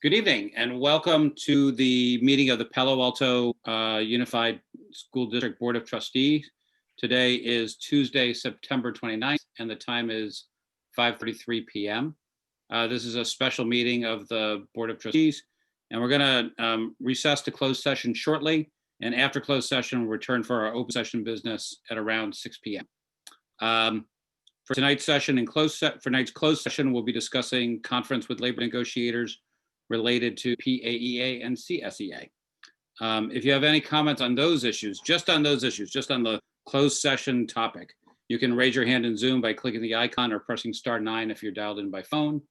Good evening and welcome to the meeting of the Palo Alto Unified School District Board of Trustees. Today is Tuesday, September 29th, and the time is 5:33 p.m. This is a special meeting of the Board of Trustees, and we're going to recess to closed session shortly. And after closed session, we'll return for our open session business at around 6 p.m. For tonight's session and tonight's closed session, we'll be discussing conference with labor negotiators related to PAEA and CSEA. If you have any comments on those issues, just on the closed session topic, you can raise your hand in Zoom by clicking the icon or pressing *9 if you're dialed in by phone.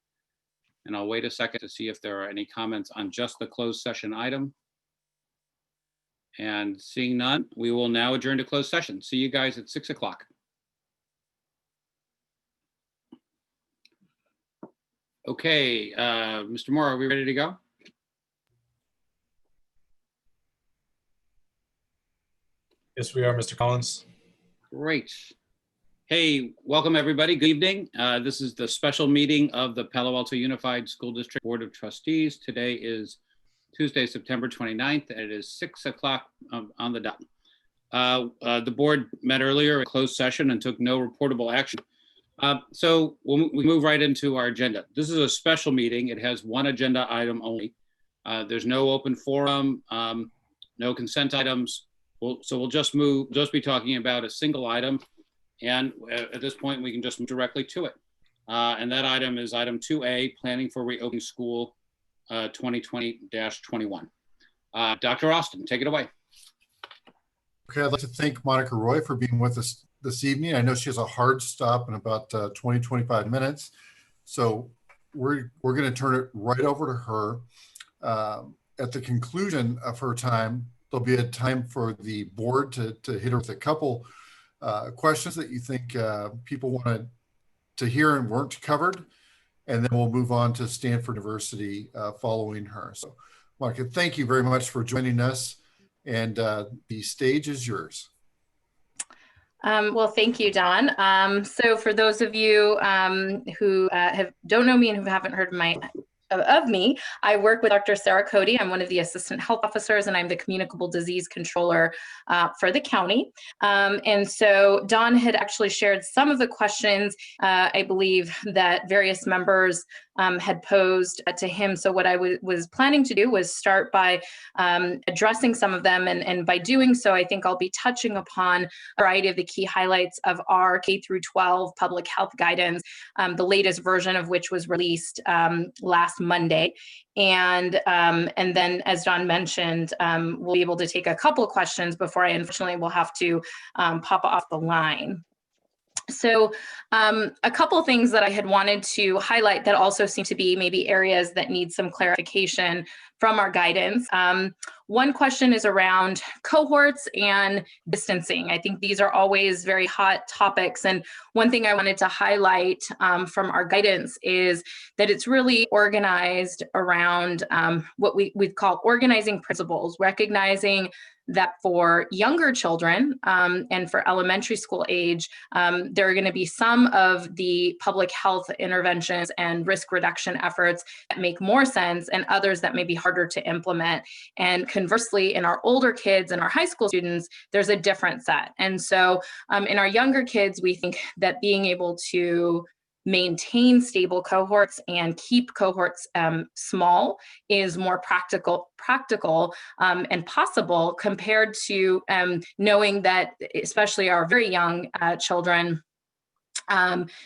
And I'll wait a second to see if there are any comments on just the closed session item. And seeing none, we will now adjourn to closed session. See you guys at 6 o'clock. Okay, Mr. Moore, are we ready to go? Yes, we are, Mr. Collins. Great. Hey, welcome everybody. Good evening. This is the special meeting of the Palo Alto Unified School District Board of Trustees. Today is Tuesday, September 29th, and it is 6 o'clock on the dot. The board met earlier in closed session and took no reportable action. So we move right into our agenda. This is a special meeting. It has one agenda item only. There's no open forum, no consent items. So we'll just be talking about a single item. And at this point, we can just move directly to it. And that item is item 2A, planning for reopening school 2020-21. Dr. Austin, take it away. Okay, I'd like to thank Monica Roy for being with us this evening. I know she has a hard stop in about 20-25 minutes. So we're going to turn it right over to her. At the conclusion of her time, there'll be a time for the board to hit her with a couple questions that you think people wanted to hear and weren't covered. And then we'll move on to Stanford University following her. So Monica, thank you very much for joining us. And the stage is yours. Well, thank you, Don. So for those of you who don't know me and who haven't heard of me, I work with Dr. Sarah Cody. I'm one of the assistant health officers, and I'm the communicable disease controller for the county. And so Don had actually shared some of the questions, I believe, that various members had posed to him. So what I was planning to do was start by addressing some of them. And by doing so, I think I'll be touching upon a variety of the key highlights of our K-12 public health guidance, the latest version of which was released last Monday. And then, as Don mentioned, we'll be able to take a couple of questions before I unfortunately will have to pop off the line. So a couple of things that I had wanted to highlight that also seem to be maybe areas that need some clarification from our guidance. One question is around cohorts and distancing. I think these are always very hot topics. And one thing I wanted to highlight from our guidance is that it's really organized around what we call organizing principles, recognizing that for younger children and for elementary school age, there are going to be some of the public health interventions and risk reduction efforts that make more sense and others that may be harder to implement. And conversely, in our older kids and our high school students, there's a different set. And so in our younger kids, we think that being able to maintain stable cohorts and keep cohorts small is more practical and possible compared to knowing that especially our very young children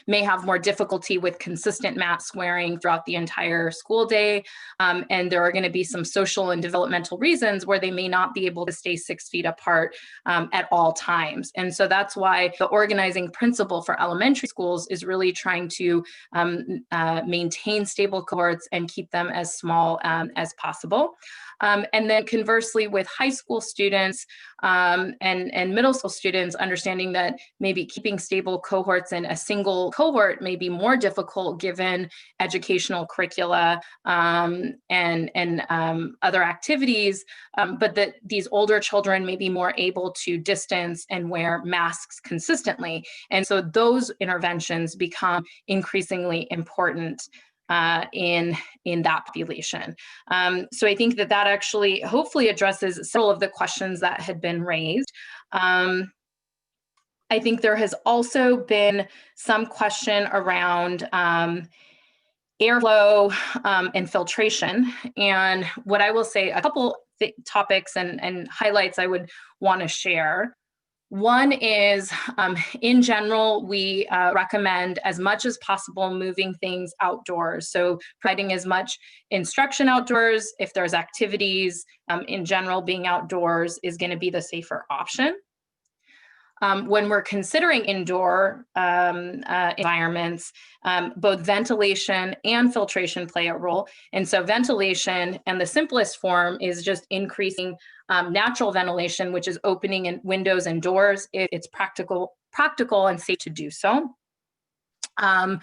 may have more difficulty with consistent mask wearing throughout the entire school day. And there are going to be some social and developmental reasons where they may not be able to stay 6 feet apart at all times. And so that's why the organizing principle for elementary schools is really trying to maintain stable cohorts and keep them as small as possible. And then conversely with high school students and middle school students, understanding that maybe keeping stable cohorts in a single cohort may be more difficult given educational curricula and other activities, but that these older children may be more able to distance and wear masks consistently. And so those interventions become increasingly important. in that population. So I think that actually hopefully addresses several of the questions that had been raised. I think there has also been some question around airflow and filtration. And what I will say, a couple topics and highlights I would want to share. One is, in general, we recommend as much as possible moving things outdoors. So providing as much instruction outdoors. If there's activities, in general, being outdoors is going to be the safer option. When we're considering indoor environments, both ventilation and filtration play a role. And so ventilation, and the simplest form is just increasing natural ventilation, which is opening in windows and doors if it's practical and safe to do so. When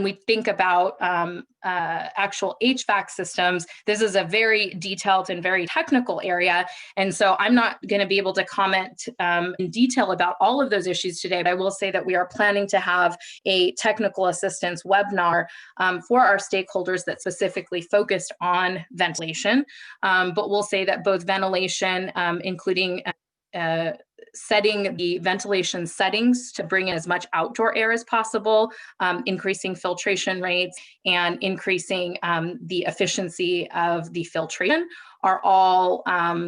we think about actual HVAC systems, this is a very detailed and very technical area. And so I'm not going to be able to comment in detail about all of those issues today, but I will say that we are planning to have a technical assistance webinar for our stakeholders that's specifically focused on ventilation. But we'll say that both ventilation, including setting the ventilation settings to bring in as much outdoor air as possible, increasing filtration rates, and increasing the efficiency of the filtration are all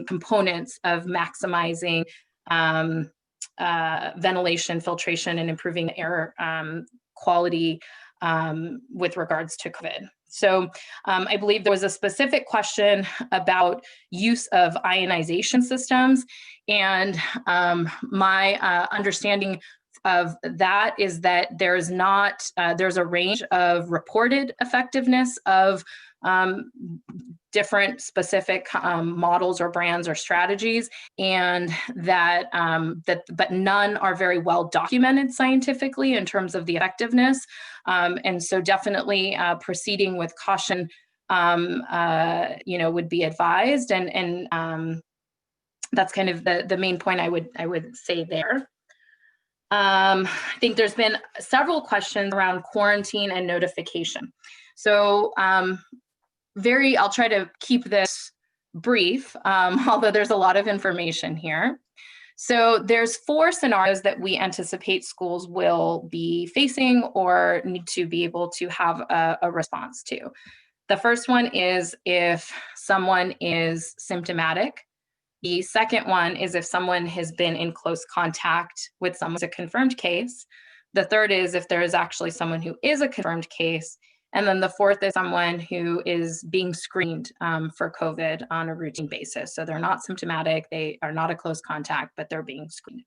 components of maximizing ventilation, filtration, and improving the air quality with regards to COVID. So I believe there was a specific question about use of ionization systems. And my understanding of that is that there's a range of reported effectiveness of different specific models or brands or strategies, and but none are very well documented scientifically in terms of the effectiveness. And so definitely proceeding with caution, would be advised. And that's kind of the main point I would say there. I think there's been several questions around quarantine and notification. So I'll try to keep this brief, although there's a lot of information here. So there's 4 scenarios that we anticipate schools will be facing or need to be able to have a response to. The first one is if someone is symptomatic. The second one is if someone has been in close contact with someone who's a confirmed case. The third is if there is actually someone who is a confirmed case. And then the fourth is someone who is being screened for COVID on a routine basis. So they're not symptomatic, they are not a close contact, but they're being screened.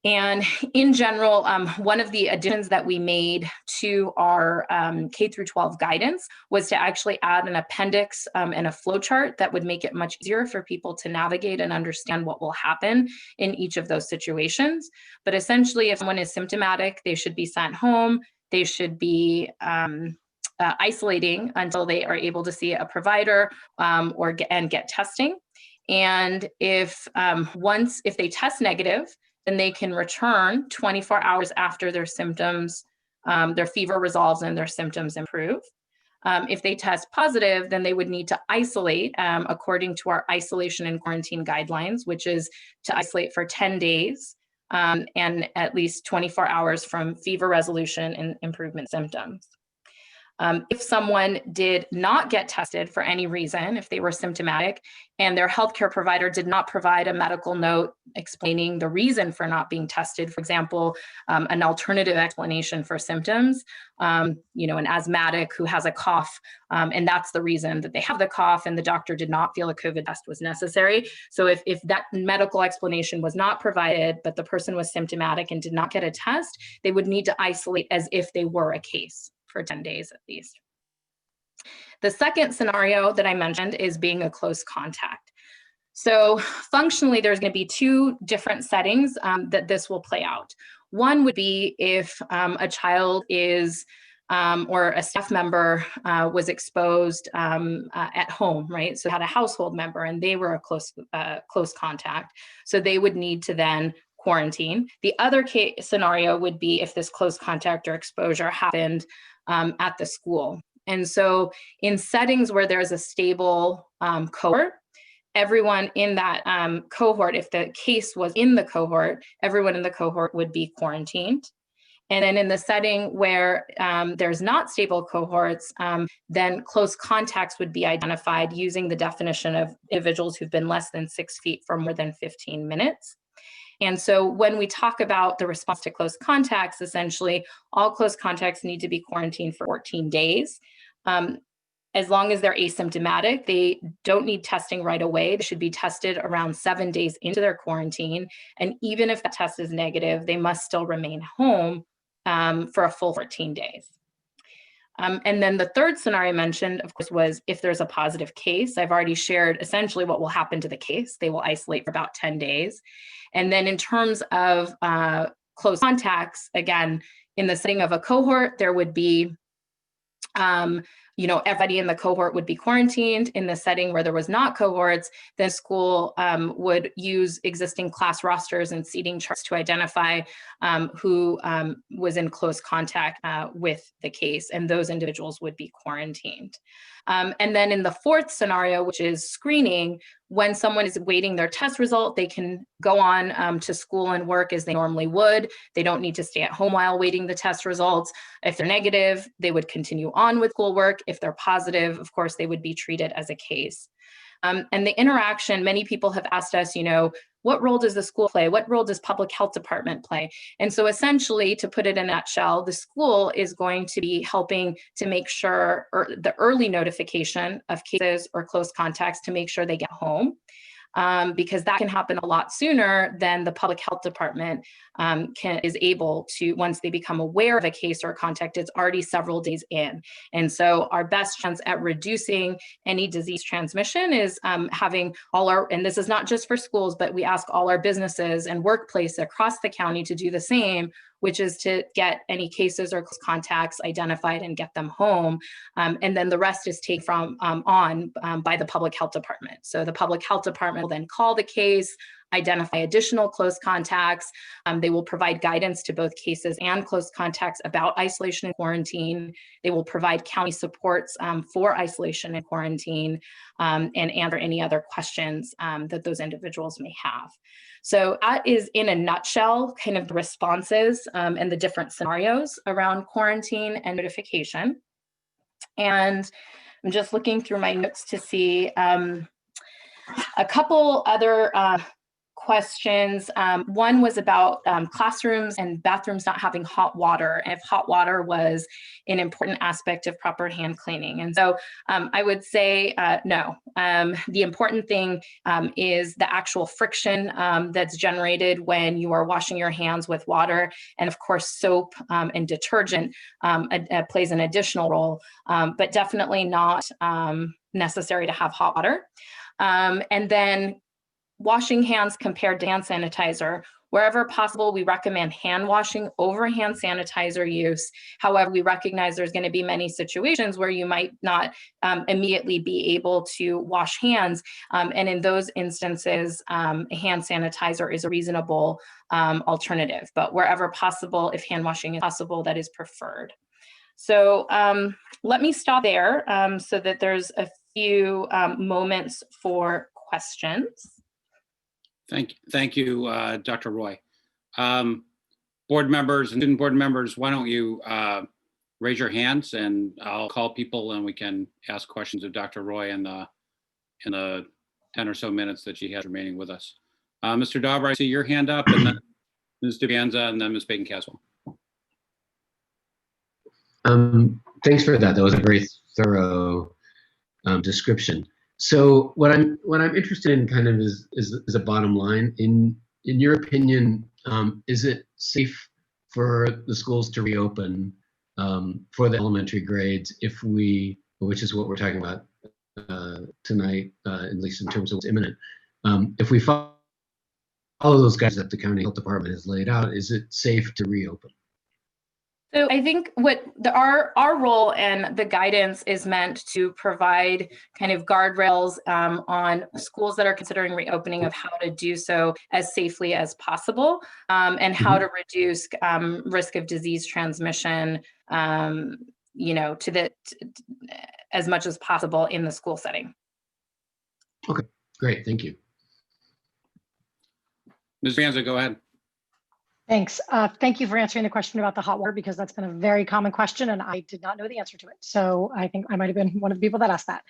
And in general, one of the additions that we made to our K through 12 guidance was to actually add an appendix and a flow chart that would make it much easier for people to navigate and understand what will happen in each of those situations. But essentially, if someone is symptomatic, they should be sent home. They should be isolating until they are able to see a provider and get testing. And if they test negative, then they can return 24 hours after their symptoms, their fever resolves and their symptoms improve. If they test positive, then they would need to isolate according to our isolation and quarantine guidelines, which is to isolate for 10 days and at least 24 hours from fever resolution and improvement symptoms. If someone did not get tested for any reason, if they were symptomatic and their healthcare provider did not provide a medical note explaining the reason for not being tested, for example, an alternative explanation for symptoms, an asthmatic who has a cough, and that's the reason that they have the cough and the doctor did not feel a COVID test was necessary. So if that medical explanation was not provided, but the person was symptomatic and did not get a test, they would need to isolate as if they were a case for 10 days at least. The second scenario that I mentioned is being a close contact. So functionally, there's going to be 2 different settings that this will play out. One would be if a child is or a staff member was exposed at home, right? So had a household member and they were a close contact. So they would need to then quarantine. The other scenario would be if this close contact or exposure happened at the school. And so in settings where there's a stable cohort, everyone in that cohort, if the case was in the cohort, everyone in the cohort would be quarantined. And then in the setting where there's not stable cohorts, then close contacts would be identified using the definition of individuals who've been less than 6 feet for more than 15 minutes. And so when we talk about the response to close contacts, essentially all close contacts need to be quarantined for 14 days. As long as they're asymptomatic, they don't need testing right away. They should be tested around 7 days into their quarantine. And even if that test is negative, they must still remain home for a full 14 days. And then the third scenario I mentioned, of course, was if there's a positive case. I've already shared essentially what will happen to the case. They will isolate for about 10 days. And then in terms of close contacts, again, in the setting of a cohort, there would be everybody in the cohort would be quarantined. In the setting where there was not cohorts, then school would use existing class rosters and seating charts to identify who was in close contact with the case, and those individuals would be quarantined. And then in the fourth scenario, which is screening, when someone is waiting their test result, they can go on to school and work as they normally would. They don't need to stay at home while waiting the test results. If they're negative, they would continue on with schoolwork. If they're positive, of course, they would be treated as a case. And the interaction, many people have asked us, what role does the school play? What role does public health department play? And so essentially, to put it in a nutshell, the school is going to be helping to make sure the early notification of cases or close contacts to make sure they get home. Because that can happen a lot sooner than the public health department is able to. Once they become aware of a case or contact, it's already several days in. And so our best chance at reducing any disease transmission is having and this is not just for schools, but we ask all our businesses and workplaces across the county to do the same, which is to get any cases or contacts identified and get them home. And then the rest is taken by the public health department. So the public health department will then call the case, identify additional close contacts. They will provide guidance to both cases and close contacts about isolation and quarantine. They will provide county supports for isolation and quarantine and answer any other questions that those individuals may have. So that is, in a nutshell, kind of the responses and the different scenarios around quarantine and notification. And I'm just looking through my notes to see a couple other questions. One was about classrooms and bathrooms not having hot water, and if hot water was an important aspect of proper hand cleaning. And so I would say no. The important thing is the actual friction that's generated when you are washing your hands with water. And of course, soap and detergent plays an additional role, but definitely not necessary to have hot water. And then washing hands compared to hand sanitizer. Wherever possible, we recommend hand washing over hand sanitizer use. However, we recognize there's going to be many situations where you might not immediately be able to wash hands. And in those instances, hand sanitizer is a reasonable alternative. But wherever possible, if hand washing is possible, that is preferred. So let me stop there so that there's a few moments for questions. Thank you, Dr. Roy. Board members and student board members, why don't you raise your hands and I'll call people and we can ask questions of Dr. Roy in the 10 or so minutes that she has remaining with us. Mr. Dauber, I see your hand up, and then Ms. DeVianza, and then Ms. Bacon-Caswell. Thanks for that. That was a very thorough description. So what I'm interested in kind of is a bottom line. In your opinion, is it safe for the schools to reopen for the elementary grades which is what we're talking about tonight, at least in terms of what's imminent, if we follow those guidelines that the county health department has laid out, is it safe to reopen? So I think our role and the guidance is meant to provide kind of guardrails on schools that are considering reopening of how to do so as safely as possible and how to reduce risk of disease transmission to as much as possible in the school setting. Okay, great, thank you. Ms. Franza, go ahead. Thanks. Thank you for answering the question about the hot water, because that's been a very common question and I did not know the answer to it. So I think I might have been one of the people that asked that.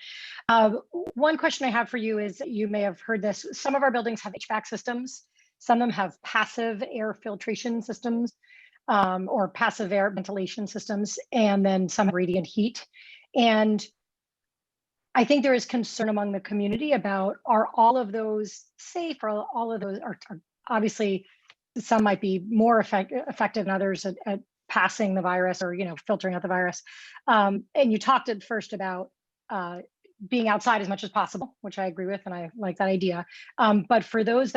One question I have for you is, you may have heard this, some of our buildings have HVAC systems. Some of them have passive air filtration systems or passive air ventilation systems, and then some have radiant heat. And I think there is concern among the community about, are all of those safe, or all of those are obviously, some might be more effective than others at passing the virus, or filtering out the virus. And you talked at first about being outside as much as possible, which I agree with, and I like that idea. But for those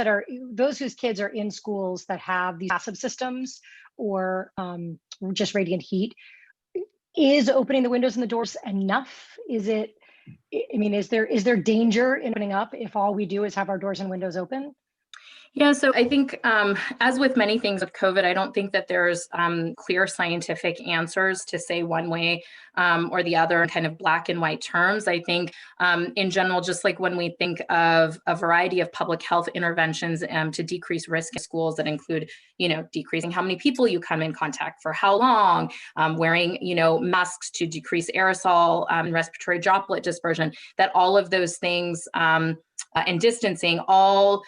whose kids are in schools that have these passive systems, or just radiant heat, is opening the windows and the doors enough? Is there danger in opening up if all we do is have our doors and windows open? Yeah, so I think as with many things with COVID, I don't think that there's clear scientific answers to say one way or the other in kind of black and white terms. I think in general, just like when we think of a variety of public health interventions to decrease risk in schools that include, decreasing how many people you come in contact for how long, wearing, masks to decrease aerosol and respiratory droplet dispersion, that all of those things and distancing all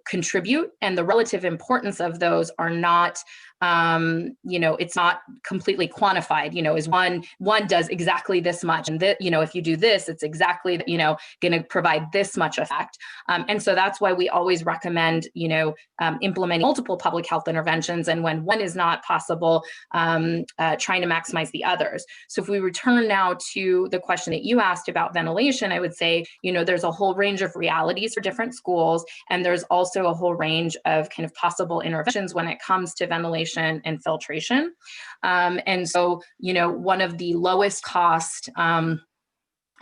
contribute, and the relative importance of those are not, it's not completely quantified, is one does exactly this much, and that, if you do this, it's exactly, going to provide this much effect. And so that's why we always recommend, implementing multiple public health interventions, and when one is not possible, trying to maximize the others. So if we return now to the question that you asked about ventilation, I would say, there's a whole range of realities for different schools, and there's also a whole range of kind of possible interventions when it comes to ventilation and filtration. And so, one of the lowest cost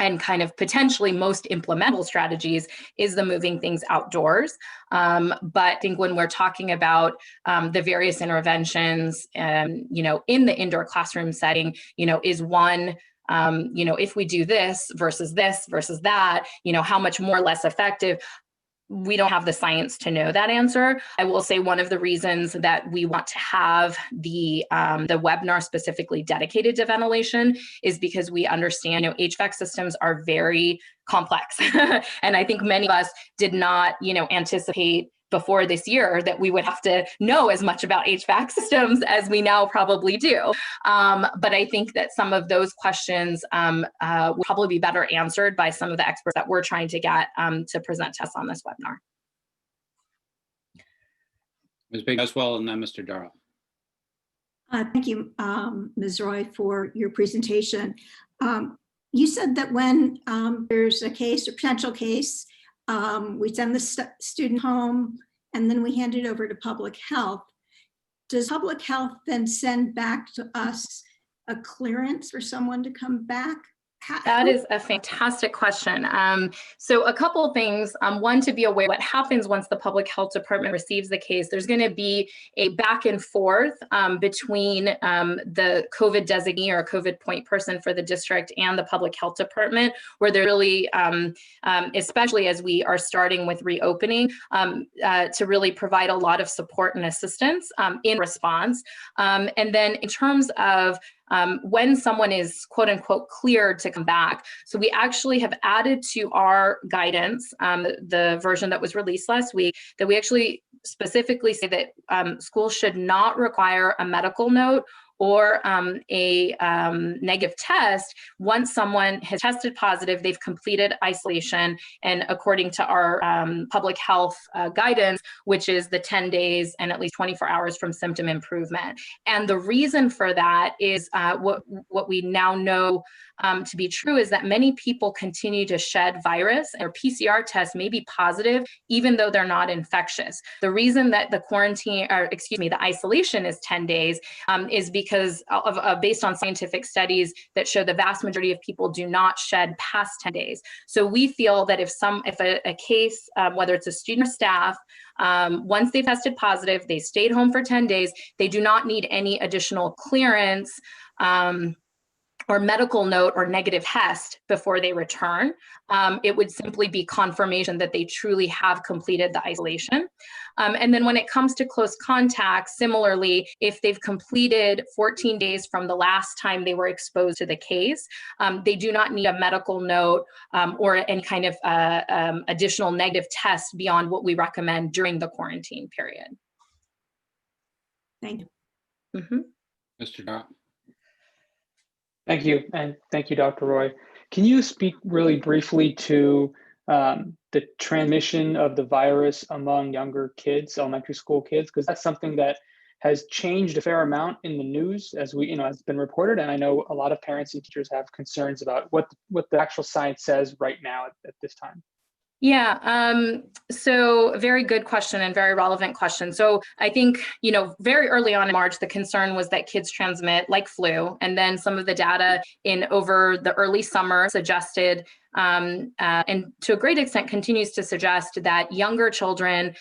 and kind of potentially most implementable strategies is the moving things outdoors. But I think when we're talking about the various interventions, in the indoor classroom setting, is one, if we do this versus that, how much more or less effective? We don't have the science to know that answer. I will say one of the reasons that we want to have the webinar specifically dedicated to ventilation is because we understand, HVAC systems are very complex. And I think many of us did not, anticipate before this year that we would have to know as much about HVAC systems as we now probably do. But I think that some of those questions will probably be better answered by some of the experts that we're trying to get to present to us on this webinar. Ms. Big-Oswald, and then Mr. Darrow. Thank you, Ms. Roy, for your presentation. You said that when there's a case or potential case, we send the student home and then we hand it over to public health. Does public health then send back to us a clearance for someone to come back? That is a fantastic question. So a couple of things. One, to be aware what happens once the public health department receives the case. There's going to be a back and forth between the COVID designee or COVID point person for the district and the public health department, where they're really, especially as we are starting with reopening, to really provide a lot of support and assistance in response. And then in terms of when someone is quote unquote cleared to come back. So we actually have added to our guidance, the version that was released last week, that we actually specifically say that schools should not require a medical note or a negative test once someone has tested positive, they've completed isolation, and according to our public health guidance, which is the 10 days and at least 24 hours from symptom improvement. And the reason for that is what we now know to be true is that many people continue to shed virus, and their PCR test may be positive even though they're not infectious. The reason that the the isolation is 10 days is because of based on scientific studies that show the vast majority of people do not shed past 10 days. So we feel that if a case, whether it's a student or staff, once they tested positive, they stayed home for 10 days, they do not need any additional clearance or medical note or negative test before they return. It would simply be confirmation that they truly have completed the isolation. And then when it comes to close contact, similarly, if they've completed 14 days from the last time they were exposed to the case, they do not need a medical note or any kind of additional negative test beyond what we recommend during the quarantine period. Thank you. Mm-hmm. Mr. Dot. Thank you, and thank you, Dr. Roy. Can you speak really briefly to the transmission of the virus among younger kids, elementary school kids? Because that's something that has changed a fair amount in the news, as has been reported. And I know a lot of parents and teachers have concerns about what the actual science says right now at this time. Yeah, so very good question and very relevant question. So I think, very early on in March, the concern was that kids transmit like flu. And then some of the data over the early summer suggested, and to a great extent continues to suggest, that younger children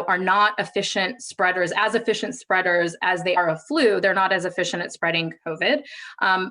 are not as efficient spreaders as they are of flu. They're not as efficient at spreading COVID,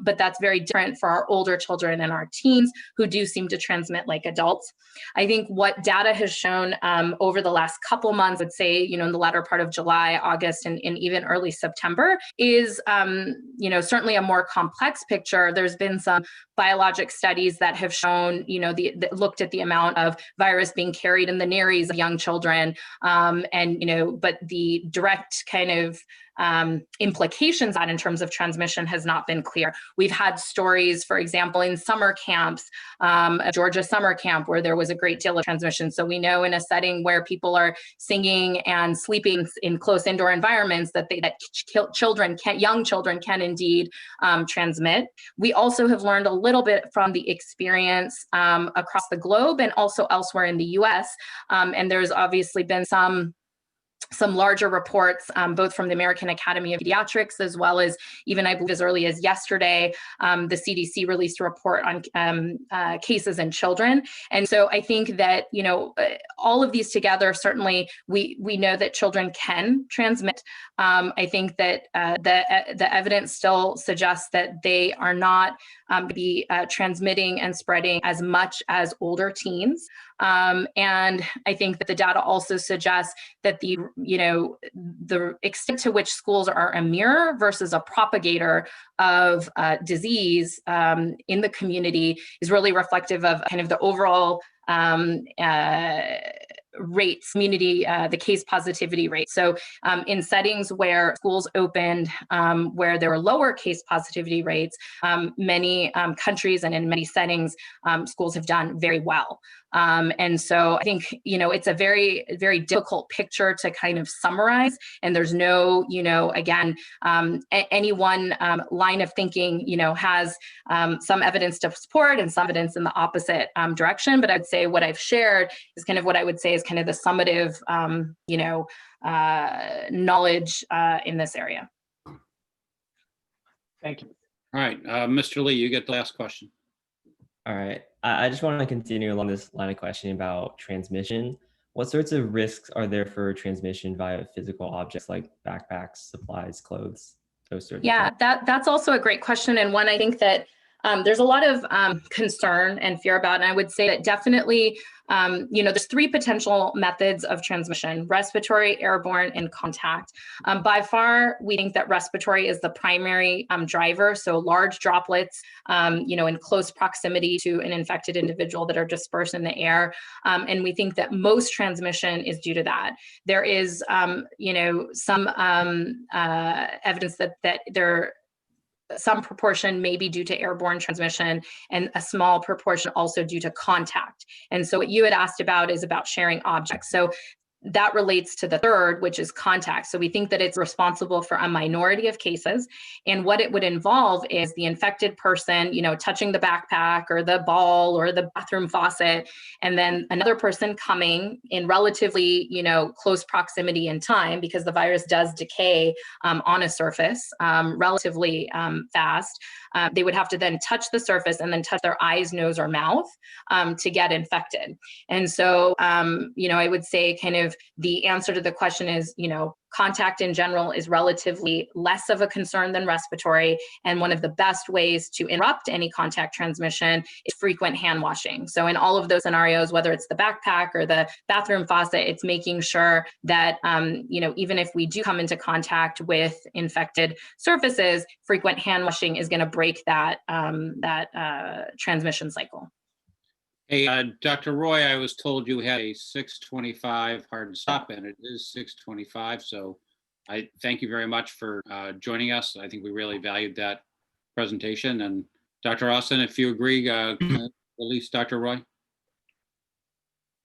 but that's very different for our older children and our teens, who do seem to transmit like adults. I think what data has shown over the last couple months, I'd say, in the latter part of July, August, and even early September, is, certainly a more complex picture. There's been some biologic studies that have shown, that looked at the amount of virus being carried in the nares of young children. But the direct kind of implications on in terms of transmission has not been clear. We've had stories, for example, in summer camps, a Georgia summer camp, where there was a great deal of transmission. So we know in a setting where people are singing and sleeping in close indoor environments that young children can indeed transmit. We also have learned a little bit from the experience across the globe and also elsewhere in the US. And there's obviously been some larger reports, both from the American Academy of Pediatrics, as well as even, I believe, as early as yesterday, the CDC released a report on cases in children. And so I think that, all of these together, certainly we know that children can transmit. I think that the evidence still suggests that they are not be transmitting and spreading as much as older teens. And I think that the data also suggests that the extent to which schools are a mirror versus a propagator of disease in the community is really reflective of kind of the overall rates, community, the case positivity rate. So in settings where schools opened, where there were lower case positivity rates, many countries and in many settings, schools have done very well. And so I think, it's a very, very difficult picture to kind of summarize. And there's no, again, any one line of thinking, has some evidence to support and some evidence in the opposite direction. But I'd say what I've shared is kind of what I would say is kind of the summative, knowledge in this area. Thank you. All right, Mr. Lee, you get the last question. All right. I just want to continue along this line of questioning about transmission. What sorts of risks are there for transmission via physical objects like backpacks, supplies, clothes, those sorts of things? That's also a great question, and one I think that there's a lot of concern and fear about. And I would say that definitely, there's three potential methods of transmission: respiratory, airborne, and contact. By far, we think that respiratory is the primary driver. So large droplets, in close proximity to an infected individual that are dispersed in the air. And we think that most transmission is due to that. There is, some evidence that some proportion may be due to airborne transmission and a small proportion also due to contact. And so what you had asked about is about sharing objects. So that relates to the third, which is contact. So we think that it's responsible for a minority of cases. And what it would involve is the infected person, touching the backpack or the ball or the bathroom faucet, and then another person coming in relatively, close proximity in time, because the virus does decay on a surface relatively fast. They would have to then touch the surface and then touch their eyes, nose, or mouth to get infected. And so, I would say kind of of the answer to the question is, contact in general is relatively less of a concern than respiratory. And one of the best ways to interrupt any contact transmission is frequent hand washing. So in all of those scenarios, whether it's the backpack or the bathroom faucet, it's making sure that, even if we do come into contact with infected surfaces, frequent hand washing is going to break that, transmission cycle. Hey, Dr. Roy, I was told you had a 6:25 hard stop, and it is 6:25. So I thank you very much for joining us. I think we really valued that presentation. And Dr. Austin, if you agree, release Dr. Roy.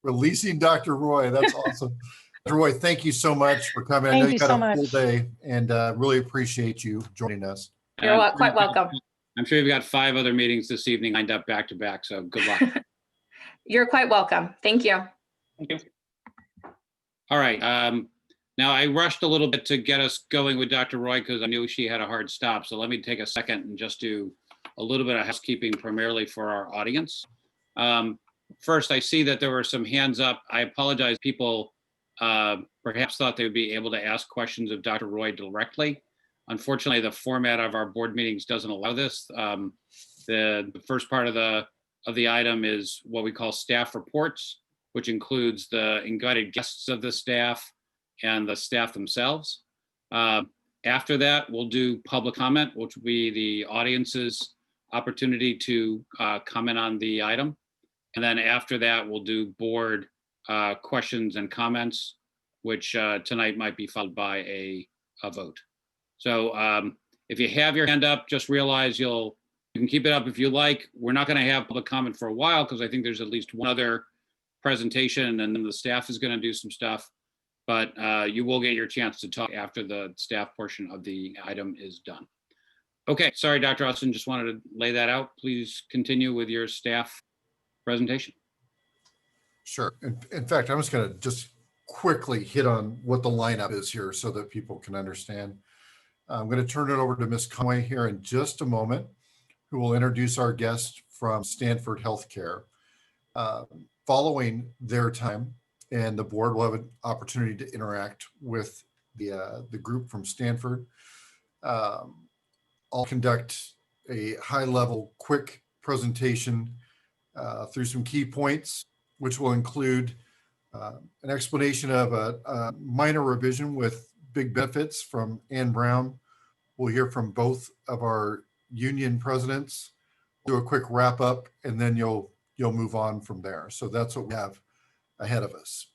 Releasing Dr. Roy, that's awesome. Dr. Roy, thank you so much for coming. I Thank know you you got so a much. full day, and really appreciate you joining us. You're quite welcome. I'm sure you've got 5 other meetings this evening lined up back to back, so good luck. You're quite welcome. Thank you. Thank you. All right. Now, I rushed a little bit to get us going with Dr. Roy because I knew she had a hard stop. So let me take a second and just do a little bit of housekeeping primarily for our audience. First, I see that there were some hands up. I apologize. People perhaps thought they would be able to ask questions of Dr. Roy directly. Unfortunately, the format of our board meetings doesn't allow this. The first part of the item is what we call staff reports, which includes the invited guests of the staff and the staff themselves. After that, we'll do public comment, which will be the audience's opportunity to comment on the item. And then after that, we'll do board questions and comments, which tonight might be followed by a vote. So if you have your hand up, just realize you can keep it up if you like. We're not going to have public comment for a while because I think there's at least one other presentation and then the staff is going to do some stuff. But you will get your chance to talk after the staff portion of the item is done. Okay, sorry, Dr. Austin, just wanted to lay that out. Please continue with your staff presentation. Sure. In fact, I'm just going to just quickly hit on what the lineup is here so that people can understand. I'm going to turn it over to Ms. Conway here in just a moment, who will introduce our guest from Stanford Healthcare. Following their time, and the board will have an opportunity to interact with the group from Stanford. I'll conduct a high-level, quick presentation through some key points, which will include an explanation of a minor revision with big benefits from Ann Brown. We'll hear from both of our union presidents, do a quick wrap up, and then you'll move on from there. So that's what we have ahead of us.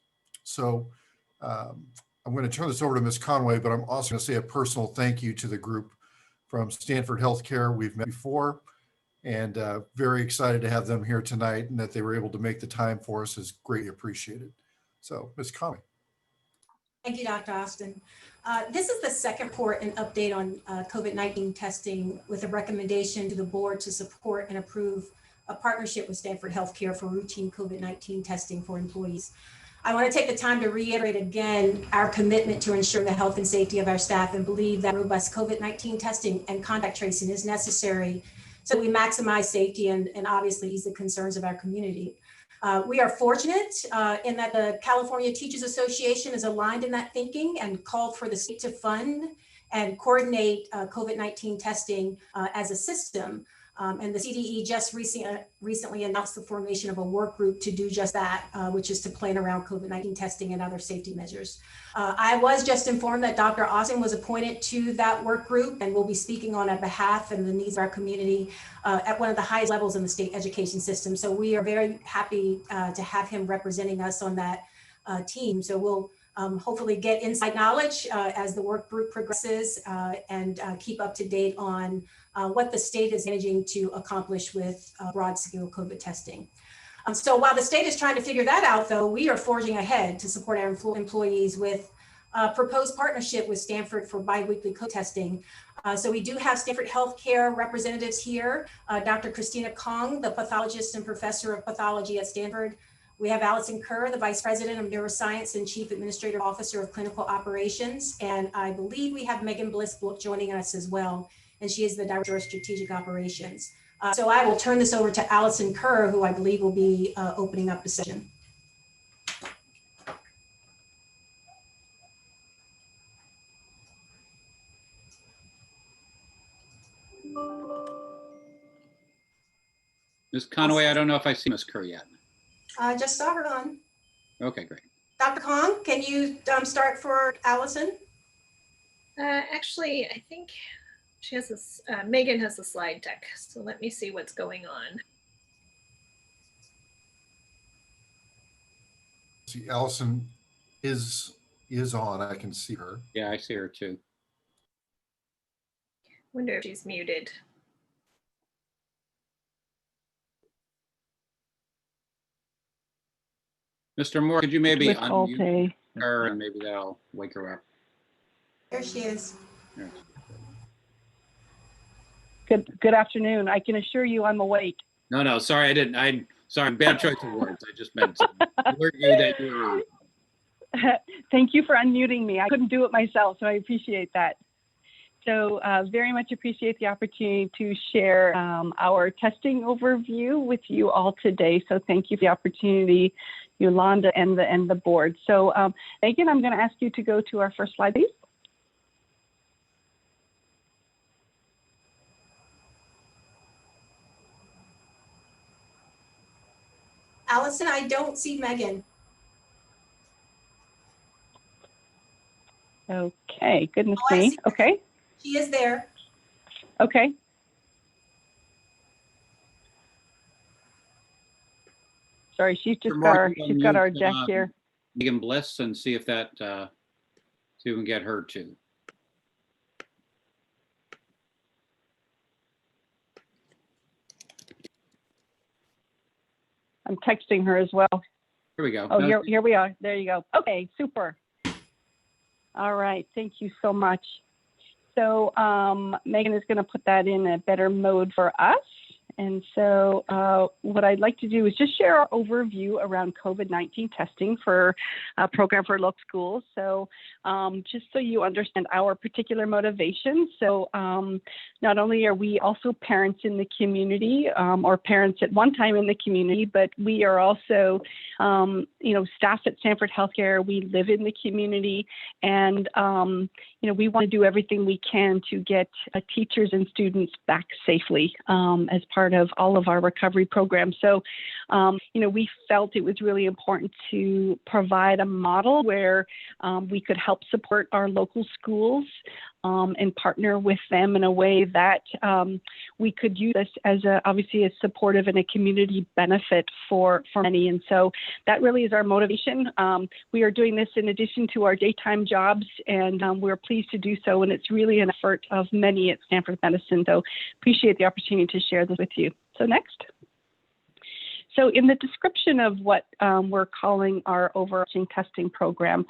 So I'm going to turn this over to Ms. Conway, but I'm also going to say a personal thank you to the group from Stanford Healthcare. We've met before, and very excited to have them here tonight, and that they were able to make the time for us is greatly appreciated. So Ms. Conway. Thank you, Dr. Austin. This is the second report and update on COVID-19 testing with a recommendation to the board to support and approve a partnership with Stanford Healthcare for routine COVID-19 testing for employees. I want to take the time to reiterate again our commitment to ensure the health and safety of our staff and believe that robust COVID-19 testing and contact tracing is necessary so we maximize safety and obviously ease the concerns of our community. We are fortunate in that the California Teachers Association is aligned in that thinking and called for the state to fund and coordinate COVID-19 testing as a system. And the CDE just recently announced the formation of a work group to do just that, which is to plan around COVID-19 testing and other safety measures. I was just informed that Dr. Austin was appointed to that work group and will be speaking on our behalf and the needs of our community at one of the highest levels in the state education system. So we are very happy to have him representing us on that team. So we'll hopefully get inside knowledge as the work group progresses and keep up to date on what the state is managing to accomplish with broad scale COVID testing. So while the state is trying to figure that out, though, we are forging ahead to support our employees with a proposed partnership with Stanford for biweekly COVID testing. So we do have Stanford Healthcare representatives here, Dr. Christina Kong, the pathologist and professor of pathology at Stanford. We have Allison Kerr, the Vice President of Neuroscience and Chief Administrative Officer of Clinical Operations. And I believe we have Megan Bliss joining us as well, and she is the Director of Strategic Operations. So I will turn this over to Allison Kerr, who I believe will be opening up the session. Ms. Conaway, I don't know if I see Ms. Kerr yet. I just saw her on. Okay, great. Dr. Kong, can you start for Allison? Actually, I think she has this, Megan has the slide deck. So let me see what's going on. See, Allison is on. I can see her. Yeah, I see her too. Wonder if she's muted. Mr. Moore, could you maybe With all unmute day. her and maybe that'll wake her up? There she is. Yeah. Good afternoon. I can assure you I'm awake. No, sorry, I didn't. Sorry, bad choice of words. I just meant to alert you that you were on. Thank you for unmuting me. I couldn't do it myself, so I appreciate that. So very much appreciate the opportunity to share our testing overview with you all today. So thank you for the opportunity, Yolanda and the board. So Megan, I'm going to ask you to go to our first slide, please. Allison, I don't see Megan. Okay, goodness Oh, I me. see her. Okay, She is there. okay. Sorry, she's just got our deck here. Megan Bliss and see if that, see if we can get her too. I'm texting her as well. Here we go. Oh, here we are. There you go. Okay, super. All right, thank you so much. So Megan is going to put that in a better mode for us. And so what I'd like to do is just share our overview around COVID-19 testing for a program for local schools. So just so you understand our particular motivation. So not only are we also parents in the community or parents at one time in the community, but we are also, staff at Stanford Healthcare. We live in the community and, we want to do everything we can to get teachers and students back safely as part of all of our recovery programs. So, we felt it was really important to provide a model where we could help support our local schools and partner with them in a way that we could use this as obviously a supportive and a community benefit for many. And so that really is our motivation. We are doing this in addition to our daytime jobs, and we're pleased to do so. And it's really an effort of many at Stanford Medicine. So appreciate the opportunity to share this with you. So next. So in the description of what we're calling our overarching testing program,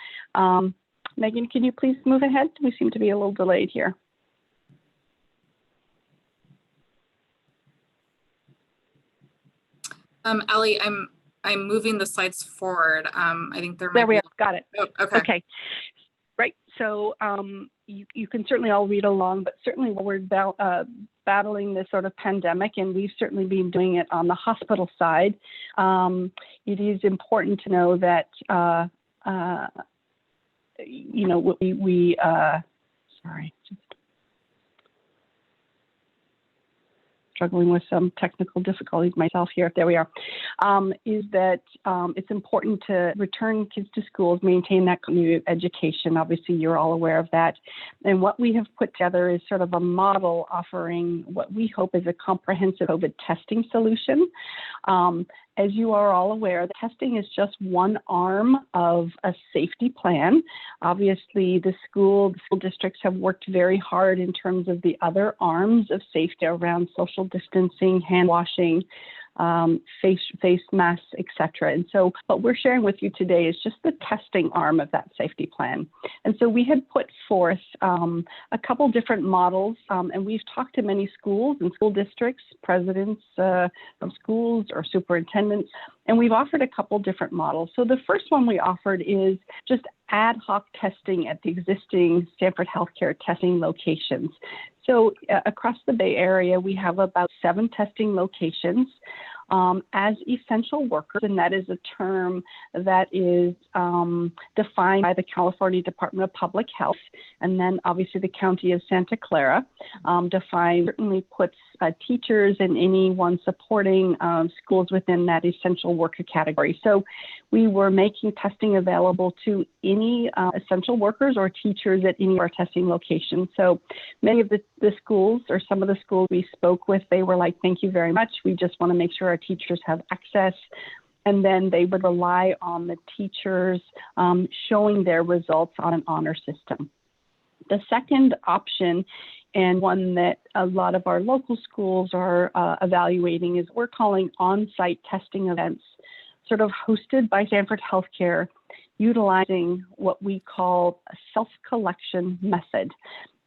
Megan, can you please move ahead? We seem to be a little delayed here. Ellie, I'm moving the slides forward. I think there we be... are. Got it. Oh, okay. Okay. Right. So you can certainly all read along, but certainly while we're battling this sort of pandemic, and we've certainly been doing it on the hospital side, it is important to know that sorry, just struggling with some technical difficulties myself here. There we are. Is that it's important to return kids to schools, maintain that continuity of education. Obviously, you're all aware of that. And what we have put together is sort of a model offering what we hope is a comprehensive COVID testing solution. As you are all aware, the testing is just one arm of a safety plan. Obviously, the school districts have worked very hard in terms of the other arms of safety around social distancing, hand washing, face masks, etc. And so what we're sharing with you today is just the testing arm of that safety plan. And so we had put forth a couple different models, and we've talked to many schools and school districts, presidents of schools or superintendents, and we've offered a couple different models. So the first one we offered is just ad hoc testing at the existing Stanford Healthcare testing locations. So across the Bay Area, we have about 7 testing locations. as essential workers, and that is a term that is defined by the California Department of Public Health, and then obviously the County of Santa Clara certainly puts teachers and anyone supporting schools within that essential worker category. So we were making testing available to any essential workers or teachers at any of our testing locations. So many of the schools, or some of the schools we spoke with, they were like, thank you very much. We just want to make sure our teachers have access. And then they would rely on the teachers showing their results on an honor system. The second option, and one that a lot of our local schools are evaluating, is we're calling on-site testing events, sort of hosted by Stanford Healthcare, utilizing what we call a self-collection method.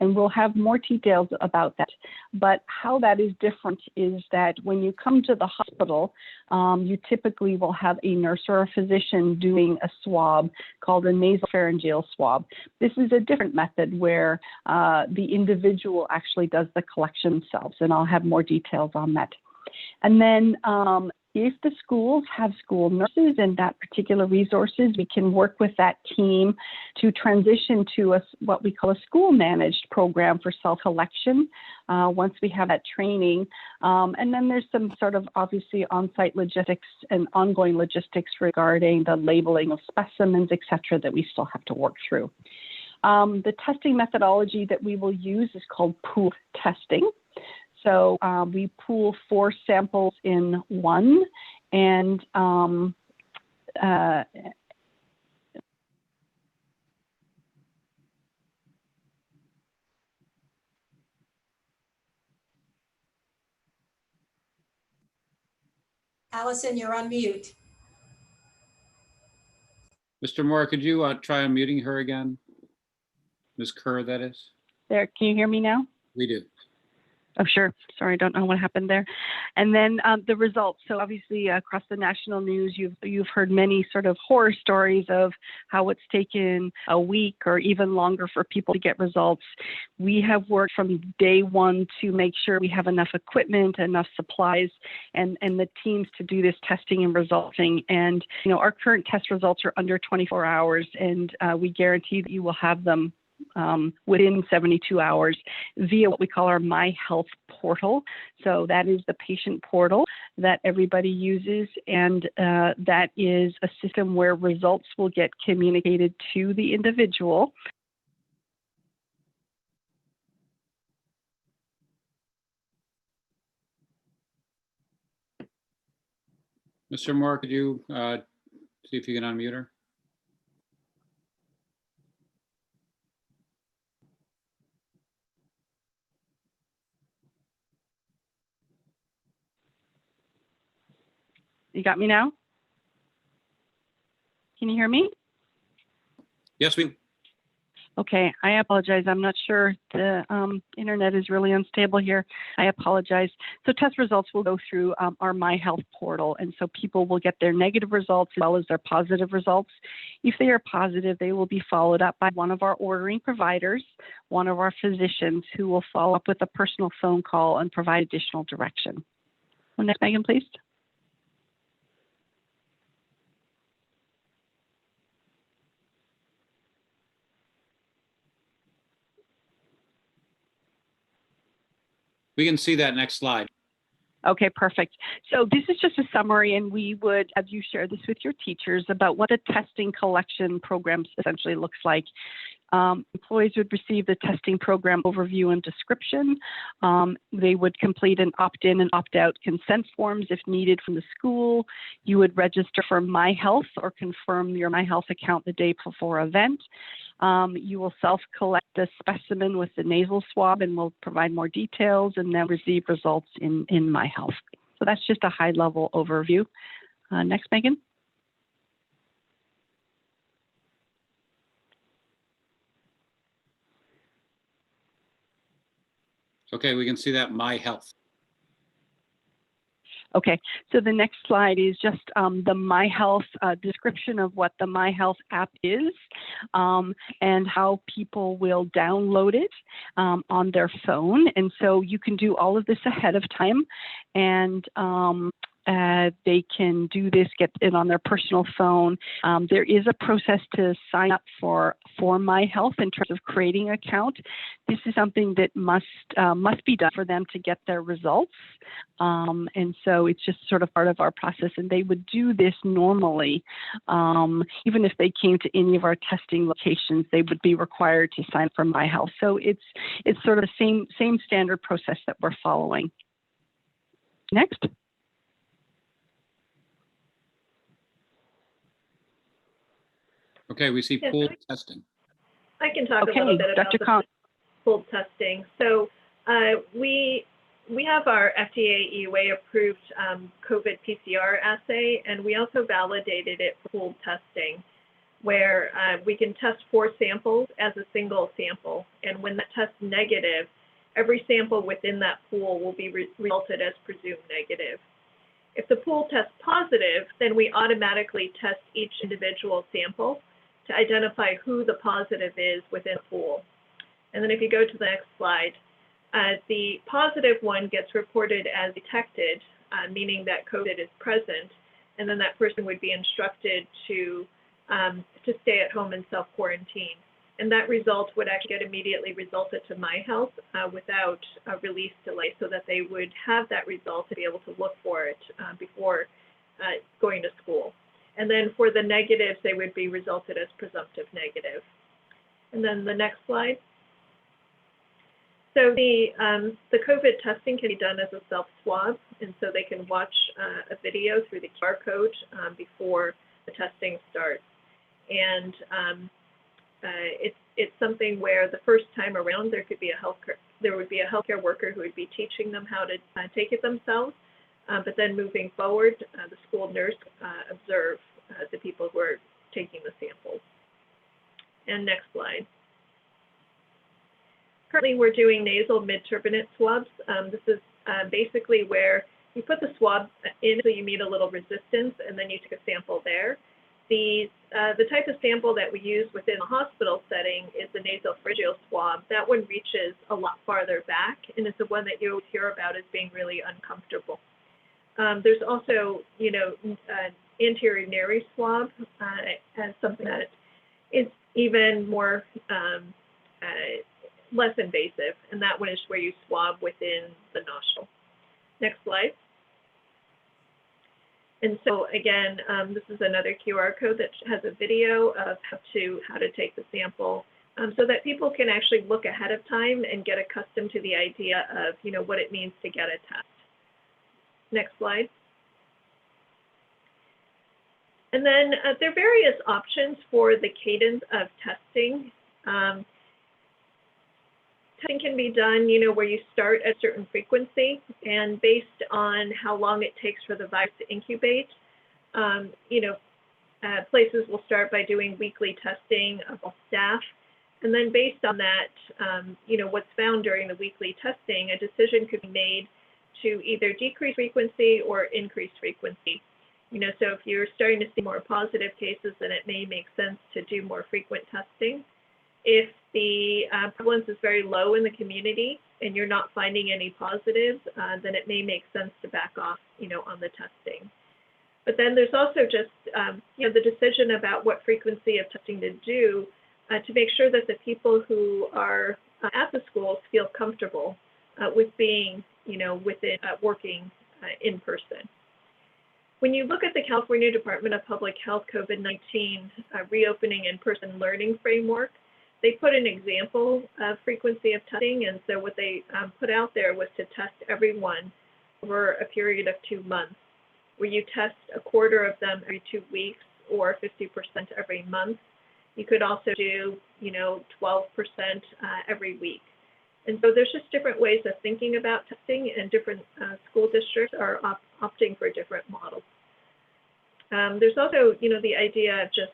And we'll have more details about that. But how that is different is that when you come to the hospital, you typically will have a nurse or a physician doing a swab called a nasopharyngeal swab. This is a different method where the individual actually does the collection themselves, and I'll have more details on that. And then if the schools have school nurses and that particular resources, we can work with that team to transition to what we call a school managed program for self-collection once we have that training. And then there's some sort of obviously on-site logistics and ongoing logistics regarding the labeling of specimens, et cetera, that we still have to work through. The testing methodology that we will use is called pool testing. So we pool 4 samples in one, and Allison, you're on mute. Mr. Moore, could you try unmuting her again? Ms. Kerr, that is. There, can you hear me now? We do. Oh, sure. Sorry, I don't know what happened there. And then the results. So obviously across the national news, you've heard many sort of horror stories of how it's taken a week or even longer for people to get results. We have worked from day one to make sure we have enough equipment, enough supplies, and the teams to do this testing and resulting. And our current test results are under 24 hours, and we guarantee that you will have them within 72 hours via what we call our My Health portal. So that is the patient portal that everybody uses, and that is a system where results will get communicated to the individual. Mr. Moore, could you see if you can unmute her? You got me now? Can you hear me? Yes, we. Okay, I apologize. I'm not sure. The internet is really unstable here. I apologize. So test results will go through our My Health portal, and so people will get their negative results as well as their positive results. If they are positive, they will be followed up by one of our ordering providers, one of our physicians, who will follow up with a personal phone call and provide additional direction. Well, next, Megan, please. We can see that next slide. Okay, perfect. So this is just a summary, and we would have you share this with your teachers about what a testing collection program essentially looks like. Employees would receive the testing program overview and description. They would complete an opt-in and opt-out consent forms if needed from the school. You would register for My Health or confirm your My Health account the day before event. You will self-collect a specimen with the nasal swab, and we'll provide more details, and then receive results in My Health. So that's just a high-level overview. Next, Megan. Okay, we can see that My Health. Okay, so the next slide is just the My Health description of what the My Health app is and how people will download it on their phone. And so you can do all of this ahead of time. And They can do this, get it on their personal phone. There is a process to sign up for My Health in terms of creating an account. This is something that must be done for them to get their results. And so it's just sort of part of our process. And they would do this normally. Even if they came to any of our testing locations, they would be required to sign up for My Health. So it's sort of the same standard process that we're following. Next. Okay, we see Yes, pooled testing. I can talk Okay, a little bit about Dr. the Collins. pooled testing. So we have our FDA EUA approved COVID PCR assay, and we also validated it for pooled testing, where we can test 4 samples as a single sample. And when that tests negative, every sample within that pool will be resulted as presumed negative. If the pool tests positive, then we automatically test each individual sample to identify who the positive is within the pool. And then if you go to the next slide, the positive one gets reported as detected, meaning that COVID is present, and then that person would be instructed to stay at home and self-quarantine. And that result would actually get immediately resulted to My Health without a release delay, so that they would have that result to be able to look for it before going to school. And then for the negatives, they would be resulted as presumptive negative. And then the next slide. So the COVID testing can be done as a self-swab, and so they can watch a video through the QR code before the testing starts. And it's something where the first time around there would be a healthcare worker who would be teaching them how to take it themselves. But then moving forward, the school nurse observe the people who are taking the samples. And next slide. Currently, we're doing nasal mid-turbinate swabs. This is basically where you put the swab in so you meet a little resistance, and then you take a sample there. The type of sample that we use within the hospital setting is the nasopharyngeal swab. That one reaches a lot farther back, and it's the one that you'll hear about as being really uncomfortable. There's also, anterior nary swab as something that is even more less invasive, and that one is where you swab within the nostril. Next slide. And so again, this is another QR code that has a video of how to take the sample, so that people can actually look ahead of time and get accustomed to the idea of what it means to get a test. Next slide. And then there are various options for the cadence of testing. Testing can be done, where you start at a certain frequency, and based on how long it takes for the virus to incubate, places will start by doing weekly testing of all staff. And then based on that, what's found during the weekly testing, a decision could be made to either decrease frequency or increase frequency. So if you're starting to see more positive cases, then it may make sense to do more frequent testing. If the prevalence is very low in the community and you're not finding any positives, then it may make sense to back off, on the testing. But then there's also just, the decision about what frequency of testing to do to make sure that the people who are at the schools feel comfortable with being, within working in person. When you look at the California Department of Public Health COVID-19 reopening in-person learning framework, they put an example of frequency of testing, and so what they put out there was to test everyone over a period of 2 months, where you test a quarter of them every 2 weeks or 50% every month. You could also do, 12% every week. And so there's just different ways of thinking about testing, and different school districts are opting for different models. There's also, the idea of just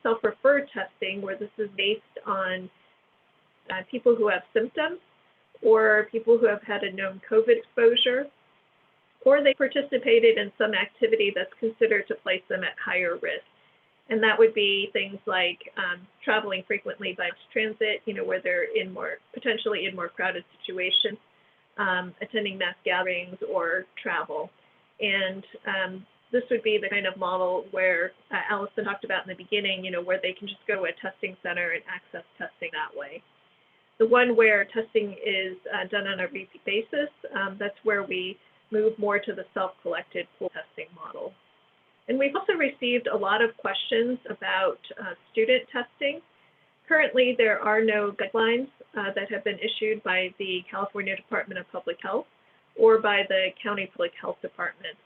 self-referred testing, where this is based on people who have symptoms, or people who have had a known COVID exposure, or they participated in some activity that's considered to place them at higher risk. And that would be things like traveling frequently by transit, where they're potentially in more crowded situations, attending mass gatherings or travel. And this would be the kind of model where Allison talked about in the beginning, where they can just go to a testing center and access testing that way. The one where testing is done on a repeat basis, that's where we move more to the self-collected pool testing model. And we've also received a lot of questions about student testing. Currently, there are no guidelines that have been issued by the California Department of Public Health or by the county public health departments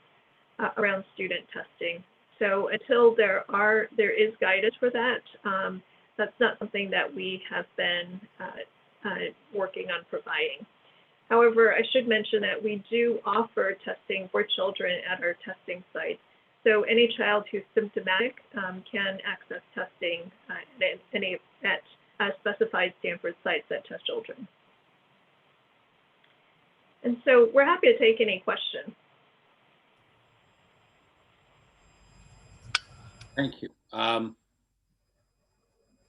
around student testing. So until there is guidance for that, that's not something that we have been working on providing. However, I should mention that we do offer testing for children at our testing sites. So any child who's symptomatic can access testing at specified Stanford sites that test children. And so we're happy to take any questions. Thank you.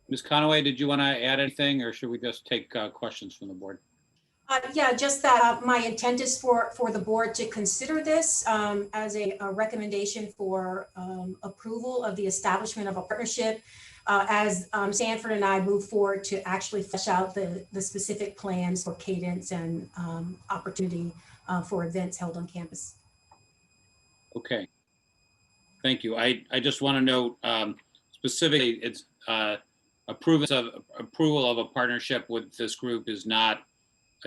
Ms. Conaway, did you want to add anything, or should we just take questions from the board? Yeah, just that my intent is for the board to consider this as a recommendation for approval of the establishment of a partnership as Stanford and I move forward to actually flesh out the specific plans for cadence and opportunity for events held on campus. Okay. Thank you. I just want to note specifically, it's approval of a partnership with this group is not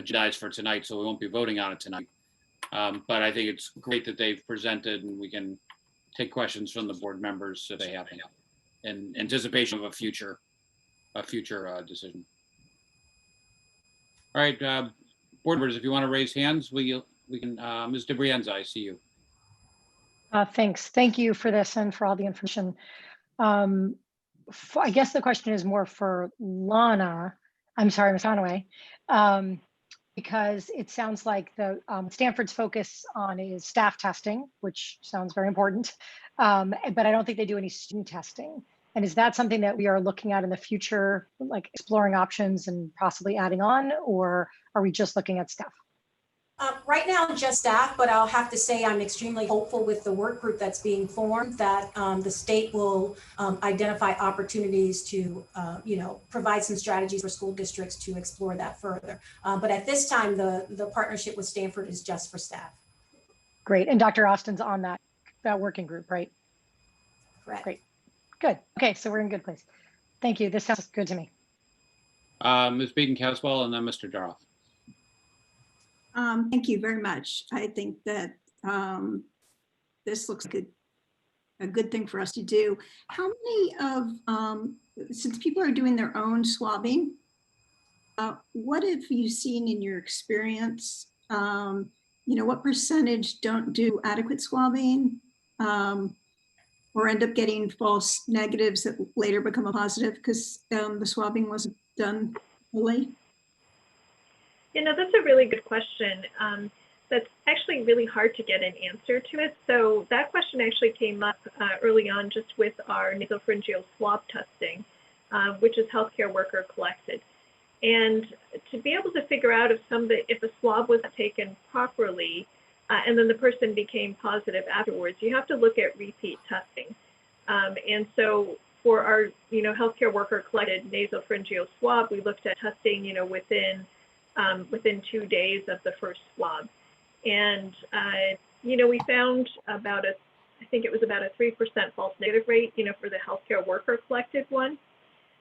agendized for tonight, so we won't be voting on it tonight. But I think it's great that they've presented, and we can take questions from the board members if they have any, in anticipation of a future decision. All right, board members, if you want to raise hands, we can. Ms. DeBrienza, I see you. Thanks. Thank you for this and for all the information. I guess the question is more for Lana. I'm sorry, Ms. Conaway. Because it sounds like the Stanford's focus on is staff testing, which sounds very important, but I don't think they do any student testing. And is that something that we are looking at in the future, like exploring options and possibly adding on, or are we just looking at staff? Right now, just staff, but I'll have to say I'm extremely hopeful with the work group that's being formed that the state will identify opportunities to, provide some strategies for school districts to explore that further. But at this time, the partnership with Stanford is just for staff. Great, and Dr. Austin's on that working group, right? Correct. Great, good. Okay, so we're in a good place. Thank you. This sounds good to me. Ms. Beaton-Caswell, and then Mr. Daroff. Thank you very much. I think that this looks like a good thing for us to do. How many of, since people are doing their own swabbing, what have you seen in your experience? What percentage don't do adequate swabbing or end up getting false negatives that later become a positive because the swabbing wasn't done fully? That's a really good question. That's actually really hard to get an answer to it. So that question actually came up early on just with our nasopharyngeal swab testing, which is healthcare worker collected. And to be able to figure out if a swab was taken properly and then the person became positive afterwards, you have to look at repeat testing. And so for our healthcare worker collected nasopharyngeal swab, we looked at testing within 2 days of the first swab. And, we found I think it was about a 3% false negative rate, for the healthcare worker collected one.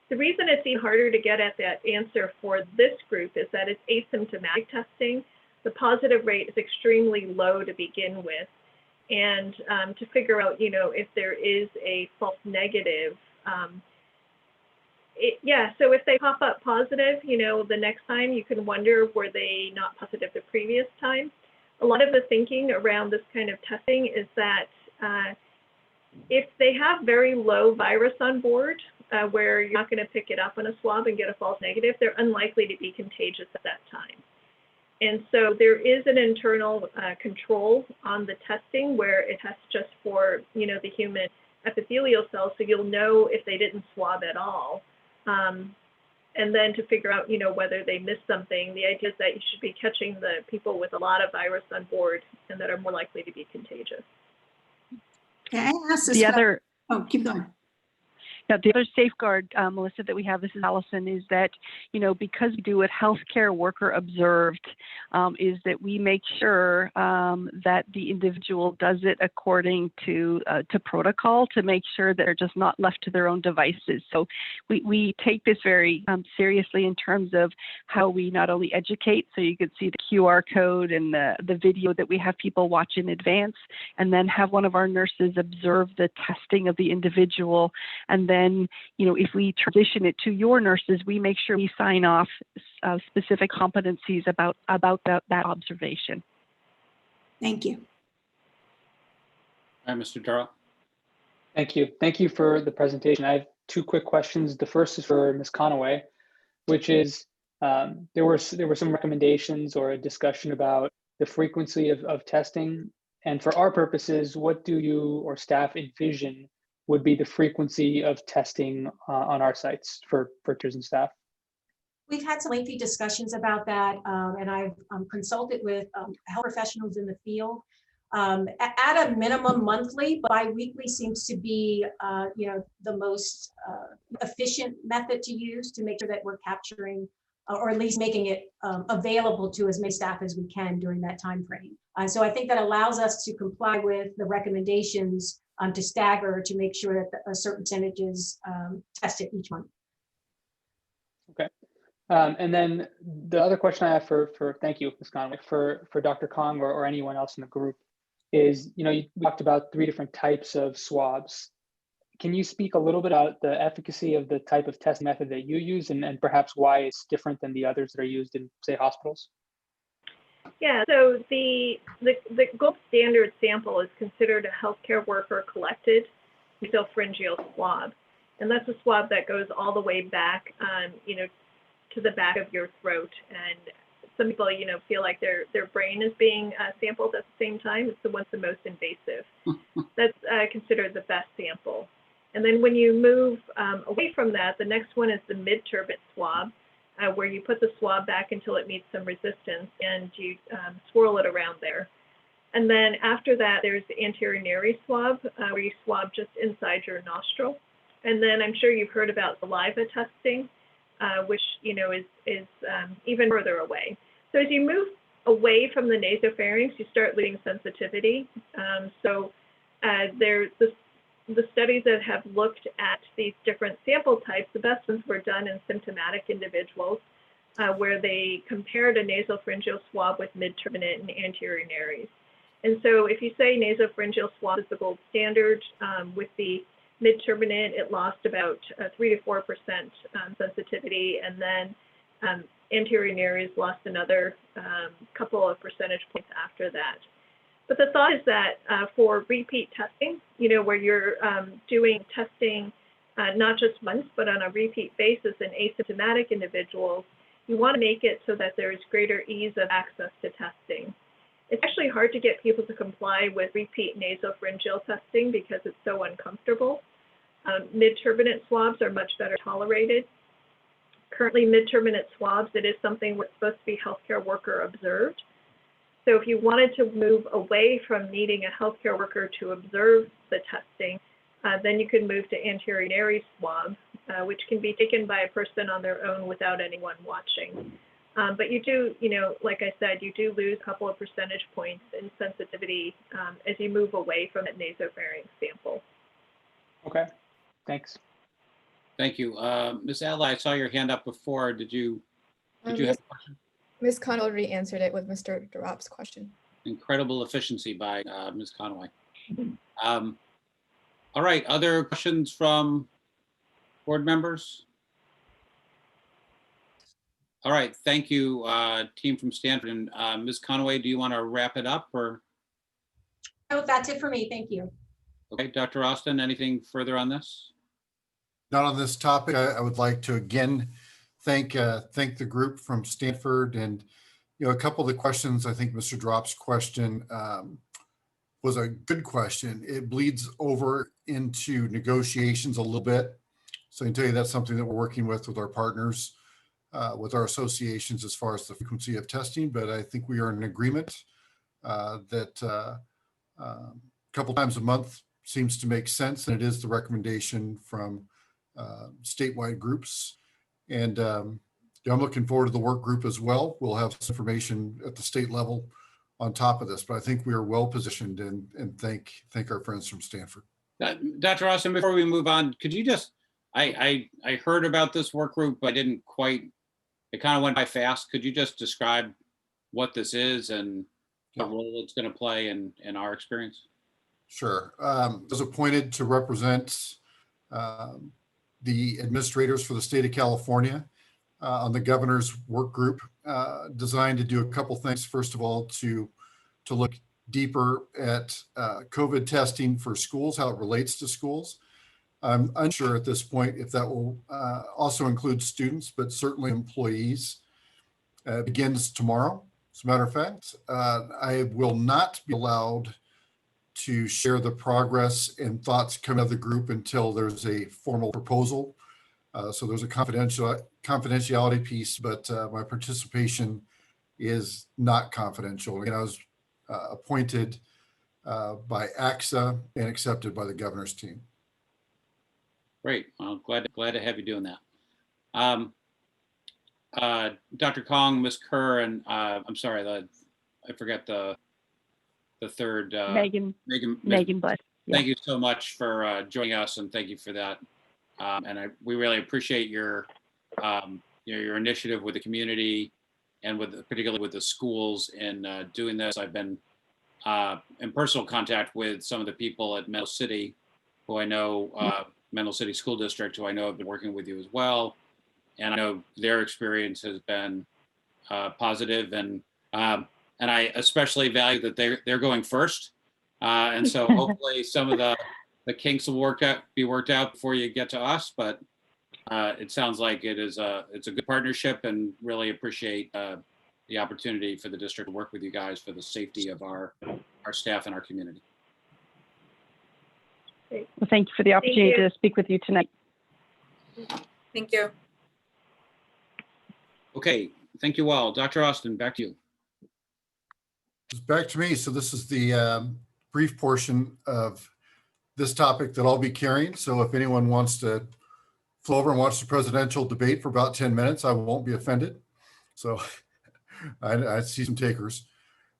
The reason it's even harder to get at that answer for this group is that it's asymptomatic testing. The positive rate is extremely low to begin with. And to figure out, if there is a false negative, so if they pop up positive, the next time you can wonder, were they not positive the previous time? A lot of the thinking around this kind of testing is that if they have very low virus on board, where you're not going to pick it up on a swab and get a false negative, they're unlikely to be contagious at that time. And so there is an internal control on the testing where it tests just for, the human epithelial cells, so you'll know if they didn't swab at all. and then to figure out, whether they missed something. The idea is that you should be catching the people with a lot of virus on board and that are more likely to be contagious. Okay, I asked this The question. other, Oh, keep going. yeah, the other safeguard, Melissa, that we have, this is Allison, is that, because we do it healthcare worker observed, is that we make sure that the individual does it according to protocol to make sure that they're just not left to their own devices. So we take this very seriously in terms of how we not only educate, so you could see the QR code and the video that we have people watch in advance, and then have one of our nurses observe the testing of the individual, and then, if we transition it to your nurses, we make sure we sign off specific competencies about that observation. Thank you. All right, Mr. Darrell. Thank you. Thank you for the presentation. I have two quick questions. The first is for Ms. Conaway, which is there were some recommendations or a discussion about the frequency of testing. And for our purposes, what do you or staff envision would be the frequency of testing on our sites for teachers and staff? We've had some lengthy discussions about that, and I've consulted with health professionals in the field. At a minimum monthly, but bi-weekly seems to be the most efficient method to use to make sure that we're capturing or at least making it available to as many staff as we can during that time frame. So I think that allows us to comply with the recommendations to stagger to make sure that a certain percentage is tested each month. Okay. And then the other question I have for thank you, Ms. Conway, for Dr. Kong or anyone else in the group is, you talked about 3 different types of swabs. Can you speak a little bit about the efficacy of the type of test method that you use and perhaps why it's different than the others that are used in, say, hospitals? Yeah, so the gold standard sample is considered a healthcare worker collected nasopharyngeal swab. And that's a swab that goes all the way back, to the back of your throat. And some people, feel like their brain is being sampled at the same time. It's the one that's the most invasive. That's considered the best sample. And then when you move away from that, the next one is the mid-turbinate swab, where you put the swab back until it meets some resistance and you swirl it around there. And then after that, there's the anterior nares swab, where you swab just inside your nostril. And then I'm sure you've heard about saliva testing, which is even further away. So as you move away from the nasopharynx, you start losing sensitivity. There's the studies that have looked at these different sample types, the best ones were done in symptomatic individuals, where they compared a nasopharyngeal swab with mid-turbinate and anterior nares. And so if you say nasopharyngeal swab is the gold standard, with the mid-turbinate, it lost about 3 to 4% sensitivity, and then anterior nares lost another couple of percentage points after that. But the thought is that for repeat testing, where you're doing testing not just once, but on a repeat basis in asymptomatic individuals, you want to make it so that there's greater ease of access to testing. It's actually hard to get people to comply with repeat nasopharyngeal testing because it's so uncomfortable. Mid-turbinate swabs are much better tolerated. Currently, mid-turbinate swabs, it is something that's supposed to be healthcare worker observed. So if you wanted to move away from needing a healthcare worker to observe the testing, then you could move to anterior nares swab, which can be taken by a person on their own without anyone watching. But you do, like I said, you do lose a couple of percentage points in sensitivity as you move away from that nasopharynx sample. Okay, thanks. Thank you. Ms. Adler, I saw your hand up before. Did you have a question? Ms. Conaway already answered it with Mr. Durap's question. Incredible efficiency by Ms. Conaway. All right, other questions from board members? All right, thank you, team from Stanford. And Ms. Conaway, do you want to wrap it up or? Oh, that's it for me. Thank you. Okay, Dr. Austin, anything further on this? Not on this topic. I would like to again thank the group from Stanford, and a couple of the questions. I think Mr. Drop's question was a good question. It bleeds over into negotiations a little bit, so I can tell you that's something that we're working with our partners with our associations as far as the frequency of testing, but I think we are in agreement that a couple times a month seems to make sense, and it is the recommendation from statewide groups. And I'm looking forward to the work group as well. We'll have some information at the state level on top of this, but I think we are well positioned, and thank our friends from Stanford. Dr. Austin, before we move on, could you just, I heard about this work group, but I didn't quite, it kind of went by fast. Could you just describe what this is and what role it's going to play in our experience? Sure. I was appointed to represent the administrators for the state of California on the governor's work group, designed to do a couple things. First of all, to look deeper at COVID testing for schools, how it relates to schools. I'm unsure at this point if that will also include students, but certainly employees. It begins tomorrow, as a matter of fact. I will not be allowed to share the progress and thoughts coming out of the group until there's a formal proposal. So there's a confidentiality piece, but my participation is not confidential. And I was appointed by AXA and accepted by the governor's team. Great. Well, glad to have you doing that. Dr. Kong, Ms. Kerr, and I'm sorry, I forgot the third. Megan Bliss. Yeah. Thank you so much for joining us, and thank you for that. And we really appreciate your initiative with the community and particularly with the schools in doing this. I've been in personal contact with some of the people at Menlo City, who I know, Menlo City School District, who I know have been working with you as well. And I know their experience has been positive, and I especially value that they're going first. And so hopefully some of the kinks will be worked out before you get to us. But it sounds like it's a good partnership, and really appreciate the opportunity for the district to work with you guys for the safety of our staff and our community. Well, thank you for the opportunity to speak with you tonight. Thank you. Okay, thank you all. Dr. Austin, back to you. It's back to me. So this is the brief portion of this topic that I'll be carrying. So if anyone wants to flow over and watch the presidential debate for about 10 minutes, I won't be offended. So I see some takers.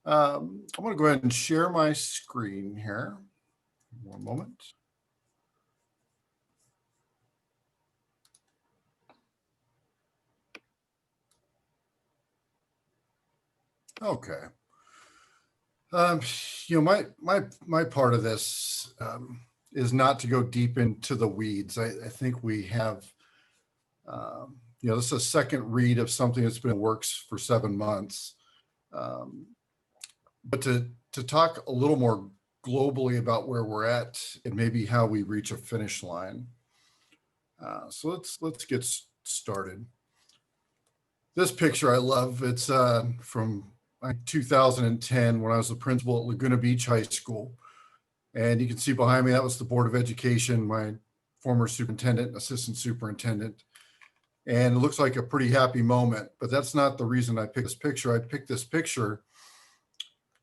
I'm going to go ahead and share my screen here. One moment. Okay. My part of this is not to go deep into the weeds. I think we have, this is a second read of something that's been in the works for 7 months. But to talk a little more globally about where we're at and maybe how we reach a finish line. So let's get started. This picture I love. It's from 2010 when I was the principal at Laguna Beach High School. And you can see behind me, that was the Board of Education, my former superintendent and assistant superintendent. And it looks like a pretty happy moment, but that's not the reason I picked this picture. I picked this picture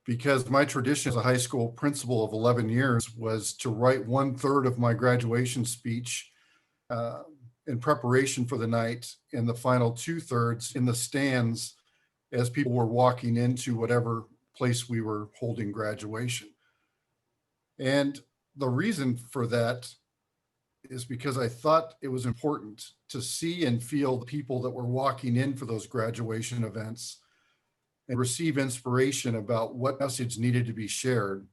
because my tradition as a high school principal of 11 years was to write 1/3 of my graduation speech in preparation for the night, and the final 2/3 in the stands as people were walking into whatever place we were holding graduation. And the reason for that is because I thought it was important to see and feel the people that were walking in for those graduation events and receive inspiration about what message needed to be shared.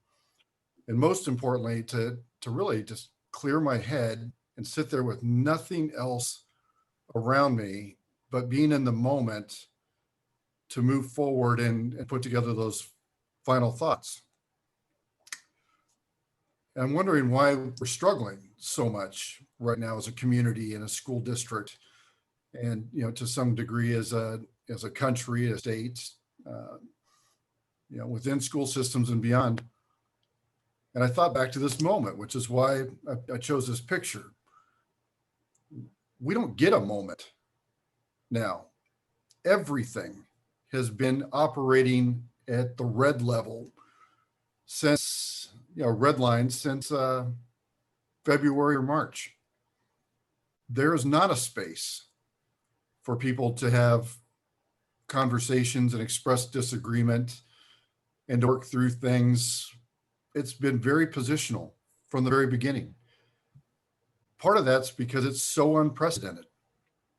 And most importantly, to really just clear my head and sit there with nothing else around me, but being in the moment to move forward and put together those final thoughts. And I'm wondering why we're struggling so much right now as a community and a school district, and to some degree as a country, a state, within school systems and beyond. And I thought back to this moment, which is why I chose this picture. We don't get a moment now. everything has been operating at the red level since, red line since February or March. There is not a space for people to have conversations and express disagreement and to work through things. It's been very positional from the very beginning. Part of that's because it's so unprecedented.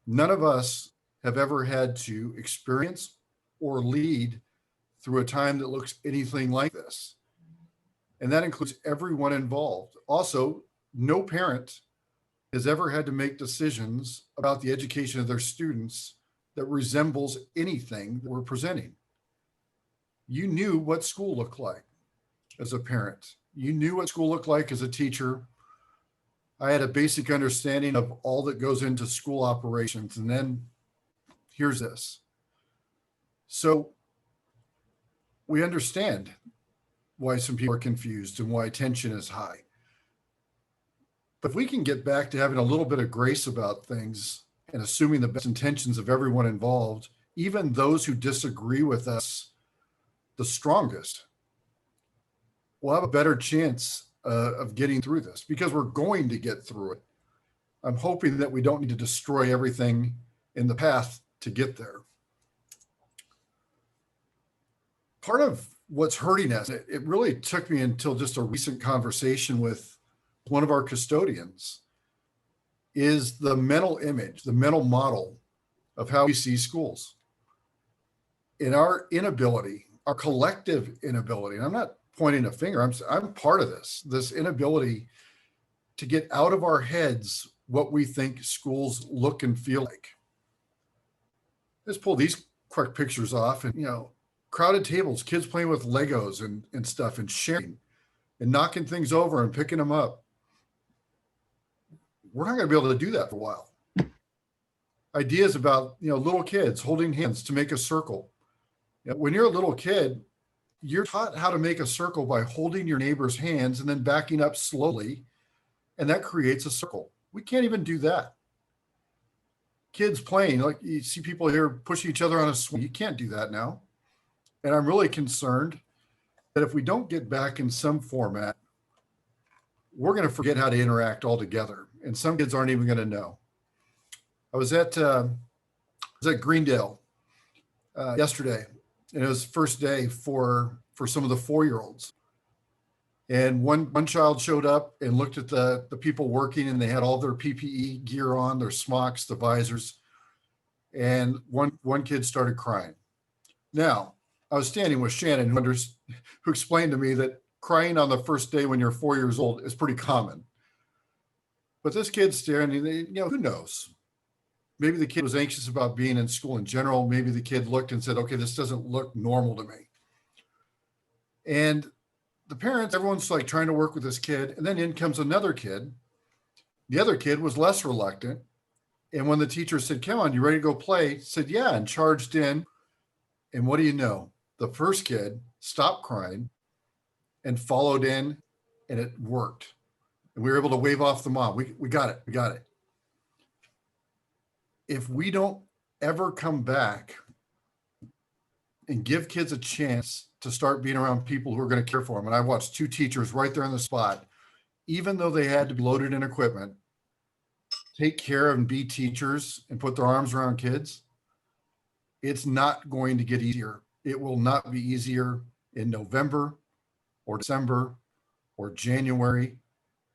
None of us have ever had to experience or lead through a time that looks anything like this. And that includes everyone involved. Also, no parent has ever had to make decisions about the education of their students that resembles anything that we're presenting. You knew what school looked like as a parent. You knew what school looked like as a teacher. I had a basic understanding of all that goes into school operations. And then here's this. So we understand why some people are confused and why tension is high. But if we can get back to having a little bit of grace about things and assuming the best intentions of everyone involved, even those who disagree with us the strongest, we'll have a better chance of getting through this, because we're going to get through it. I'm hoping that we don't need to destroy everything in the path to get there. Part of what's hurting us, it really took me until just a recent conversation with one of our custodians, is the mental image, the mental model of how we see schools. In our inability, our collective inability, and I'm not pointing a finger, I'm part of this inability to get out of our heads what we think schools look and feel like. Let's pull these quick pictures off, and crowded tables, kids playing with Legos and stuff, and sharing and knocking things over and picking them up. We're not going to be able to do that for a while. Ideas about little kids holding hands to make a circle. When you're a little kid, you're taught how to make a circle by holding your neighbor's hands and then backing up slowly, and that creates a circle. We can't even do that. Kids playing, like you see people here pushing each other on a swing. You can't do that now. And I'm really concerned that if we don't get back in some format, we're going to forget how to interact altogether. And some kids aren't even going to know. I was at Greendale yesterday, and it was first day for some of the 4-year-olds. And one child showed up and looked at the people working, and they had all their PPE gear on, their smocks, the visors. And one kid started crying. Now, I was standing with Shannon, who explained to me that crying on the first day when you're 4 years old is pretty common. But this kid's staring, who knows? Maybe the kid was anxious about being in school in general. Maybe the kid looked and said, okay, this doesn't look normal to me. And the parents, everyone's like trying to work with this kid. And then in comes another kid. The other kid was less reluctant. And when the teacher said, come on, you ready to go play? Said, yeah, and charged in. And what do you know? The first kid stopped crying and followed in, and it worked. And we were able to wave off the mom. We got it. We got it. If we don't ever come back and give kids a chance to start being around people who are going to care for them, and I watched 2 teachers right there on the spot, even though they had to be loaded in equipment, take care and be teachers and put their arms around kids, it's not going to get easier. It will not be easier in November or December or January.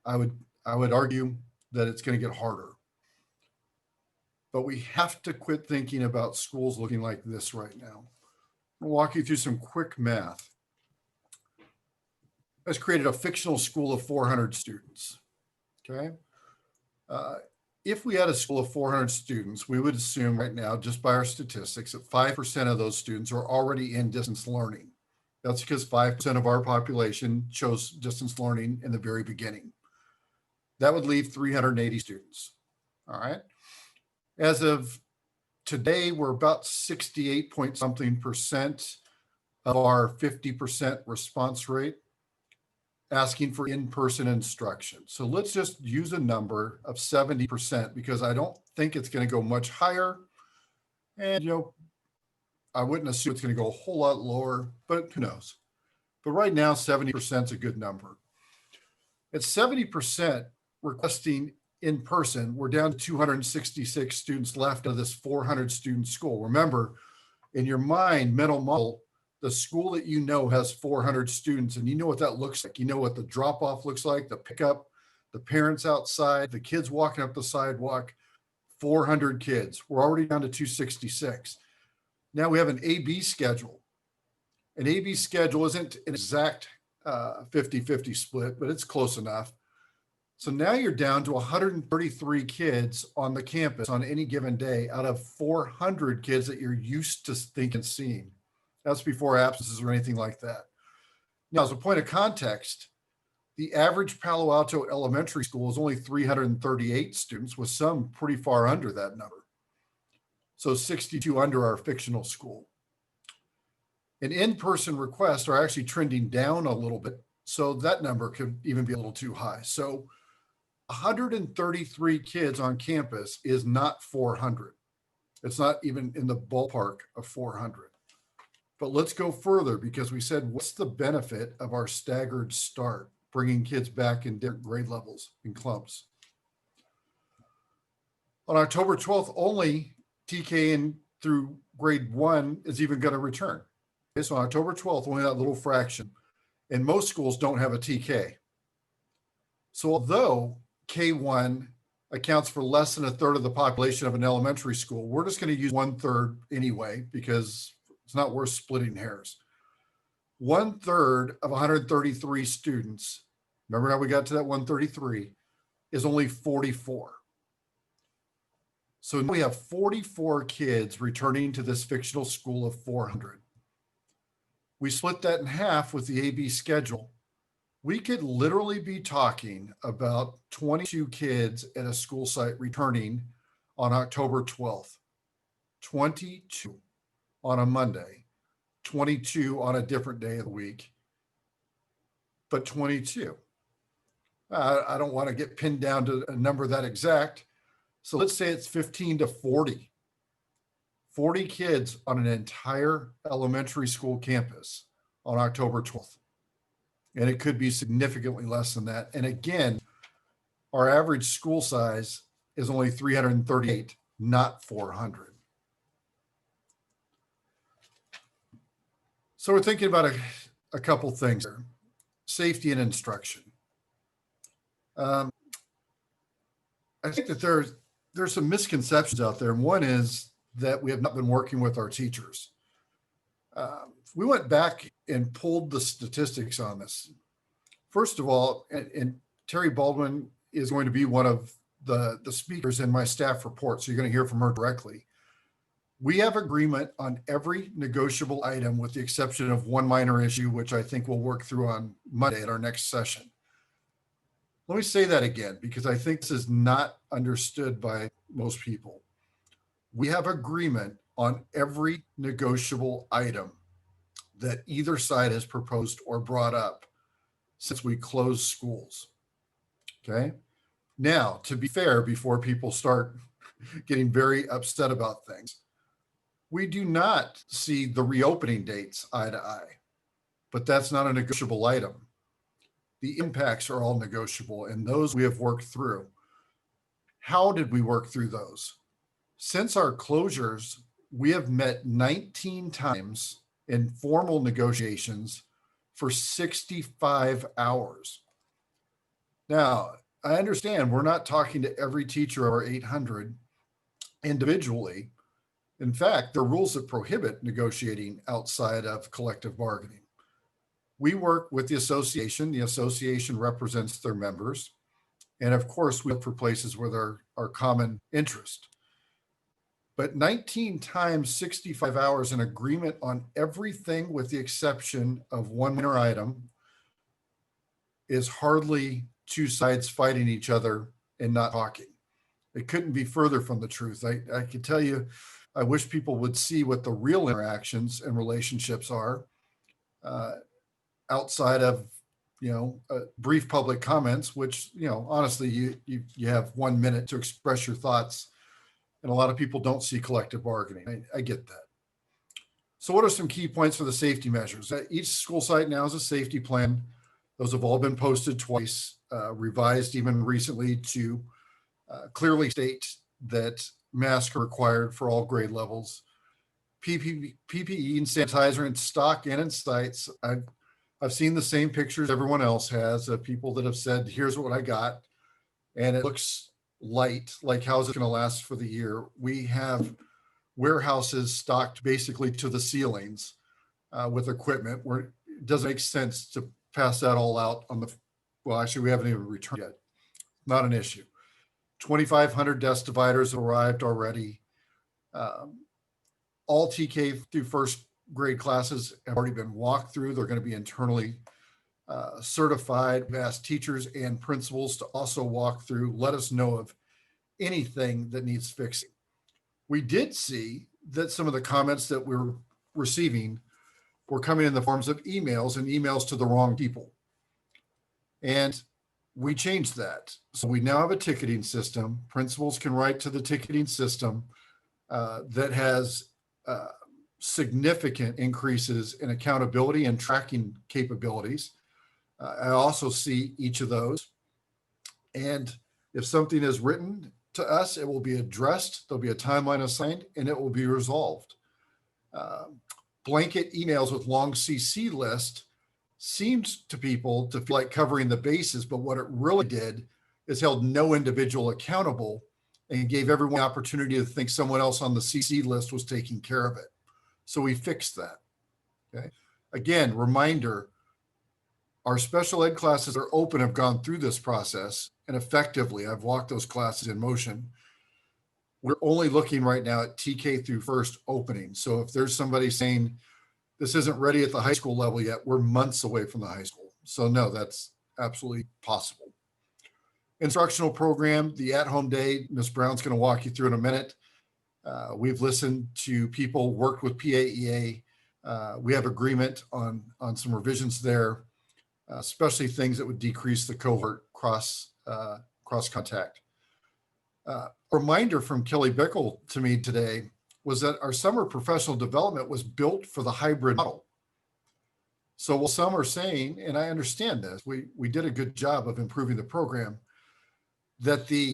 I would argue that it's going to get harder. But we have to quit thinking about schools looking like this right now. I'll walk you through some quick math. Let's created a fictional school of 400 students, okay? If we had a school of 400 students, we would assume right now, just by our statistics, that 5% of those students are already in distance learning. That's because 5% of our population chose distance learning in the very beginning. That would leave 380 students, all right? As of today, we're about 68 point something percent of our 50% response rate asking for in-person instruction. So let's just use a number of 70%, because I don't think it's going to go much higher. And I wouldn't assume it's going to go a whole lot lower, but who knows? But right now, 70% is a good number. At 70% requesting in person, we're down to 266 students left of this 400 student school. Remember, in your mind, mental model, the school that you know has 400 students, and you know what that looks like. You know what the drop off looks like, the pickup, the parents outside, the kids walking up the sidewalk, 400 kids. We're already down to 266. Now we have an AB schedule. An AB schedule isn't an exact 50-50 split, but it's close enough. So now you're down to 133 kids on the campus on any given day out of 400 kids that you're used to thinking and seeing. That's before absences or anything like that. Now, as a point of context, the average Palo Alto elementary school is only 338 students, with some pretty far under that number. So 62 under our fictional school. And in-person requests are actually trending down a little bit. So that number could even be a little too high. So 133 kids on campus is not 400. It's not even in the ballpark of 400. But let's go further, because we said, what's the benefit of our staggered start, bringing kids back in different grade levels in clumps? On October 12th, only TK in through grade 1 is even going to return. Okay, so on October 12th, only that little fraction. And most schools don't have a TK. So although K1 accounts for less than a third of the population of an elementary school, we're just going to use 1/3 anyway, because it's not worth splitting hairs. 1/3 of 133 students, remember how we got to that 133, is only 44. So now we have 44 kids returning to this fictional school of 400. We split that in half with the AB schedule. We could literally be talking about 22 kids at a school site returning on October 12th. 22 on a Monday, 22 on a different day of the week, but 22. I don't want to get pinned down to a number that exact. So let's say it's 15 to 40. 40 kids on an entire elementary school campus on October 12th. And it could be significantly less than that. And again, our average school size is only 338, not 400. So we're thinking about a couple things here. Safety and instruction. I think that there's some misconceptions out there. And one is that we have not been working with our teachers. We went back and pulled the statistics on this. First of all, and Terry Baldwin is going to be one of the speakers in my staff report, so you're going to hear from her directly. We have agreement on every negotiable item with the exception of one minor issue, which I think we'll work through on Monday at our next session. Let me say that again, because I think this is not understood by most people. We have agreement on every negotiable item that either side has proposed or brought up since we closed schools. Okay. Now, to be fair, before people start getting very upset about things, we do not see the reopening dates eye to eye, but that's not a negotiable item. The impacts are all negotiable, and those we have worked through. How did we work through those? Since our closures, we have met 19 times in formal negotiations for 65 hours. Now, I understand we're not talking to every teacher of our 800 individually. In fact, there are rules that prohibit negotiating outside of collective bargaining. We work with the association. The association represents their members. And of course, we look for places where there are common interest. But 19 times 65 hours in agreement on everything with the exception of one minor item is hardly two sides fighting each other and not talking. It couldn't be further from the truth. I can tell you, I wish people would see what the real interactions and relationships are outside of, brief public comments, which, honestly, you have 1 minute to express your thoughts. And a lot of people don't see collective bargaining. I get that. So what are some key points for the safety measures? Each school site now has a safety plan. Those have all been posted twice, revised even recently to clearly state that masks are required for all grade levels. PPE and sanitizer in stock and in sites. I've seen the same pictures everyone else has of people that have said, here's what I got. And it looks light, like how's it going to last for the year? We have warehouses stocked basically to the ceilings with equipment where it doesn't make sense to pass that all out on the, well, actually, we haven't even returned yet. Not an issue. 2,500 desk dividers have arrived already. All TK through first grade classes have already been walked through. They're going to be internally certified. We've asked teachers and principals to also walk through, let us know of anything that needs fixing. We did see that some of the comments that we're receiving were coming in the forms of emails and emails to the wrong people. And we changed that. So we now have a ticketing system. Principals can write to the ticketing system that has significant increases in accountability and tracking capabilities. I also see each of those. And if something is written to us, it will be addressed. There'll be a timeline assigned and it will be resolved. Blanket emails with long CC list seemed to people to feel like covering the bases, but what it really did is held no individual accountable and gave everyone the opportunity to think someone else on the CC list was taking care of it. So we fixed that. Okay. Again, reminder, our special ed classes are open, have gone through this process, and effectively, I've walked those classes in motion. We're only looking right now at TK through first opening. So if there's somebody saying this isn't ready at the high school level yet, we're months away from the high school. So no, that's absolutely possible. Instructional program, the at-home day, Ms. Brown's going to walk you through in a minute. We've listened to people, worked with PAEA. We have agreement on some revisions there, especially things that would decrease the cohort cross contact. Reminder from Kelly Bickle to me today was that our summer professional development was built for the hybrid model. So while some are saying, and I understand this, we did a good job of improving the program, that the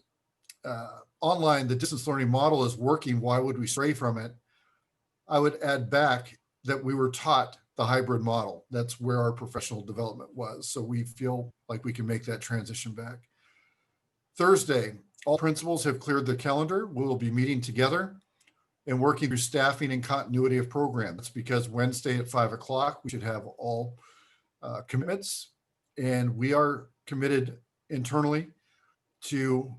online, the distance learning model is working, why would we stray from it? I would add back that we were taught the hybrid model. That's where our professional development was. So we feel like we can make that transition back. Thursday, all principals have cleared their calendar. We will be meeting together and working through staffing and continuity of program. That's because Wednesday at 5 o'clock, we should have all commitments. And we are committed internally to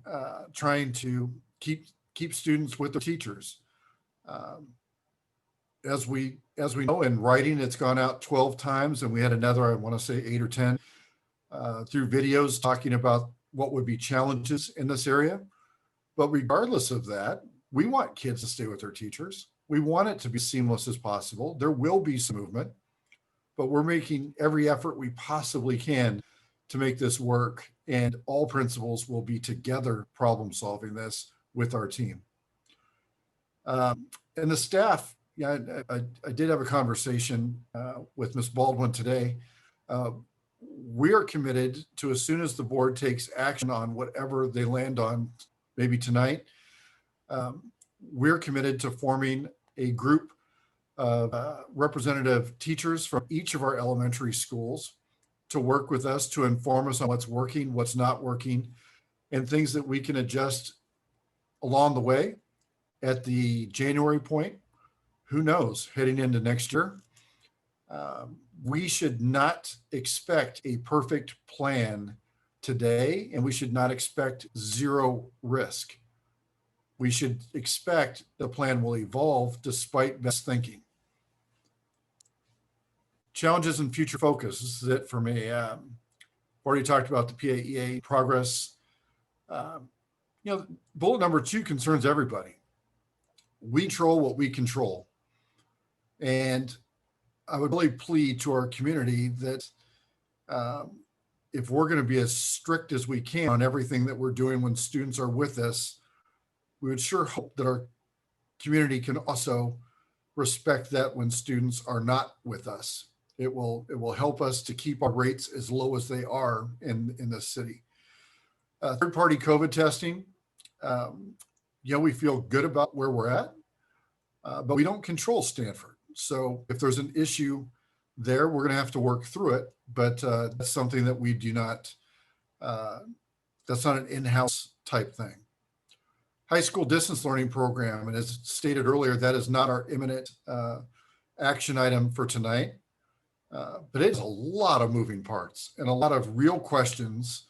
trying to keep students with their teachers. As we know, in writing, it's gone out 12 times, and we had another, I want to say 8 or 10, through videos talking about what would be challenges in this area. But regardless of that, we want kids to stay with their teachers. We want it to be seamless as possible. There will be some movement, but we're making every effort we possibly can to make this work. And all principals will be together problem solving this with our team. And the staff, yeah, I did have a conversation with Ms. Baldwin today. We are committed to, as soon as the board takes action on whatever they land on, maybe tonight, we're committed to forming a group of representative teachers from each of our elementary schools to work with us to inform us on what's working, what's not working, and things that we can adjust along the way. At the January point, who knows, heading into next year, we should not expect a perfect plan today, and we should not expect zero risk. We should expect the plan will evolve despite best thinking. Challenges and future focus. This is it for me. Already talked about the PAEA progress. Bullet number 2 concerns everybody. We control what we control. And I would really plead to our community that if we're going to be as strict as we can on everything that we're doing when students are with us, we would sure hope that our community can also respect that when students are not with us. It will help us to keep our rates as low as they are in the city. Third-party COVID testing, we feel good about where we're at, but we don't control Stanford. So if there's an issue there, we're going to have to work through it. But that's something that we do not, that's not an in-house type thing. High school distance learning program, and as stated earlier, that is not our imminent action item for tonight. But it's a lot of moving parts and a lot of real questions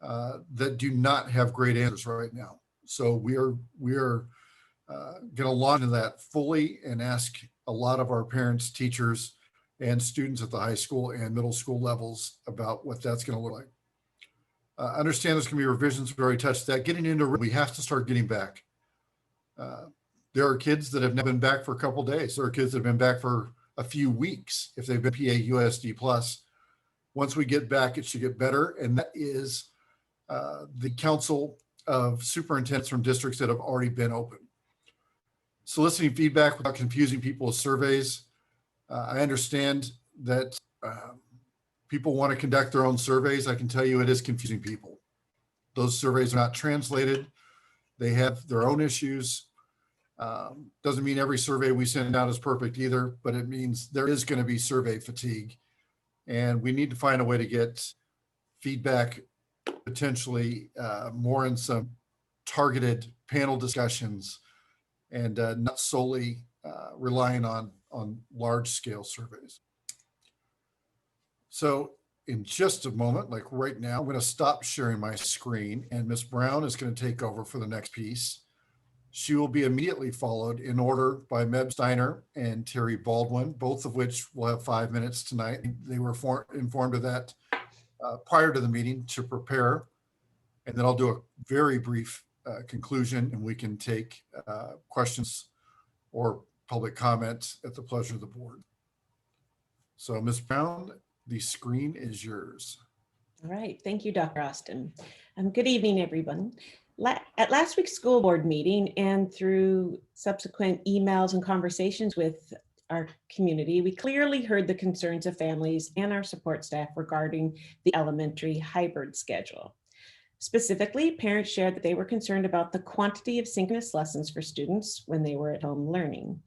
that do not have great answers right now. So we are going to launch into that fully and ask a lot of our parents, teachers, and students at the high school and middle school levels about what that's going to look like. Understand there's going to be revisions. We already touched that. Getting into, we have to start getting back. There are kids that have not been back for a couple of days. There are kids that have been back for a few weeks if they've been PAUSD plus. Once we get back, it should get better. And that is the Council of Superintendents from districts that have already been open. Soliciting feedback without confusing people with surveys. I understand that people want to conduct their own surveys. I can tell you it is confusing people. Those surveys are not translated. They have their own issues. Doesn't mean every survey we send out is perfect either, but it means there is going to be survey fatigue. And we need to find a way to get feedback potentially more in some targeted panel discussions and not solely relying on large scale surveys. So in just a moment, like right now, I'm going to stop sharing my screen and Ms. Brown is going to take over for the next piece. She will be immediately followed in order by Meb Steiner and Terry Baldwin, both of which will have 5 minutes tonight. They were informed of that prior to the meeting to prepare. And then I'll do a very brief conclusion and we can take questions or public comments at the pleasure of the board. So Ms. Brown, the screen is yours. All right, thank you, Dr. Austin. Good evening, everyone. At last week's school board meeting and through subsequent emails and conversations with our community, we clearly heard the concerns of families and our support staff regarding the elementary hybrid schedule. Specifically, parents shared that they were concerned about the quantity of synchronous lessons for students when they were at home learning.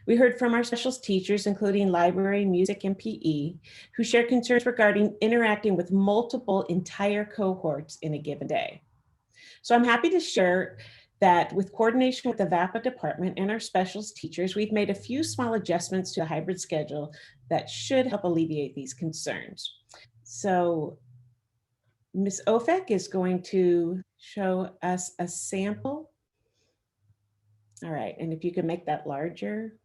We heard from our specials teachers, including library, music, and PE, who shared concerns regarding interacting with multiple entire cohorts in a given day. So I'm happy to share that with coordination with the VAPA department and our specials teachers, we've made a few small adjustments to the hybrid schedule that should help alleviate these concerns. So Ms. Ofek is going to show us a sample. All right, and if you can make that larger.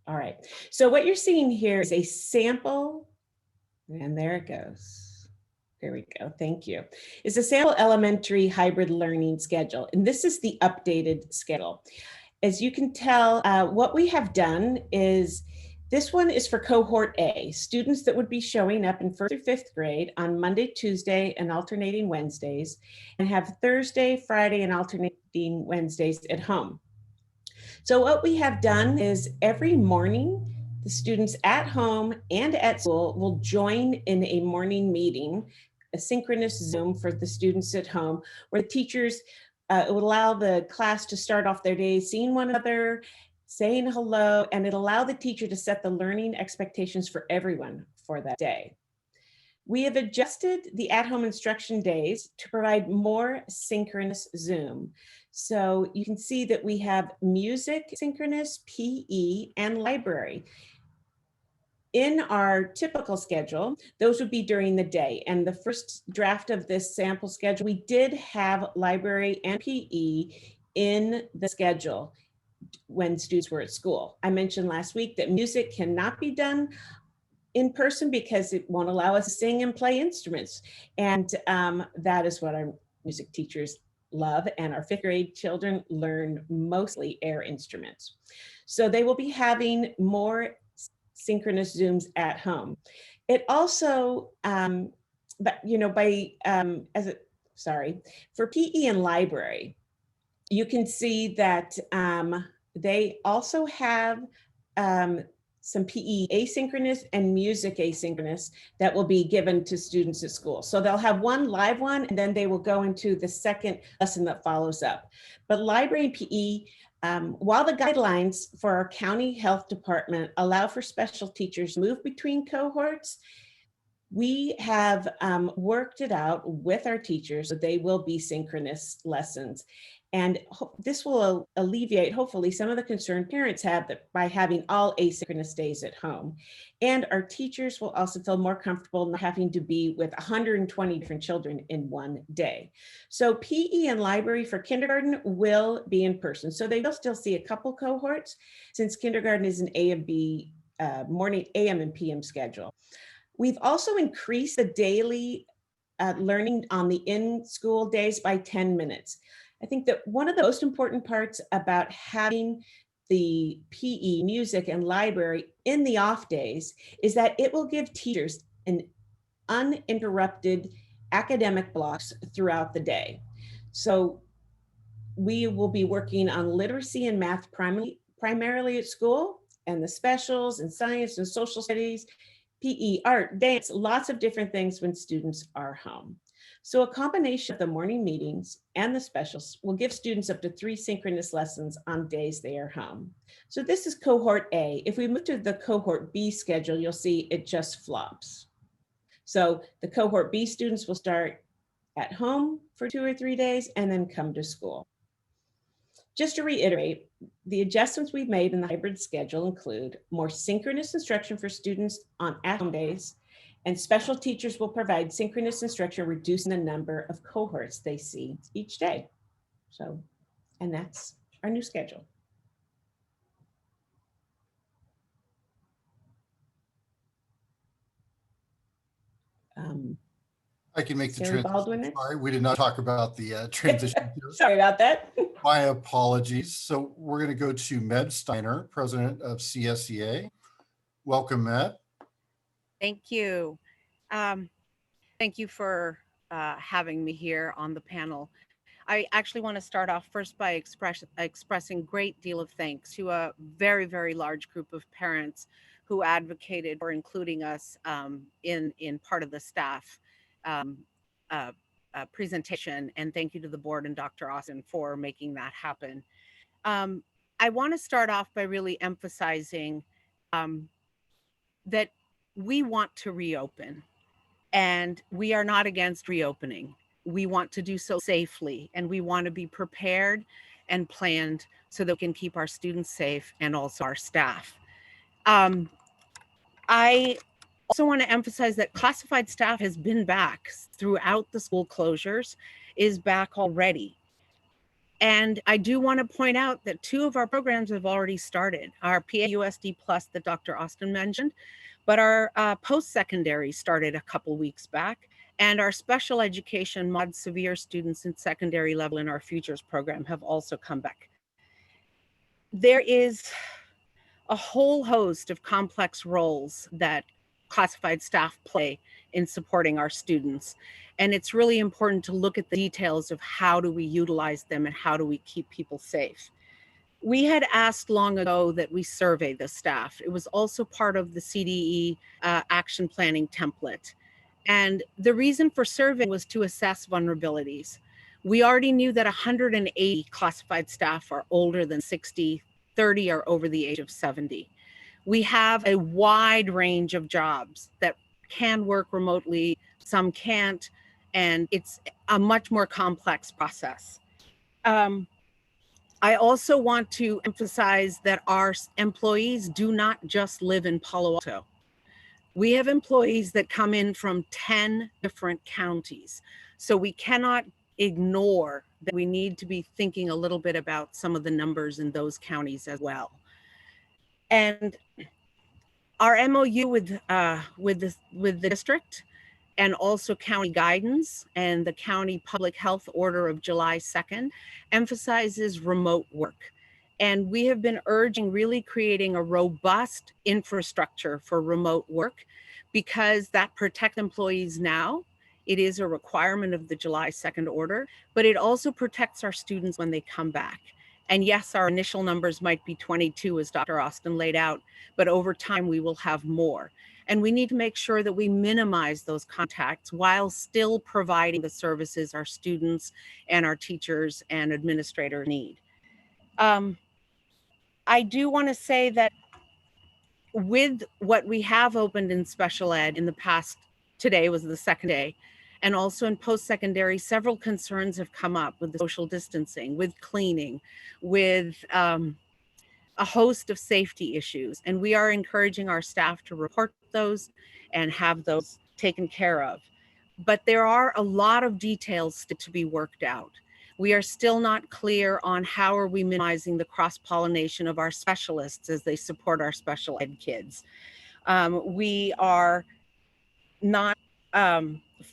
All right, so what you're seeing here is a sample, and there it goes. There we go, thank you. It's a sample elementary hybrid learning schedule, and this is the updated schedule. As you can tell, what we have done is, this one is for cohort A, students that would be showing up in 1st through 5th grade on Monday, Tuesday, and alternating Wednesdays, and have Thursday, Friday, and alternating Wednesdays at home. So what we have done is every morning, the students at home and at school will join in a morning meeting, a synchronous Zoom for the students at home, where the teachers, it would allow the class to start off their day seeing one another, saying hello, and it allowed the teacher to set the learning expectations for everyone for that day. We have adjusted the at-home instruction days to provide more synchronous Zoom. So you can see that we have music synchronous, PE, and library. In our typical schedule, those would be during the day. And the first draft of this sample schedule, we did have library and PE in the schedule when students were at school. I mentioned last week that music cannot be done in person because it won't allow us to sing and play instruments. And that is what our music teachers love. And our 5th grade children learn mostly air instruments. So they will be having more synchronous Zooms at home. It also, for PE and library, you can see that they also have some PE asynchronous and music asynchronous that will be given to students at school. So they'll have one live one, and then they will go into the second lesson that follows up. But library and PE, while the guidelines for our county health department allow for special teachers to move between cohorts, we have worked it out with our teachers that they will be synchronous lessons. And this will alleviate, hopefully, some of the concern parents have that by having all asynchronous days at home. And our teachers will also feel more comfortable not having to be with 120 different children in one day. So PE and library for kindergarten will be in person. So they will still see a couple cohorts since kindergarten is an A and B morning AM and PM schedule. We've also increased the daily learning on the in-school days by 10 minutes. I think that one of the most important parts about having the PE, music, and library in the off days is that it will give teachers an uninterrupted academic blocks throughout the day. So we will be working on literacy and math primarily at school, and the specials and science and social studies, PE, art, dance, lots of different things when students are home. So a combination of the morning meetings and the specials will give students up to 3 synchronous lessons on days they are home. So this is cohort A. If we move to the cohort B schedule, you'll see it just flops. So the cohort B students will start at home for 2 or 3 days and then come to school. Just to reiterate, the adjustments we've made in the hybrid schedule include more synchronous instruction for students on at-home days, and special teachers will provide synchronous instruction, reducing the number of cohorts they see each day. So, and that's our new schedule. I can make the Sarah transition. Baldwin. Sorry, we did not talk about the transition here. Sorry about that. My apologies. So we're going to go to Med Steiner, president of CSEA. Welcome, Med. Thank you. Thank you for having me here on the panel. I actually want to start off first by expressing great deal of thanks to a very, very large group of parents who advocated for including us in part of the staff presentation. And thank you to the board and Dr. Austin for making that happen. I want to start off by really emphasizing that we want to reopen, and we are not against reopening. We want to do so safely, and we want to be prepared and planned so that we can keep our students safe and also our staff. I also want to emphasize that classified staff has been back throughout the school closures, is back already. And I do want to point out that 2 of our programs have already started. Our PAUSD Plus that Dr. Austin mentioned, but our post-secondary started a couple weeks back, and our special education mod severe students in secondary level in our futures program have also come back. There is a whole host of complex roles that classified staff play in supporting our students. And it's really important to look at the details of how do we utilize them and how do we keep people safe. We had asked long ago that we survey the staff. It was also part of the CDE action planning template. And the reason for surveying was to assess vulnerabilities. We already knew that 180 classified staff are older than 60, 30 are over the age of 70. We have a wide range of jobs that can work remotely, some can't, and it's a much more complex process. I also want to emphasize that our employees do not just live in Palo Alto. We have employees that come in from 10 different counties. So we cannot ignore that we need to be thinking a little bit about some of the numbers in those counties as well. And our MOU with the district and also county guidance and the county public health order of July 2nd emphasizes remote work. And we have been urging really creating a robust infrastructure for remote work because that protects employees now. It is a requirement of the July 2nd order, but it also protects our students when they come back. And yes, our initial numbers might be 22, as Dr. Austin laid out, but over time we will have more. And we need to make sure that we minimize those contacts while still providing the services our students and our teachers and administrators need. I do want to say that with what we have opened in special ed in the past, today was the second day, and also in post-secondary, several concerns have come up with the social distancing, with cleaning, with a host of safety issues. And we are encouraging our staff to report those and have those taken care of. But there are a lot of details to be worked out. We are still not clear on how are we minimizing the cross-pollination of our specialists as they support our special ed kids. We are not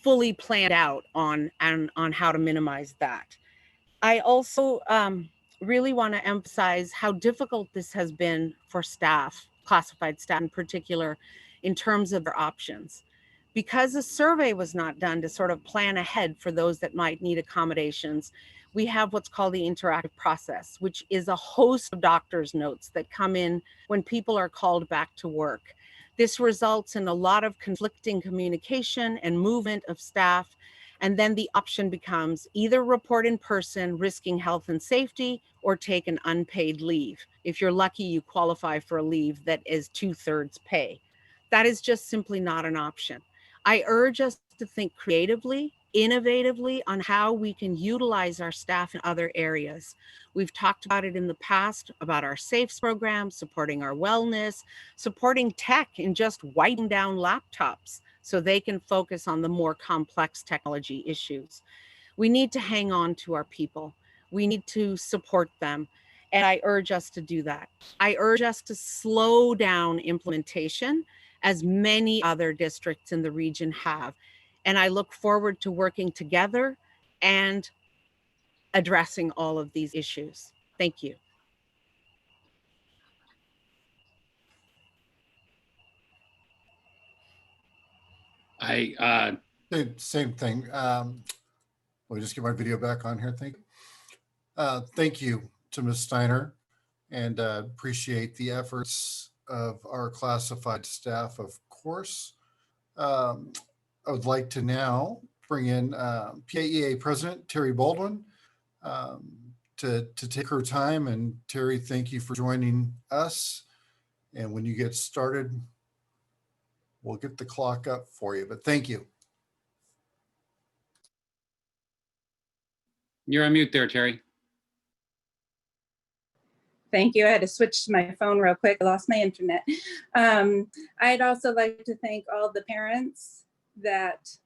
fully planned out on how to minimize that. I also really want to emphasize how difficult this has been for staff, classified staff in particular, in terms of their options. Because a survey was not done to sort of plan ahead for those that might need accommodations, we have what's called the interactive process, which is a host of doctor's notes that come in when people are called back to work. This results in a lot of conflicting communication and movement of staff. And then the option becomes either report in person, risking health and safety, or take an unpaid leave. If you're lucky, you qualify for a leave that is 2/3 pay. That is just simply not an option. I urge us to think creatively, innovatively on how we can utilize our staff in other areas. We've talked about it in the past, about our SAFES program, supporting our wellness, supporting tech in just wiping down laptops so they can focus on the more complex technology issues. We need to hang on to our people. We need to support them. And I urge us to do that. I urge us to slow down implementation, as many other districts in the region have. And I look forward to working together and addressing all of these issues. Thank you. Same thing. Let me just get my video back on here. Thank you to Ms. Steiner, and appreciate the efforts of our classified staff, of course. I would like to now bring in PAEA President Terry Baldwin to take her time. And Terry, thank you for joining us. And when you get started, we'll get the clock up for you, but thank you. You're on mute there, Terry. Thank you. I had to switch to my phone real quick. I lost my internet. I'd also like to thank all the parents that,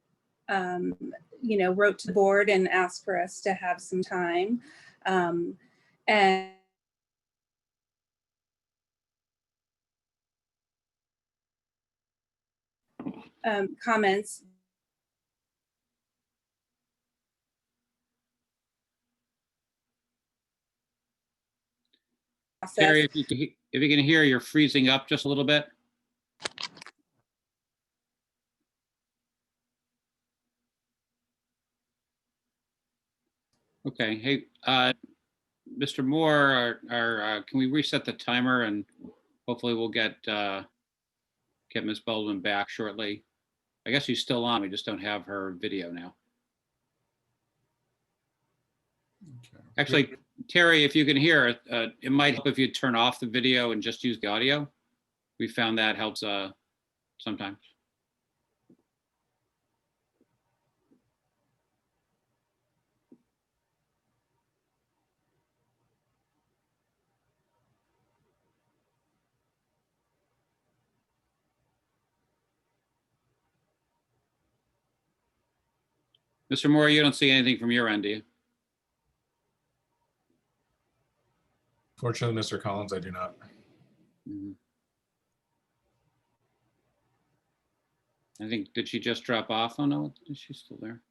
wrote to the board and asked for us to have some time. And comments. Terry, if you can hear, you're freezing up just a little bit. Okay. Hey, Mr. Moore, can we reset the timer, and hopefully we'll get Ms. Baldwin back shortly. I guess she's still on. We just don't have her video now. Okay. Actually, Terry, if you can hear, it might help if you turn off the video and just use the audio. We found that helps sometimes. Mr. Moore, you don't see anything from your end, do you? Fortunately, Mr. Collins, I do not. Mm-hmm. I think, did she just drop off? Oh no, is she still there?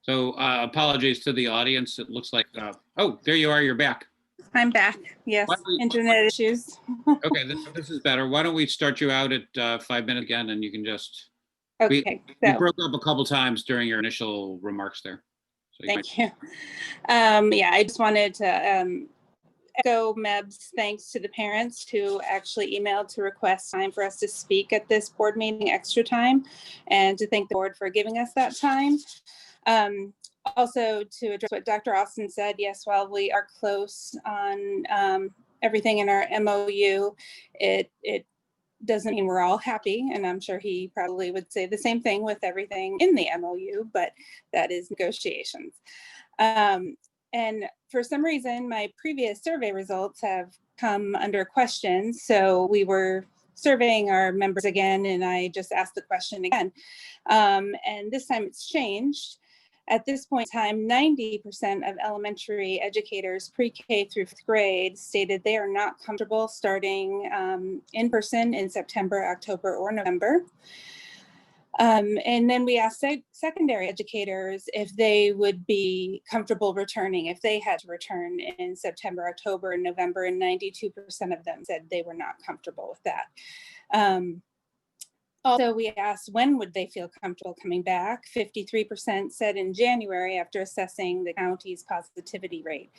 So apologies to the audience. It looks like, oh, there you are, you're back. I'm back, yes, internet issues. Okay, this is better. Why don't we start you out at 5 minutes again, and you can just Okay, You so broke up a couple times during your initial remarks there. So thank you. Yeah, I just wanted to echo Meb's thanks to the parents who actually emailed to request time for us to speak at this board meeting, extra time, and to thank the board for giving us that time. Also, to address what Dr. Austin said, yes, while we are close on everything in our MOU, it doesn't mean we're all happy, and I'm sure he probably would say the same thing with everything in the MOU, but that is negotiations. And for some reason, my previous survey results have come under question, so we were surveying our members again, and I just asked the question again. And this time it's changed. At this point in time, 90% of elementary educators pre-K through 5th grade stated they are not comfortable starting in person in September, October, or November. And then we asked secondary educators if they would be comfortable returning, if they had to return in September, October, and November, and 92% of them said they were not comfortable with that. Also, we asked when would they feel comfortable coming back. 53% said in January after assessing the county's positivity rate.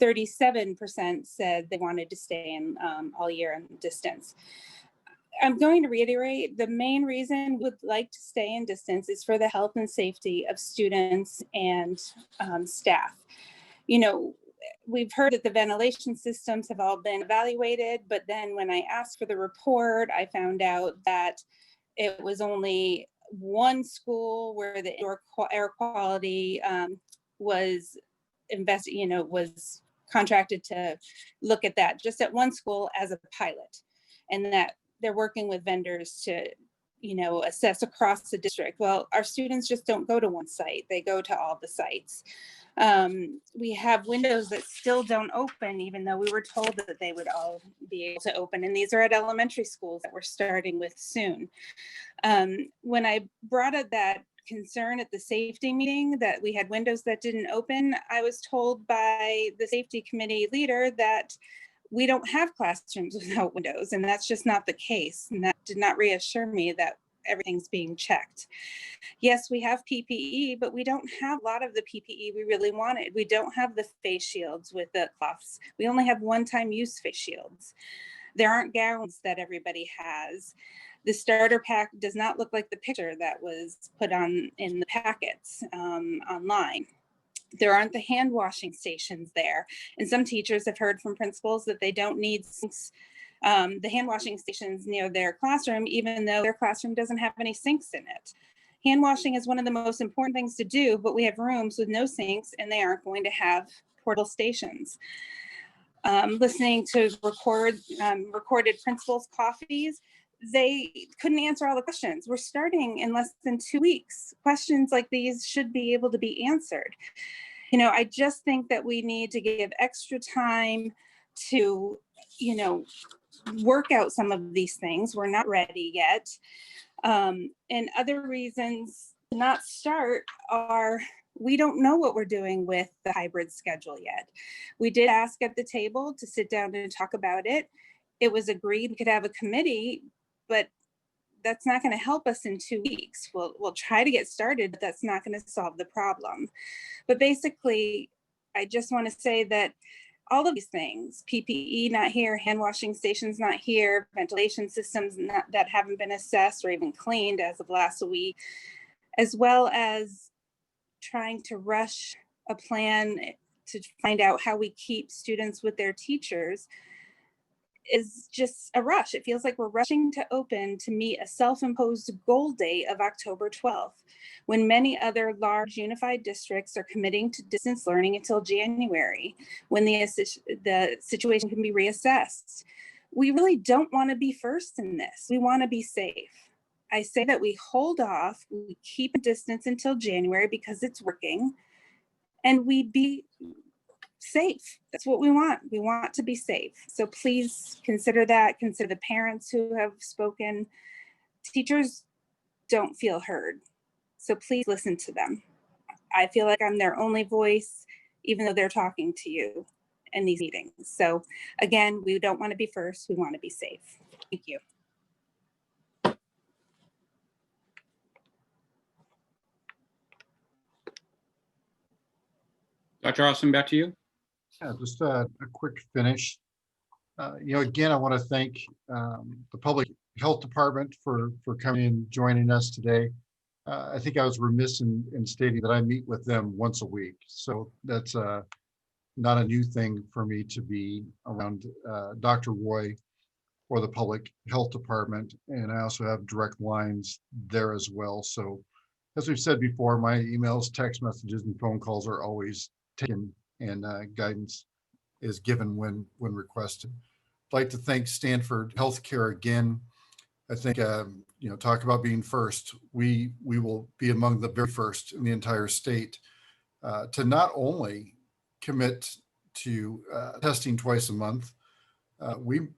37% said they wanted to stay in all year in distance. I'm going to reiterate, the main reason we would like to stay in distance is for the health and safety of students and staff. You know, we've heard that the ventilation systems have all been evaluated, but then when I asked for the report, I found out that it was only one school where the indoor air quality was was contracted to look at that, just at one school as a pilot, and that they're working with vendors to, assess across the district. Well, our students just don't go to one site; they go to all the sites. We have windows that still don't open, even though we were told that they would all be able to open. And these are at elementary schools that we're starting with soon. When I brought up that concern at the safety meeting that we had windows that didn't open, I was told by the safety committee leader that we don't have classrooms without windows, and that's just not the case. And that did not reassure me that everything's being checked. Yes, we have PPE, but we don't have a lot of the PPE we really wanted. We don't have the face shields with the cloths. We only have one-time use face shields. There aren't gowns that everybody has. The starter pack does not look like the picture that was put on in the packets online. There aren't the hand washing stations there. And some teachers have heard from principals that they don't need the hand washing stations near their classroom, even though their classroom doesn't have any sinks in it. Hand washing is one of the most important things to do, but we have rooms with no sinks and they aren't going to have portable stations. Listening to recorded principals' coffees, they couldn't answer all the questions. We're starting in less than 2 weeks. Questions like these should be able to be answered. I just think that we need to give extra time to, work out some of these things. We're not ready yet. And other reasons to not start are we don't know what we're doing with the hybrid schedule yet. We did ask at the table to sit down and talk about it. It was agreed we could have a committee, but that's not going to help us in 2 weeks. We'll try to get started, but that's not going to solve the problem. But basically, I just want to say that all of these things, PPE not here, hand washing stations not here, ventilation systems that haven't been assessed or even cleaned as of last week, as well as trying to rush a plan to find out how we keep students with their teachers, is just a rush. It feels like we're rushing to open to meet a self-imposed goal date of October 12th, when many other large unified districts are committing to distance learning until January, when the situation can be reassessed. We really don't want to be first in this. We want to be safe. I say that we hold off, we keep a distance until January because it's working, and we be safe. That's what we want. We want to be safe. So please consider that. Consider the parents who have spoken. Teachers don't feel heard. So please listen to them. I feel like I'm their only voice, even though they're talking to you in these meetings. So again, we don't want to be first. We want to be safe. Thank you. Dr. Austin, back to you. Yeah, just a quick finish. Again, I want to thank the Public Health Department for coming and joining us today. I think I was remiss in stating that I meet with them once a week. So that's not a new thing for me to be around Dr. Roy or the Public Health Department. And I also have direct lines there as well. So as we've said before, my emails, text messages, and phone calls are always taken, and guidance is given when requested. I'd like to thank Stanford Healthcare again. I think, talk about being first. We will be among the very first in the entire state to not only commit to testing twice a month. We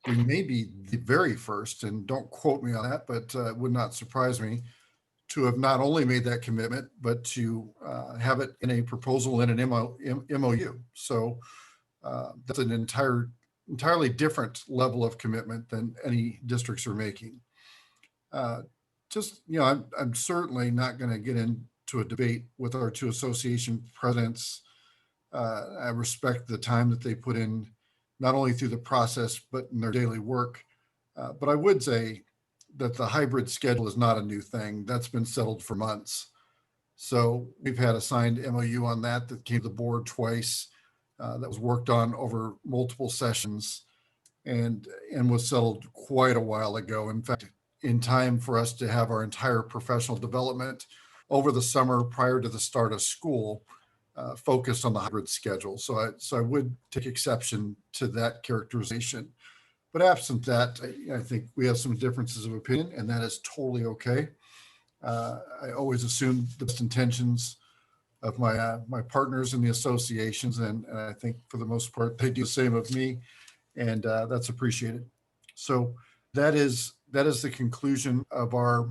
may be the very first, and don't quote me on that, but it would not surprise me to have not only made that commitment, but to have it in a proposal in an MOU. So that's an entirely different level of commitment than any districts are making. I'm certainly not going to get into a debate with our two association presidents. I respect the time that they put in, not only through the process, but in their daily work. But I would say that the hybrid schedule is not a new thing. That's been settled for months. So we've had a signed MOU on that came to the board twice. That was worked on over multiple sessions and was settled quite a while ago. In fact, in time for us to have our entire professional development over the summer prior to the start of school focused on the hybrid schedule. So I would take exception to that characterization. But absent that, I think we have some differences of opinion, and that is totally okay. I always assume the best intentions of my partners in the associations, and I think for the most part they do the same of me, and that's appreciated. So that is the conclusion of our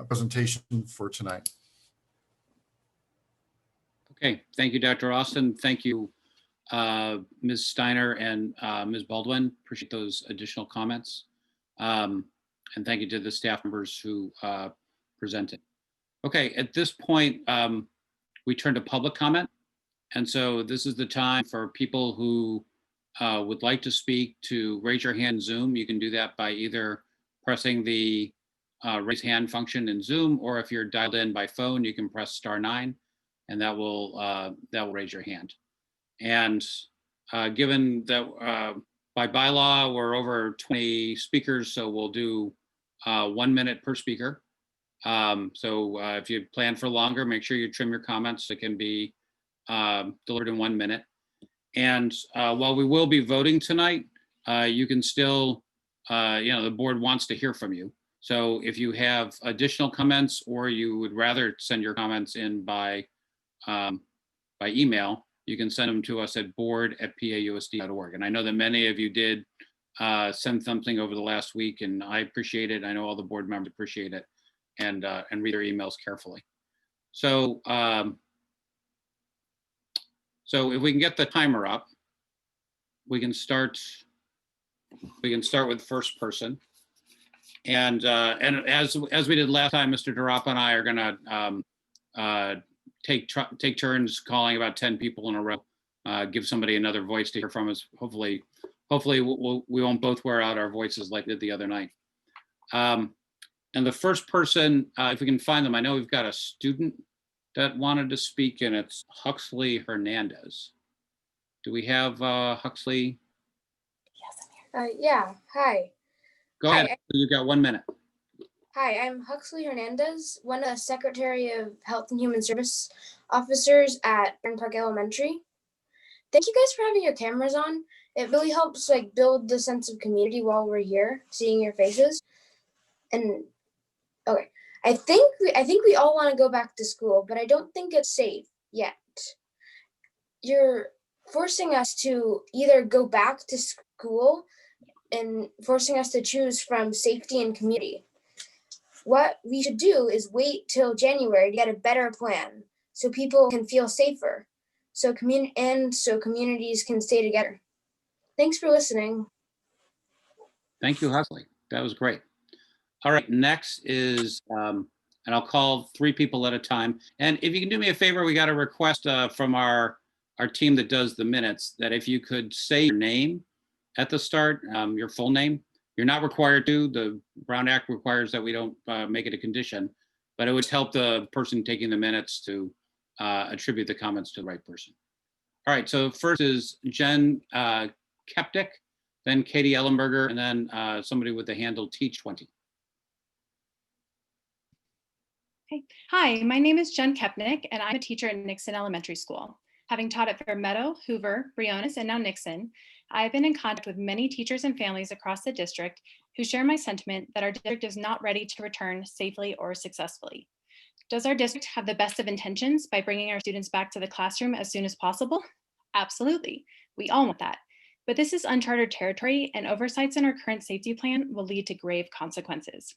presentation for tonight. Okay, thank you, Dr. Austin. Thank you, Ms. Steiner and Ms. Baldwin. Appreciate those additional comments. And thank you to the staff members who presented. Okay, at this point, we turn to public comment. And so this is the time for people who would like to speak to raise your hand in Zoom. You can do that by either pressing the raise hand function in Zoom, or if you're dialed in by phone, you can press *9, and that will raise your hand. And given that by bylaw, we're over 20 speakers, so we'll do 1 minute per speaker. So if you plan for longer, make sure you trim your comments so it can be delivered in 1 minute. And while we will be voting tonight, you can still, the board wants to hear from you. So if you have additional comments, or you would rather send your comments in by email, you can send them to us at board@pausd.org. And I know that many of you did send something over the last week, and I appreciate it. I know all the board members appreciate it, and read their emails carefully. So, so if we can get the timer up, we can start with first person. And as we did last time, Mr. Durop and I are gonna take turns calling about 10 people in a row, give somebody another voice to hear from us. Hopefully we won't both wear out our voices like we did the other night. And the first person, if we can find them, I know we've got a student that wanted to speak, and it's Huxley Hernandez. Do we have Huxley? Yeah, hi. Go ahead, you've got 1 minute. Hi, I'm Huxley Hernandez, one of the Secretary of Health and Human Service officers at Burn Park Elementary. Thank you guys for having your cameras on. It really helps build the sense of community while we're here, seeing your faces. And okay, I think we all want to go back to school, but I don't think it's safe yet. You're forcing us to either go back to school and forcing us to choose from safety and community. What we should do is wait till January to get a better plan so people can feel safer, so communities can stay together. Thanks for listening. Thank you, Huxley. That was great. All right, next is and I'll call 3 people at a time. And if you can do me a favor, we got a request from our team that does the minutes, that if you could say your name at the start, your full name. You're not required to. The Brown Act requires that we don't make it a condition, but it would help the person taking the minutes to attribute the comments to the right person. All right, so first is Jen Kepnick, then Katie Ellenberger, and then somebody with the handle Teach20. Okay. Hi, my name is Jen Kepnick, and I'm a teacher at Nixon Elementary School. Having taught at Fairmeadow, Hoover, Briones, and now Nixon, I've been in contact with many teachers and families across the district who share my sentiment that our district is not ready to return safely or successfully. Does our district have the best of intentions by bringing our students back to the classroom as soon as possible? Absolutely. We all want that. But this is uncharted territory, and oversights in our current safety plan will lead to grave consequences.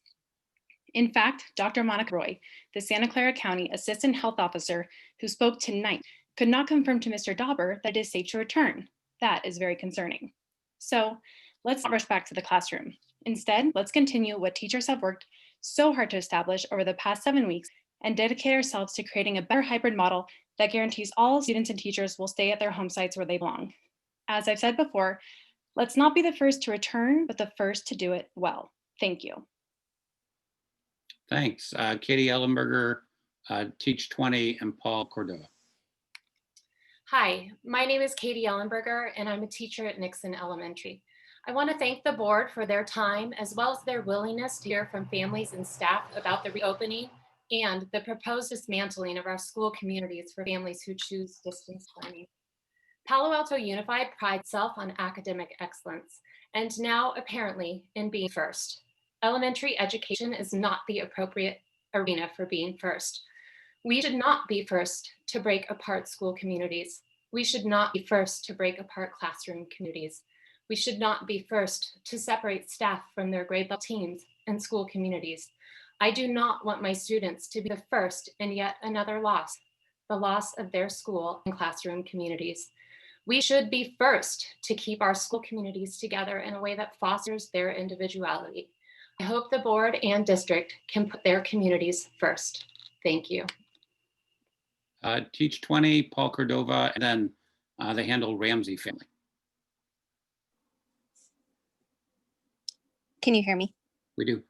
In fact, Dr. Monica Roy, the Santa Clara County Assistant Health Officer who spoke tonight, could not confirm to Mr. Dauber that it is safe to return. That is very concerning. So let's not rush back to the classroom. Instead, let's continue what teachers have worked so hard to establish over the past 7 weeks and dedicate ourselves to creating a better hybrid model that guarantees all students and teachers will stay at their home sites where they belong. As I've said before, let's not be the first to return, but the first to do it well. Thank you. Thanks. Katie Ellenberger, Teach20, and Paul Cordova. Hi, my name is Katie Ellenberger, and I'm a teacher at Nixon Elementary. I want to thank the board for their time, as well as their willingness to hear from families and staff about the reopening and the proposed dismantling of our school communities for families who choose distance learning. Palo Alto Unified prides itself on academic excellence, and now apparently in being first. Elementary education is not the appropriate arena for being first. We should not be first to break apart school communities. We should not be first to break apart classroom communities. We should not be first to separate staff from their grade level teams and school communities. I do not want my students to be the first in yet another loss, the loss of their school and classroom communities. We should be first to keep our school communities together in a way that fosters their individuality. I hope the board and district can put their communities first. Thank you. Teach20, Paul Cordova, and then the handle Ramsey family. Can you hear me? We do.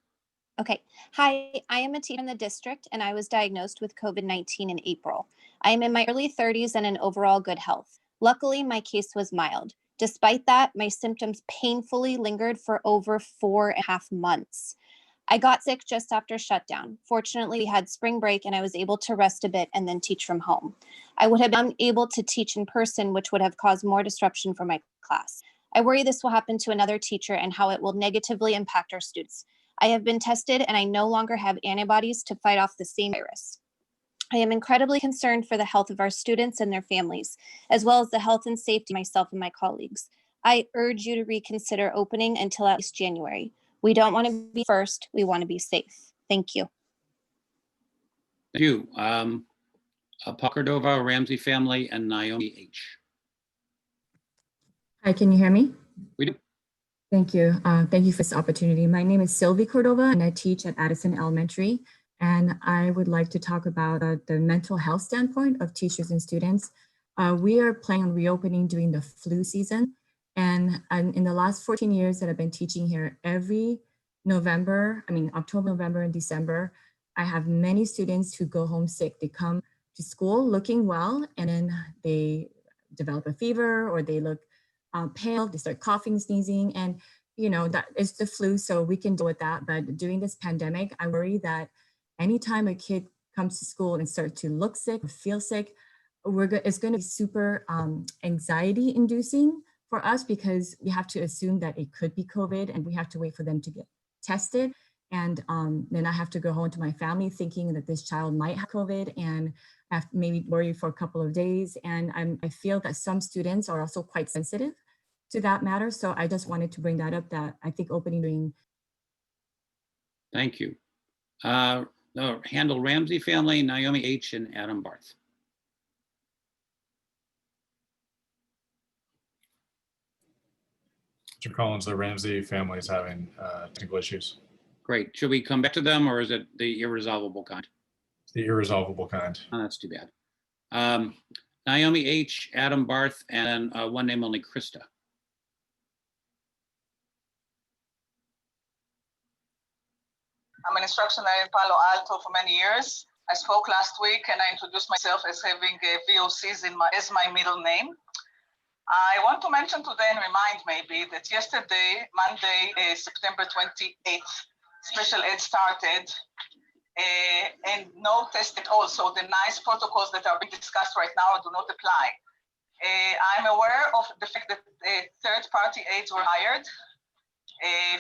Okay. Hi, I am a teacher in the district and I was diagnosed with COVID-19 in April. I am in my early 30s and in overall good health. Luckily, my case was mild. Despite that, my symptoms painfully lingered for over 4.5 months. I got sick just after shutdown. Fortunately, we had spring break and I was able to rest a bit and then teach from home. I would have been unable to teach in person, which would have caused more disruption for my class. I worry this will happen to another teacher and how it will negatively impact our students. I have been tested and I no longer have antibodies to fight off the same virus. I am incredibly concerned for the health of our students and their families, as well as the health and safety of myself and my colleagues. I urge you to reconsider opening until at least January. We don't want to be first, we want to be safe. Thank you. Thank you. Paul Cordova, Ramsey family, and Naomi H. Hi, can you hear me? We do. Thank you. Thank you for this opportunity. My name is Sylvie Cordova and I teach at Addison Elementary. And I would like to talk about the mental health standpoint of teachers and students. We are planning on reopening during the flu season. And in the last 14 years that I've been teaching here, every October, November, and December, I have many students who go home sick. They come to school looking well, and then they develop a fever or they look pale, they start coughing, sneezing, and that is the flu, so we can deal with that. But during this pandemic, I worry that anytime a kid comes to school and starts to look sick or feel sick, it's going to be super anxiety inducing for us, because we have to assume that it could be COVID and we have to wait for them to get tested. And then I have to go home to my family thinking that this child might have COVID, and I have to maybe worry for a couple of days. And I feel that some students are also quite sensitive to that matter. So I just wanted to bring that up, that I think opening during. Thank you. The handle Ramsey family, Naomi H. and Adam Barth. Mr. Collins, the Ramsey family is having technical issues. Great. Should we come back to them or is it the irresolvable kind? The irresolvable kind. Oh, that's too bad. Naomi H., Adam Barth, and one name only, Krista. I'm an instructor in Palo Alto for many years. I spoke last week and I introduced myself as having VOCs as my middle name. I want to mention today and remind maybe that yesterday, Monday, September 28th, special ed started and no test at all. So the nice protocols that are being discussed right now do not apply. I'm aware of the fact that third-party aides were hired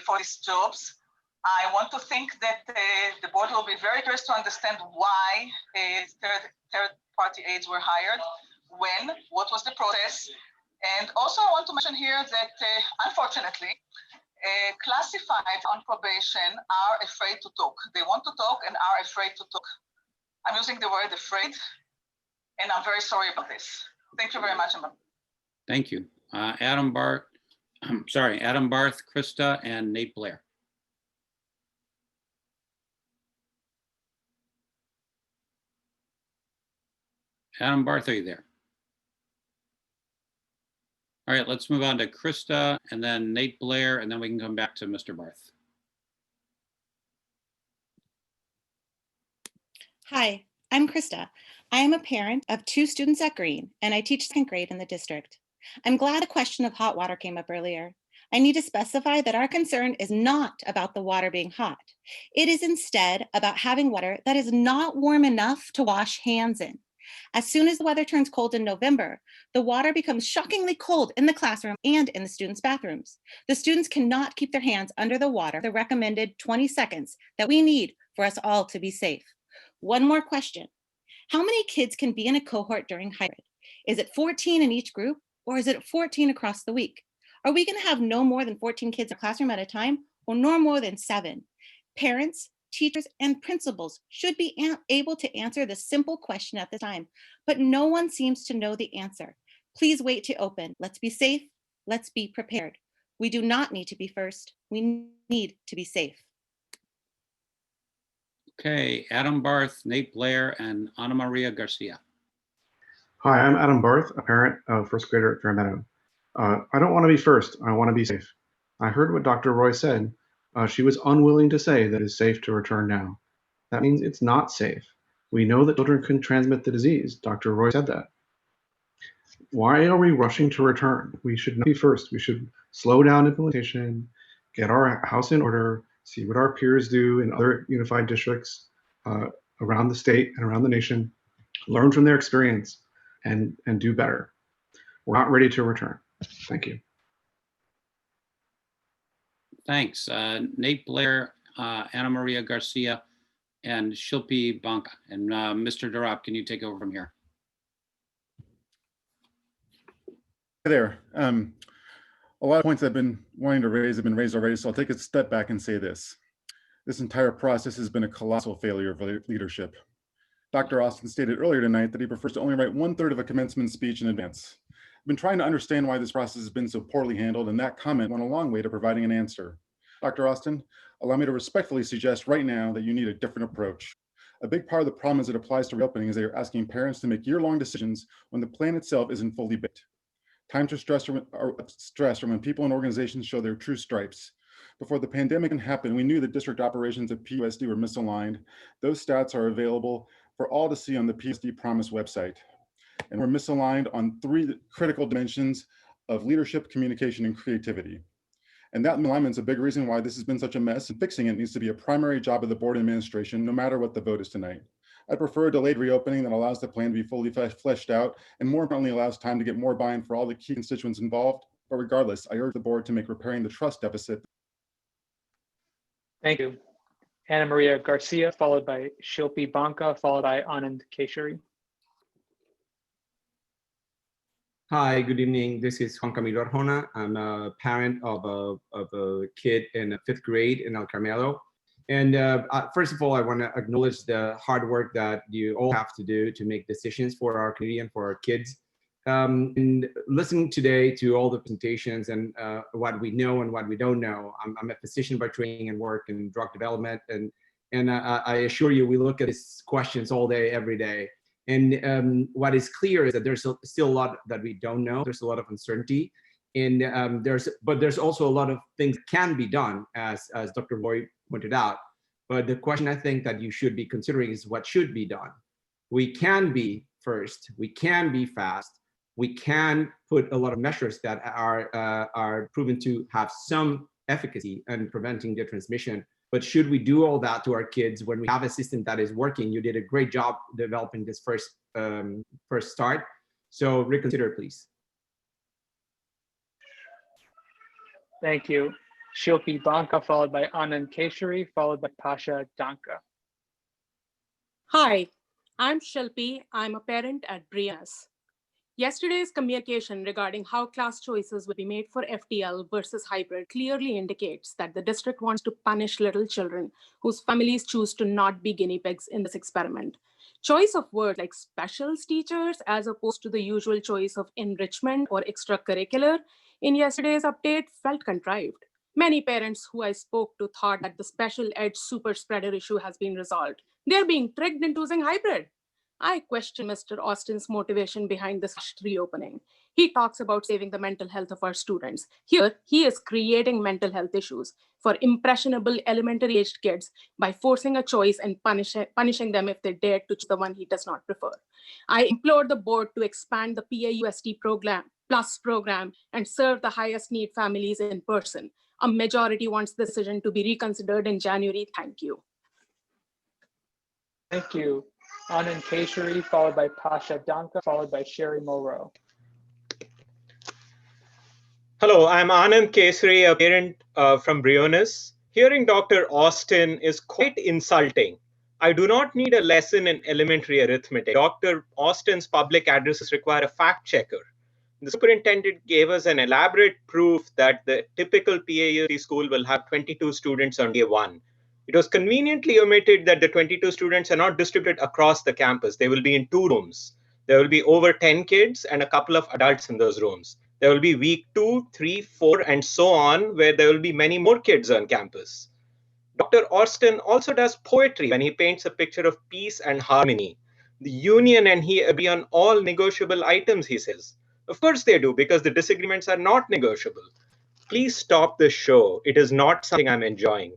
for these jobs. I want to think that the board will be very curious to understand why third-party aides were hired, when, what was the process. And also I want to mention here that unfortunately, classified on probation are afraid to talk. They want to talk and are afraid to talk. I'm using the word afraid, and I'm very sorry about this. Thank you very much, Emma. Thank you. Adam Barth, Krista, and Nate Blair. Adam Barth, are you there? All right, let's move on to Krista and then Nate Blair, and then we can come back to Mr. Barth. Hi, I'm Krista. I am a parent of 2 students at Green, and I teach 2nd grade in the district. I'm glad the question of hot water came up earlier. I need to specify that our concern is not about the water being hot. It is instead about having water that is not warm enough to wash hands in. As soon as the weather turns cold in November, the water becomes shockingly cold in the classroom and in the students' bathrooms. The students cannot keep their hands under the water the recommended 20 seconds that we need for us all to be safe. One more question. How many kids can be in a cohort during hybrid? Is it 14 in each group, or is it 14 across the week? Are we going to have no more than 14 kids in a classroom at a time, or no more than 7? Parents, teachers, and principals should be able to answer this simple question at this time, but no one seems to know the answer. Please wait to open. Let's be safe. Let's be prepared. We do not need to be first. We need to be safe. Okay, Adam Barth, Nate Blair, and Ana Maria Garcia. Hi, I'm Adam Barth, a parent of 1st grader at Fairmeadow. I don't want to be first. I want to be safe. I heard what Dr. Roy said. She was unwilling to say that it's safe to return now. That means it's not safe. We know that children can transmit the disease. Dr. Roy said that. Why are we rushing to return? We should not be first. We should slow down implementation, get our house in order, see what our peers do in other unified districts around the state and around the nation, learn from their experience, and do better. We're not ready to return. Thank you. Thanks. Nate Blair, Ana Maria Garcia, and Shilpi Banka. And Mr. Durab, can you take over from here? Hi there. A lot of points I've been wanting to raise have been raised already, so I'll take a step back and say this. This entire process has been a colossal failure of leadership. Dr. Austin stated earlier tonight that he prefers to only write 1/3 of a commencement speech in advance. I've been trying to understand why this process has been so poorly handled, and that comment went a long way to providing an answer. Dr. Austin, allow me to respectfully suggest right now that you need a different approach. A big part of the problem as it applies to reopening is that you're asking parents to make year-long decisions when the plan itself isn't fully baked. Times of stress are when people and organizations show their true stripes. Before the pandemic happened, we knew that district operations at PAUSD were misaligned. Those stats are available for all to see on the PAUSD Promise website. And we're misaligned on 3 critical dimensions of leadership, communication, and creativity. And that alignment is a big reason why this has been such a mess, and fixing it needs to be a primary job of the board and administration, no matter what the vote is tonight. I prefer a delayed reopening that allows the plan to be fully fleshed out, and more importantly, allows time to get more buy-in for all the key constituents involved. But regardless, I urge the board to make repairing the trust deficit. Thank you. Ana Maria Garcia, followed by Shilpi Banka, followed by Anand Keshari. Hi, good evening. This is Juan Camilo Arjona. I'm a parent of a kid in 5th grade in El Carmelo. And first of all, I want to acknowledge the hard work that you all have to do to make decisions for our community and for our kids. in listening today to all the presentations and what we know and what we don't know, I'm a physician by training and work in drug development, and I assure you, we look at these questions all day, every day. And what is clear is that there's still a lot that we don't know. There's a lot of uncertainty, and but there's also a lot of things that can be done, as Dr. Roy pointed out. But the question I think that you should be considering is what should be done. We can be first. We can be fast. We can put a lot of measures that are proven to have some efficacy in preventing the transmission. But should we do all that to our kids when we have a system that is working? You did a great job developing this first start. So reconsider, please. Thank you. Shilpi Banka, followed by Anand Keshari, followed by Pasha Danka. Hi, I'm Shilpi. I'm a parent at Brianna's. Yesterday's communication regarding how class choices will be made for FTL versus hybrid clearly indicates that the district wants to punish little children whose families choose to not be guinea pigs in this experiment. Choice of words like specials teachers as opposed to the usual choice of enrichment or extracurricular in yesterday's update felt contrived. Many parents who I spoke to thought that the special ed super spreader issue has been resolved. They're being tricked into using hybrid. I question Mr. Austin's motivation behind this reopening. He talks about saving the mental health of our students. Here, he is creating mental health issues for impressionable elementary aged kids by forcing a choice and punishing them if they dare to choose the one he does not prefer. I implore the board to expand the PAUSD program and serve the highest need families in person. A majority wants the decision to be reconsidered in January. Thank you. Thank you. Anand Keshari, followed by Pasha Danka, followed by Sherry Moreau. Hello, I'm Anand Kesari, a parent from Briones. Hearing Dr. Austin is quite insulting. I do not need a lesson in elementary arithmetic. Dr. Austin's public addresses require a fact checker. The superintendent gave us an elaborate proof that the typical PAUSD school will have 22 students on day one. It was conveniently omitted that the 22 students are not distributed across the campus. They will be in 2 rooms. There will be over 10 kids and a couple of adults in those rooms. There will be week 2, 3, 4, and so on, where there will be many more kids on campus. Dr. Austin also does poetry when he paints a picture of peace and harmony. The union and he agree on all negotiable items, he says. Of course they do, because the disagreements are not negotiable. Please stop this show. It is not something I'm enjoying.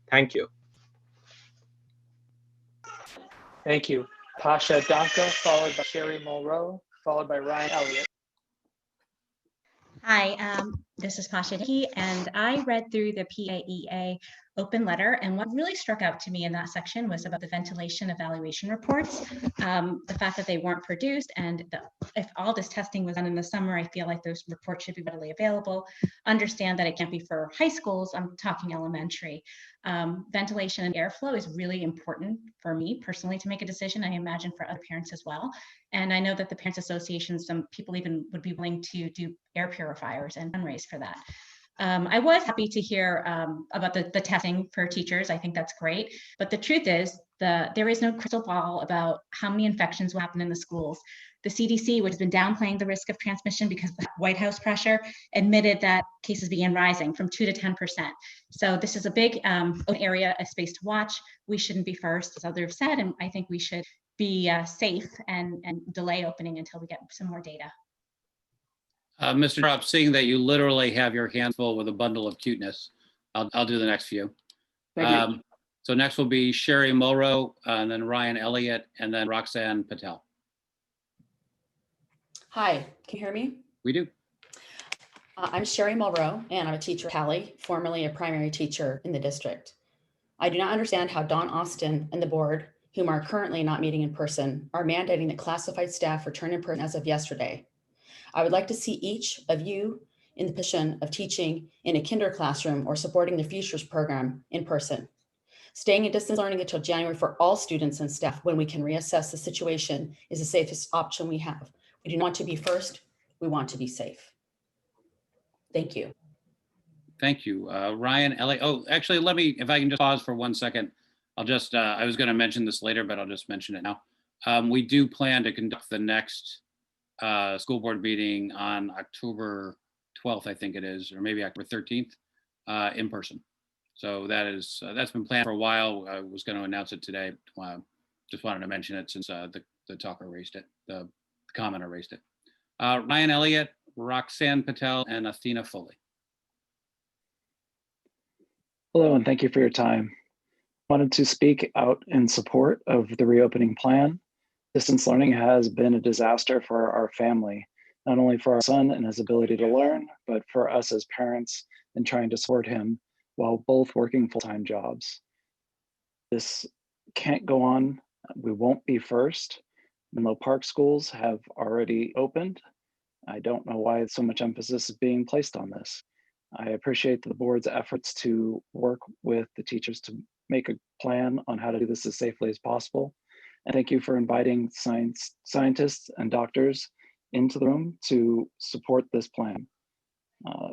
Thank you. Thank you. Pasha Danka, followed by Sherry Moreau, followed by Ryan Elliott. Hi, this is Pasha Danka, and I read through the PAEA open letter, and what really struck out to me in that section was about the ventilation evaluation reports, the fact that they weren't produced, and if all this testing was done in the summer, I feel like those reports should be readily available. Understand that it can't be for high schools, I'm talking elementary. Ventilation and airflow is really important for me personally to make a decision, I imagine for other parents as well. And I know that the Parents Association, some people even would be willing to do air purifiers and fundraise for that. I was happy to hear about the testing for teachers. I think that's great. But the truth is, there is no crystal ball about how many infections will happen in the schools. The CDC, which has been downplaying the risk of transmission because of the White House pressure, admitted that cases began rising from 2 to 10%. So this is a big area, a space to watch. We shouldn't be first, as others have said, and I think we should be safe and delay opening until we get some more data. Mr. Trop, seeing that you literally have your hands full with a bundle of cuteness, I'll do the next few. Thank you. So next will be Sherry Moreau, and then Ryan Elliott, and then Roxanne Patel. Hi, can you hear me? We do. I'm Sherry Mulrow, and I'm a teacher at Cali, formerly a primary teacher in the district. I do not understand how Don Austin and the board, whom are currently not meeting in person, are mandating that classified staff return in person as of yesterday. I would like to see each of you in the position of teaching in a kinder classroom or supporting the Futures program in person. Staying in distance learning until January for all students and staff when we can reassess the situation is the safest option we have. We do not want to be first, we want to be safe. Thank you. Thank you. Ryan Elliott. Oh, actually, let me, if I can just pause for 1 second. I'll just, I was going to mention this later, but I'll just mention it now. We do plan to conduct the next school board meeting on October 12th, I think it is, or maybe October 13th, in person. So that's been planned for a while. I was going to announce it today. Just wanted to mention it since the talker raised it, the commenter raised it. Ryan Elliott, Roxanne Patel, and Athena Foley. Hello, and thank you for your time. I wanted to speak out in support of the reopening plan. Distance learning has been a disaster for our family, not only for our son and his ability to learn, but for us as parents in trying to support him while both working full-time jobs. This can't go on. We won't be first. Menlo Park schools have already opened. I don't know why so much emphasis is being placed on this. I appreciate the board's efforts to work with the teachers to make a plan on how to do this as safely as possible. And thank you for inviting scientists and doctors into the room to support this plan.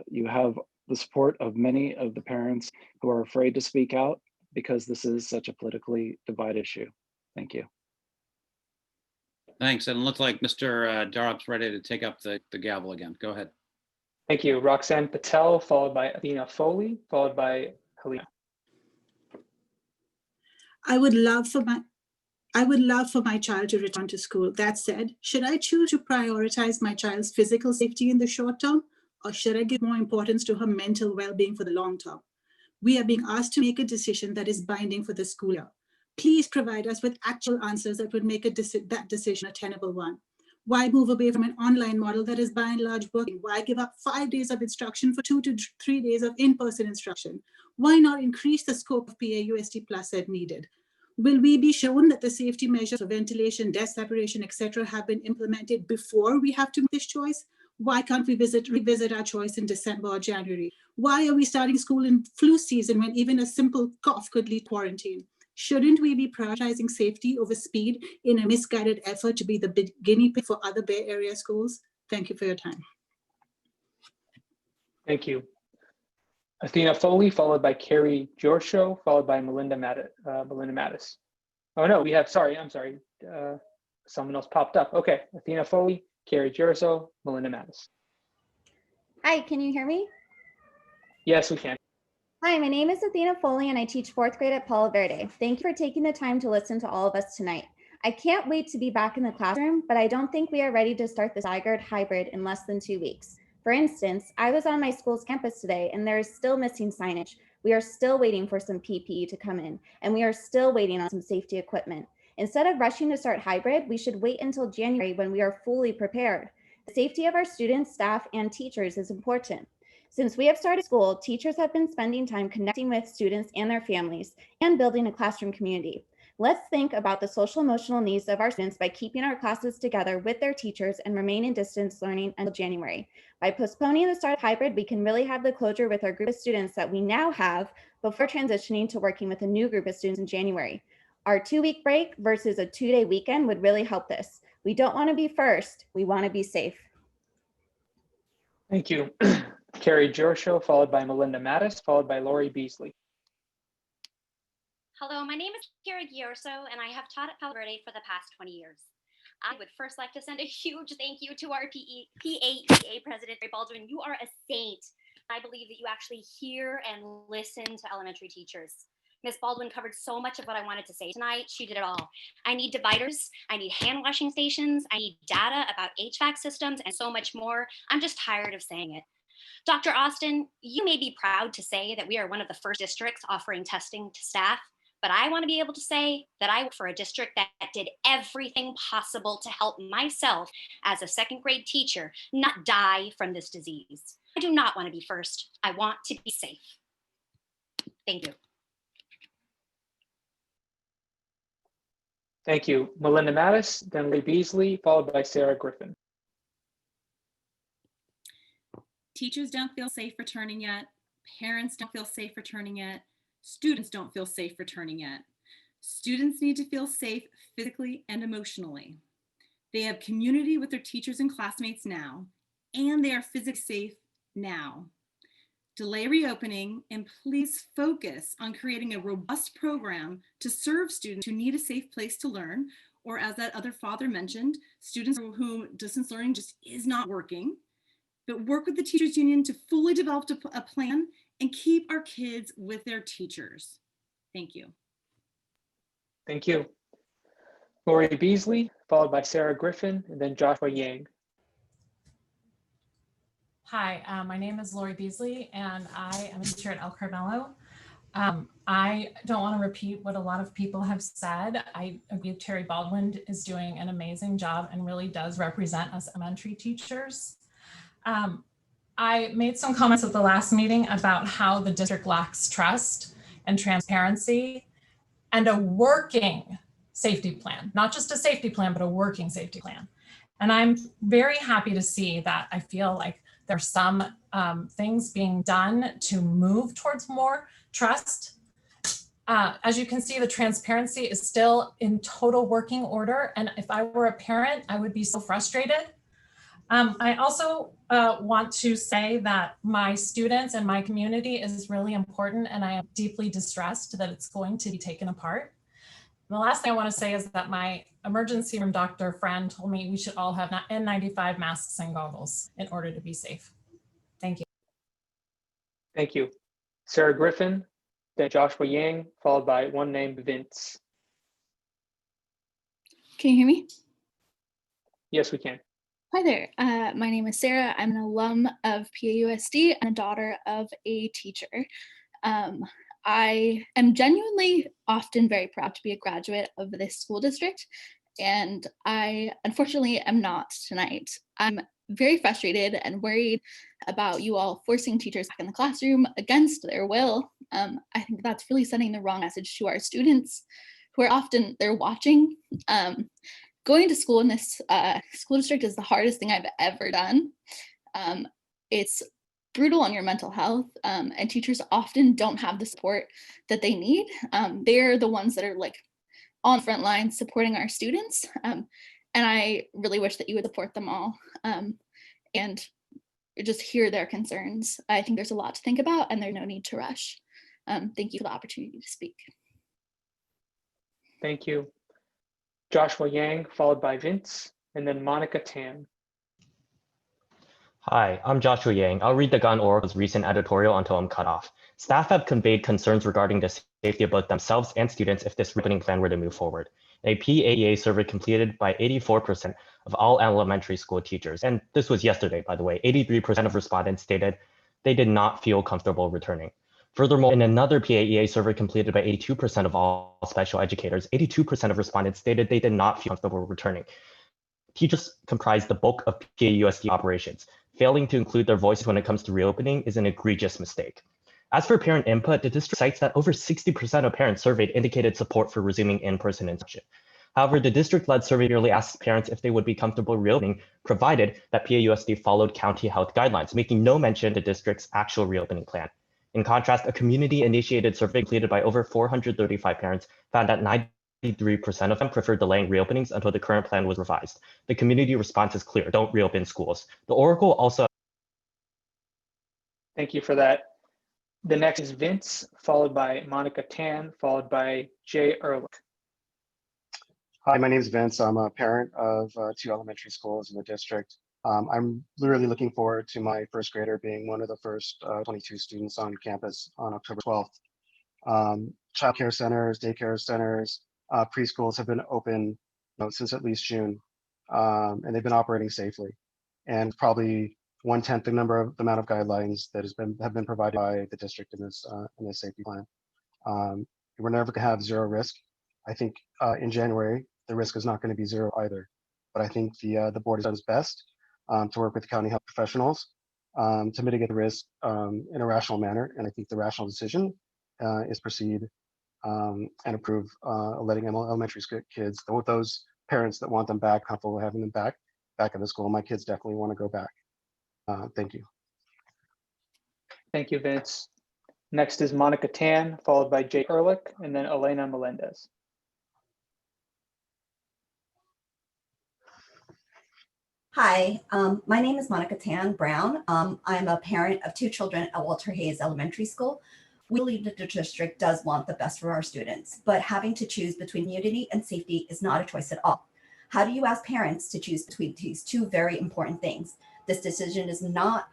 You have the support of many of the parents who are afraid to speak out because this is such a politically divided issue. Thank you. Thanks. And it looks like Mr. Darup's ready to take up the gavel again. Go ahead. Thank you. Roxanne Patel, followed by Athena Foley, followed by Helena. I would love for my child to return to school. That said, should I choose to prioritize my child's physical safety in the short term, or should I give more importance to her mental well-being for the long term? We are being asked to make a decision that is binding for the school year. Please provide us with actual answers that would make that decision a tenable one. Why move away from an online model that is by and large working? Why give up 5 days of instruction for 2 to 3 days of in-person instruction? Why not increase the scope of PAUSD plus as needed? Will we be shown that the safety measures of ventilation, desk separation, etc. have been implemented before we have to make this choice? Why can't we revisit our choice in December or January? Why are we starting school in flu season when even a simple cough could lead to quarantine? Shouldn't we be prioritizing safety over speed in a misguided effort to be the guinea pig for other Bay Area schools? Thank you for your time. Thank you. Athena Foley, followed by Carrie Giorgio, followed by Melinda Mattis. Oh no, I'm sorry. Someone else popped up. Okay, Athena Foley, Carrie Giorgio, Melinda Mattis. Hi, can you hear me? Yes, we can. Hi, my name is Athena Foley and I teach 4th grade at Palo Verde. Thank you for taking the time to listen to all of us tonight. I can't wait to be back in the classroom, but I don't think we are ready to start the staggered hybrid in less than 2 weeks. For instance, I was on my school's campus today and there is still missing signage. We are still waiting for some PPE to come in, and we are still waiting on some safety equipment. Instead of rushing to start hybrid, we should wait until January when we are fully prepared. The safety of our students, staff, and teachers is important. Since we have started school, teachers have been spending time connecting with students and their families and building a classroom community. Let's think about the social emotional needs of our students by keeping our classes together with their teachers and remain in distance learning until January. By postponing the start of hybrid, we can really have the closure with our group of students that we now have before transitioning to working with a new group of students in January. Our 2-week break versus a 2-day weekend would really help this. We don't want to be first, we want to be safe. Thank you. Carrie Giorgio, followed by Melinda Mattis, followed by Lori Beasley. Hello, my name is Carrie Giorso, and I have taught at Palo Verde for the past 20 years. I would first like to send a huge thank you to our PAEA President, Ray Baldwin. You are a saint. I believe that you actually hear and listen to elementary teachers. Ms. Baldwin covered so much of what I wanted to say tonight. She did it all. I need dividers, I need hand washing stations, I need data about HVAC systems, and so much more. I'm just tired of saying it. Dr. Austin, you may be proud to say that we are one of the first districts offering testing to staff, but I want to be able to say that I work for a district that did everything possible to help myself as a 2nd grade teacher not die from this disease. I do not want to be first. I want to be safe. Thank you. Thank you. Melinda Mattis, then Lee Beasley, followed by Sarah Griffin. Teachers don't feel safe returning yet. Parents don't feel safe returning yet. Students don't feel safe returning yet. Students need to feel safe physically and emotionally. They have community with their teachers and classmates now, and they are physically safe now. Delay reopening, and please focus on creating a robust program to serve students who need a safe place to learn or as that other father mentioned, students for whom distance learning just is not working, but work with the teachers union to fully develop a plan and keep our kids with their teachers. Thank you. Thank you. Lori Beasley, followed by Sarah Griffin, and then Joshua Yang. Hi, my name is Lori Beasley, and I am a teacher at El Carmelo. I don't want to repeat what a lot of people have said. I agree Terry Baldwin is doing an amazing job and really does represent us elementary teachers. I made some comments at the last meeting about how the district lacks trust and transparency and a working safety plan, not just a safety plan, but a working safety plan. And I'm very happy to see that. I feel like there's some things being done to move towards more trust. As you can see, the transparency is still in total working order. And if I were a parent, I would be so frustrated. I also want to say that my students and my community is really important, and I am deeply distressed that it's going to be taken apart. And the last thing I want to say is that my emergency room doctor friend told me we should all have N95 masks and goggles in order to be safe. Thank you. Thank you. Sarah Griffin, then Joshua Yang, followed by one named Vince. Can you hear me? Yes, we can. Hi there. My name is Sarah. I'm an alum of PAUSD and a daughter of a teacher. I am genuinely often very proud to be a graduate of this school district, and I unfortunately am not tonight. I'm very frustrated and worried about you all forcing teachers back in the classroom against their will. I think that's really sending the wrong message to our students who are often, they're watching. Going to school in this school district is the hardest thing I've ever done. It's brutal on your mental health, and teachers often don't have the support that they need. They're the ones that are like on the front lines supporting our students. And I really wish that you would support them all and just hear their concerns. I think there's a lot to think about and there's no need to rush. Thank you for the opportunity to speak. Thank you. Joshua Yang, followed by Vince, and then Monica Tan. Hi, I'm Joshua Yang. I'll read the Gun Oracle's recent editorial until I'm cut off. Staff have conveyed concerns regarding the safety of both themselves and students if this reopening plan were to move forward. A PAEA survey completed by 84% of all elementary school teachers, and this was yesterday, by the way, 83% of respondents stated they did not feel comfortable returning. Furthermore, in another PAEA survey completed by 82% of all special educators, 82% of respondents stated they did not feel comfortable returning. Teachers comprise the bulk of PAUSD operations. Failing to include their voices when it comes to reopening is an egregious mistake. As for parent input, the district cites that over 60% of parents surveyed indicated support for resuming in-person instruction. However, the district-led survey merely asked parents if they would be comfortable reopening, provided that PAUSD followed county health guidelines, making no mention of the district's actual reopening plan. In contrast, a community-initiated survey completed by over 435 parents found that 93% of them preferred delaying reopenings until the current plan was revised. The community response is clear: don't reopen schools. The Oracle also. Thank you for that. The next is Vince, followed by Monica Tan, followed by Jay Ehrlich. Hi, my name is Vince. I'm a parent of 2 elementary schools in the district. I'm really looking forward to my first grader being one of the first 22 students on campus on October 12th. Childcare centers, daycare centers, preschools have been open since at least June, and they've been operating safely. And probably 1/10 the amount of guidelines that have been provided by the district in this safety plan. We're never going to have zero risk. I think in January the risk is not going to be zero either. But I think the board has done its best to work with county health professionals to mitigate the risk in a rational manner. And I think the rational decision is proceed and approve letting elementary school kids, those parents that want them back, comfortable having them back at the school. My kids definitely want to go back. Thank you. Thank you, Vince. Next is Monica Tan, followed by Jay Ehrlich, and then Elena Melendez. Hi, my name is Monica Tan Brown. I'm a parent of 2 children at Walter Hayes Elementary School. We believe that the district does want the best for our students, but having to choose between community and safety is not a choice at all. How do you ask parents to choose between these two very important things? This decision is not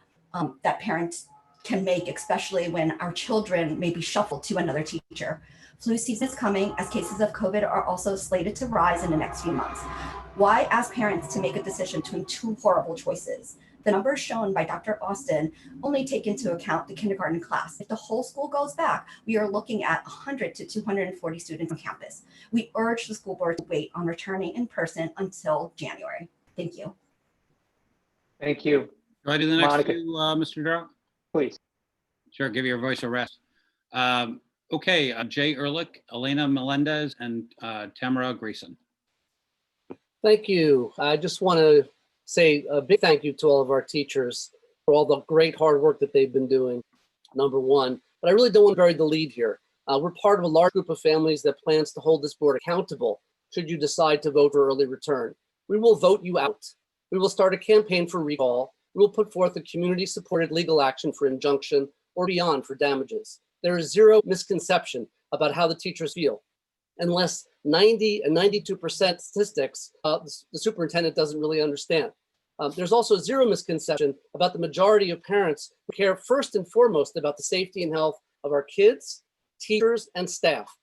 that parents can make, especially when our children may be shuffled to another teacher. Flu season is coming as cases of COVID are also slated to rise in the next few months. Why ask parents to make a decision between two horrible choices? The numbers shown by Dr. Austin only take into account the kindergarten class. If the whole school goes back, we are looking at 100 to 240 students on campus. We urge the school board to wait on returning in person until January. Thank you. Thank you. Do I do the next Monica. few, Mr. Darrow? Please. Sure, give your voice a rest. Okay, Jay Ehrlich, Elena Melendez, and Tamara Greason. Thank you. I just want to say a big thank you to all of our teachers for all the great hard work that they've been doing, number one. But I really don't want to bury the lead here. We're part of a large group of families that plans to hold this board accountable should you decide to vote for early return. We will vote you out. We will start a campaign for recall. We will put forth a community-supported legal action for injunction or beyond for damages. There is zero misconception about how the teachers feel. Unless 90 and 92% statistics, the superintendent doesn't really understand. There's also zero misconception about the majority of parents who care first and foremost about the safety and health of our kids, teachers, and staff.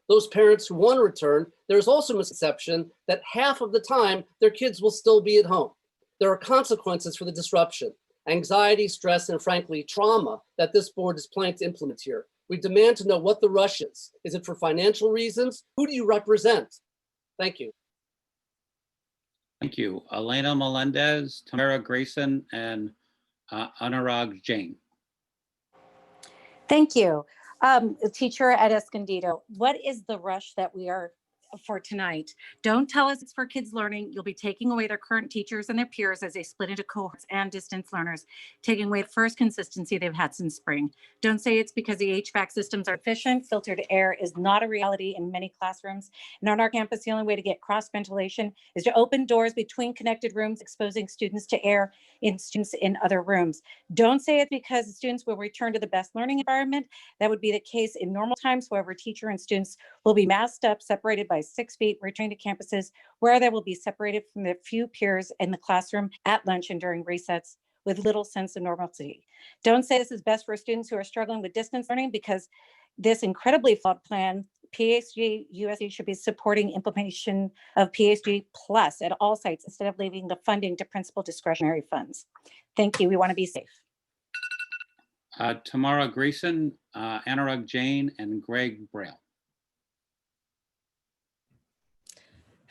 Those parents who want to return, there's also a misconception that half of the time their kids will still be at home. There are consequences for the disruption, anxiety, stress, and frankly, trauma that this board is planning to implement here. We demand to know what the rush is. Is it for financial reasons? Who do you represent? Thank you. Thank you. Elena Melendez, Tamara Grayson, and Anurag Jain. Thank you. Teacher at Escondido, what is the rush that we are for tonight? Don't tell us it's for kids learning. You'll be taking away their current teachers and their peers as they split into cohorts and distance learners, taking away the first consistency they've had since spring. Don't say it's because the HVAC systems are efficient. Filtered air is not a reality in many classrooms. And on our campus, the only way to get cross ventilation is to open doors between connected rooms, exposing students to air in students in other rooms. Don't say it because the students will return to the best learning environment. That would be the case in normal times. However, teacher and students will be masked up, separated by 6 feet, returning to campuses where they will be separated from their few peers in the classroom at lunch and during recess with little sense of normalcy. Don't say this is best for students who are struggling with distance learning because this incredibly flawed plan, PAUSD USD should be supporting implementation of PAUSD Plus at all sites instead of leaving the funding to principal discretionary funds. Thank you. We want to be safe. Tamara Grayson, Anurag Jain, and Greg Braille.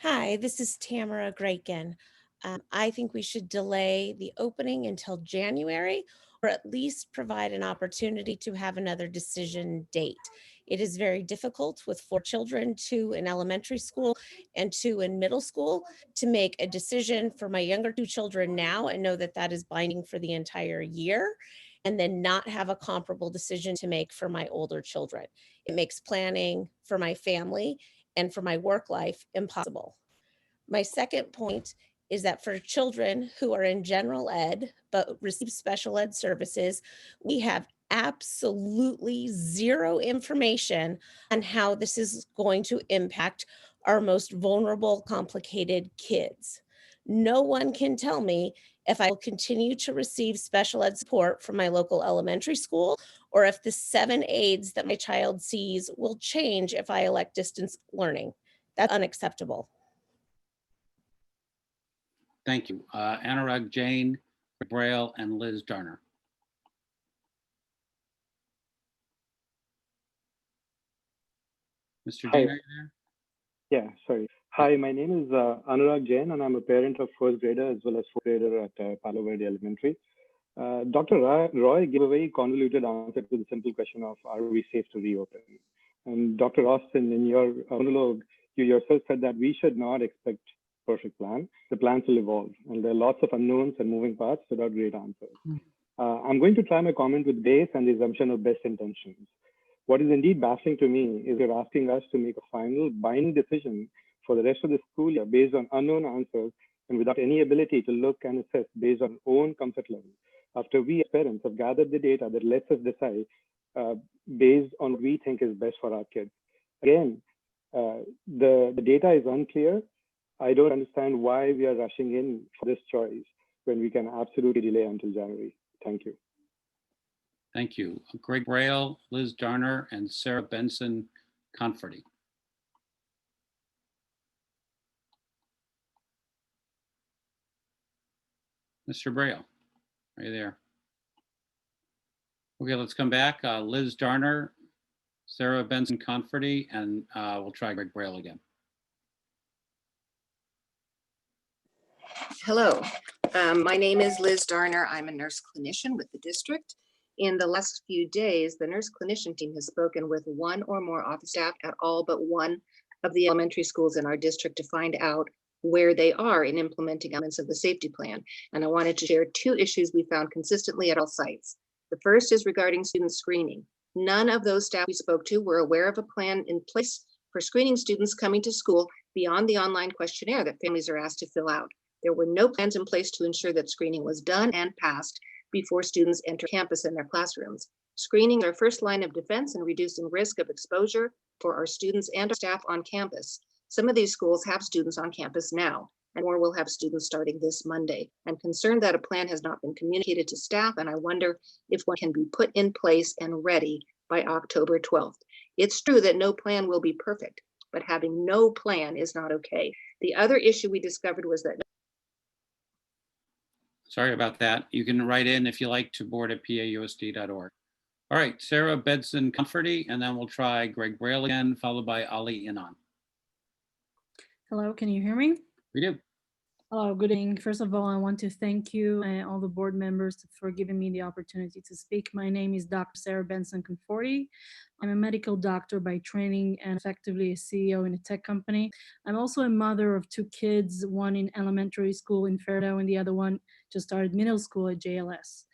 Hi, this is Tamara Graken. I think we should delay the opening until January, or at least provide an opportunity to have another decision date. It is very difficult with 4 children, 2 in elementary school and 2 in middle school, to make a decision for my younger 2 children now and know that that is binding for the entire year, and then not have a comparable decision to make for my older children. It makes planning for my family and for my work life impossible. My second point is that for children who are in general ed but receive special ed services, we have absolutely zero information on how this is going to impact our most vulnerable, complicated kids. No one can tell me if I will continue to receive special ed support from my local elementary school, or if the 7 aides that my child sees will change if I elect distance learning. That's unacceptable. Thank you. Anurag Jain, Greg Braille, and Liz Darner. Mr. Jain, are you there? Yeah, sorry. Hi, my name is Anurag Jain, and I'm a parent of first grader as well as fourth grader at Palo Verde Elementary. Dr. Roy gave a very convoluted answer to the simple question of, are we safe to reopen? And Dr. Austin, in your monologue, you yourself said that we should not expect perfect plan. The plans will evolve, and there are lots of unknowns and moving parts without great answers. I'm going to try my comment with base and the assumption of best intentions. What is indeed baffling to me is you're asking us to make a final binding decision for the rest of the school year based on unknown answers and without any ability to look and assess based on own comfort level. After we as parents have gathered the data that lets us decide based on what we think is best for our kids. Again, the data is unclear. I don't understand why we are rushing in for this choice when we can absolutely delay until January. Thank you. Thank you. Greg Braille, Liz Darner, and Sarah Benson Conforty. Mr. Braille, are you there? Okay, let's come back. Liz Darner, Sarah Benson Conforty, and we'll try Greg Braille again. Hello, my name is Liz Darner. I'm a nurse clinician with the district. In the last few days, the nurse clinician team has spoken with one or more office staff at all but one of the elementary schools in our district to find out where they are in implementing elements of the safety plan. And I wanted to share two issues we found consistently at all sites. The first is regarding student screening. None of those staff we spoke to were aware of a plan in place for screening students coming to school beyond the online questionnaire that families are asked to fill out. There were no plans in place to ensure that screening was done and passed before students enter campus in their classrooms. Screening is our first line of defense in reducing risk of exposure for our students and our staff on campus. Some of these schools have students on campus now, and more will have students starting this Monday. I'm concerned that a plan has not been communicated to staff, and I wonder if one can be put in place and ready by October 12th. It's true that no plan will be perfect, but having no plan is not okay. The other issue we discovered was that Sorry about that. You can write in if you like to board@pausd.org. All right, Sarah Benson Conforty, and then we'll try Greg Braille again, followed by Ali Inan. Hello, can you hear me? We do. Hello, good evening. First of all, I want to thank you and all the board members for giving me the opportunity to speak. My name is Dr. Sarah Benson Conforty. I'm a medical doctor by training and effectively a CEO in a tech company. I'm also a mother of two kids, one in elementary school in Fairdown and the other one just started middle school at JLS.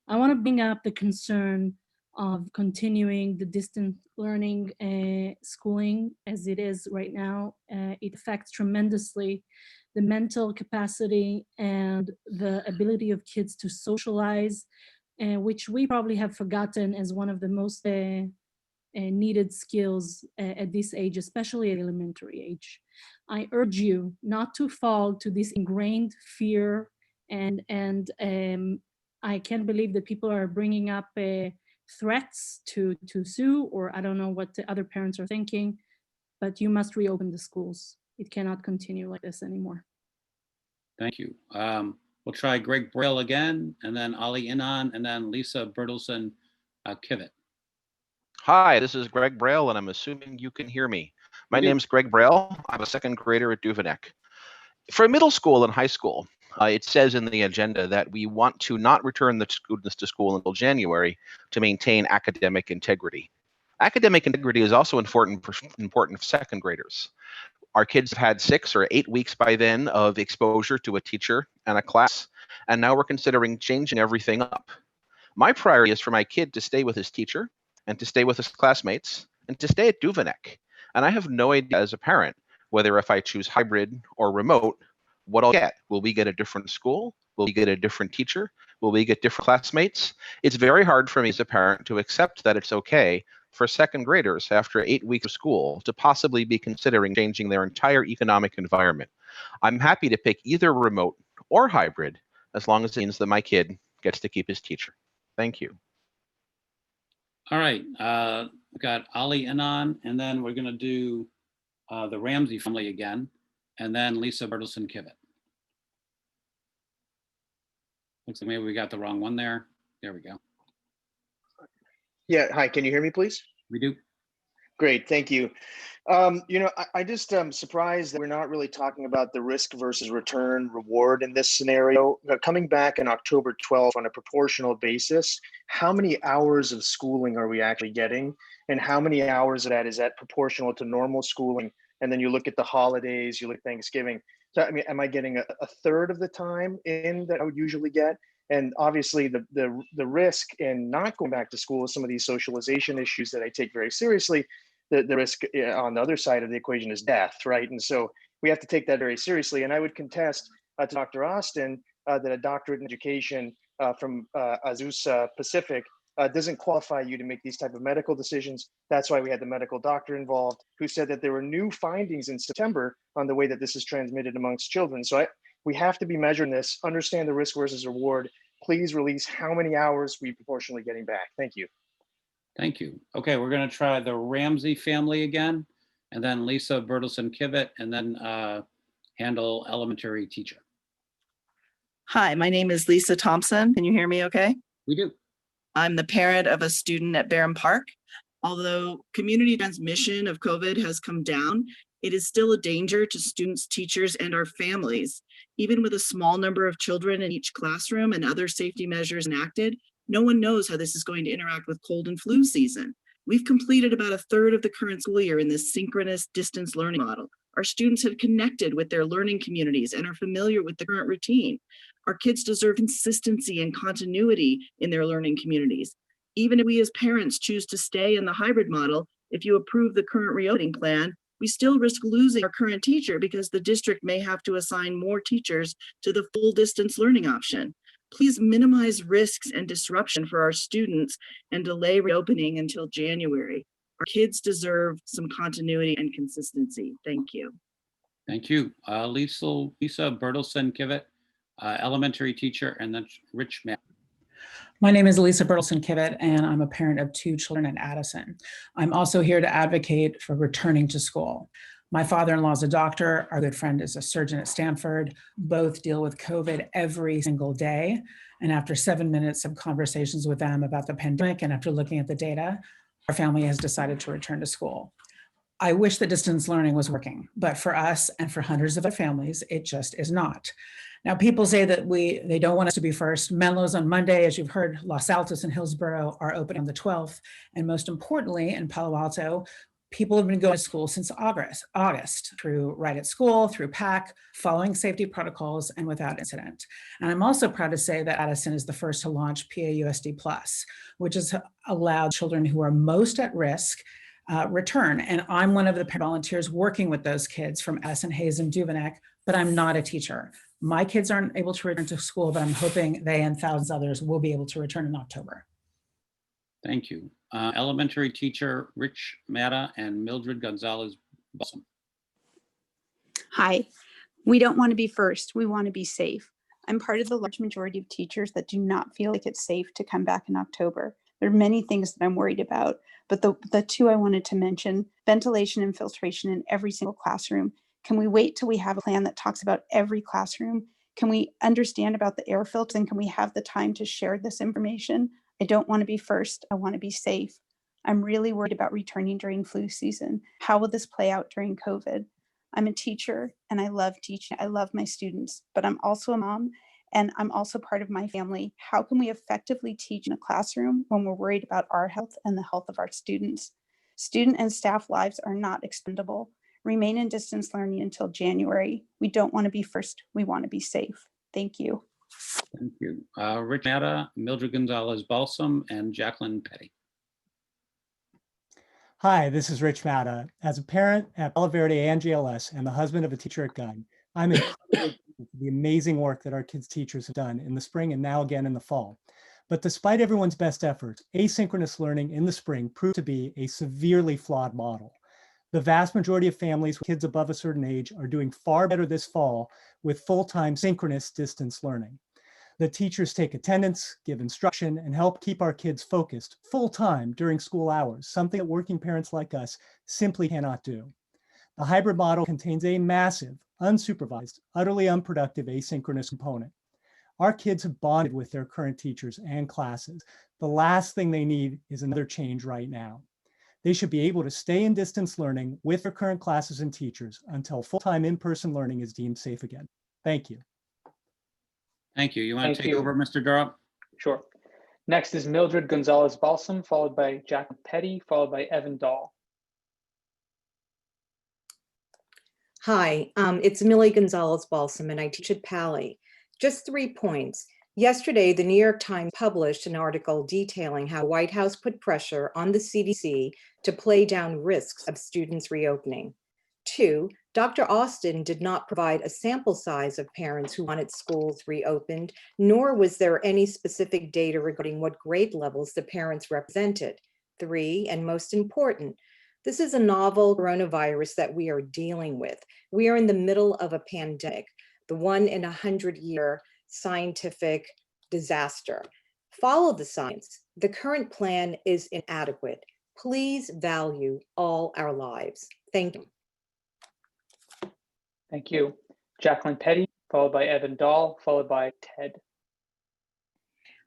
I want to bring up the concern of continuing the distant learning schooling as it is right now. It affects tremendously the mental capacity and the ability of kids to socialize, which we probably have forgotten as one of the most needed skills at this age, especially at elementary age. I urge you not to fall to this ingrained fear and I can't believe that people are bringing up threats to sue, or I don't know what the other parents are thinking, but you must reopen the schools. It cannot continue like this anymore. Thank you. We'll try Greg Braille again, and then Ali Inan, and then Lisa Bertelsen Kivett. Hi, this is Greg Braille, and I'm assuming you can hear me. My do. name's Greg Braille. I'm a second grader at Duveneck. For middle school and high school, it says in the agenda that we want to not return the students to school until January to maintain academic integrity. Academic integrity is also important for second graders. Our kids have had 6 or 8 weeks by then of exposure to a teacher and a class, and now we're considering changing everything up. My priority is for my kid to stay with his teacher and to stay with his classmates and to stay at Duveneck. And I have no idea as a parent whether if I choose hybrid or remote, what I'll get. Will we get a different school? Will we get a different teacher? Will we get different classmates? It's very hard for me as a parent to accept that it's okay for second graders after 8 weeks of school to possibly be considering changing their entire economic environment. I'm happy to pick either remote or hybrid as long as it means that my kid gets to keep his teacher. Thank you. All right, we've got Ali Inan, and then we're gonna do the Ramsey family again, and then Lisa Bertelsen Kivett. Looks like maybe we got the wrong one there. There we go. Yeah, hi, can you hear me, please? We do. Great, thank you. I just am surprised that we're not really talking about the risk versus return reward in this scenario. Coming back on October 12th on a proportional basis, how many hours of schooling are we actually getting? And how many hours of that is that proportional to normal schooling? And then you look at the holidays, you look at Thanksgiving. So, I mean, am I getting a third of the time in that I would usually get? And obviously the risk in not going back to school is some of these socialization issues that I take very seriously. The risk on the other side of the equation is death, right? And so we have to take that very seriously. And I would contest to Dr. Austin that a doctorate in education from Azusa Pacific doesn't qualify you to make these type of medical decisions. That's why we had the medical doctor involved, who said that there were new findings in September on the way that this is transmitted amongst children. So we have to be measuring this, understand the risk versus reward. Please release how many hours we proportionally getting back. Thank you. Thank you. Okay, we're going to try the Ramsey family again, and then Lisa Bertelson Kivett, and then Handel elementary teacher. Hi, my name is Lisa Thompson. Can you hear me okay? We do. I'm the parent of a student at Barron Park. Although community transmission of COVID has come down, it is still a danger to students, teachers, and our families. Even with a small number of children in each classroom and other safety measures enacted, no one knows how this is going to interact with cold and flu season. We've completed about a third of the current school year in this synchronous distance learning model. Our students have connected with their learning communities and are familiar with the current routine. Our kids deserve consistency and continuity in their learning communities. Even if we as parents choose to stay in the hybrid model, if you approve the current reopening plan, we still risk losing our current teacher because the district may have to assign more teachers to the full distance learning option. Please minimize risks and disruption for our students and delay reopening until January. Our kids deserve some continuity and consistency. Thank you. Thank you. Lisa Bertelson Kivett, elementary teacher, and then Rich Matt. My name is Lisa Bertelson Kivett, and I'm a parent of 2 children at Addison. I'm also here to advocate for returning to school. My father-in-law is a doctor. Our good friend is a surgeon at Stanford. Both deal with COVID every single day. And after 7 minutes of conversations with them about the pandemic and after looking at the data, our family has decided to return to school. I wish that distance learning was working, but for us and for hundreds of other families, it just is not. Now, people say that they don't want us to be first. Menlo's on Monday, as you've heard. Los Altos and Hillsborough are open on the 12th. And most importantly, in Palo Alto, people have been going to school since August through Right at School, through PAC, following safety protocols and without incident. And I'm also proud to say that Addison is the first to launch PAUSD+, which has allowed children who are most at risk return. And I'm one of the volunteers working with those kids from Addison, Hayes, and Duveneck, but I'm not a teacher. My kids aren't able to return to school, but I'm hoping they and thousands of others will be able to return in October. Thank you. Elementary teacher Rich Matta and Mildred Gonzalez Balsam. Hi, we don't want to be first. We want to be safe. I'm part of the large majority of teachers that do not feel like it's safe to come back in October. There are many things that I'm worried about, but the 2 I wanted to mention, ventilation and filtration in every single classroom. Can we wait till we have a plan that talks about every classroom? Can we understand about the air filters, and can we have the time to share this information? I don't want to be first. I want to be safe. I'm really worried about returning during flu season. How will this play out during COVID? I'm a teacher and I love teaching. I love my students, but I'm also a mom and I'm also part of my family. How can we effectively teach in a classroom when we're worried about our health and the health of our students? Student and staff lives are not expendable. Remain in distance learning until January. We don't want to be first. We want to be safe. Thank you. Thank you. Rich Matta, Mildred Gonzalez Balsam, and Jacqueline Petty. Hi, this is Rich Matta. As a parent at Palo Verde and GLS and the husband of a teacher at Gunn, I'm incredibly grateful for the amazing work that our kids' teachers have done in the spring and now again in the fall. But despite everyone's best efforts, asynchronous learning in the spring proved to be a severely flawed model. The vast majority of families with kids above a certain age are doing far better this fall with full-time synchronous distance learning. The teachers take attendance, give instruction, and help keep our kids focused full-time during school hours, something that working parents like us simply cannot do. The hybrid model contains a massive, unsupervised, utterly unproductive asynchronous component. Our kids have bonded with their current teachers and classes. The last thing they need is another change right now. They should be able to stay in distance learning with their current classes and teachers until full-time in-person learning is deemed safe again. Thank you. Thank you. You want to take over, Mr. Durham? Sure. Next is Mildred Gonzalez Balsam, followed by Jack Petty, followed by Evan Dahl. Hi, it's Millie Gonzalez Balsam, and I teach at Pali. Just 3 points. Yesterday, the New York Times published an article detailing how White House put pressure on the CDC to play down risks of students reopening. 2, Dr. Austin did not provide a sample size of parents who wanted schools reopened, nor was there any specific data regarding what grade levels the parents represented. 3, and most important, this is a novel coronavirus that we are dealing with. We are in the middle of a pandemic, the 1 in 100-year scientific disaster. Follow the science. The current plan is inadequate. Please value all our lives. Thank you. Thank you. Jacqueline Petty, followed by Evan Dahl, followed by Ted.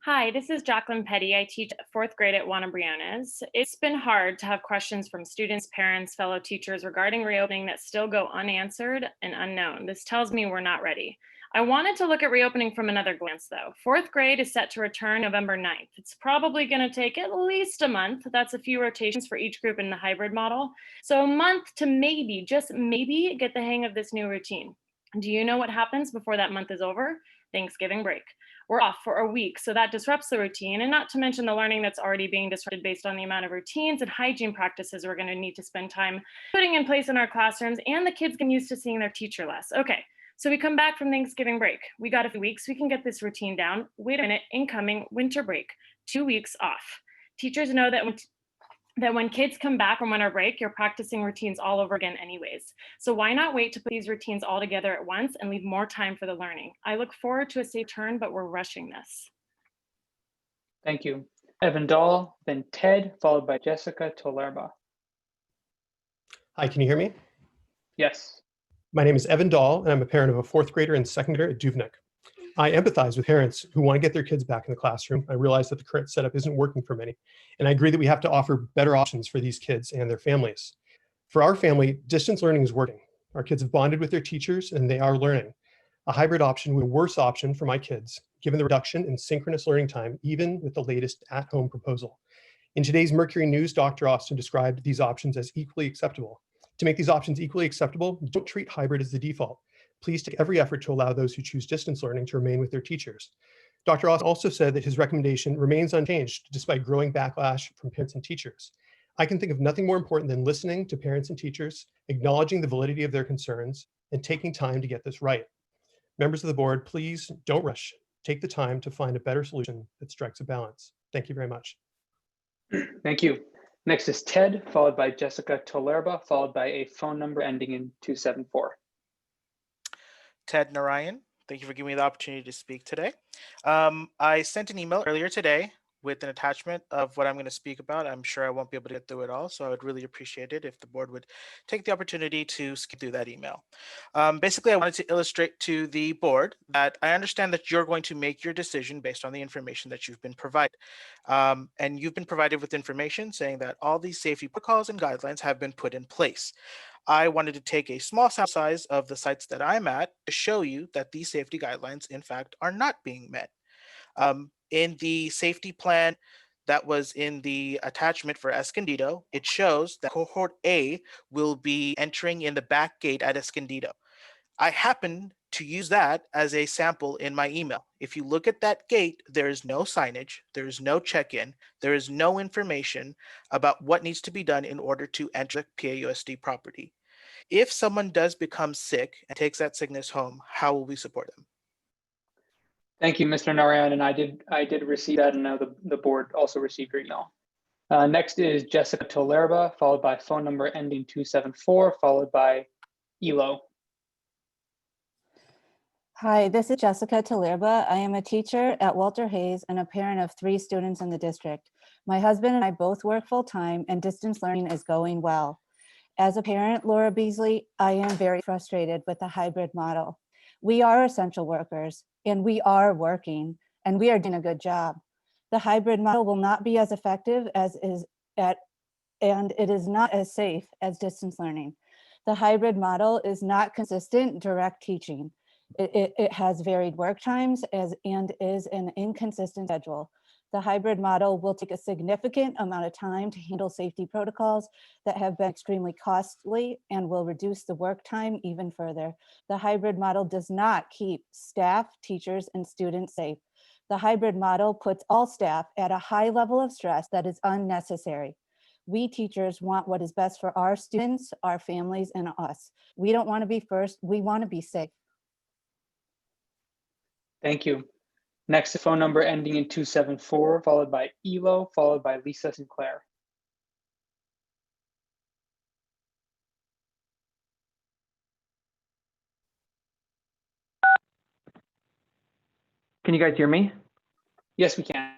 Hi, this is Jacqueline Petty. I teach 4th grade at Juana Briones. It's been hard to have questions from students, parents, fellow teachers regarding reopening that still go unanswered and unknown. This tells me we're not ready. I wanted to look at reopening from another glance though. 4th grade is set to return November 9th. It's probably going to take at least a month. That's a few rotations for each group in the hybrid model. So a month to maybe, just maybe, get the hang of this new routine. Do you know what happens before that month is over? Thanksgiving break. We're off for a week, so that disrupts the routine, and not to mention the learning that's already being disrupted based on the amount of routines and hygiene practices we're going to need to spend time putting in place in our classrooms, and the kids get used to seeing their teacher less. Okay, so we come back from Thanksgiving break. We got a few weeks, we can get this routine down. Wait a minute, incoming winter break, 2 weeks off. Teachers know that when kids come back from winter break, you're practicing routines all over again anyways. So why not wait to put these routines all together at once and leave more time for the learning? I look forward to a safe turn, but we're rushing this. Thank you. Evan Dahl, then Ted, followed by Jessica Tolerba. Hi, can you hear me? Yes. My name is Evan Dahl, and I'm a parent of a 4th grader and 2nd grader at Duvnik. I empathize with parents who want to get their kids back in the classroom. I realize that the current setup isn't working for many, and I agree that we have to offer better options for these kids and their families. For our family, distance learning is working. Our kids have bonded with their teachers, and they are learning. A hybrid option would be a worse option for my kids, given the reduction in synchronous learning time, even with the latest at-home proposal. In today's Mercury News, Dr. Austin described these options as equally acceptable. To make these options equally acceptable, don't treat hybrid as the default. Please take every effort to allow those who choose distance learning to remain with their teachers. Dr. Austin also said that his recommendation remains unchanged despite growing backlash from parents and teachers. I can think of nothing more important than listening to parents and teachers, acknowledging the validity of their concerns, and taking time to get this right. Members of the board, please don't rush. Take the time to find a better solution that strikes a balance. Thank you very much. Thank you. Next is Ted, followed by Jessica Tolerba, followed by a phone number ending in 274. Ted Narayan, thank you for giving me the opportunity to speak today. I sent an email earlier today with an attachment of what I'm going to speak about. I'm sure I won't be able to get through it all, so I would really appreciate it if the board would take the opportunity to skip through that email. Basically, I wanted to illustrate to the board that I understand that you're going to make your decision based on the information that you've been provided. And you've been provided with information saying that all these safety protocols and guidelines have been put in place. I wanted to take a small sample size of the sites that I'm at to show you that these safety guidelines, in fact, are not being met. In the safety plan that was in the attachment for Escondido, it shows that cohort A will be entering in the back gate at Escondido. I happen to use that as a sample in my email. If you look at that gate, there is no signage, there is no check-in, there is no information about what needs to be done in order to enter the PAUSD property. If someone does become sick and takes that sickness home, how will we support them? Thank you, Mr. Narayan, and I did receive that, and now the board also received your email. Next is Jessica Tolerba, followed by phone number ending 274, followed by Elo. Hi, this is Jessica Talerba. I am a teacher at Walter Hayes and a parent of 3 students in the district. My husband and I both work full-time and distance learning is going well. As a parent, Laura Beasley, I am very frustrated with the hybrid model. We are essential workers and we are working and we are doing a good job. The hybrid model will not be as effective and it is not as safe as distance learning. The hybrid model is not consistent direct teaching. It has varied work times and is an inconsistent schedule. The hybrid model will take a significant amount of time to handle safety protocols that have been extremely costly and will reduce the work time even further. The hybrid model does not keep staff, teachers, and students safe. The hybrid model puts all staff at a high level of stress that is unnecessary. We teachers want what is best for our students, our families, and us. We don't want to be first, we want to be safe. Thank you. Next, the phone number ending in 274, followed by Elo, followed by Lisa Sinclair. Can you guys hear me? Yes, we can.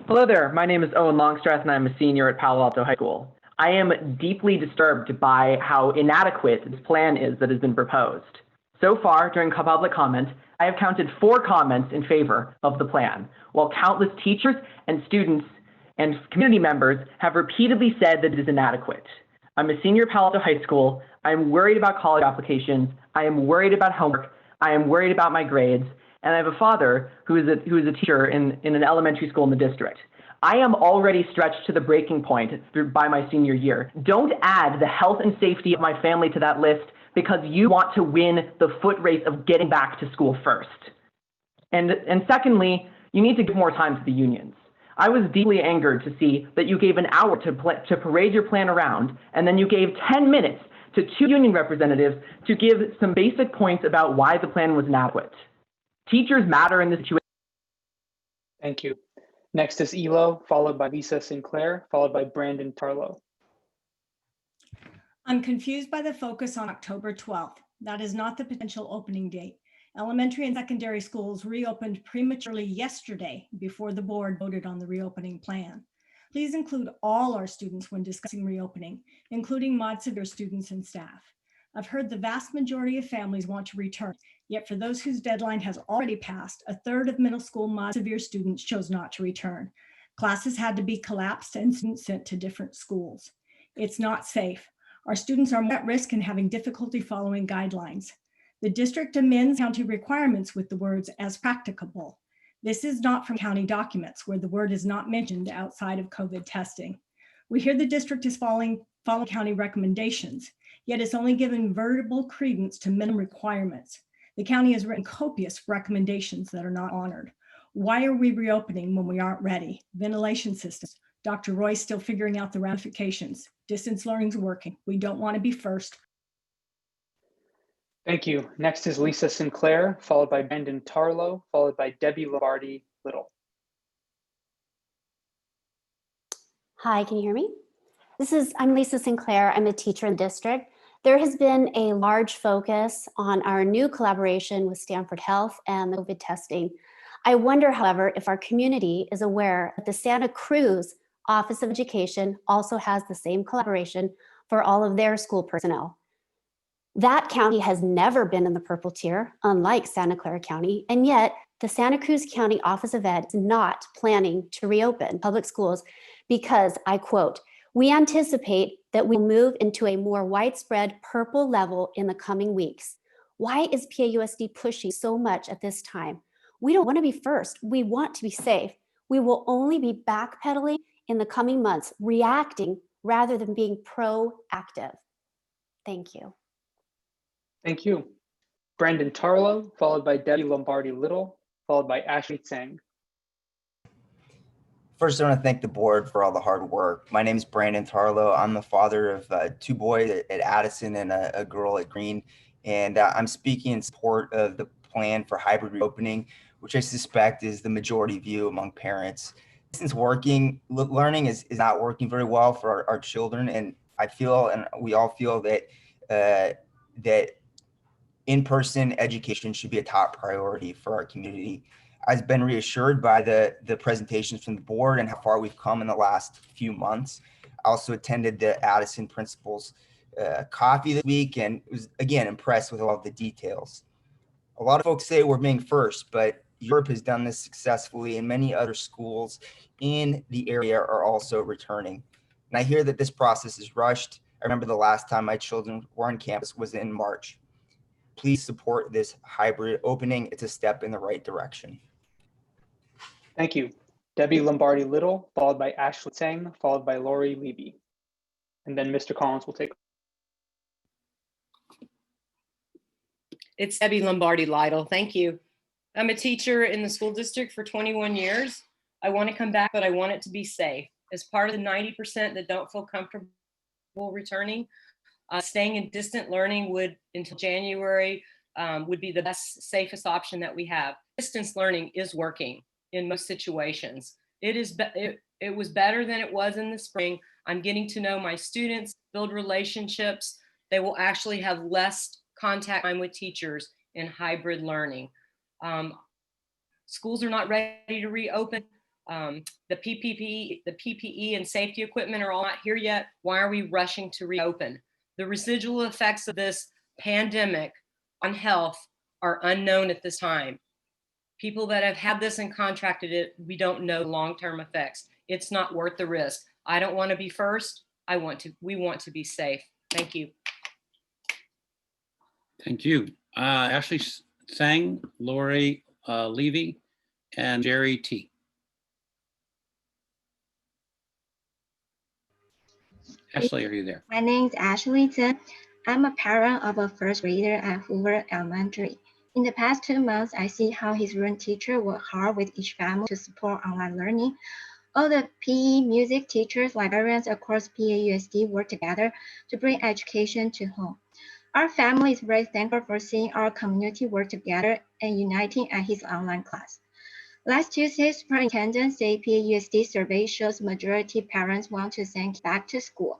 Hello there. My name is Owen Longstreth, and I'm a senior at Palo Alto High School. I am deeply disturbed by how inadequate this plan is that has been proposed. So far, during public comment, I have counted 4 comments in favor of the plan, while countless teachers and students and community members have repeatedly said that it is inadequate. I'm a senior at Palo Alto High School. I'm worried about college applications. I am worried about homework. I am worried about my grades. And I have a father who is a teacher in an elementary school in the district. I am already stretched to the breaking point by my senior year. Don't add the health and safety of my family to that list because you want to win the foot race of getting back to school first. And secondly, you need to give more time to the unions. I was deeply angered to see that you gave an hour to parade your plan around, and then you gave 10 minutes to 2 union representatives to give some basic points about why the plan was inadequate. Teachers matter in this situation. Thank you. Next is Elo, followed by Lisa Sinclair, followed by Brandon Tarlow. I'm confused by the focus on October 12th. That is not the potential opening date. Elementary and secondary schools reopened prematurely yesterday before the board voted on the reopening plan. Please include all our students when discussing reopening, including mod severe students and staff. I've heard the vast majority of families want to return, yet for those whose deadline has already passed, 1/3 of middle school mod severe students chose not to return. Classes had to be collapsed and students sent to different schools. It's not safe. Our students are more at risk and having difficulty following guidelines. The district amends county requirements with the words "as practicable." This is not from county documents where the word is not mentioned outside of COVID testing. We hear the district is following county recommendations, yet it's only given verbal credence to minimum requirements. The county has written copious recommendations that are not honored. Why are we reopening when we aren't ready? Ventilation systems. Dr. Roy's still figuring out the ramifications. Distance learning's working. We don't want to be first. Thank you. Next is Lisa Sinclair, followed by Brandon Tarlow, followed by Debbie Lombardi Little. Hi, can you hear me? I'm Lisa Sinclair. I'm a teacher in the district. There has been a large focus on our new collaboration with Stanford Health and the COVID testing. I wonder, however, if our community is aware that the Santa Cruz Office of Education also has the same collaboration for all of their school personnel. That county has never been in the purple tier, unlike Santa Clara County, and yet the Santa Cruz County Office of Ed is not planning to reopen public schools because, I quote, "We anticipate that we will move into a more widespread purple level in the coming weeks." Why is PAUSD pushing so much at this time? We don't want to be first. We want to be safe. We will only be backpedaling in the coming months, reacting rather than being proactive. Thank you. Thank you. Brandon Tarlow, followed by Debbie Lombardi Little, followed by Ashley Tseng. First, I want to thank the board for all the hard work. My name is Brandon Tarlow. I'm the father of 2 boys at Addison and a girl at Green. And I'm speaking in support of the plan for hybrid reopening, which I suspect is the majority view among parents. Distance learning is not working very well for our children. And I feel, and we all feel that in-person education should be a top priority for our community. I've been reassured by the presentations from the board and how far we've come in the last few months. I also attended the Addison principal's coffee this week and was, again, impressed with all of the details. A lot of folks say we're being first, but Europe has done this successfully and many other schools in the area are also returning. And I hear that this process is rushed. I remember the last time my children were on campus was in March. Please support this hybrid opening. It's a step in the right direction. Thank you. Debbie Lombardi Little, followed by Ashley Tseng, followed by Lori Levy. And then Mr. Collins will take. It's Debbie Lombardi Lytle. Thank you. I'm a teacher in the school district for 21 years. I want to come back, but I want it to be safe. As part of the 90% that don't feel comfortable returning, staying in distant learning until January would be the best, safest option that we have. Distance learning is working in most situations. It was better than it was in the spring. I'm getting to know my students, build relationships. They will actually have less contact time with teachers in hybrid learning. Schools are not ready to reopen. The PPE and safety equipment are all not here yet. Why are we rushing to reopen? The residual effects of this pandemic on health are unknown at this time. People that have had this and contracted it, we don't know long-term effects. It's not worth the risk. I don't want to be first. We want to be safe. Thank you. Thank you. Ashley Sang, Lori Levy, and Jerry T. Ashley, are you there? My name is Ashley Zhen. I'm a parent of a first grader at Hoover Elementary. In the past 2 months, I see how his room teacher worked hard with each family to support online learning. All the PE music teachers, librarians across PAUSD work together to bring education to home. Our family is very thankful for seeing our community work together and uniting at his online class. Last Tuesday's Superintendent's Day PAUSD survey shows majority parents want to send back to school.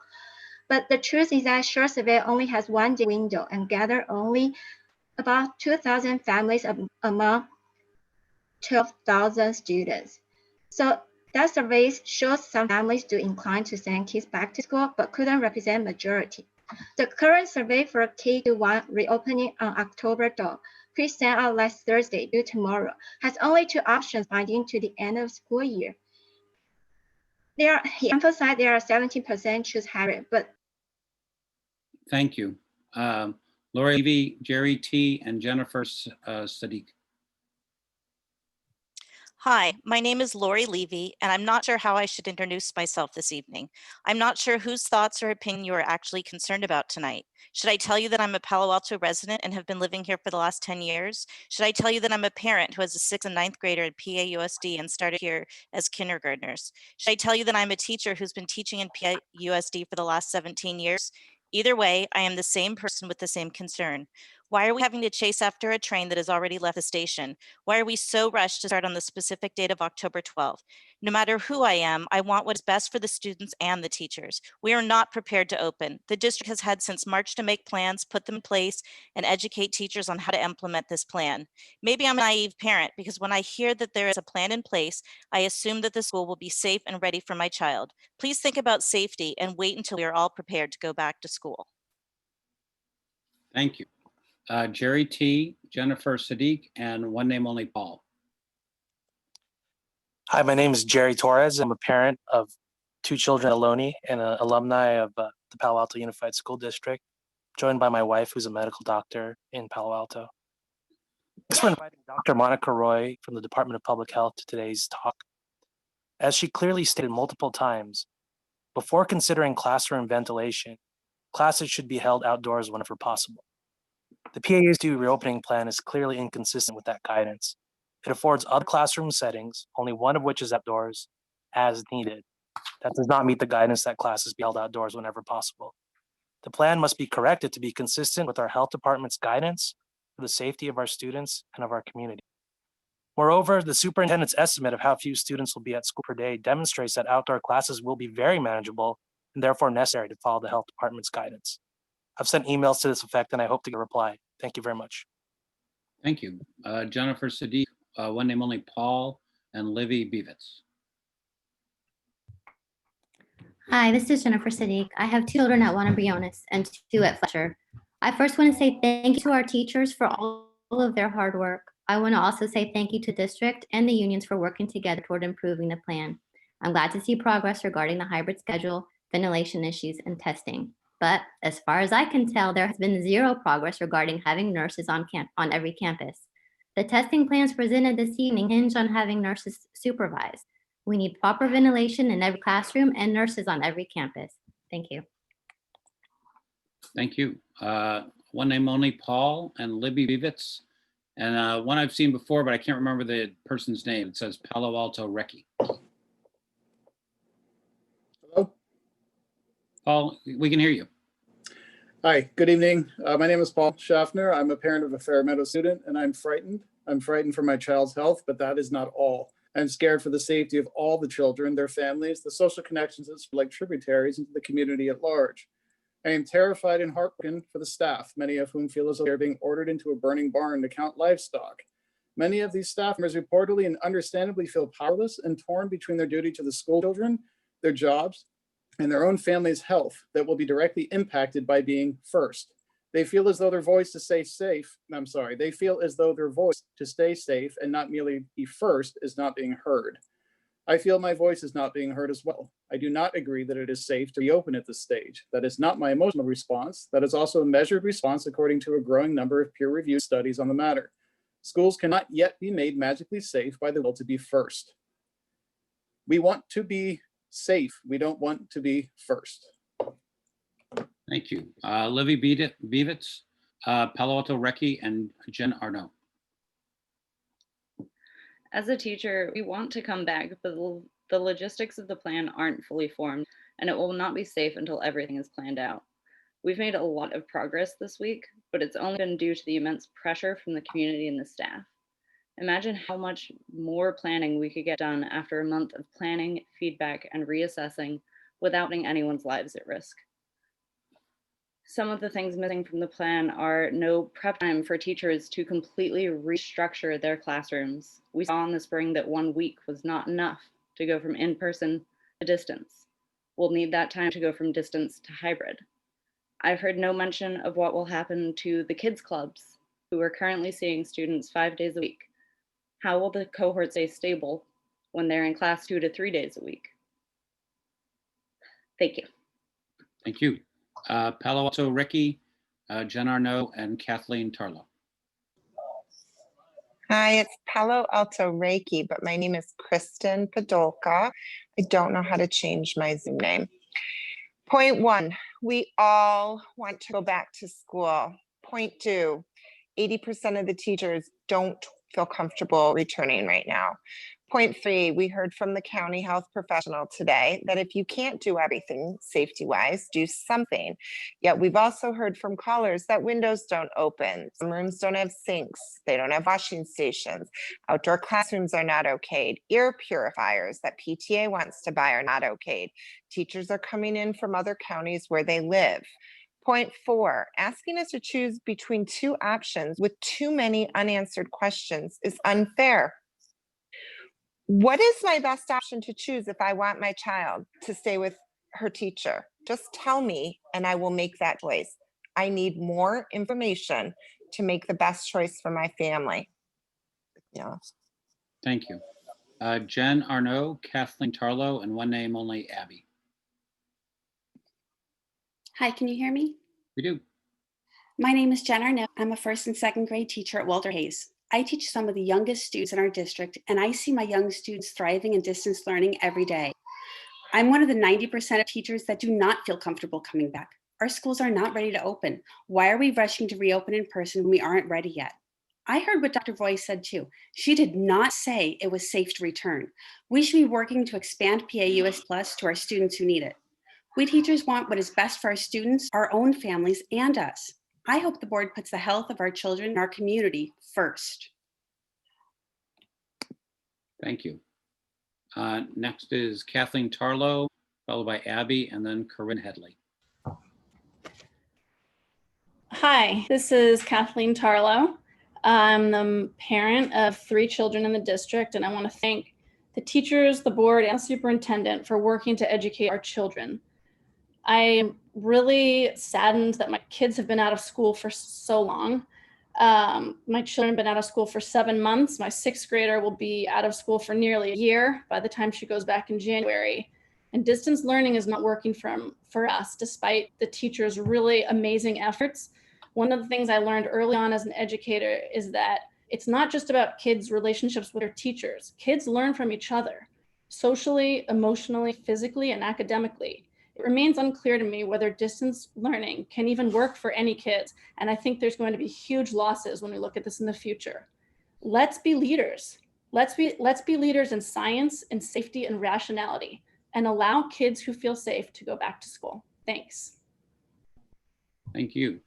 But the truth is that short survey only has 1 day window and gather only about 2,000 families among 12,000 students. So that survey shows some families do incline to send kids back to school, but couldn't represent majority. The current survey for K-1 reopening on October 12th, which sent out last Thursday due tomorrow, has only 2 options binding to the end of school year. He emphasized there are 17% choose hybrid, but Thank you. Lori Levy, Jerry T, and Jennifer Sadiq. Hi, my name is Lori Levy, and I'm not sure how I should introduce myself this evening. I'm not sure whose thoughts or opinion you are actually concerned about tonight. Should I tell you that I'm a Palo Alto resident and have been living here for the last 10 years? Should I tell you that I'm a parent who has a 6th and 9th grader at PAUSD and started here as kindergartners? Should I tell you that I'm a teacher who's been teaching in PAUSD for the last 17 years? Either way, I am the same person with the same concern. Why are we having to chase after a train that has already left the station? Why are we so rushed to start on the specific date of October 12th? No matter who I am, I want what's best for the students and the teachers. We are not prepared to open. The district has had since March to make plans, put them in place, and educate teachers on how to implement this plan. Maybe I'm a naive parent because when I hear that there is a plan in place, I assume that the school will be safe and ready for my child. Please think about safety and wait until we are all prepared to go back to school. Thank you. Jerry T, Jennifer Sadiq, and one name only, Paul. Hi, my name is Jerry Torres. I'm a parent of 2 children at Ohlone and an alumni of the Palo Alto Unified School District, joined by my wife, who's a medical doctor in Palo Alto. Thanks for inviting Dr. Monica Roy from the Department of Public Health to today's talk. As she clearly stated multiple times, before considering classroom ventilation, classes should be held outdoors whenever possible. The PAUSD reopening plan is clearly inconsistent with that guidance. It affords other classroom settings, only one of which is outdoors, as needed. That does not meet the guidance that classes be held outdoors whenever possible. The plan must be corrected to be consistent with our health department's guidance for the safety of our students and of our community. Moreover, the superintendent's estimate of how few students will be at school per day demonstrates that outdoor classes will be very manageable and therefore necessary to follow the health department's guidance. I've sent emails to this effect and I hope to get a reply. Thank you very much. Thank you. Jennifer Sadiq, one name only, Paul, and Livy Bevitz. Hi, this is Jennifer Sadiq. I have 2 children at Juana Briones and 2 at Fletcher. I first want to say thank you to our teachers for all of their hard work. I want to also say thank you to district and the unions for working together toward improving the plan. I'm glad to see progress regarding the hybrid schedule, ventilation issues, and testing. But as far as I can tell, there has been 0 progress regarding having nurses on every campus. The testing plans presented this evening hinge on having nurses supervise. We need proper ventilation in every classroom and nurses on every campus. Thank you. Thank you. One name only, Paul and Libby Bevitz. And one I've seen before, but I can't remember the person's name. It says Palo Alto Recce. Paul, we can hear you. Hi, good evening. My name is Paul Schaffner. I'm a parent of a Fair Meadow student, and I'm frightened. I'm frightened for my child's health, but that is not all. I'm scared for the safety of all the children, their families, the social connections that like tributaries into the community at large. I am terrified and heartbroken for the staff, many of whom feel as though they're being ordered into a burning barn to count livestock. Many of these staff members reportedly and understandably feel powerless and torn between their duty to the school children, their jobs, and their own family's health that will be directly impacted by being first. They feel as though their voice to stay safe, they feel as though their voice to stay safe and not merely be first is not being heard. I feel my voice is not being heard as well. I do not agree that it is safe to reopen at this stage. That is not my emotional response. That is also a measured response according to a growing number of peer-reviewed studies on the matter. Schools cannot yet be made magically safe by the will to be first. We want to be safe. We don't want to be first. Thank you. Livy Bevitz, Palo Alto Recce, and Jen Arnaud. As a teacher, we want to come back, but the logistics of the plan aren't fully formed, and it will not be safe until everything is planned out. We've made a lot of progress this week, but it's only been due to the immense pressure from the community and the staff. Imagine how much more planning we could get done after a month of planning, feedback, and reassessing without putting anyone's lives at risk. Some of the things missing from the plan are no prep time for teachers to completely restructure their classrooms. We saw in the spring that 1 week was not enough to go from in-person to distance. We'll need that time to go from distance to hybrid. I've heard no mention of what will happen to the kids clubs who are currently seeing students 5 days a week. How will the cohort stay stable when they're in class 2 to 3 days a week? Thank you. Thank you. Palo Alto Recce, Jen Arnaud, and Kathleen Tarlow. Hi, it's Palo Alto Reiki, but my name is Kristen Podolka. I don't know how to change my Zoom name. Point 1, we all want to go back to school. Point 2, 80% of the teachers don't feel comfortable returning right now. Point 3, we heard from the county health professional today that if you can't do everything safety-wise, do something. Yet we've also heard from callers that windows don't open, some rooms don't have sinks, they don't have washing stations, outdoor classrooms are not okayed, ear purifiers that PTA wants to buy are not okayed. Teachers are coming in from other counties where they live. Point 4, asking us to choose between 2 options with too many unanswered questions is unfair. What is my best option to choose if I want my child to stay with her teacher? Just tell me and I will make that choice. I need more information to make the best choice for my family. Yeah. Thank you. Jen Arnaud, Kathleen Tarlow, and one name only, Abby. Hi, can you hear me? We do. My name is Jen Arnaud. I'm a 1st and 2nd grade teacher at Walter Hayes. I teach some of the youngest students in our district, and I see my young students thriving in distance learning every day. I'm one of the 90% of teachers that do not feel comfortable coming back. Our schools are not ready to open. Why are we rushing to reopen in person when we aren't ready yet? I heard what Dr. Voice said too. She did not say it was safe to return. We should be working to expand PAUSD Plus to our students who need it. We teachers want what is best for our students, our own families, and us. I hope the board puts the health of our children and our community first. Thank you. Next is Kathleen Tarlow, followed by Abby, and then Corinne Headley. Hi, this is Kathleen Tarlow. I'm the parent of 3 children in the district, and I want to thank the teachers, the board, and the superintendent for working to educate our children. I am really saddened that my kids have been out of school for so long. My children have been out of school for 7 months. My 6th grader will be out of school for nearly a year by the time she goes back in January. And distance learning is not working for us, despite the teachers' really amazing efforts. One of the things I learned early on as an educator is that it's not just about kids' relationships with their teachers. Kids learn from each other, socially, emotionally, physically, and academically. It remains unclear to me whether distance learning can even work for any kids, and I think there's going to be huge losses when we look at this in the future. Let's be leaders. Let's be leaders in science and safety and rationality, and allow kids who feel safe to go back to school. Thanks. Thank you.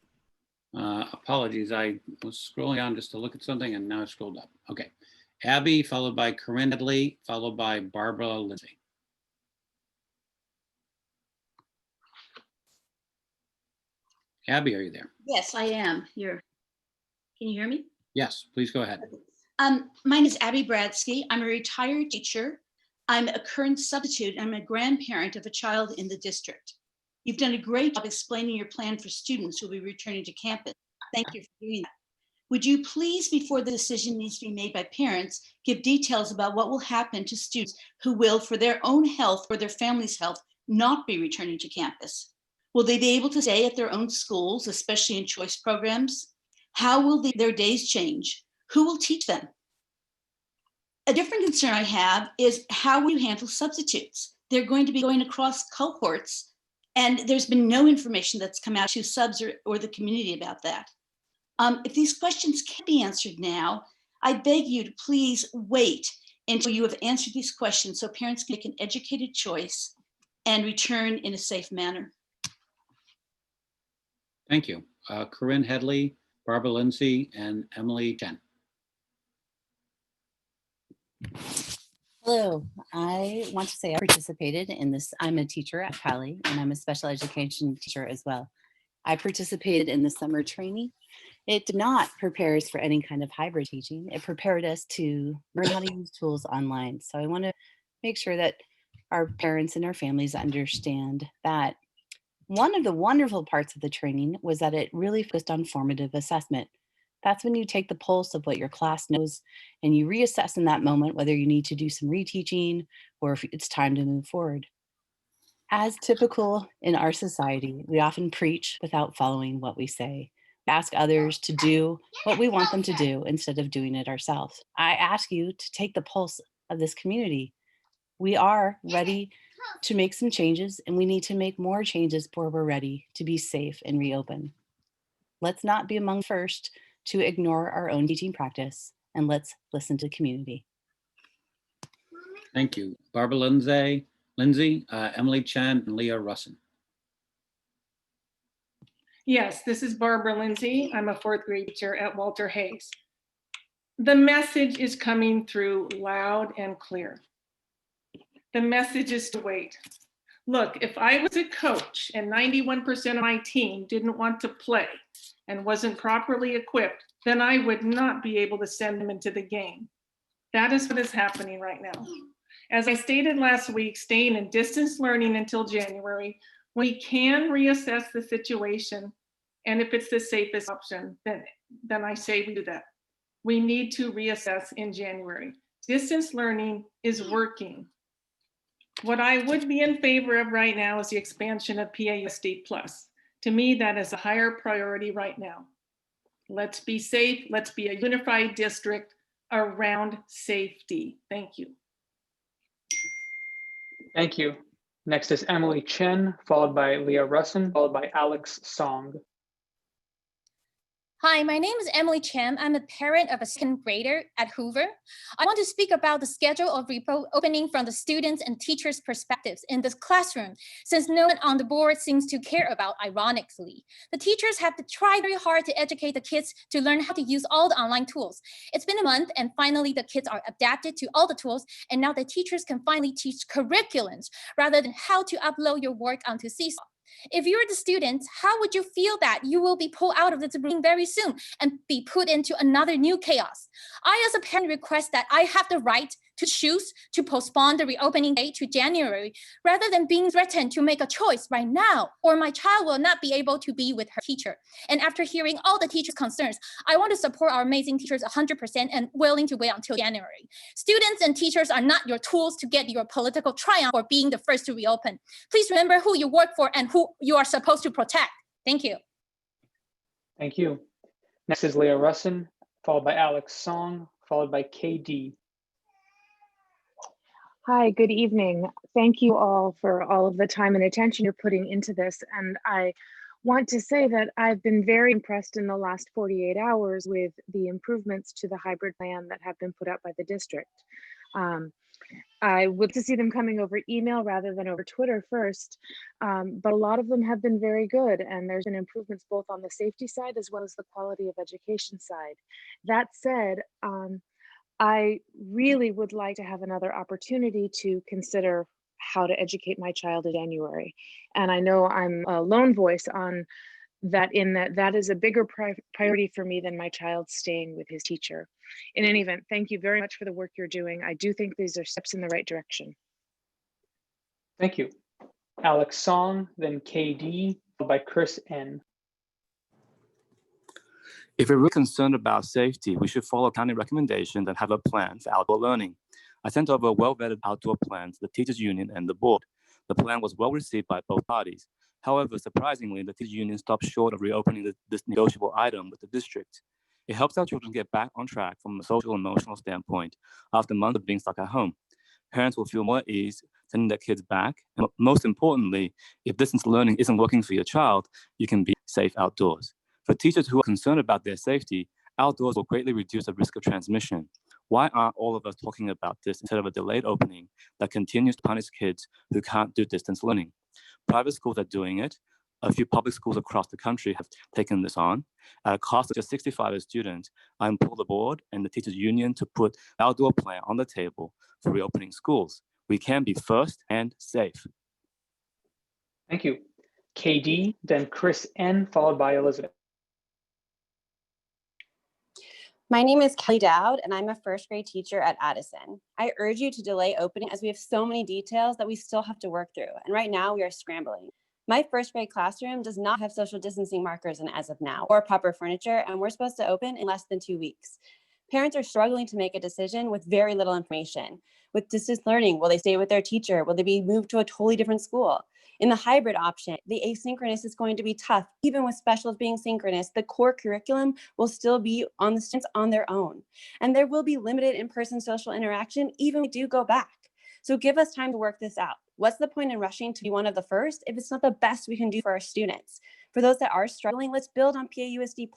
Apologies, I was scrolling down just to look at something and now I scrolled up. Okay. Abby, followed by Corinne Headley, followed by Barbara Lindsay. Abby, are you there? Yes, I am here. Can you hear me? Yes, please go ahead. My name is Abby Bradsky. I'm a retired teacher. I'm a current substitute. I'm a grandparent of a child in the district. You've done a great job explaining your plan for students who will be returning to campus. Thank you for doing that. Would you please, before the decision needs to be made by parents, give details about what will happen to students who will, for their own health or their family's health, not be returning to campus? Will they be able to stay at their own schools, especially in choice programs? How will their days change? Who will teach them? A different concern I have is how will you handle substitutes? They're going to be going across cohorts, and there's been no information that's come out to subs or the community about that. If these questions can't be answered now, I beg you to please wait until you have answered these questions so parents can make an educated choice and return in a safe manner. Thank you. Corinne Headley, Barbara Lindsay, and Emily Chen. Hello, I want to say I participated in this. I'm a teacher at Pali, and I'm a special education teacher as well. I participated in the summer training. It did not prepare us for any kind of hybrid teaching. It prepared us to learn how to use tools online. So I want to make sure that our parents and our families understand that one of the wonderful parts of the training was that it really focused on formative assessment. That's when you take the pulse of what your class knows and you reassess in that moment whether you need to do some reteaching or if it's time to move forward. As typical in our society, we often preach without following what we say. We ask others to do what we want them to do instead of doing it ourselves. I ask you to take the pulse of this community. We are ready to make some changes, and we need to make more changes before we're ready to be safe and reopen. Let's not be among first to ignore our own teaching practice, and let's listen to the community. Thank you. Barbara Lindsay, Emily Chen, and Leah Russin. Yes, this is Barbara Lindsay. I'm a fourth grade teacher at Walter Hayes. The message is coming through loud and clear. The message is to wait. Look, if I was a coach and 91% of my team didn't want to play and wasn't properly equipped, then I would not be able to send them into the game. That is what is happening right now. As I stated last week, staying in distance learning until January, we can reassess the situation. And if it's the safest option, then I say we do that. We need to reassess in January. Distance learning is working. What I would be in favor of right now is the expansion of PAUSD+. To me, that is a higher priority right now. Let's be safe. Let's be a unified district around safety. Thank you. Thank you. Next is Emily Chen, followed by Leah Russin, followed by Alex Song. Hi, my name is Emily Chen. I'm a parent of a second grader at Hoover. I want to speak about the schedule of reopening from the students' and teachers' perspectives in this classroom, since no one on the board seems to care about, ironically. The teachers have to try very hard to educate the kids to learn how to use all the online tools. It's been a month, and finally the kids are adapted to all the tools, and now the teachers can finally teach curriculums rather than how to upload your work onto Seesaw. If you're the students, how would you feel that you will be pulled out of the room very soon and be put into another new chaos? I, as a parent, request that I have the right to choose to postpone the reopening date to January rather than being threatened to make a choice right now, or my child will not be able to be with her teacher. And after hearing all the teachers' concerns, I want to support our amazing teachers 100% and willing to wait until January. Students and teachers are not your tools to get your political triumph for being the first to reopen. Please remember who you work for and who you are supposed to protect. Thank you. Thank you. Next is Leah Russin, followed by Alex Song, followed by KD. Hi, good evening. Thank you all for all of the time and attention you're putting into this. And I want to say that I've been very impressed in the last 48 hours with the improvements to the hybrid plan that have been put out by the district. I would like to see them coming over email rather than over Twitter first, but a lot of them have been very good, and there's been improvements both on the safety side as well as the quality of education side. That said, I really would like to have another opportunity to consider how to educate my child in January. And I know I'm a lone voice on that, in that is a bigger priority for me than my child staying with his teacher. In any event, thank you very much for the work you're doing. I do think these are steps in the right direction. Thank you. Alex Song, then KD, followed by Chris N. If we're really concerned about safety, we should follow county recommendations and have a plan for outdoor learning. I sent over a well-vetted outdoor plan to the teachers union and the board. The plan was well received by both parties. However, surprisingly, the teachers union stopped short of reopening this negotiable item with the district. It helps our children get back on track from a social and emotional standpoint after months of being stuck at home. Parents will feel more at ease sending their kids back. And most importantly, if distance learning isn't working for your child, you can be safe outdoors. For teachers who are concerned about their safety, outdoors will greatly reduce the risk of transmission. Why aren't all of us talking about this instead of a delayed opening that continues to punish kids who can't do distance learning? Private schools are doing it. A few public schools across the country have taken this on. At a cost of just $65 a student, I implore the board and the teachers union to put the outdoor plan on the table for reopening schools. We can be first and safe. Thank you. KD, then Chris N, followed by Elizabeth. My name is Kelly Dowd, and I'm a first grade teacher at Addison. I urge you to delay opening as we have so many details that we still have to work through, and right now we are scrambling. My first grade classroom does not have social distancing markers in as of now, or proper furniture, and we're supposed to open in less than 2 weeks. Parents are struggling to make a decision with very little information. With distance learning, will they stay with their teacher? Will they be moved to a totally different school? In the hybrid option, the asynchronous is going to be tough. Even with specials being synchronous, the core curriculum will still be on the students on their own. And there will be limited in-person social interaction, even if we do go back. So give us time to work this out. What's the point in rushing to be one of the first if it's not the best we can do for our students? For those that are struggling, let's build on PAUSD+.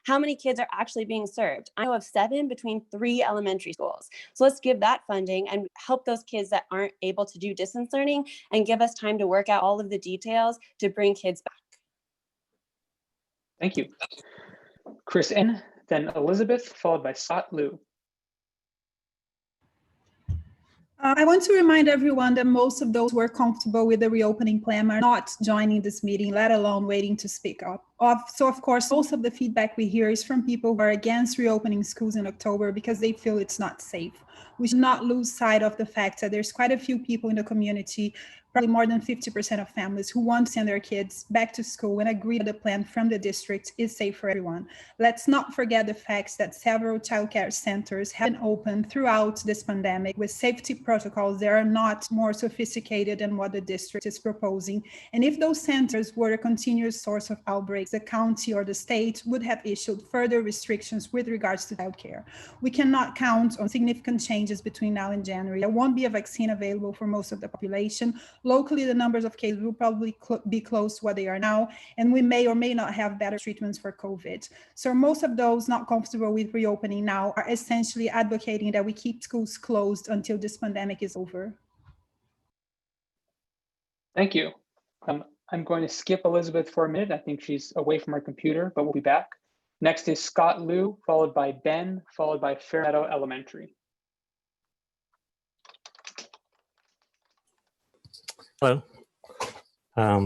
How many kids are actually being served? I know of 7 between 3 elementary schools. So let's give that funding and help those kids that aren't able to do distance learning and give us time to work out all of the details to bring kids back. Thank you. Chris N, then Elizabeth, followed by Scott Liu. I want to remind everyone that most of those who are comfortable with the reopening plan are not joining this meeting, let alone waiting to speak up. So of course, most of the feedback we hear is from people who are against reopening schools in October because they feel it's not safe. We should not lose sight of the fact that there's quite a few people in the community, probably more than 50% of families, who want to send their kids back to school and agree that the plan from the district is safe for everyone. Let's not forget the fact that several childcare centers have been opened throughout this pandemic with safety protocols that are not more sophisticated than what the district is proposing. And if those centers were a continuous source of outbreaks, the county or the state would have issued further restrictions with regards to childcare. We cannot count on significant changes between now and January. There won't be a vaccine available for most of the population. Locally, the numbers of cases will probably be close to what they are now, and we may or may not have better treatments for COVID. So most of those not comfortable with reopening now are essentially advocating that we keep schools closed until this pandemic is over. Thank you. I'm going to skip Elizabeth for a minute. I think she's away from her computer, but we'll be back. Next is Scott Liu, followed by Ben, followed by Fairmeadow Elementary. Hello.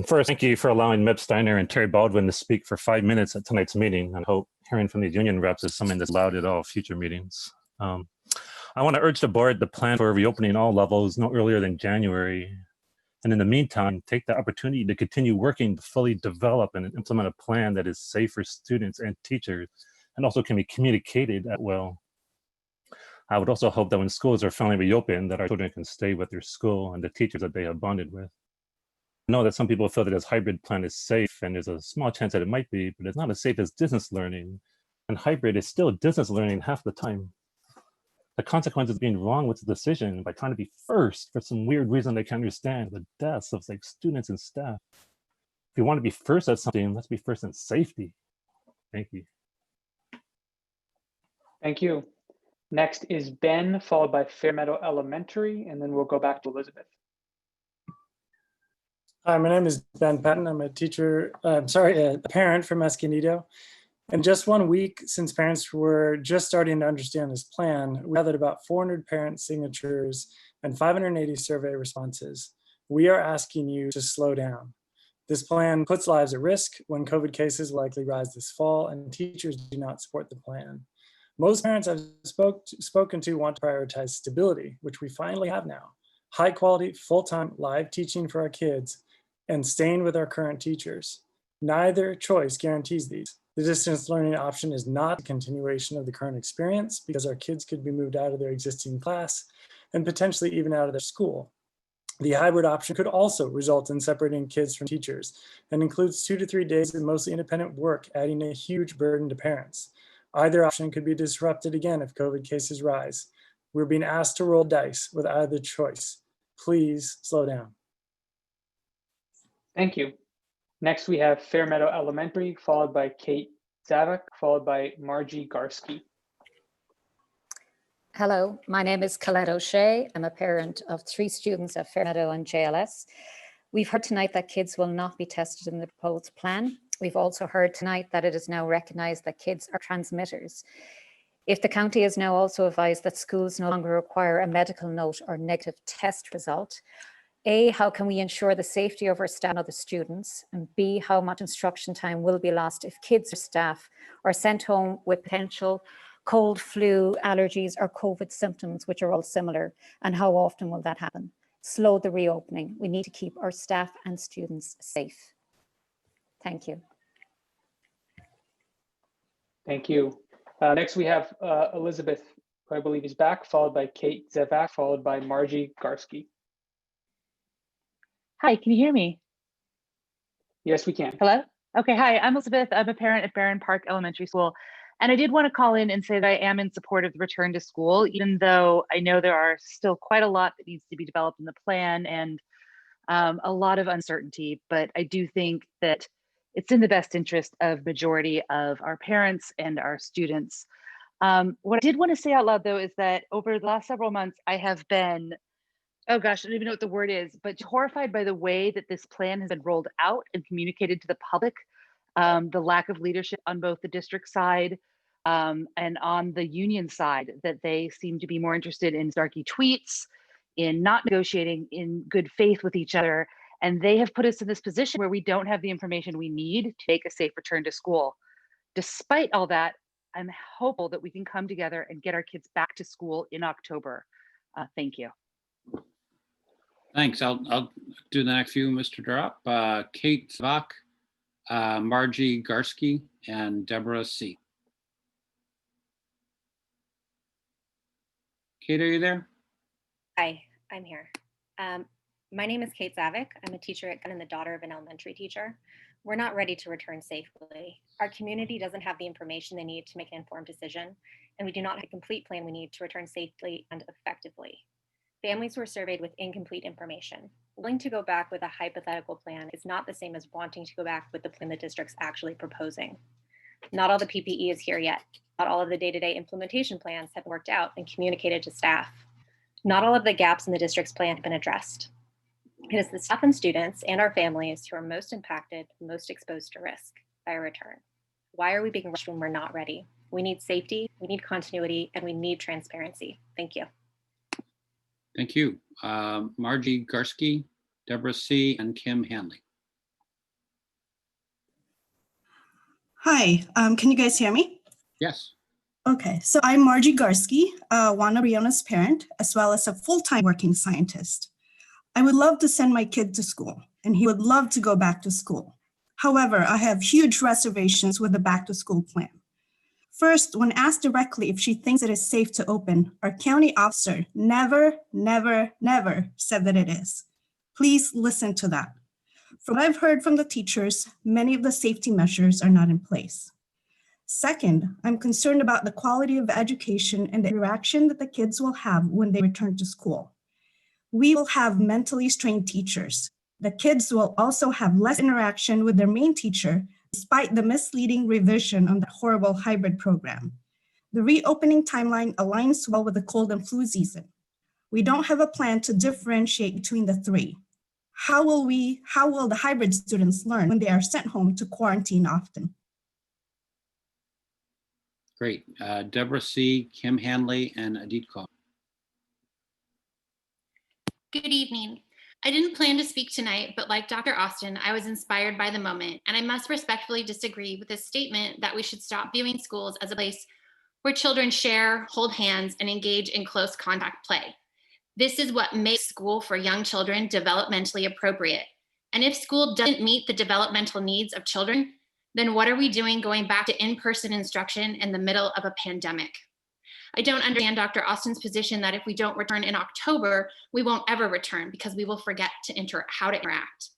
First, thank you for allowing Mip Steiner and Terry Baldwin to speak for 5 minutes at tonight's meeting. I hope hearing from these union reps is something that's allowed at all future meetings. I want to urge the board to plan for reopening all levels no earlier than January. And in the meantime, take the opportunity to continue working to fully develop and implement a plan that is safe for students and teachers and also can be communicated at will. I would also hope that when schools are finally reopened, that our children can stay with their school and the teachers that they have bonded with. I know that some people feel that this hybrid plan is safe, and there's a small chance that it might be, but it's not as safe as distance learning. And hybrid is still distance learning half the time. The consequences of being wrong with the decision by trying to be first for some weird reason they can't understand, the deaths of like students and staff. If you want to be first at something, let's be first in safety. Thank you. Thank you. Next is Ben, followed by Fairmeadow Elementary, and then we'll go back to Elizabeth. Hi, my name is Ben Patton. I'm a teacher, a parent from Escondido. In just 1 week since parents were just starting to understand this plan, we gathered about 400 parent signatures and 580 survey responses. We are asking you to slow down. This plan puts lives at risk when COVID cases likely rise this fall and teachers do not support the plan. Most parents I've spoken to want to prioritize stability, which we finally have now. High quality, full-time live teaching for our kids and staying with our current teachers. Neither choice guarantees these. The distance learning option is not a continuation of the current experience because our kids could be moved out of their existing class and potentially even out of their school. The hybrid option could also result in separating kids from teachers and includes 2 to 3 days of mostly independent work, adding a huge burden to parents. Either option could be disrupted again if COVID cases rise. We're being asked to roll dice with either choice. Please slow down. Thank you. Next, we have Fairmeadow Elementary, followed by Kate Zavak, followed by Margie Garski. Hello, my name is Colette O'Shea. I'm a parent of 3 students at Fairmeadow and JLS. We've heard tonight that kids will not be tested in the proposed plan. We've also heard tonight that it is now recognized that kids are transmitters. If the county is now also advised that schools no longer require a medical note or negative test result, A, how can we ensure the safety of our staff and other students? And B, how much instruction time will be lost if kids or staff are sent home with potential cold, flu, allergies, or COVID symptoms, which are all similar? And how often will that happen? Slow the reopening. We need to keep our staff and students safe. Thank you. Thank you. Next, we have Elizabeth, who I believe is back, followed by Kate Zavak, followed by Margie Garski. Hi, can you hear me? Yes, we can. Hello? Okay, hi, I'm Elizabeth. I'm a parent at Barron Park Elementary School. And I did want to call in and say that I am in support of the return to school, even though I know there are still quite a lot that needs to be developed in the plan and a lot of uncertainty. But I do think that it's in the best interest of majority of our parents and our students. What I did want to say out loud, though, is that over the last several months, I have been, oh gosh, I don't even know what the word is, but horrified by the way that this plan has been rolled out and communicated to the public, the lack of leadership on both the district side and on the union side, that they seem to be more interested in snarky tweets, in not negotiating in good faith with each other. And they have put us in this position where we don't have the information we need to make a safe return to school. Despite all that, I'm hopeful that we can come together and get our kids back to school in October. Thank you. Thanks. I'll do the next few, Mr. Drop. Kate Zvok, Margie Garski, and Deborah C. Kate, are you there? Hi, I'm here. My name is Kate Zavik. I'm a teacher and the daughter of an elementary teacher. We're not ready to return safely. Our community doesn't have the information they need to make an informed decision, and we do not have a complete plan we need to return safely and effectively. Families were surveyed with incomplete information. Willing to go back with a hypothetical plan is not the same as wanting to go back with the plan the district's actually proposing. Not all the PPE is here yet. Not all of the day-to-day implementation plans have worked out and communicated to staff. Not all of the gaps in the district's plan have been addressed. It is the staff and students and our families who are most impacted, most exposed to risk by a return. Why are we being rushed when we're not ready? We need safety, we need continuity, and we need transparency. Thank you. Thank you. Margie Garski, Deborah C., and Kim Hanley. Hi, can you guys hear me? Yes. Okay, so I'm Margie Garski, one of Riona's parent, as well as a full-time working scientist. I would love to send my kid to school, and he would love to go back to school. However, I have huge reservations with the back to school plan. First, when asked directly if she thinks it is safe to open, our county officer never said that it is. Please listen to that. From what I've heard from the teachers, many of the safety measures are not in place. Second, I'm concerned about the quality of education and the interaction that the kids will have when they return to school. We will have mentally strained teachers. The kids will also have less interaction with their main teacher, despite the misleading revision on the horrible hybrid program. The reopening timeline aligns well with the cold and flu season. We don't have a plan to differentiate between the three. How will the hybrid students learn when they are sent home to quarantine often? Great. Deborah C., Kim Hanley, and Adit Kaur. Good evening. I didn't plan to speak tonight, but like Dr. Austin, I was inspired by the moment, and I must respectfully disagree with his statement that we should stop viewing schools as a place where children share, hold hands, and engage in close contact play. This is what makes school for young children developmentally appropriate. And if school doesn't meet the developmental needs of children, then what are we doing going back to in-person instruction in the middle of a pandemic? I don't understand Dr. Austin's position that if we don't return in October, we won't ever return because we will forget how to interact.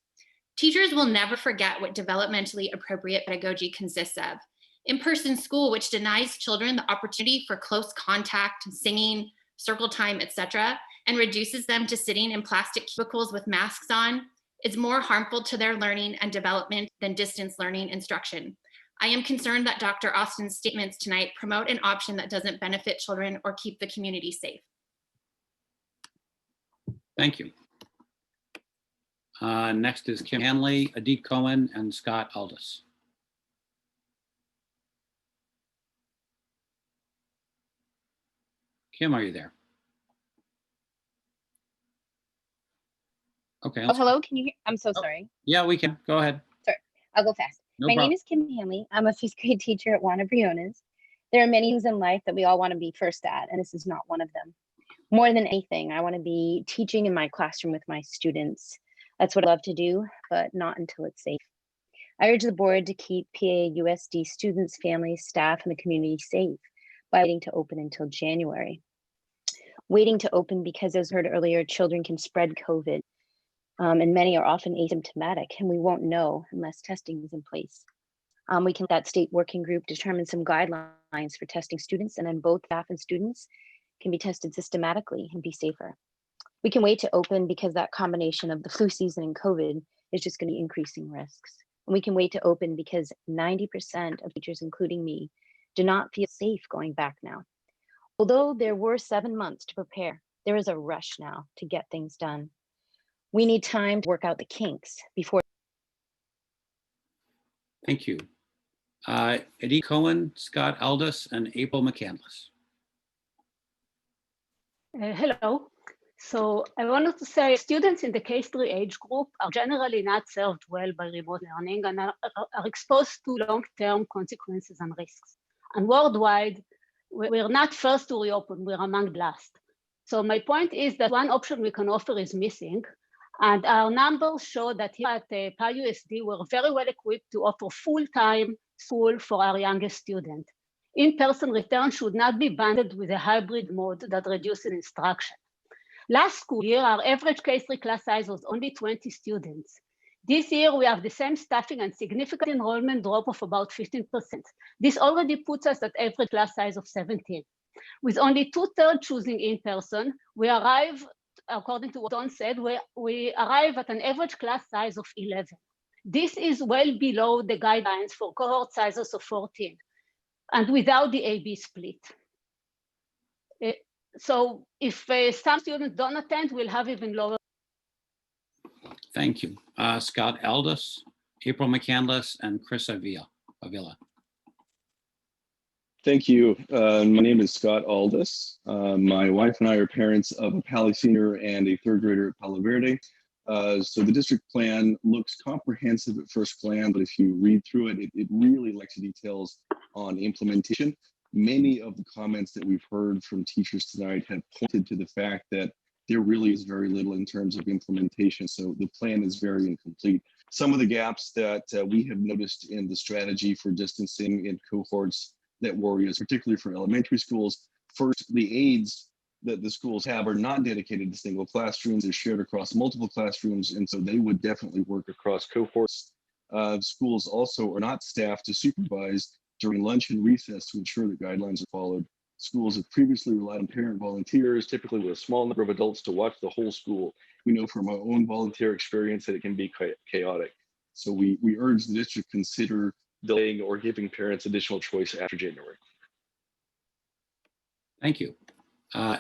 Teachers will never forget what developmentally appropriate pedagogy consists of. In-person school, which denies children the opportunity for close contact, singing, circle time, etc., and reduces them to sitting in plastic cubicles with masks on, is more harmful to their learning and development than distance learning instruction. I am concerned that Dr. Austin's statements tonight promote an option that doesn't benefit children or keep the community safe. Thank you. Next is Kim Hanley, Adit Cohen, and Scott Aldous. Kim, are you there? Okay. Oh, hello. Can you hear? I'm so sorry. Yeah, we can. Go ahead. Sorry, I'll go fast. No My problem. name is Kim Hanley. I'm a fifth grade teacher at Juana Briones. There are many things in life that we all want to be first at, and this is not one of them. More than anything, I want to be teaching in my classroom with my students. That's what I love to do, but not until it's safe. I urge the board to keep PAUSD students, families, staff, and the community safe by waiting to open until January. Waiting to open because, as heard earlier, children can spread COVID. And many are often asymptomatic, and we won't know unless testing is in place. We can let that state working group determine some guidelines for testing students, and then both staff and students can be tested systematically and be safer. We can wait to open because that combination of the flu season and COVID is just going to be increasing risks. And we can wait to open because 90% of teachers, including me, do not feel safe going back now. Although there were 7 months to prepare, there is a rush now to get things done. We need time to work out the kinks before. Thank you. Adit Cohen, Scott Aldous, and April McCandless. Hello. So I wanted to say students in the K3 age group are generally not served well by remote learning and are exposed to long-term consequences and risks. And worldwide, we're not first to reopen, we're among the last. So my point is that one option we can offer is missing. And our numbers show that here at PAUSD, we're very well equipped to offer full-time school for our youngest student. In-person return should not be bundled with a hybrid mode that reduces instruction. Last school year, our average K3 class size was only 20 students. This year, we have the same staffing and significant enrollment drop of about 15%. This already puts us at average class size of 17. With only 2/3 choosing in-person, we arrive, according to what Don said, we arrive at an average class size of 11. This is well below the guidelines for cohort sizes of 14, and without the AB split. So if some students don't attend, we'll have even lower. Thank you. Scott Aldous, April McCandless, and Chris Avila. Thank you. My name is Scott Aldous. My wife and I are parents of a Pali senior and a third grader at Palo Verde. So the district plan looks comprehensive at first glance, but if you read through it, it really lacks details on implementation. Many of the comments that we've heard from teachers tonight have pointed to the fact that there really is very little in terms of implementation. So the plan is very incomplete. Some of the gaps that we have noticed in the strategy for distancing in cohorts that worry us, particularly for elementary schools. First, the aides that the schools have are not dedicated to single classrooms. They're shared across multiple classrooms, and so they would definitely work across cohorts. Schools also are not staffed to supervise during lunch and recess to ensure that guidelines are followed. Schools have previously relied on parent volunteers, typically with a small number of adults, to watch the whole school. We know from our own volunteer experience that it can be quite chaotic. So we urge the district to consider delaying or giving parents additional choice after January. Thank you.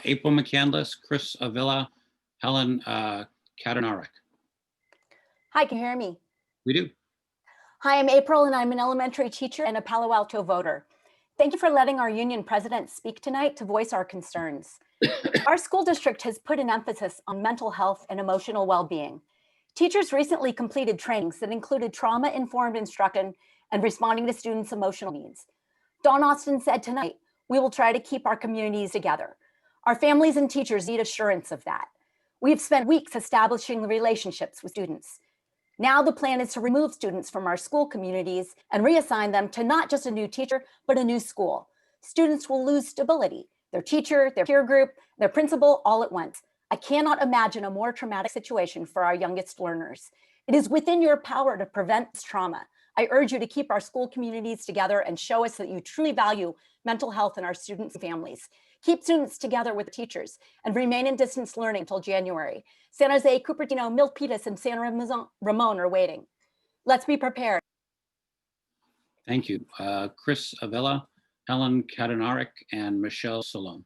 April McCandless, Chris Avila, Helen Katanarek. Hi, can you hear me? We do. Hi, I'm April and I'm an elementary teacher and a Palo Alto voter. Thank you for letting our union president speak tonight to voice our concerns. Our school district has put an emphasis on mental health and emotional well-being. Teachers recently completed trainings that included trauma-informed instruction and responding to students' emotional needs. Dawn Austin said tonight, we will try to keep our communities together. Our families and teachers need assurance of that. We've spent weeks establishing relationships with students. Now the plan is to remove students from our school communities and reassign them to not just a new teacher, but a new school. Students will lose stability, their teacher, their peer group, their principal all at once. I cannot imagine a more traumatic situation for our youngest learners. It is within your power to prevent this trauma. I urge you to keep our school communities together and show us that you truly value mental health in our students and families. Keep students together with teachers and remain in distance learning until January. San Jose, Cupertino, Milpitas, and San Ramon are waiting. Let's be prepared. Thank you. Chris Avila, Helen Katanarek, and Michelle Salome.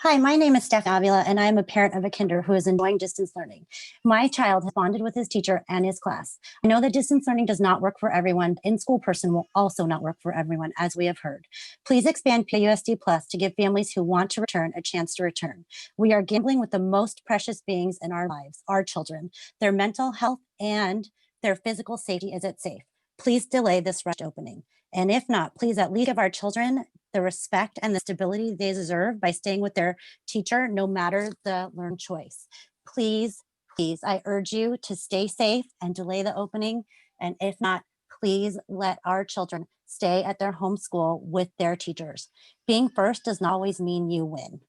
Hi, my name is Steph Avila, and I am a parent of a kinder who is enjoying distance learning. My child has bonded with his teacher and his class. I know that distance learning does not work for everyone. In-school person will also not work for everyone, as we have heard. Please expand PAUSD Plus to give families who want to return a chance to return. We are gambling with the most precious beings in our lives, our children. Their mental health and their physical safety is at stake. Please delay this rushed opening. And if not, please at least give our children the respect and the stability they deserve by staying with their teacher, no matter the learning choice. Please, please, I urge you to stay safe and delay the opening. And if not, please let our children stay at their home school with their teachers. Being first does not always mean you win.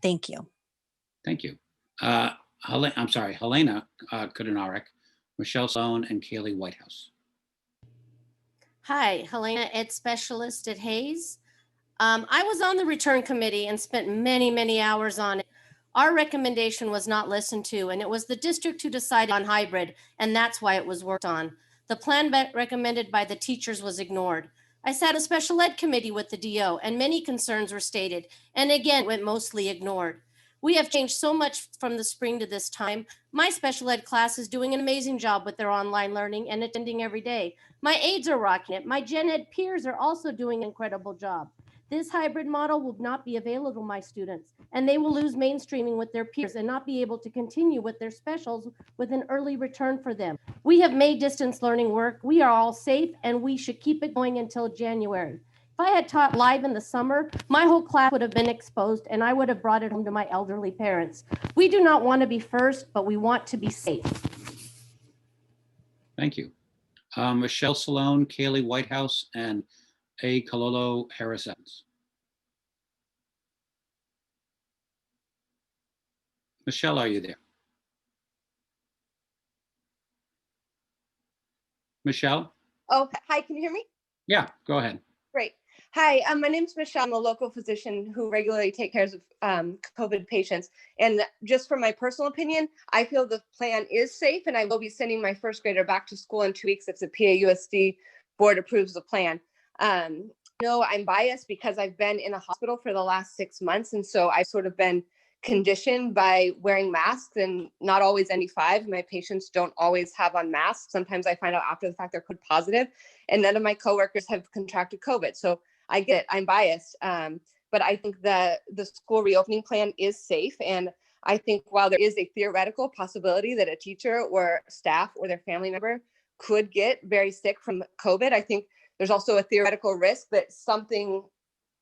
Thank you. Thank you. Helena Katanarek, Michelle Sloan, and Kaylee Whitehouse. Hi, Helena, Ed Specialist at Hayes. I was on the return committee and spent many hours on it. Our recommendation was not listened to, and it was the district who decided on hybrid, and that's why it was worked on. The plan recommended by the teachers was ignored. I sat in a special ed committee with the DO, and many concerns were stated, and again, went mostly ignored. We have changed so much from the spring to this time. My special ed class is doing an amazing job with their online learning and attending every day. My aides are rocking it. My gen ed peers are also doing an incredible job. This hybrid model will not be available to my students, and they will lose mainstreaming with their peers and not be able to continue with their specials with an early return for them. We have made distance learning work. We are all safe, and we should keep it going until January. If I had taught live in the summer, my whole class would have been exposed, and I would have brought it home to my elderly parents. We do not want to be first, but we want to be safe. Thank you. Michelle Salone, Kaylee Whitehouse, and A. Kalolo Harris Evans. Michelle, are you there? Michelle? Oh, hi, can you hear me? Yeah, go ahead. Great. Hi, my name is Michelle. I'm a local physician who regularly takes care of COVID patients. And just from my personal opinion, I feel the plan is safe, and I will be sending my first grader back to school in 2 weeks if the PAUSD board approves the plan. No, I'm biased because I've been in a hospital for the last 6 months. And so I've sort of been conditioned by wearing masks and not always ND5. My patients don't always have on masks. Sometimes I find out after the fact they're COVID positive, and none of my coworkers have contracted COVID. So I get it, I'm biased. But I think the school reopening plan is safe. And I think while there is a theoretical possibility that a teacher or staff or their family member could get very sick from COVID, I think there's also a theoretical risk that something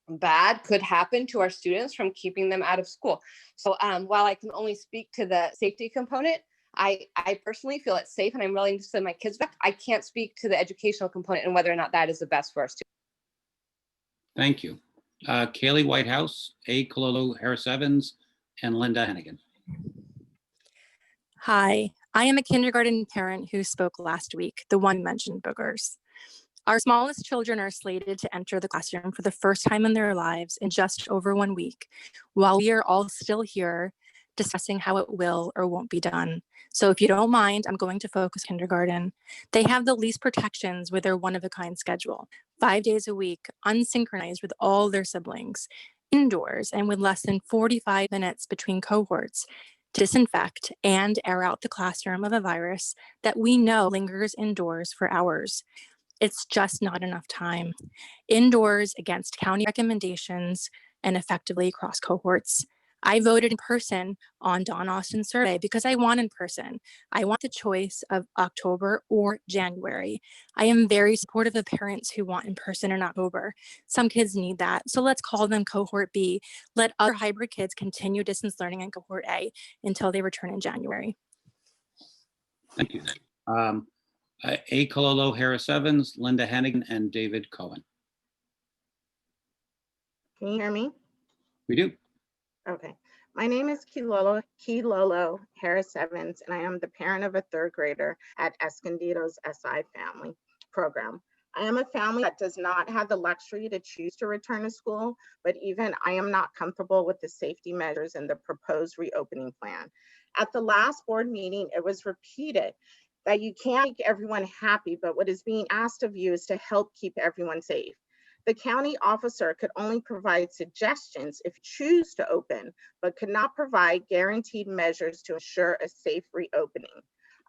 bad could happen to our students from keeping them out of school. So while I can only speak to the safety component, I personally feel it's safe and I'm willing to send my kids back. I can't speak to the educational component and whether or not that is the best for our students. Thank you. Kaylee Whitehouse, A. Kalolo Harris Evans, and Linda Hennigan. Hi, I am a kindergarten parent who spoke last week, the one who mentioned boogers. Our smallest children are slated to enter the classroom for the first time in their lives in just over 1 week. While we are all still here, discussing how it will or won't be done. So if you don't mind, I'm going to focus kindergarten. They have the least protections with their one-of-a-kind schedule, 5 days a week, unsynchronized with all their siblings, indoors and with less than 45 minutes between cohorts to disinfect and air out the classroom of a virus that we know lingers indoors for hours. It's just not enough time. Indoors against county recommendations and effectively across cohorts. I voted in person on Don Austin's survey because I want in person. I want the choice of October or January. I am very supportive of parents who want in person in October. Some kids need that. So let's call them cohort B. Let other hybrid kids continue distance learning in cohort A until they return in January. Thank you. A. Cololo Harris Evans, Linda Hennigan, and David Cohen. Can you hear me? We do. Okay. My name is Kilolo Harris Evans, and I am the parent of a third grader at Escondido's SI Family Program. I am a family that does not have the luxury to choose to return to school, but even I am not comfortable with the safety measures in the proposed reopening plan. At the last board meeting, it was repeated that you can't make everyone happy, but what is being asked of you is to help keep everyone safe. The county officer could only provide suggestions if you choose to open, but could not provide guaranteed measures to ensure a safe reopening.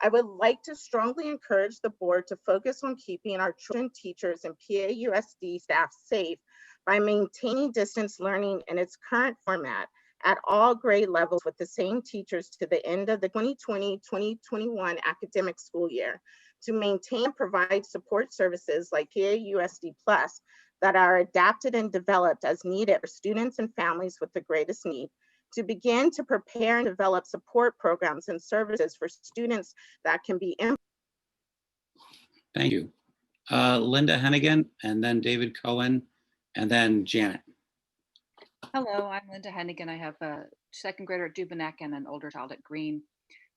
I would like to strongly encourage the board to focus on keeping our children, teachers, and PAUSD staff safe by maintaining distance learning in its current format at all grade levels with the same teachers to the end of the 2020-2021 academic school year, to maintain and provide support services like PAUSD Plus that are adapted and developed as needed for students and families with the greatest need, to begin to prepare and develop support programs and services for students that can be implemented. Thank you. Linda Hennigan, and then David Cohen, and then Janet. Hello, I'm Linda Hennigan. I have a second grader at Duveneck and an older child at Green.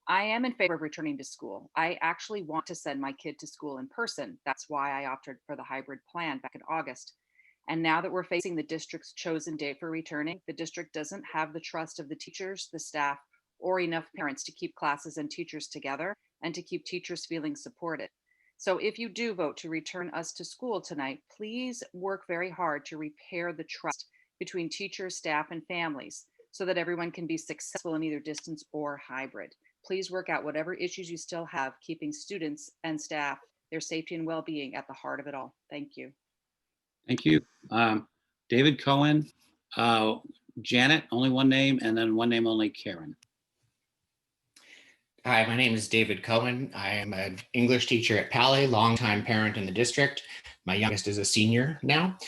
I am in favor of returning to school. I actually want to send my kid to school in person. That's why I opted for the hybrid plan back in August. And now that we're facing the district's chosen date for returning, the district doesn't have the trust of the teachers, the staff, or enough parents to keep classes and teachers together and to keep teachers feeling supported. So if you do vote to return us to school tonight, please work very hard to repair the trust between teachers, staff, and families so that everyone can be successful in either distance or hybrid. Please work out whatever issues you still have, keeping students and staff, their safety and well-being at the heart of it all. Thank you. Thank you. David Cohen, Janet, only one name, and then one name only, Karen. Hi, my name is David Cohen. I am an English teacher at Pali, longtime parent in the district. My youngest is a senior now.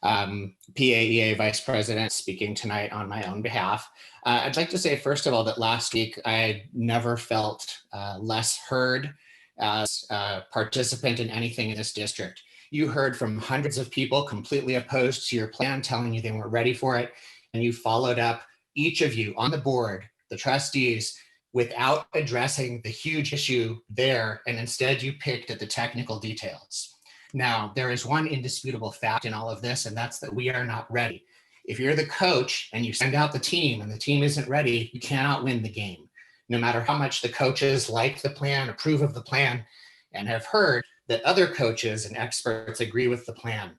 PAEA Vice President speaking tonight on my own behalf. I'd like to say, first of all, that last week I never felt less heard as a participant in anything in this district. You heard from hundreds of people completely opposed to your plan, telling you they weren't ready for it. And you followed up, each of you on the board, the trustees, without addressing the huge issue there. And instead you picked at the technical details. Now, there is one indisputable fact in all of this, and that's that we are not ready. If you're the coach and you send out the team and the team isn't ready, you cannot win the game. No matter how much the coaches like the plan, approve of the plan, and have heard that other coaches and experts agree with the plan.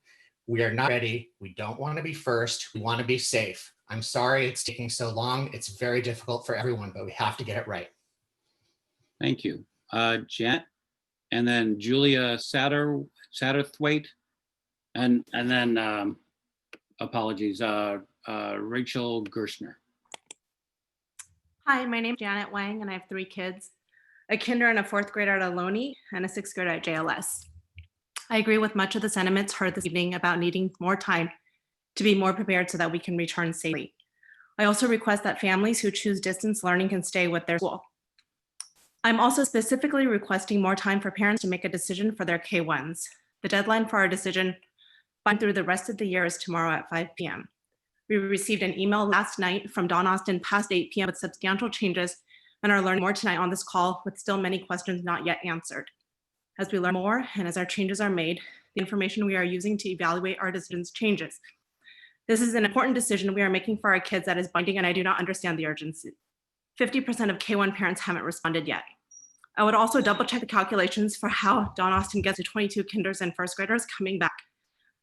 We are not ready. We don't want to be first. We want to be safe. I'm sorry it's taking so long. It's very difficult for everyone, but we have to get it right. Thank you. Janet, and then Julia Satterthwaite, and then apologies, Rachel Gershner. Hi, my name is Janet Wang, and I have 3 kids, a kinder and a 4th grader at Ohlone, and a 6th grader at JLS. I agree with much of the sentiments heard this evening about needing more time to be more prepared so that we can return safely. I also request that families who choose distance learning can stay with their school. I'm also specifically requesting more time for parents to make a decision for their K1s. The deadline for our decision through the rest of the year is tomorrow at 5 p.m. We received an email last night from Don Austin past 8 p.m. with substantial changes and are learning more tonight on this call with still many questions not yet answered. As we learn more and as our changes are made, the information we are using to evaluate our decisions changes. This is an important decision we are making for our kids that is binding, and I do not understand the urgency. 50% of K1 parents haven't responded yet. I would also double check the calculations for how Don Austin gets to 22 kinders and first graders coming back.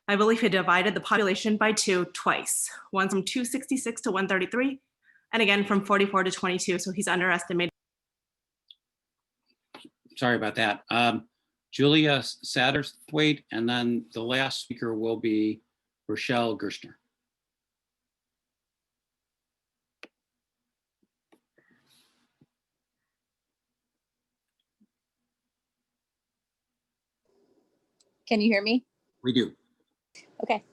I believe he divided the population by 2 twice, once from 266 to 133, and again from 44 to 22, so he's underestimated. Sorry about that. Julia Satterthwaite, and then the last speaker will be Rochelle Gerstner. Can you hear me? We do. Okay.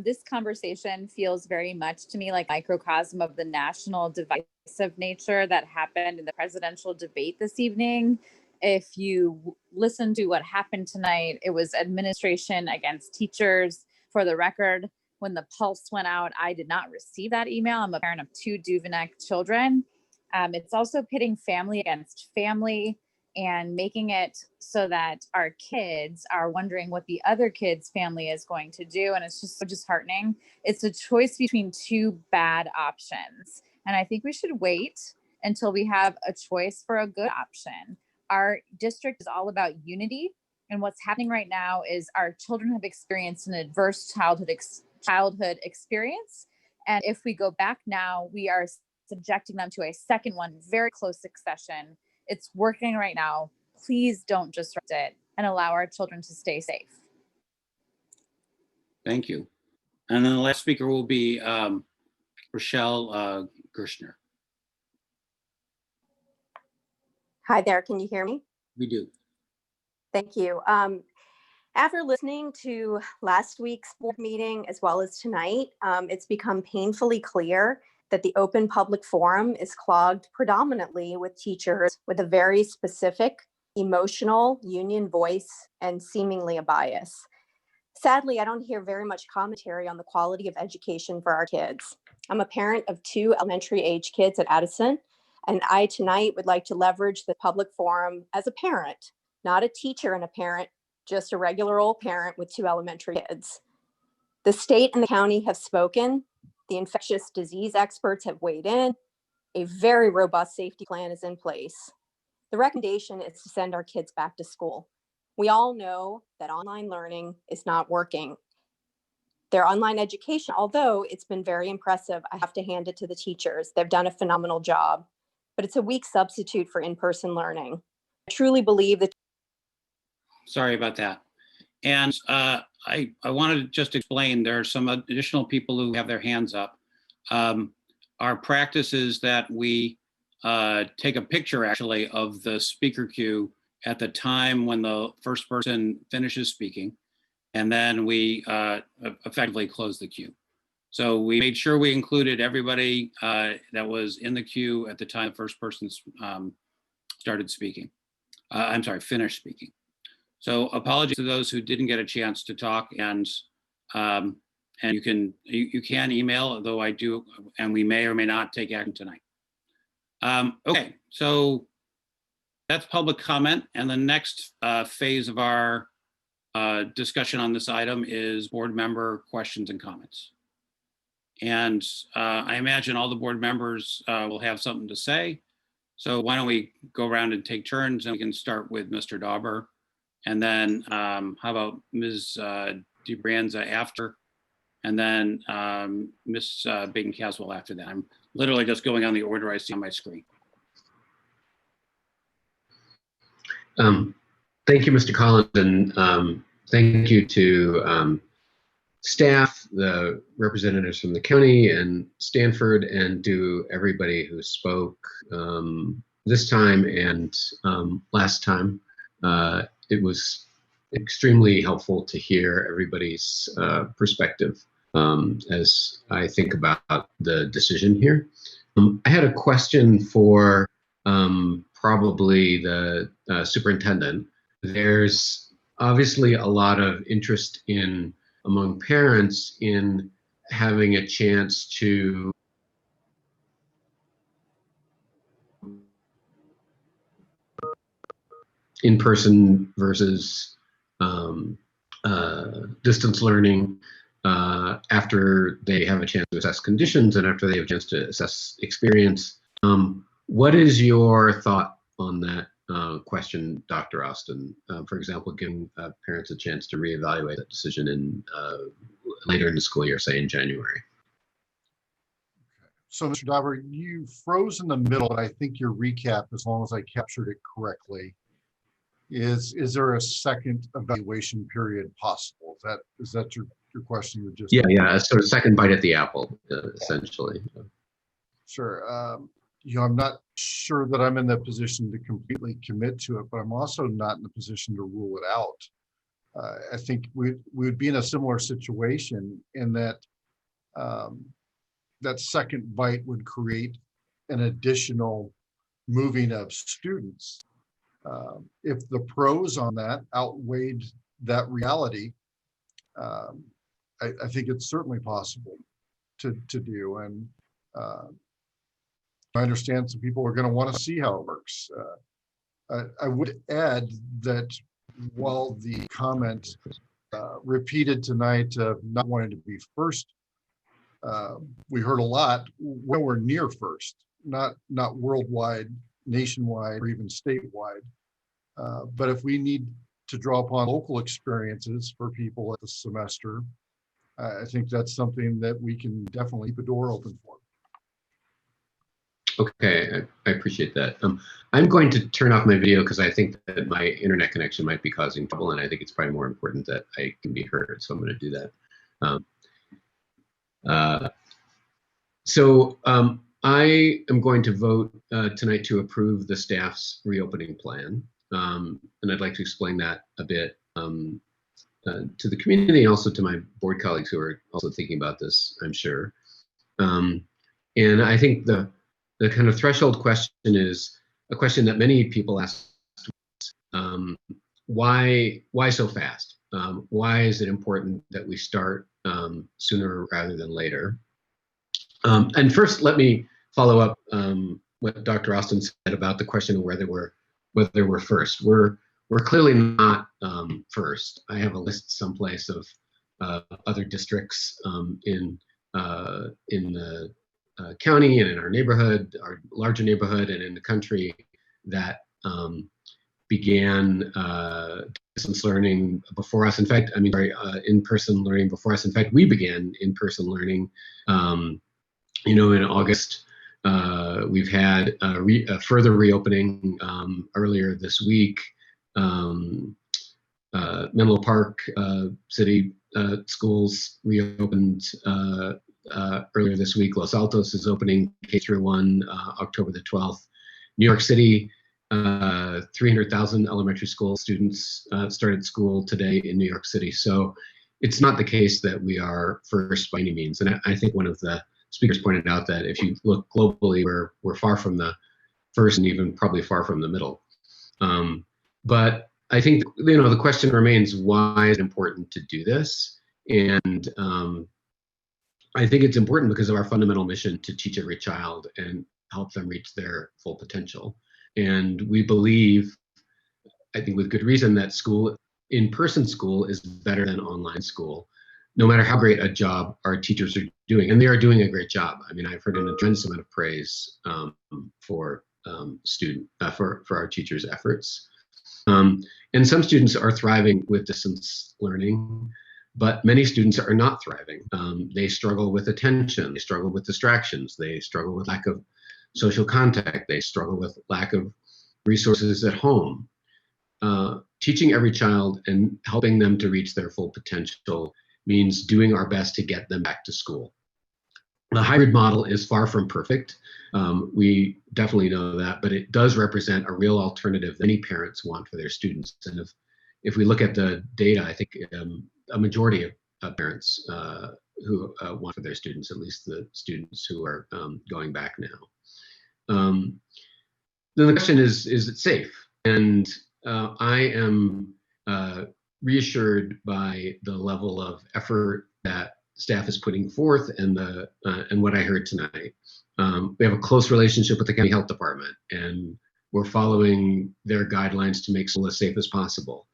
This conversation feels very much to me like microcosm of the national divisive nature that happened in the presidential debate this evening. If you listen to what happened tonight, it was administration against teachers. For the record, when the pulse went out, I did not receive that email. I'm a parent of 2 Duveneck children. It's also pitting family against family and making it so that our kids are wondering what the other kid's family is going to do. And it's just so disheartening. It's a choice between 2 bad options. And I think we should wait until we have a choice for a good option. Our district is all about unity. And what's happening right now is our children have experienced an adverse childhood experience. And if we go back now, we are subjecting them to a second one, very close succession. It's working right now. Please don't disrupt it and allow our children to stay safe. Thank you. And then the last speaker will be Rochelle Gerstner. Hi there, can you hear me? We do. Thank you. After listening to last week's board meeting as well as tonight, it's become painfully clear that the open public forum is clogged predominantly with teachers with a very specific, emotional union voice and seemingly a bias. Sadly, I don't hear very much commentary on the quality of education for our kids. I'm a parent of 2 elementary age kids at Addison, and I tonight would like to leverage the public forum as a parent, not a teacher and a parent, just a regular old parent with 2 elementary kids. The state and the county have spoken. The infectious disease experts have weighed in. A very robust safety plan is in place. The recommendation is to send our kids back to school. We all know that online learning is not working. Their online education, although it's been very impressive, I have to hand it to the teachers. They've done a phenomenal job, but it's a weak substitute for in-person learning. I truly believe that. Sorry about that. And I wanted to just explain, there are some additional people who have their hands up. Our practice is that we take a picture actually of the speaker queue at the time when the first person finishes speaking, and then we effectively close the queue. So we made sure we included everybody that was in the queue at the time the first person started speaking. I'm sorry, finished speaking. So apologies to those who didn't get a chance to talk, and you can email, though I do, and we may or may not take action tonight. Okay, so that's public comment, and the next phase of our discussion on this item is board member questions and comments. And I imagine all the board members will have something to say. So why don't we go around and take turns, and we can start with Mr. Dauber. And then how about Ms. DeBranza after, and then Ms. Bacon-Caswell after that. I'm literally just going on the order I see on my screen. Thank you, Mr. Collins, and thank you to staff, the representatives from the county and Stanford, and to everybody who spoke this time and last time. It was extremely helpful to hear everybody's perspective as I think about the decision here. I had a question for probably the superintendent. There's obviously a lot of interest among parents in having a chance to in-person versus distance learning after they have a chance to assess conditions and after they have a chance to assess experience. What is your thought on that question, Dr. Austin? For example, giving parents a chance to reevaluate that decision in later in the school year, say in January. So, Mr. Dauber, you froze in the middle, but I think your recap, as long as I captured it correctly, is there a second evaluation period possible? Is that your question? You're just Yeah, sort of second bite at the apple, essentially. Sure. I'm not sure that I'm in the position to completely commit to it, but I'm also not in the position to rule it out. I think we would be in a similar situation in that that second bite would create an additional moving of students. If the pros on that outweighed that reality, I think it's certainly possible to do. And I understand some people are going to want to see how it works. I would add that while the comment repeated tonight of not wanting to be first, we heard a lot, nowhere near first, not worldwide, nationwide, or even statewide. But if we need to draw upon local experiences for people at the semester, I think that's something that we can definitely keep a door open for. Okay, I appreciate that. I'm going to turn off my video because I think that my internet connection might be causing trouble, and I think it's probably more important that I can be heard, so I'm going to do that. I am going to vote tonight to approve the staff's reopening plan, and I'd like to explain that a bit to the community and also to my board colleagues who are also thinking about this, I'm sure. And I think the kind of threshold question is a question that many people ask, why so fast? Why is it important that we start sooner rather than later? And first, let me follow up what Dr. Austin said about the question of whether we're first. We're clearly not first. I have a list someplace of other districts in the county and in our neighborhood, our larger neighborhood, and in the country that began distance learning before us. In fact, in-person learning before us. In fact, we began in-person learning, in August. We've had a further reopening earlier this week. Menlo Park City schools reopened earlier this week. Los Altos is opening K-1 October the 12th. New York City, 300,000 elementary school students started school today in New York City. So it's not the case that we are first by any means. And I think one of the speakers pointed out that if you look globally, we're far from the first and even probably far from the middle. But I think, the question remains, why is it important to do this? And I think it's important because of our fundamental mission to teach every child and help them reach their full potential. And we believe, I think with good reason, that in-person school is better than online school, no matter how great a job our teachers are doing. And they are doing a great job. I've heard an tremendous amount of praise for our teachers' efforts. And some students are thriving with distance learning, but many students are not thriving. They struggle with attention, they struggle with distractions, they struggle with lack of social contact, they struggle with lack of resources at home. Teaching every child and helping them to reach their full potential means doing our best to get them back to school. The hybrid model is far from perfect. We definitely know that, but it does represent a real alternative that many parents want for their students. And if we look at the data, I think a majority of parents who want for their students, at least the students who are going back now. Then the question is it safe? And I am reassured by the level of effort that staff is putting forth and what I heard tonight. We have a close relationship with the county health department, and we're following their guidelines to make school as safe as possible.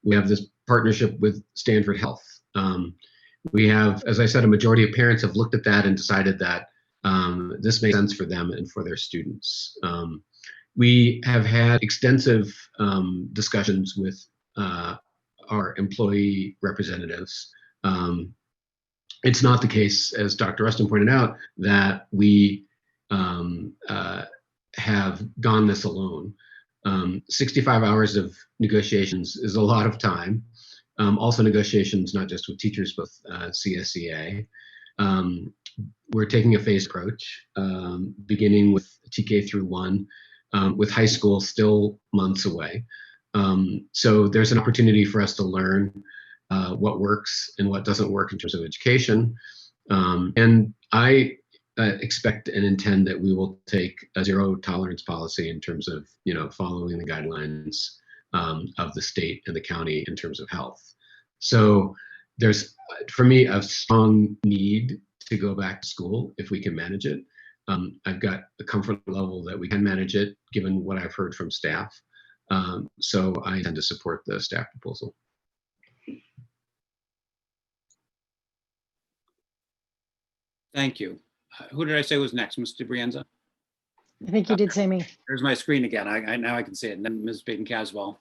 We have this partnership with Stanford Health. We have, as I said, a majority of parents have looked at that and decided that this makes sense for them and for their students. We have had extensive discussions with our employee representatives. It's not the case, as Dr. Rustin pointed out, that we have gone this alone. 65 hours of negotiations is a lot of time. Also negotiations, not just with teachers, but CSEA. We're taking a phased approach, beginning with TK through 1, with high school still months away. So there's an opportunity for us to learn what works and what doesn't work in terms of education. And I expect and intend that we will take a zero tolerance policy in terms of, following the guidelines of the state and the county in terms of health. So there's, for me, a strong need to go back to school if we can manage it. I've got a comfort level that we can manage it, given what I've heard from staff. So I intend to support the staff proposal. Thank you. Who did I say was next? Mr. Brienza? I think you did say me. There's my screen again. Now I can see it. And then Ms. Baden-Caswell.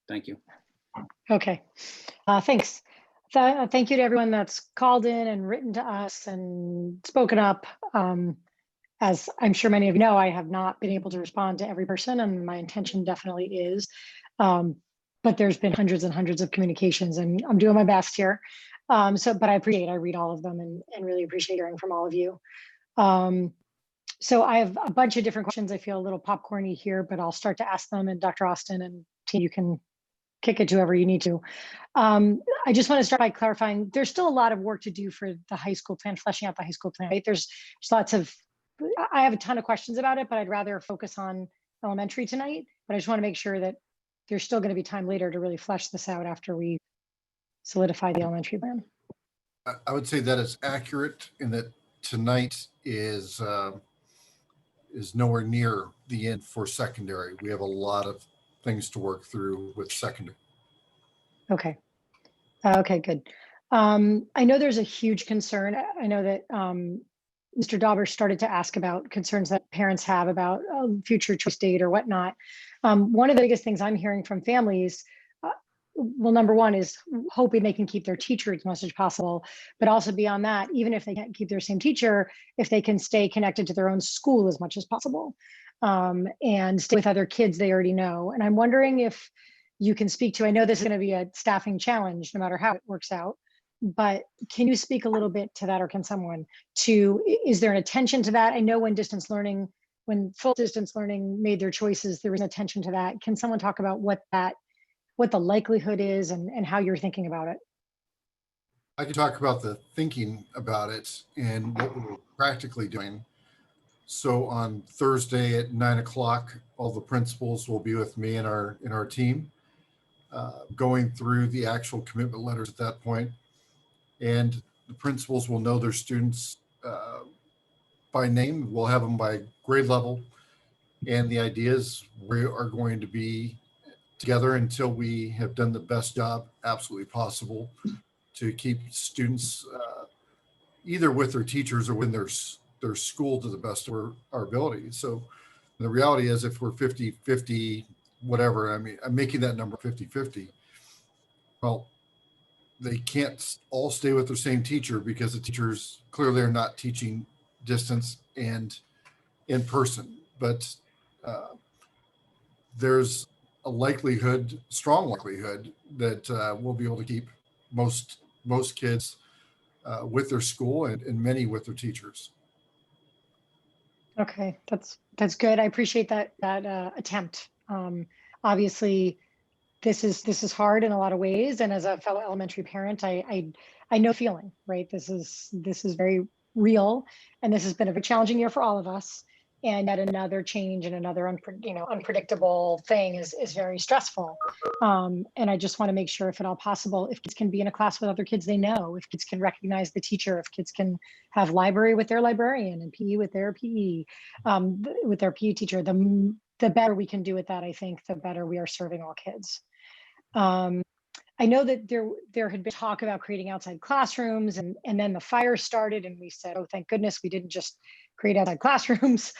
Thank you. Okay. Thanks. Thank you to everyone that's called in and written to us and spoken up. As I'm sure many of you know, I have not been able to respond to every person, and my intention definitely is. But there's been hundreds and hundreds of communications, and I'm doing my best here. But I read all of them and really appreciate hearing from all of you. So I have a bunch of different questions. I feel a little popcorny here, but I'll start to ask them, and Dr. Austin and T, you can kick it to whoever you need to. I just want to start by clarifying, there's still a lot of work to do for the high school plan, fleshing out the high school plan, right? There's lots of, I have a ton of questions about it, but I'd rather focus on elementary tonight. But I just want to make sure that there's still going to be time later to really flesh this out after we solidify the elementary plan. I would say that is accurate in that tonight is nowhere near the end for secondary. We have a lot of things to work through with secondary. Okay. Okay, good. I know there's a huge concern. I know that Mr. Dauber started to ask about concerns that parents have about future choice date or whatnot. One of the biggest things I'm hearing from families, well, number one is hoping they can keep their teacher as much as possible, but also beyond that, even if they can't keep their same teacher, if they can stay connected to their own school as much as possible, and stay with other kids they already know. And I'm wondering if you can speak to, I know this is going to be a staffing challenge no matter how it works out, but can you speak a little bit to that, or can someone is there an attention to that? I know when full distance learning made their choices, there was an attention to that. Can someone talk about what the likelihood is and how you're thinking about it? I can talk about the thinking about it and what we're practically doing. So on Thursday at 9 o'clock, all the principals will be with me and our team, going through the actual commitment letters at that point. And the principals will know their students by name. We'll have them by grade level. And the idea is we are going to be together until we have done the best job absolutely possible to keep students either with their teachers or within their school to the best of our ability. So the reality is, if we're 50-50, whatever, I mean, I'm making that number 50-50. Well, they can't all stay with their same teacher because the teachers clearly are not teaching distance and in person. But there's a strong likelihood that we'll be able to keep most kids with their school and many with their teachers. Okay, that's good. I appreciate that attempt. Obviously, this is hard in a lot of ways, and as a fellow elementary parent, I know feeling, right? This is very real, and this has been a very challenging year for all of us. And yet another change and another unpredictable thing is very stressful. And I just want to make sure, if at all possible, if kids can be in a class with other kids they know, if kids can recognize the teacher, if kids can have library with their librarian and PE with their PE, with their PE teacher, the better we can do with that, I think, the better we are serving all kids. I know that there had been talk about creating outside classrooms, and then the fire started, and we said, oh, thank goodness we didn't just create outside classrooms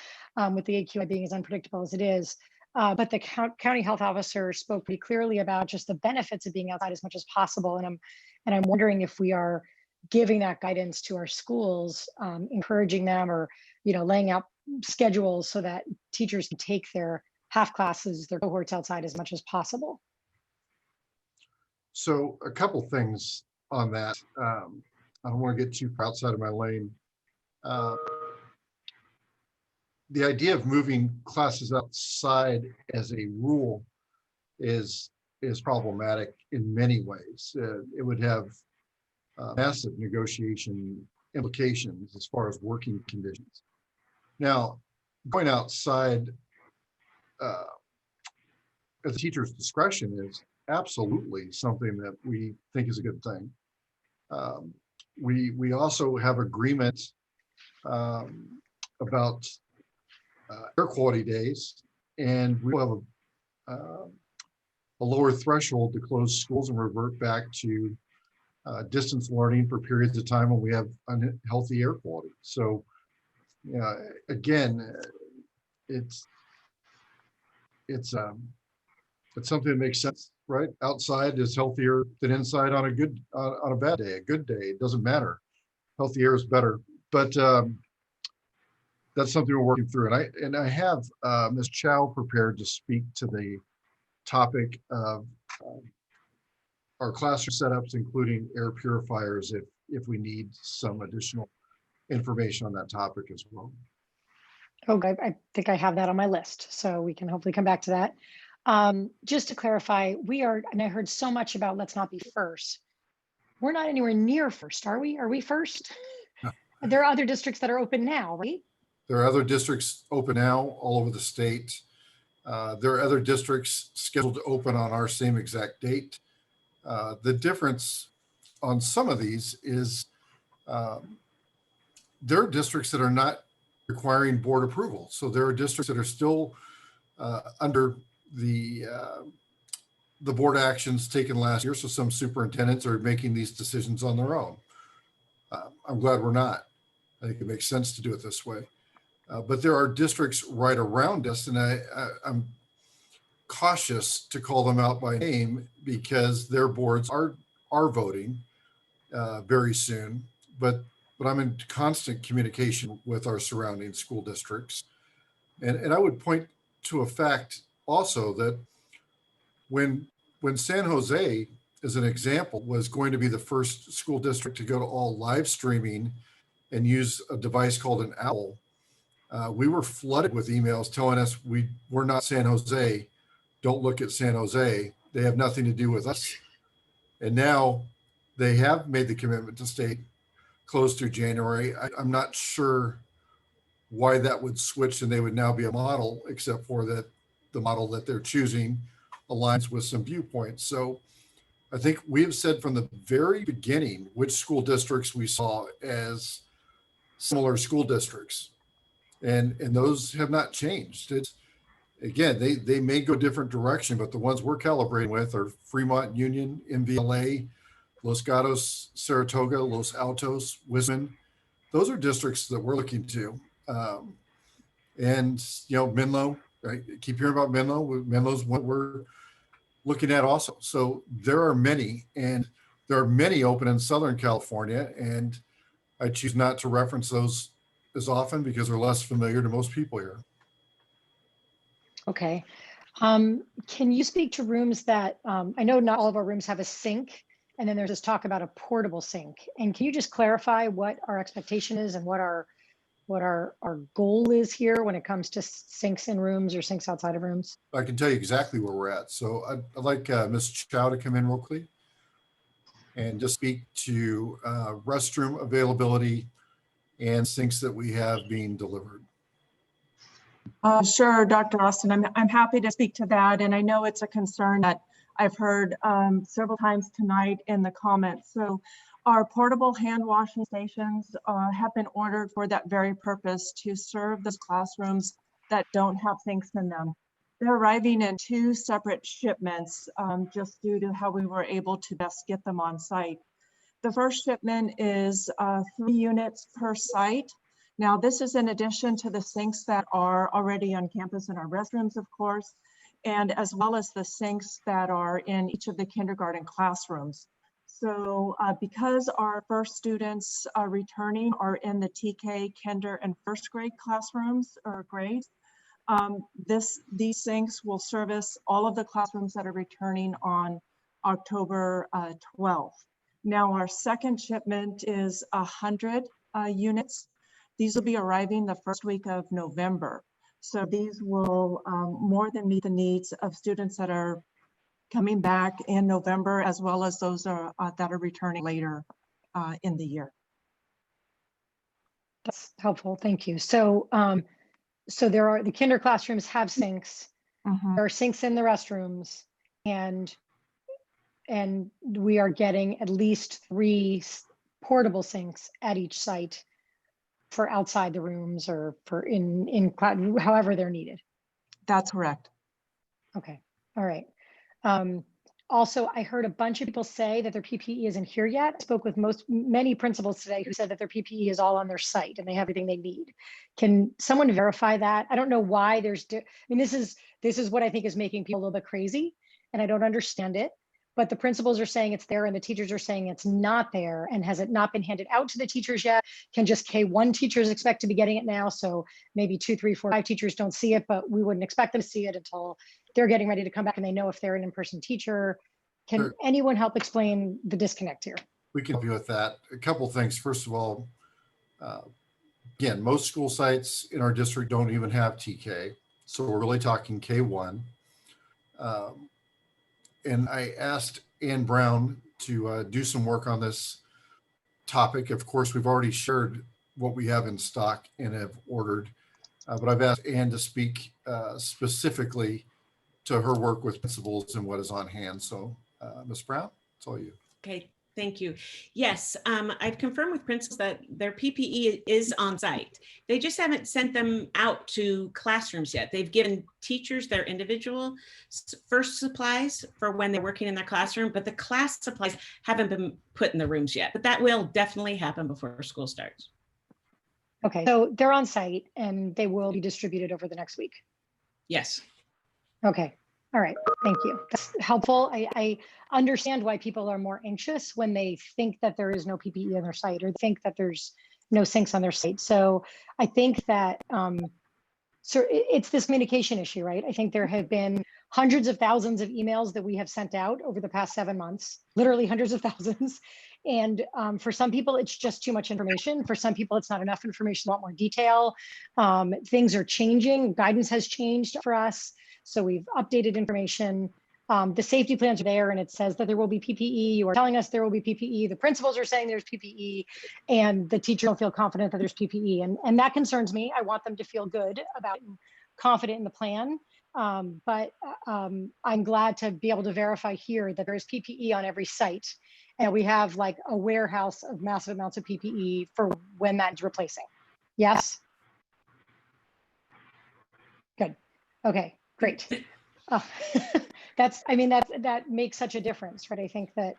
with the AQI being as unpredictable as it is. But the county health officer spoke pretty clearly about just the benefits of being outside as much as possible. And I'm wondering if we are giving that guidance to our schools, encouraging them, or laying out schedules so that teachers can take their half classes, their cohorts outside as much as possible. So a couple things on that. I don't want to get too outside of my lane. The idea of moving classes outside as a rule is problematic in many ways. It would have massive negotiation implications as far as working conditions. Now, going outside at the teacher's discretion is absolutely something that we think is a good thing. We also have agreement about air quality days, and we will have a lower threshold to close schools and revert back to distance learning for periods of time when we have unhealthy air quality. So, again, it's something that makes sense, right? Outside is healthier than inside on a bad day. A good day, it doesn't matter. Healthy air is better, but that's something we're working through. And I have Ms. Chow prepared to speak to the topic of our classroom setups, including air purifiers, if we need some additional information on that topic as well. Oh, I think I have that on my list, so we can hopefully come back to that. Just to clarify, and I heard so much about let's not be first. We're not anywhere near first, are we? Are we first? No. There are other districts that are open now, right? There are other districts open now all over the state. There are other districts scheduled to open on our same exact date. The difference on some of these is there are districts that are not requiring board approval. So there are districts that are still under the board actions taken last year. So some superintendents are making these decisions on their own. I'm glad we're not. I think it makes sense to do it this way. But there are districts right around us, and I'm cautious to call them out by name because their boards are voting very soon. But I'm in constant communication with our surrounding school districts. And I would point to a fact also that when San Jose, as an example, was going to be the first school district to go to all live streaming and use a device called an OWL, we were flooded with emails telling us we're not San Jose. Don't look at San Jose. They have nothing to do with us. And now they have made the commitment to stay closed through January. I'm not sure why that would switch and they would now be a model, except for that the model that they're choosing aligns with some viewpoints. So I think we have said from the very beginning which school districts we saw as similar school districts. And those have not changed. It's, again, they may go a different direction, but the ones we're calibrating with are Fremont, Union, MVLA, Los Gatos, Saratoga, Los Altos, Wisman. Those are districts that we're looking to. And, Menlo, right? Keep hearing about Menlo. Menlo's what we're looking at also. So there are many, and there are many open in Southern California, and I choose not to reference those as often because they're less familiar to most people here. Okay. Can you speak to rooms that, I know not all of our rooms have a sink, and then there's this talk about a portable sink. And can you just clarify what our expectation is and what our goal is here when it comes to sinks in rooms or sinks outside of rooms? I can tell you exactly where we're at. So I'd like Ms. Chow to come in real quick and just speak to restroom availability and sinks that we have being delivered. Sure, Dr. Austin, I'm happy to speak to that. And I know it's a concern that I've heard several times tonight in the comments. So our portable hand washing stations have been ordered for that very purpose, to serve those classrooms that don't have sinks in them. They're arriving in 2 separate shipments, just due to how we were able to best get them on site. The first shipment is 3 units per site. Now, this is in addition to the sinks that are already on campus in our restrooms, of course, and as well as the sinks that are in each of the kindergarten classrooms. So because our first students are returning are in the TK, kinder, and first grade classrooms or grades, these sinks will service all of the classrooms that are returning on October 12th. Now our second shipment is 100 units. These will be arriving the first week of November. So these will more than meet the needs of students that are coming back in November, as well as those that are returning later in the year. That's helpful. Thank you. So, so the kinder classrooms have sinks. There are sinks in the restrooms, and we are getting at least 3 portable sinks at each site for outside the rooms or for in however they're needed. That's correct. Okay. All right. Also, I heard a bunch of people say that their PPE isn't here yet. I spoke with many principals today who said that their PPE is all on their site and they have everything they need. Can someone verify that? I don't know why I mean, this is what I think is making people a little bit crazy, and I don't understand it. But the principals are saying it's there and the teachers are saying it's not there. And has it not been handed out to the teachers yet? Can just K1 teachers expect to be getting it now? So maybe 2, 3, 4, 5 teachers don't see it, but we wouldn't expect them to see it until they're getting ready to come back and they know if they're an in-person teacher. Can anyone help explain the disconnect here? We can help you with that. A couple of things. First of all, again, most school sites in our district don't even have TK. So we're really talking K1. And I asked Ann Brown to do some work on this topic. Of course, we've already shared what we have in stock and have ordered, but I've asked Ann to speak specifically to her work with principals and what is on hand. So Ms. Brown, it's all you. Okay, thank you. Yes, I've confirmed with principals that their PPE is on site. They just haven't sent them out to classrooms yet. They've given teachers their individual first supplies for when they're working in their classroom, but the class supplies haven't been put in the rooms yet. But that will definitely happen before school starts. Okay, so they're on site and they will be distributed over the next week. Yes. Okay. All right. Thank you. That's helpful. I understand why people are more anxious when they think that there is no PPE on their site or think that there's no sinks on their site. So I think that so it's this communication issue, right? I think there have been hundreds of thousands of emails that we have sent out over the past 7 months, literally hundreds of thousands. And for some people, it's just too much information. For some people, it's not enough information, want more detail. Things are changing. Guidance has changed for us. So we've updated information. The safety plans are there and it says that there will be PPE. You are telling us there will be PPE. The principals are saying there's PPE and the teachers don't feel confident that there's PPE. And that concerns me. I want them to feel good about and confident in the plan. But I'm glad to be able to verify here that there's PPE on every site. And we have like a warehouse of massive amounts of PPE for when that's replacing. Yes? Good. Okay. Great. That makes such a difference, right? I think that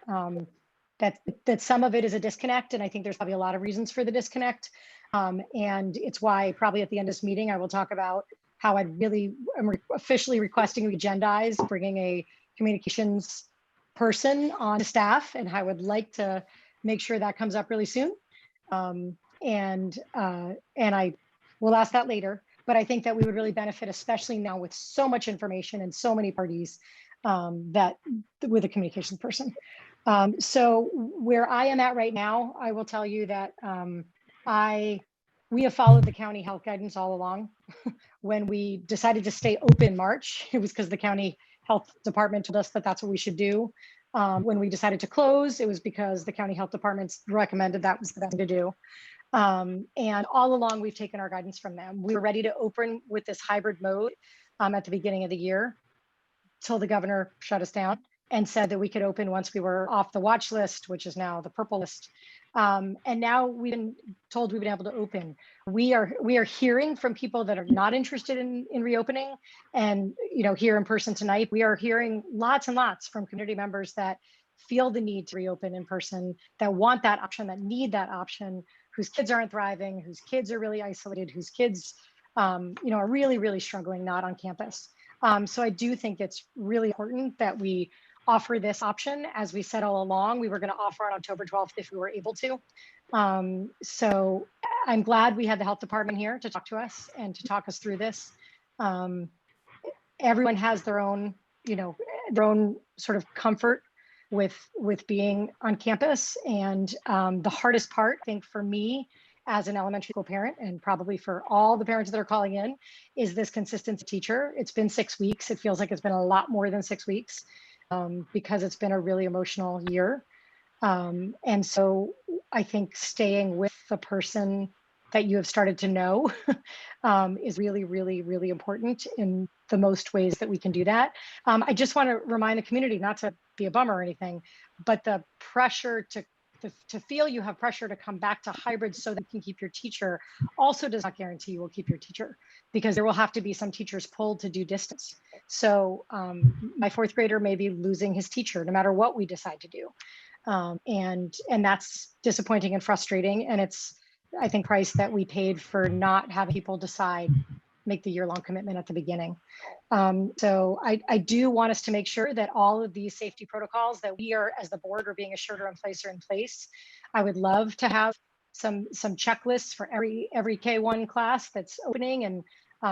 that some of it is a disconnect, and I think there's probably a lot of reasons for the disconnect. And it's why probably at the end of this meeting, I will talk about how I really am officially requesting we agendize bringing a communications person on staff, and I would like to make sure that comes up really soon. And I will ask that later. But I think that we would really benefit, especially now with so much information and so many parties, that with a communications person. So where I am at right now, I will tell you that we have followed the county health guidance all along. When we decided to stay open in March, it was because the county health department told us that that's what we should do. When we decided to close, it was because the county health departments recommended that was the best thing to do. And all along, we've taken our guidance from them. We were ready to open with this hybrid mode at the beginning of the year till the governor shut us down and said that we could open once we were off the watch list, which is now the purple list. And now we've been told we've been able to open. We are hearing from people that are not interested in reopening, and here in person tonight, we are hearing lots and lots from community members that feel the need to reopen in person, that want that option, that need that option, whose kids aren't thriving, whose kids are really isolated, whose kids are really, really struggling not on campus. So I do think it's really important that we offer this option. As we said all along, we were going to offer on October 12th if we were able to. So I'm glad we had the health department here to talk to us and to talk us through this. Everyone has their own, their own sort of comfort with being on campus. And the hardest part, I think, for me as an elementary school parent, and probably for all the parents that are calling in, is this consistent teacher. It's been 6 weeks. It feels like it's been a lot more than 6 weeks because it's been a really emotional year. And so I think staying with the person that you have started to know is really, really, really important in the most ways that we can do that. I just want to remind the community, not to be a bummer or anything, but the pressure to feel you have pressure to come back to hybrid so that you can keep your teacher also does not guarantee you will keep your teacher, because there will have to be some teachers pulled to do distance. So my 4th grader may be losing his teacher no matter what we decide to do. And that's disappointing and frustrating. And it's, I think, price that we paid for not having people make the year-long commitment at the beginning. So I do want us to make sure that all of these safety protocols that we are, as the board, are being assured are in place. I would love to have some checklists for every K1 class that's opening. And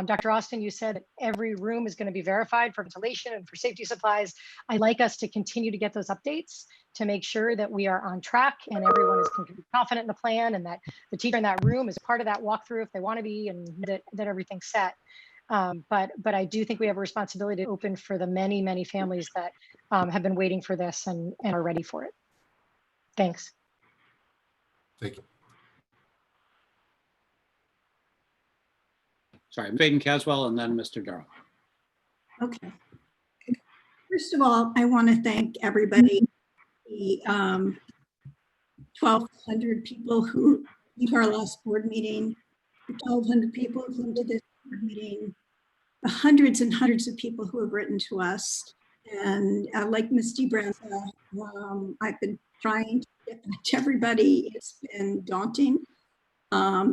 Dr. Austin, you said that every room is going to be verified for ventilation and for safety supplies. I'd like us to continue to get those updates to make sure that we are on track and everyone is confident in the plan, and that the teacher in that room is part of that walkthrough if they want to be, and that everything's set. But I do think we have a responsibility to open for the many, many families that have been waiting for this and are ready for it. Thanks. Thank you. Sorry, Baden Caswell and then Mr. Darrow. Okay. First of all, I want to thank everybody, the 1,200 people who came to our last board meeting, the 1,200 people who came to this board meeting, the hundreds and hundreds of people who have written to us. And like Ms. DeBranza, I've been trying to get back to everybody. It's been daunting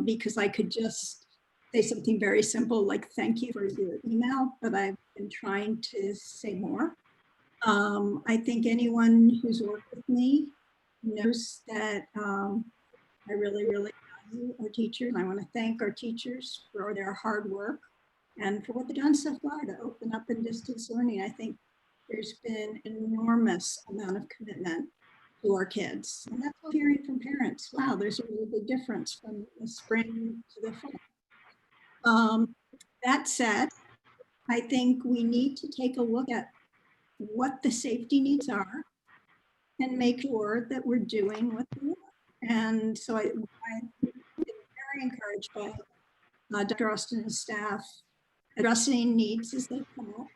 because I could just say something very simple like thank you for your email, but I've been trying to say more. I think anyone who's worked with me knows that I really, really value our teachers. I want to thank our teachers for their hard work and for what they've done so far to open up in distance learning. I think there's been an enormous amount of commitment to our kids. And that's what I'm hearing from parents. Wow, there's a really big difference from the spring to the fall. That said, I think we need to take a look at what the safety needs are and make sure that we're doing what we want. And so I'm very encouraged by Dr. Austin's staff addressing needs as they come up.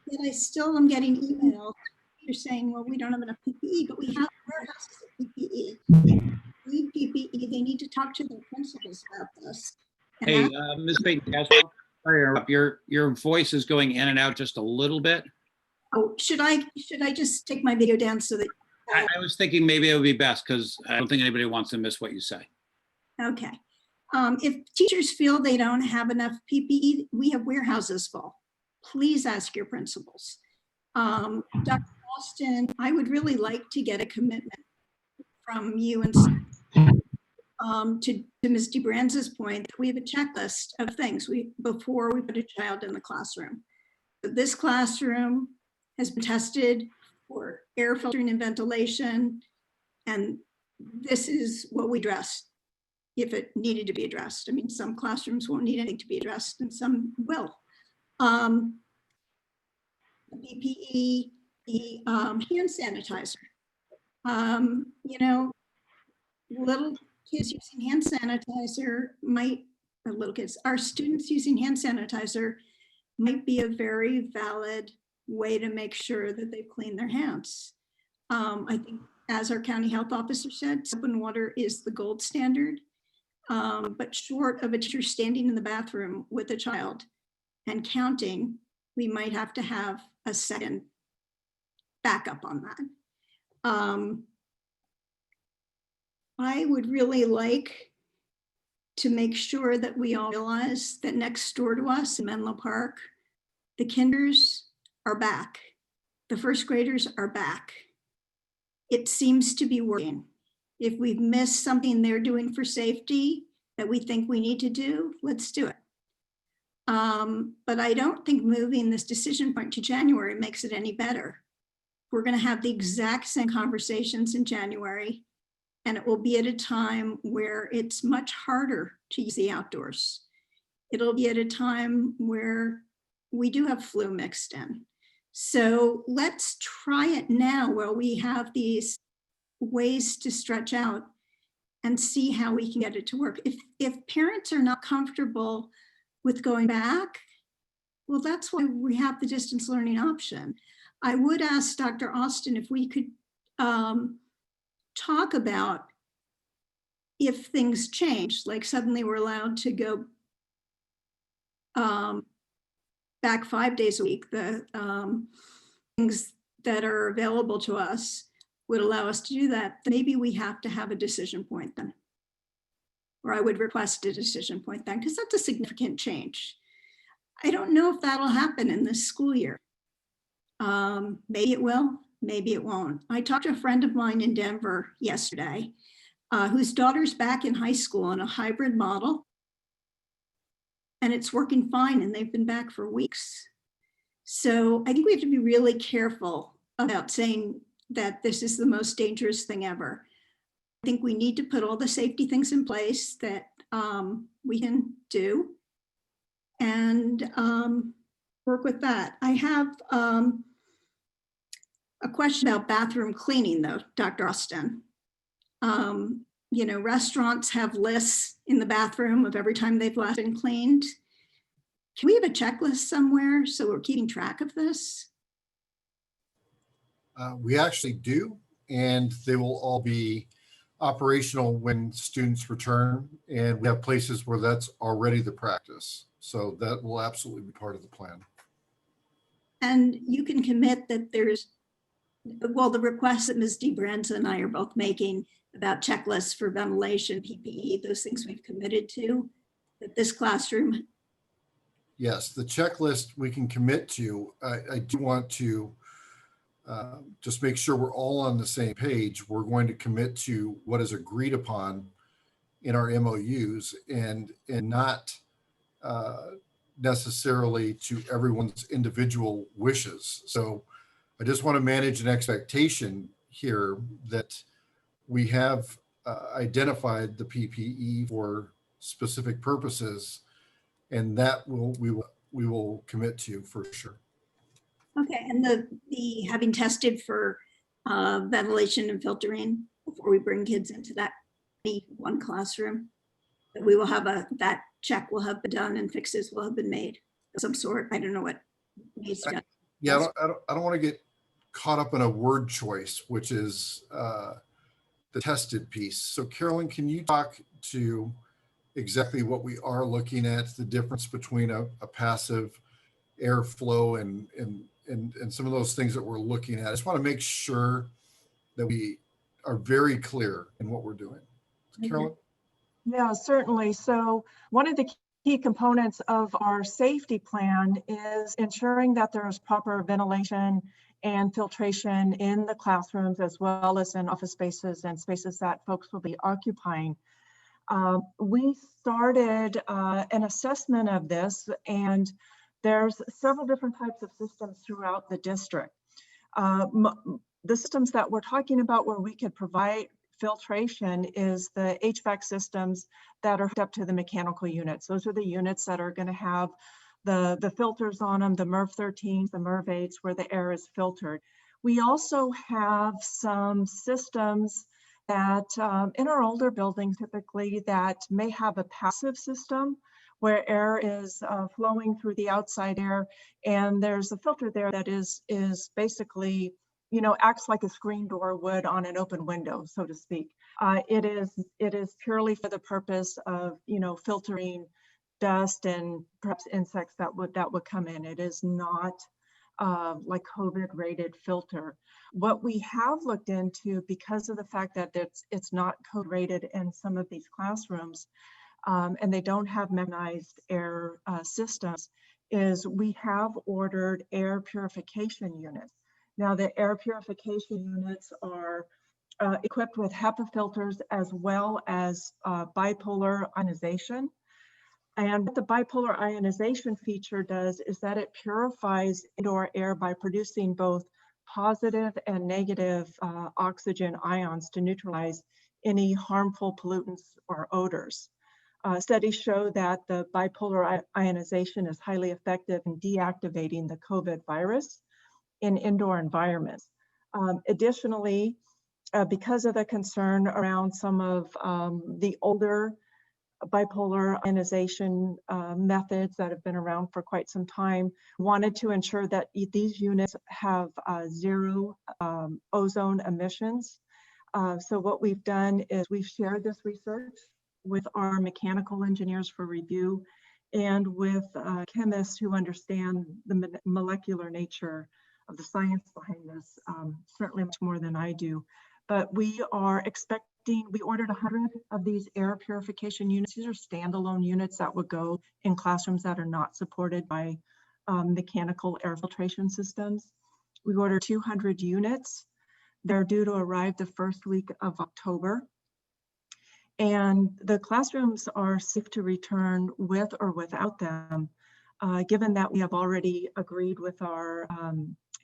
Yet I still am getting emails. You're saying, well, we don't have enough PPE, but we have warehouses of PPE. They need PPE. They need to talk to their principals about this. And Hey, Ms. Baden Caswell, sorry to interrupt. Your voice is going in and out just a little bit. Oh, should I just take my video down so that I was thinking maybe it would be best, because I don't think anybody wants to miss what you say. Okay. If teachers feel they don't have enough PPE, we have warehouses full. Please ask your principals. Dr. Austin, I would really like to get a commitment from you and to Ms. DeBranza's point, that we have a checklist of things before we put a child in the classroom. This classroom has been tested for air filtering and ventilation, and this is what we addressed if it needed to be addressed. I mean, some classrooms won't need anything to be addressed and some will. The PPE, the hand sanitizer. Little kids using hand sanitizer our students using hand sanitizer might be a very valid way to make sure that they clean their hands. I think as our county health officer said, soap and water is the gold standard. But short of a teacher standing in the bathroom with a child and counting, we might have to have a second backup on that. I would really like to make sure that we all realize that next door to us in Menlo Park, the kinders are back. The first graders are back. It seems to be working. If we've missed something they're doing for safety that we think we need to do, let's do it. But I don't think moving this decision point to January makes it any better. We're going to have the exact same conversations in January, and it will be at a time where it's much harder to use the outdoors. It'll be at a time where we do have flu mixed in. So let's try it now while we have these ways to stretch out and see how we can get it to work. If parents are not comfortable with going back, well, that's why we have the distance learning option. I would ask Dr. Austin if we could talk about if things change, like suddenly we're allowed to go back 5 days a week, the things that are available to us would allow us to do that. Maybe we have to have a decision point then, or I would request a decision point then, because that's a significant change. I don't know if that'll happen in this school year. Maybe it will, maybe it won't. I talked to a friend of mine in Denver yesterday, whose daughter's back in high school in a hybrid model, and it's working fine, and they've been back for weeks. So I think we have to be really careful about saying that this is the most dangerous thing ever. I think we need to put all the safety things in place that we can do and work with that. I have a question about bathroom cleaning though, Dr. Austin. You know, restaurants have lists in the bathroom of every time they've last been cleaned. Can we have a checklist somewhere so we're keeping track of this? We actually do, and they will all be operational when students return, and we have places where that's already the practice. So that will absolutely be part of the plan. And you can commit that there's, well, the requests that Ms. DeBranza and I are both making about checklists for ventilation, PPE, those things we've committed to, that this classroom. Yes, the checklist we can commit to. I do want to just make sure we're all on the same page. We're going to commit to what is agreed upon in our MOUs and not necessarily to everyone's individual wishes. So I just want to manage an expectation here that we have identified the PPE for specific purposes, and that we will commit to for sure. Okay, and the having tested for ventilation and filtering before we bring kids into that one classroom, that we will have that check will have been done and fixes will have been made of some sort. I don't know what needs to be done. Yeah, I don't want to get caught up in a word choice, which is the tested piece. So Carolyn, can you talk to exactly what we are looking at, the difference between a passive airflow and some of those things that we're looking at? I just want to make sure that we are very clear in what we're doing. Carolyn? Yeah, certainly. So one of the key components of our safety plan is ensuring that there's proper ventilation and filtration in the classrooms, as well as in office spaces and spaces that folks will be occupying. We started an assessment of this, and there's several different types of systems throughout the district. The systems that we're talking about where we could provide filtration is the HVAC systems that are hooked up to the mechanical units. Those are the units that are going to have the filters on them, the MERV 13s, the MERV 8s, where the air is filtered. We also have some systems that in our older buildings typically that may have a passive system where air is flowing through the outside air, and there's a filter there that is basically acts like a screen door would on an open window, so to speak. It is purely for the purpose of, filtering dust and perhaps insects that would come in. It is not like COVID rated filter. What we have looked into, because of the fact that it's not code rated in some of these classrooms, and they don't have mechanized air systems, is we have ordered air purification units. Now, the air purification units are equipped with HEPA filters as well as bipolar ionization. And what the bipolar ionization feature does is that it purifies indoor air by producing both positive and negative oxygen ions to neutralize any harmful pollutants or odors. Studies show that the bipolar ionization is highly effective in deactivating the COVID virus in indoor environments. Additionally, because of the concern around some of the older bipolar ionization methods that have been around for quite some time, wanted to ensure that these units have zero ozone emissions. So what we've done is we've shared this research with our mechanical engineers for review and with chemists who understand the molecular nature of the science behind this, certainly much more than I do. But we are expecting, we ordered 100 of these air purification units. These are standalone units that would go in classrooms that are not supported by mechanical air filtration systems. We ordered 200 units. They're due to arrive the first week of October. And the classrooms are safe to return with or without them, given that we have already agreed with our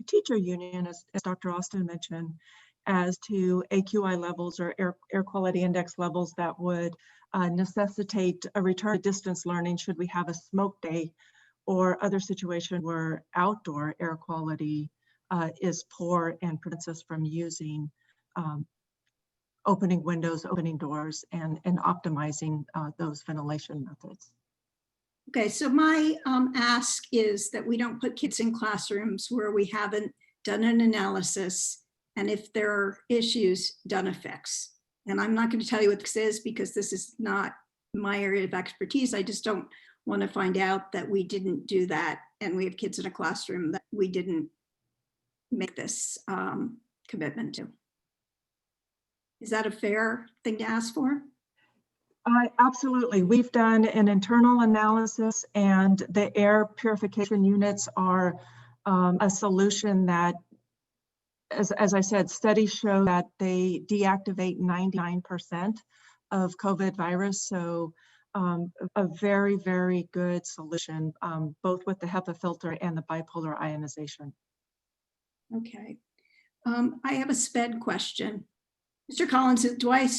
teacher union, as Dr. Austin mentioned, as to AQI levels or air quality index levels that would necessitate a return to distance learning should we have a smoke day or other situation where outdoor air quality is poor and prevents us from using opening windows, opening doors, and optimizing those ventilation methods. Okay, so my ask is that we don't put kids in classrooms where we haven't done an analysis, and if there are issues, done a fix. And I'm not going to tell you what this is because this is not my area of expertise. I just don't want to find out that we didn't do that and we have kids in a classroom that we didn't make this commitment to. Is that a fair thing to ask for? Absolutely. We've done an internal analysis, and the air purification units are a solution that, as I said, studies show that they deactivate 99% of COVID virus. So a very, very good solution, both with the HEPA filter and the bipolar ionization. Okay. I have a SPED question. Mr. Collins,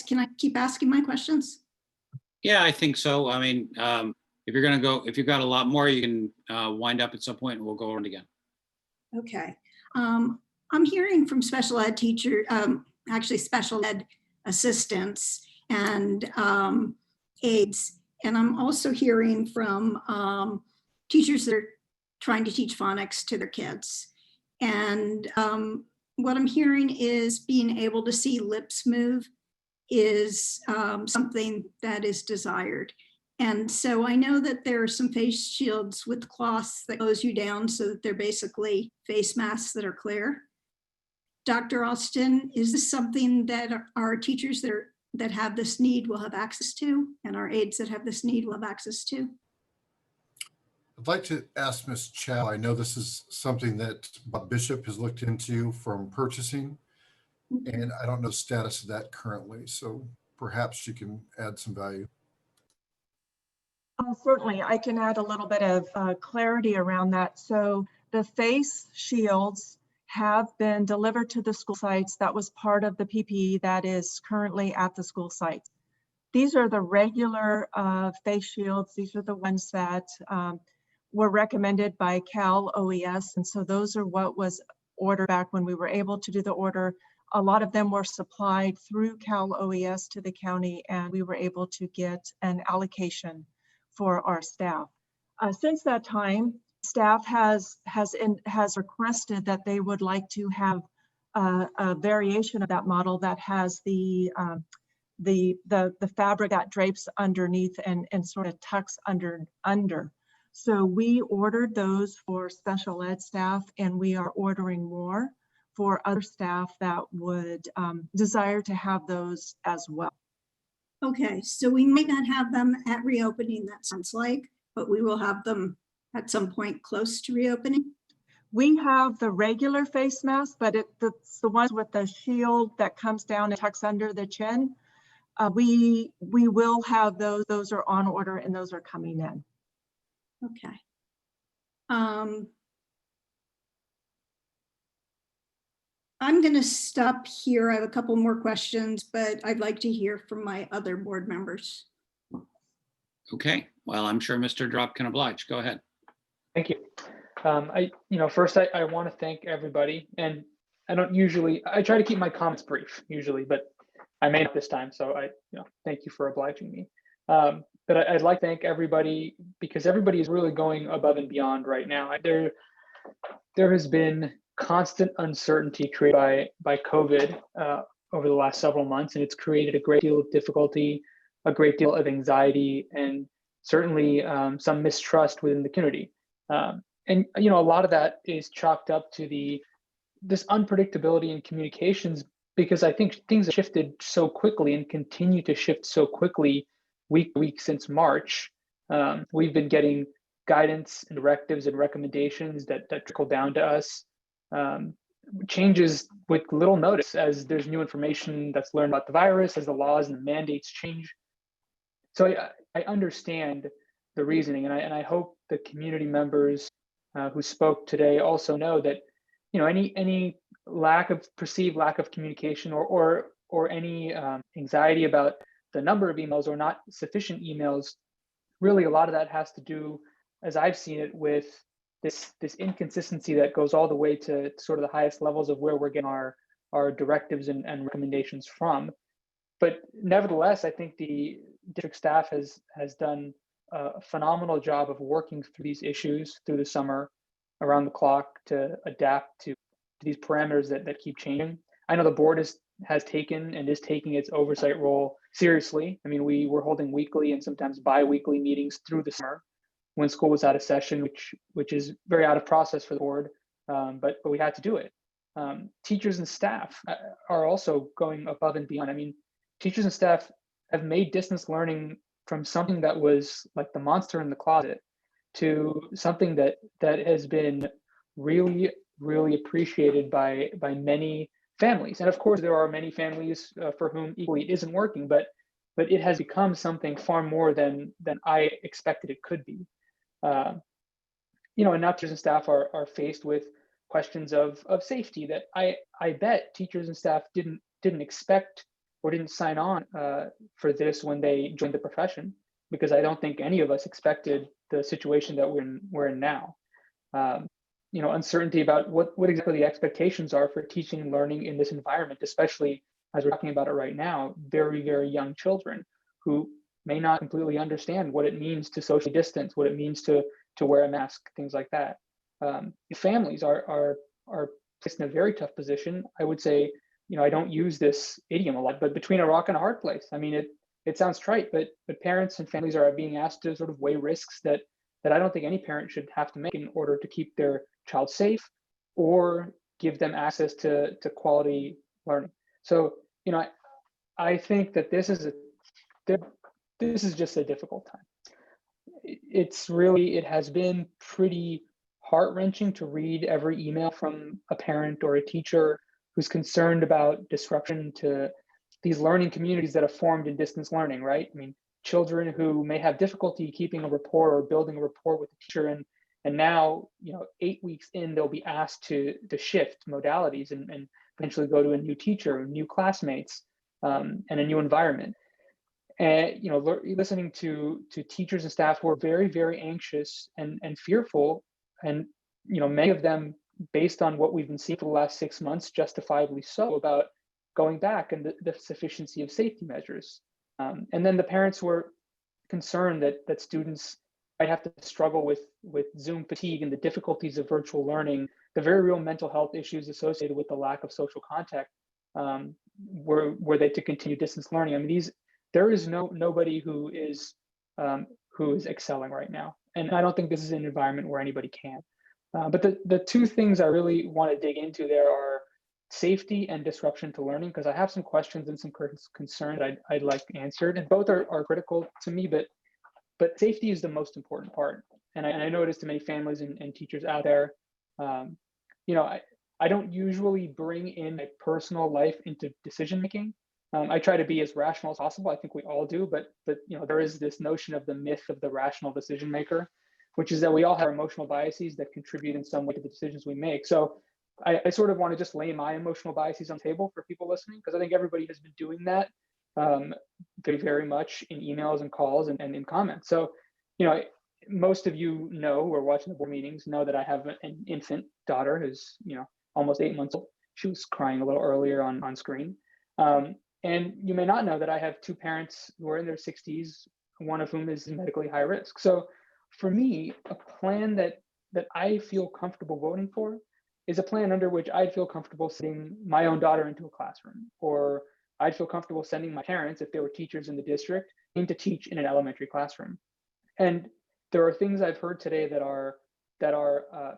can I keep asking my questions? Yeah, I think so. I mean, if you've got a lot more, you can wind up at some point and we'll go around again. Okay. I'm hearing from special ed actually special ed assistants and aides, and I'm also hearing from teachers that are trying to teach phonics to their kids. And what I'm hearing is being able to see lips move is something that is desired. And so I know that there are some face shields with cloths that close you down so that they're basically face masks that are clear. Dr. Austin, is this something that our teachers that have this need will have access to, and our aides that have this need will have access to? I'd like to ask Ms. Chow. I know this is something that Bob Bishop has looked into from purchasing, and I don't know the status of that currently. So perhaps she can add some value. Certainly, I can add a little bit of clarity around that. So the face shields have been delivered to the school sites. That was part of the PPE that is currently at the school sites. These are the regular face shields. These are the ones that were recommended by Cal OES. And so those are what was ordered back when we were able to do the order. A lot of them were supplied through Cal OES to the county, and we were able to get an allocation for our staff. Since that time, staff has requested that they would like to have a variation of that model that has the fabric that drapes underneath and sort of tucks under. So we ordered those for special ed staff, and we are ordering more for other staff that would desire to have those as well. Okay, so we might not have them at reopening, that sounds like, but we will have them at some point close to reopening. We have the regular face mask, but it's the ones with the shield that comes down and tucks under the chin. We will have those. Those are on order and those are coming in. Okay. I'm going to stop here. I have a couple more questions, but I'd like to hear from my other board members. Okay, well, I'm sure Mr. Drop can oblige. Go ahead. Thank you. First I want to thank everybody, and I try to keep my comments brief usually, but I may not this time. So thank you for obliging me. But I'd like to thank everybody because everybody is really going above and beyond right now. There has been constant uncertainty created by COVID over the last several months, and it's created a great deal of difficulty, a great deal of anxiety, and certainly some mistrust within the community. And a lot of that is chalked up to this unpredictability in communications, because I think things have shifted so quickly and continue to shift so quickly week to week since March. We've been getting guidance and directives and recommendations that trickle down to us, changes with little notice as there's new information that's learned about the virus, as the laws and the mandates change. So I understand the reasoning, and I hope the community members who spoke today also know that any perceived lack of communication or any anxiety about the number of emails or not sufficient emails, really a lot of that has to do, as I've seen it, with this inconsistency that goes all the way to sort of the highest levels of where we're getting our directives and recommendations from. But nevertheless, I think the district staff has done a phenomenal job of working through these issues through the summer, around the clock, to adapt to these parameters that keep changing. I know the board has taken and is taking its oversight role seriously. I mean, we were holding weekly and sometimes bi-weekly meetings through the summer when school was out of session, which is very out of process for the board, but we had to do it. Teachers and staff are also going above and beyond. I mean, teachers and staff have made distance learning from something that was like the monster in the closet to something that has been really, really appreciated by many families. And of course, there are many families for whom equally it isn't working, but it has become something far more than I expected it could be. And now teachers and staff are faced with questions of safety that I bet teachers and staff didn't expect or didn't sign on for this when they joined the profession, because I don't think any of us expected the situation that we're in now. Uncertainty about what exactly the expectations are for teaching and learning in this environment, especially as we're talking about it right now, very, very young children who may not completely understand what it means to socially distance, what it means to wear a mask, things like that. Families are placed in a very tough position. I would say, I don't use this idiom a lot, but between a rock and a hard place. I mean, it sounds trite, but parents and families are being asked to sort of weigh risks that I don't think any parent should have to make in order to keep their child safe or give them access to quality learning. So, I think that this is just a difficult time. It has been pretty heart-wrenching to read every email from a parent or a teacher who's concerned about disruption to these learning communities that have formed in distance learning, right? I mean, children who may have difficulty keeping a rapport or building a rapport with the teacher, and now, 8 weeks in, they'll be asked to shift modalities and eventually go to a new teacher, new classmates, and a new environment. And listening to teachers and staff who are very, very anxious and fearful, and many of them, based on what we've been seeing for the last 6 months, justifiably so, about going back and the sufficiency of safety measures. And then the parents were concerned that students might have to struggle with Zoom fatigue and the difficulties of virtual learning, the very real mental health issues associated with the lack of social contact, were they to continue distance learning. I mean, there is nobody who is excelling right now, and I don't think this is an environment where anybody can. But the two things I really want to dig into there are safety and disruption to learning, because I have some questions and some concerns I'd like answered, and both are critical to me, but safety is the most important part. And I know it is to many families and teachers out there. I don't usually bring in my personal life into decision making. I try to be as rational as possible. I think we all do, but there is this notion of the myth of the rational decision maker, which is that we all have emotional biases that contribute in some way to the decisions we make. So I sort of want to just lay my emotional biases on the table for people listening, because I think everybody has been doing that very, very much in emails and calls and in comments. So, most of you know, who are watching the board meetings, know that I have an infant daughter who's, almost 8 months old. She was crying a little earlier on screen. And you may not know that I have two parents who are in their 60s, one of whom is medically high risk. So for me, a plan that I feel comfortable voting for is a plan under which I'd feel comfortable sending my own daughter into a classroom, or I'd feel comfortable sending my parents, if they were teachers in the district, in to teach in an elementary classroom. And there are things I've heard today that are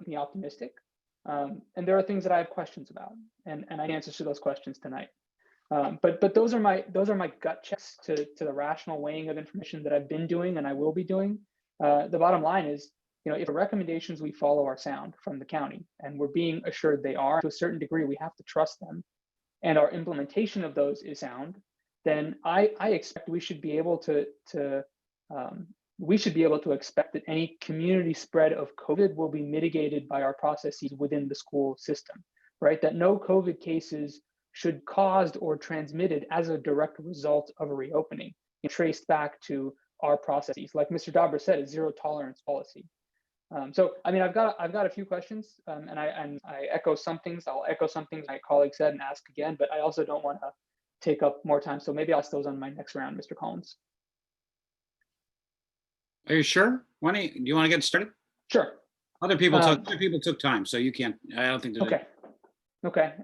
me optimistic, and there are things that I have questions about, and I answer to those questions tonight. But those are my gut checks to the rational weighing of information that I've been doing and I will be doing. The bottom line is, if the recommendations we follow are sound from the county, and we're being assured they are, to a certain degree, we have to trust them, and our implementation of those is sound, then I expect we should be able to expect that any community spread of COVID will be mitigated by our processes within the school system, right? That no COVID cases should caused or transmitted as a direct result of a reopening, traced back to our processes. Like Mr. Dauber said, a zero tolerance policy. So, I mean, I've got a few questions, and I echo some things. I'll echo some things my colleague said and ask again, but I also don't want to take up more time. So maybe I'll ask those on my next round, Mr. Collins. Are you sure? Do you want to get started? Sure. Other people took time, so you can't. I don't think. Okay.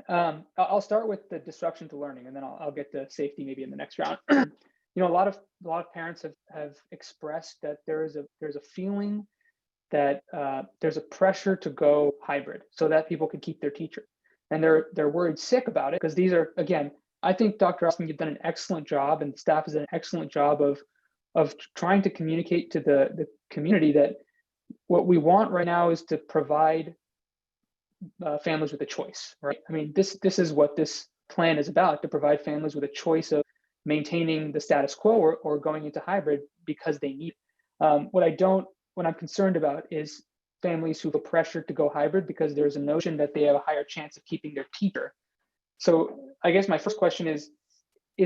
I'll start with the disruption to learning, and then I'll get to safety maybe in the next round. A lot of parents have expressed that there's a feeling that there's a pressure to go hybrid so that people can keep their teacher, and they're worried sick about it, because these are, again, I think Dr. Austin, you've done an excellent job, and the staff has done an excellent job of trying to communicate to the community that what we want right now is to provide families with a choice, right? I mean, this is what this plan is about, to provide families with a choice of maintaining the status quo or going into hybrid because they need it. What I'm concerned about is families who feel pressured to go hybrid because there's a notion that they have a higher chance of keeping their teacher. So I guess my first question is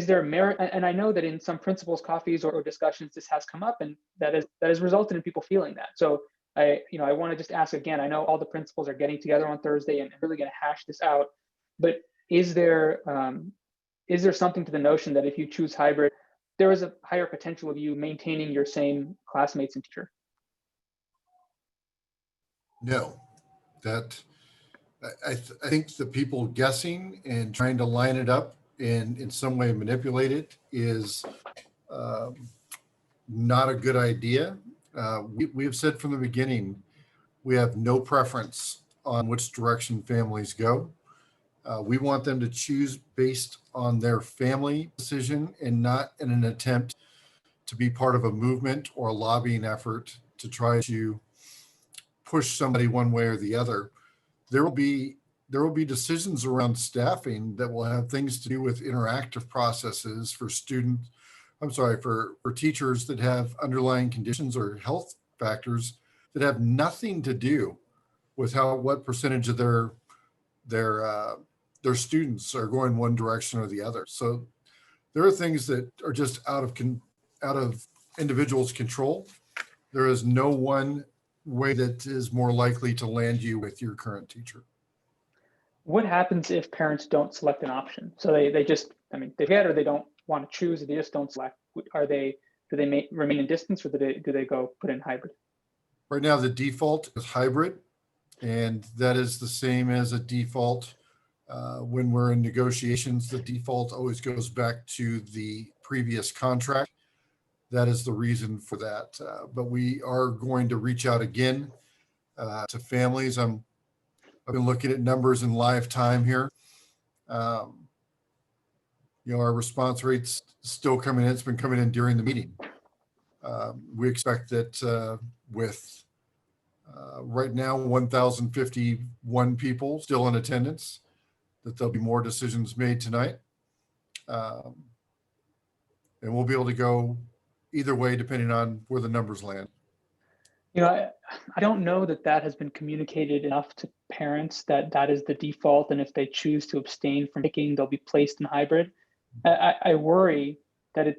there merit? And I know that in some principals' coffees or discussions, this has come up, and that has resulted in people feeling that. So I want to just ask again, I know all the principals are getting together on Thursday and really going to hash this out, but is there something to the notion that if you choose hybrid, there is a higher potential of you maintaining your same classmates and teacher? No, I think the people guessing and trying to line it up and in some way manipulate it is not a good idea. We have said from the beginning, we have no preference on which direction families go. We want them to choose based on their family decision and not in an attempt to be part of a movement or a lobbying effort to try to push somebody one way or the other. There will be decisions around staffing that will have things to do with interactive processes for teachers that have underlying conditions or health factors that have nothing to do with what percentage of their students are going one direction or the other. So there are things that are just out of individuals' control. There is no one way that is more likely to land you with your current teacher. What happens if parents don't select an option? So they just, they get, or they don't want to choose, or they just don't select. Do they remain in distance, or do they go put in hybrid? Right now, the default is hybrid, and that is the same as a default. When we're in negotiations, the default always goes back to the previous contract. That is the reason for that. But we are going to reach out again to families. I've been looking at numbers in live time here. Our response rate's still coming in. It's been coming in during the meeting. We expect that with right now 1,051 people still in attendance, that there'll be more decisions made tonight. And we'll be able to go either way depending on where the numbers land. I don't know that that has been communicated enough to parents that that is the default, and if they choose to abstain from picking, they'll be placed in hybrid. I worry that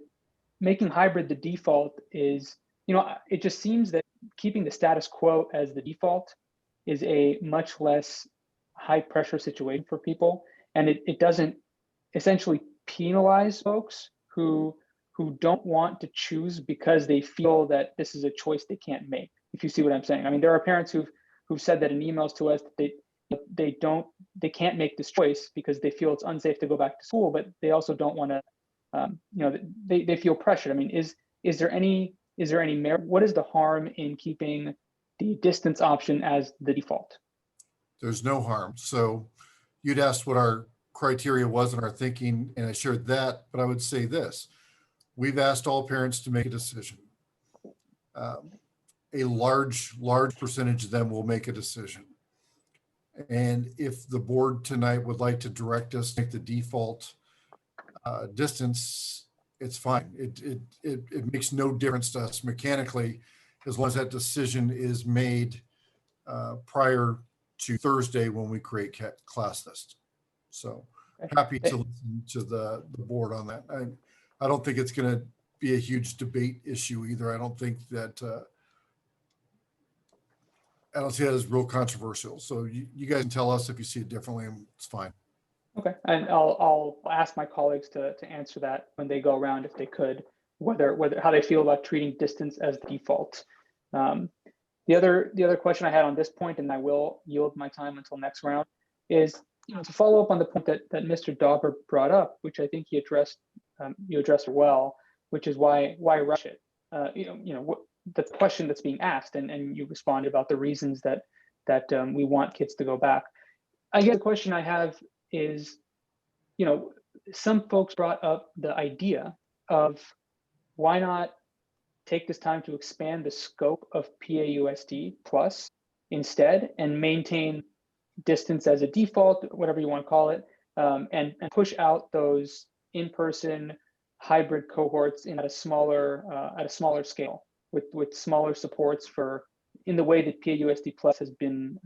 making hybrid the default is, it just seems that keeping the status quo as the default is a much less high pressure situation for people, and it doesn't essentially penalize folks who don't want to choose because they feel that this is a choice they can't make. If you see what I'm saying. I mean, there are parents who've said that in emails to us that they can't make this choice because they feel it's unsafe to go back to school, but they also don't want to, they feel pressured. I mean, is there any merit? What is the harm in keeping the distance option as the default? There's no harm. So you'd asked what our criteria was in our thinking, and I shared that, but I would say this. We've asked all parents to make a decision. A large percentage of them will make a decision. And if the board tonight would like to direct us to make the default distance, it's fine. It makes no difference to us mechanically, as long as that decision is made prior to Thursday when we create class list. So happy to listen to the board on that. I don't think it's going to be a huge debate issue either. I don't think that I don't see that as real controversial. So you guys can tell us if you see it differently, and it's fine. Okay, and I'll ask my colleagues to answer that when they go around, if they could, whether how they feel about treating distance as the default. The other question I had on this point, and I will yield my time until next round, is to follow up on the point that Mr. Dauber brought up, which I think he addressed you addressed well, which is why rush it? The question that's being asked, and you responded about the reasons that we want kids to go back. I guess the question I have is, some folks brought up the idea of why not take this time to expand the scope of PAUSD plus instead and maintain distance as a default, whatever you want to call it, and push out those in-person hybrid cohorts at a smaller scale with smaller supports in the way that PAUSD plus has been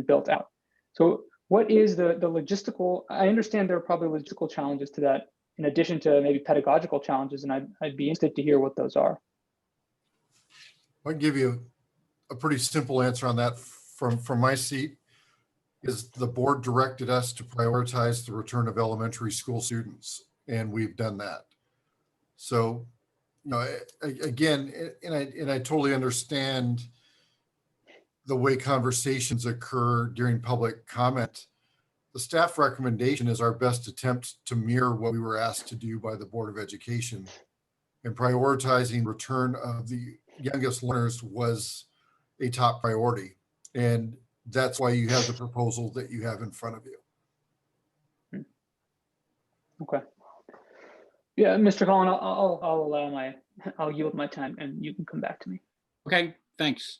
built out. So what is the logistical? I understand there are probably logistical challenges to that, in addition to maybe pedagogical challenges, and I'd be interested to hear what those are. I can give you a pretty simple answer on that from my seat. Is the board directed us to prioritize the return of elementary school students, and we've done that. So, again, and I totally understand the way conversations occur during public comment. The staff recommendation is our best attempt to mirror what we were asked to do by the Board of Education, and prioritizing return of the youngest learners was a top priority. And that's why you have the proposal that you have in front of you. Okay. Yeah, Mr. Collin, I'll yield my time and you can come back to me. Okay, thanks.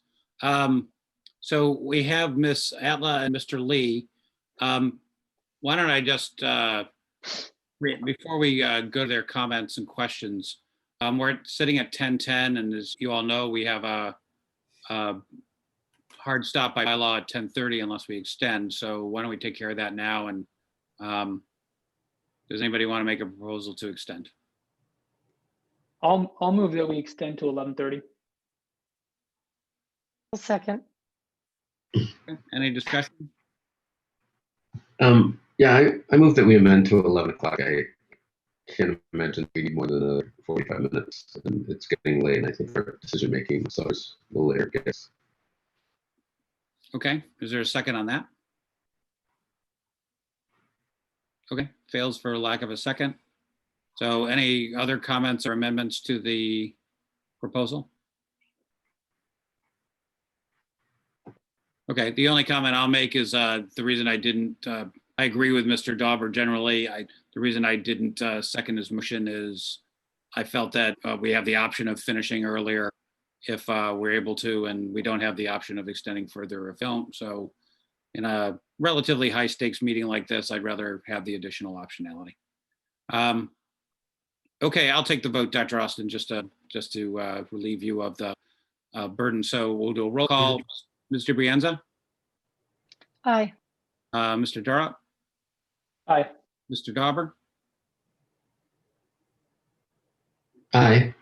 So we have Miss Atla and Mr. Lee. Why don't I just, before we go to their comments and questions, we're sitting at 10:10, and as you all know, we have a hard stop by law at 10:30 unless we extend. So why don't we take care of that now? And does anybody want to make a proposal to extend? I'll move that we extend to 11:30. I'll second. Any discussion? Yeah, I move that we amend to 11 o'clock. can't imagine we need more than another 45 minutes. And it's getting late, and I think our decision making is always a little later, I guess. Okay, is there a second on that? Okay, fails for lack of a second. So any other comments or amendments to the proposal? Okay, the only comment I'll make is the reason I didn't, I agree with Mr. Dauber generally. The reason I didn't second his motion is I felt that we have the option of finishing earlier if we're able to, and we don't have the option of extending further a film. So in a relatively high stakes meeting like this, I'd rather have the additional optionality. Okay, I'll take the vote, Dr. Austin, just to relieve you of the burden. So we'll do a roll call. Mr. Brienza? Aye. Mr. Durrett? Aye. Mr. Dauber? Aye.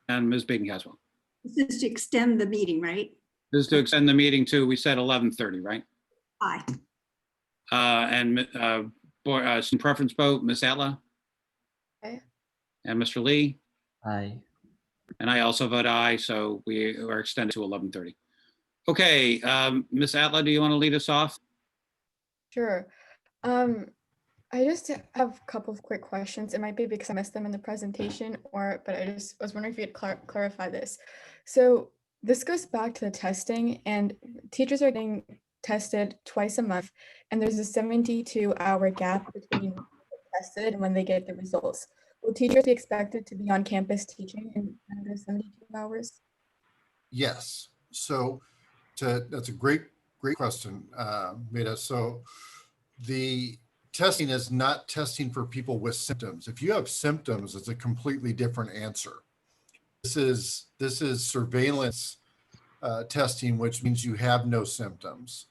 And Ms. Bacon Caswell? This is to extend the meeting, right? This is to extend the meeting to, we said 11:30, right? Aye. And some preference vote, Ms. Atla? Aye. And Mr. Lee? Aye. And I also vote aye, so we are extended to 11:30. Okay, Ms. Atla, do you want to lead us off? Sure. I just have a couple of quick questions. It might be because I missed them in the presentation, but I just was wondering if you could clarify this. So this goes back to the testing, and teachers are getting tested twice a month, and there's a 72-hour gap between tested and when they get the results. Will teachers be expected to be on campus teaching in under 72 hours? Yes. So that's a great question, Meta. So the testing is not testing for people with symptoms. If you have symptoms, it's a completely different answer. This is surveillance testing, which means you have no symptoms.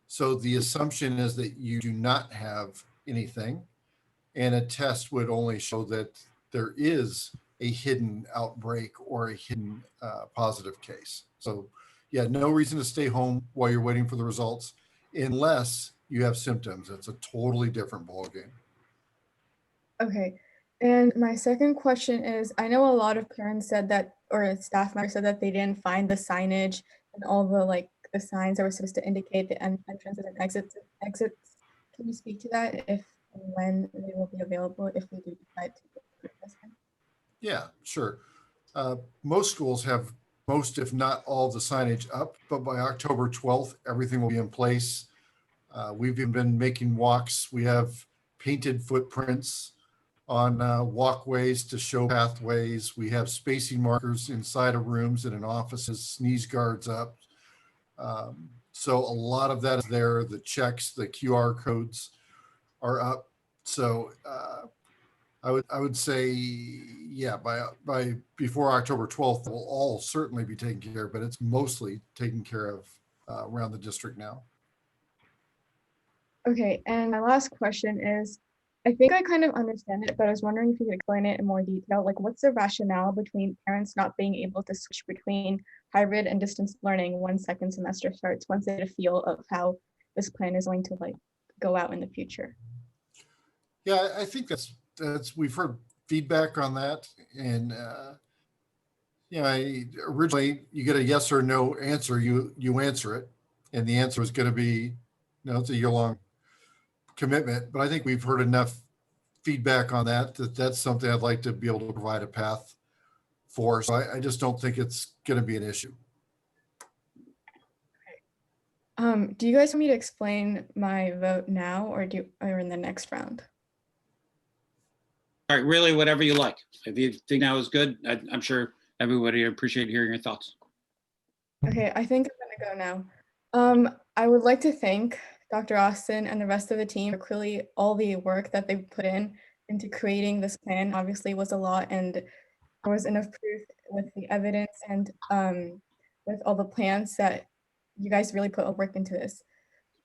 So the assumption is that you do not have anything, and a test would only show that there is a hidden outbreak or a hidden positive case. So yeah, no reason to stay home while you're waiting for the results unless you have symptoms. It's a totally different ballgame. Okay. And my second question is, I know a lot of parents said that, or staff members said that they didn't find the signage and all the signs that were supposed to indicate the entrances and exits. Can you speak to that, if and when they will be available if we do decide to go for testing? Yeah, sure. Most schools have most, if not all, the signage up, but by October 12th, everything will be in place. We've even been making walks. We have painted footprints on walkways to show pathways. We have spacing markers inside of rooms and in offices, sneeze guards up. So a lot of that is there. The checks, the QR codes are up. So I would say, yeah, by before October 12th, we'll all certainly be taken care of, but it's mostly taken care of around the district now. Okay, and my last question is, I think I kind of understand it, but I was wondering if you could explain it in more detail. Like, what's the rationale between parents not being able to switch between hybrid and distance learning when second semester starts, once they get a feel of how this plan is going to go out in the future? Yeah, I think that's we've heard feedback on that, and originally you get a yes or no answer, you answer it, and the answer is going to be no. It's a year-long commitment, but I think we've heard enough feedback on that's something I'd like to be able to provide a path for. So I just don't think it's going to be an issue. Do you guys want me to explain my vote now, or in the next round? All right, really, whatever you like. If you think now is good, I'm sure everybody appreciate hearing your thoughts. Okay, I think I'm gonna go now. I would like to thank Dr. Austin and the rest of the team for clearly all the work that they put into creating this plan. Obviously, was a lot, and there was enough proof with the evidence and with all the plans that you guys really put work into this.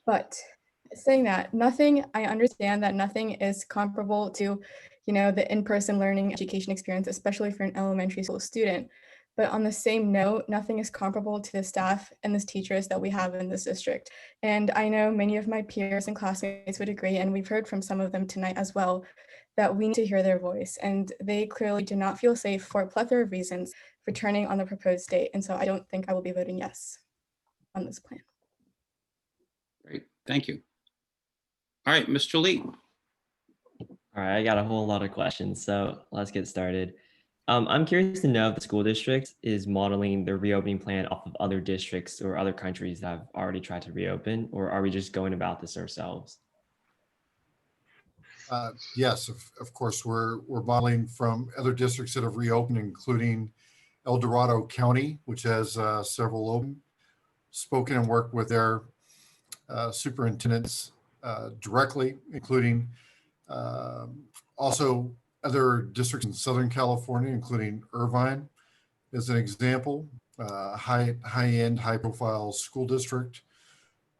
But saying that, I understand that nothing is comparable to, the in-person learning education experience, especially for an elementary school student. But on the same note, nothing is comparable to the staff and the teachers that we have in this district. And I know many of my peers and classmates would agree, and we've heard from some of them tonight as well, that we need to hear their voice, and they clearly do not feel safe for a plethora of reasons returning on the proposed date. And so I don't think I will be voting yes on this plan. Great, thank you. All right, Mr. Lee. All right, I got a whole lot of questions, so let's get started. I'm curious to know if the school district is modeling their reopening plan off of other districts or other countries that have already tried to reopen, or are we just going about this ourselves? Yes, of course, we're modeling from other districts that have reopened, including El Dorado County, which has several open, spoken and worked with their superintendents directly, including also other districts in Southern California, including Irvine, as an example, high-end, high-profile school district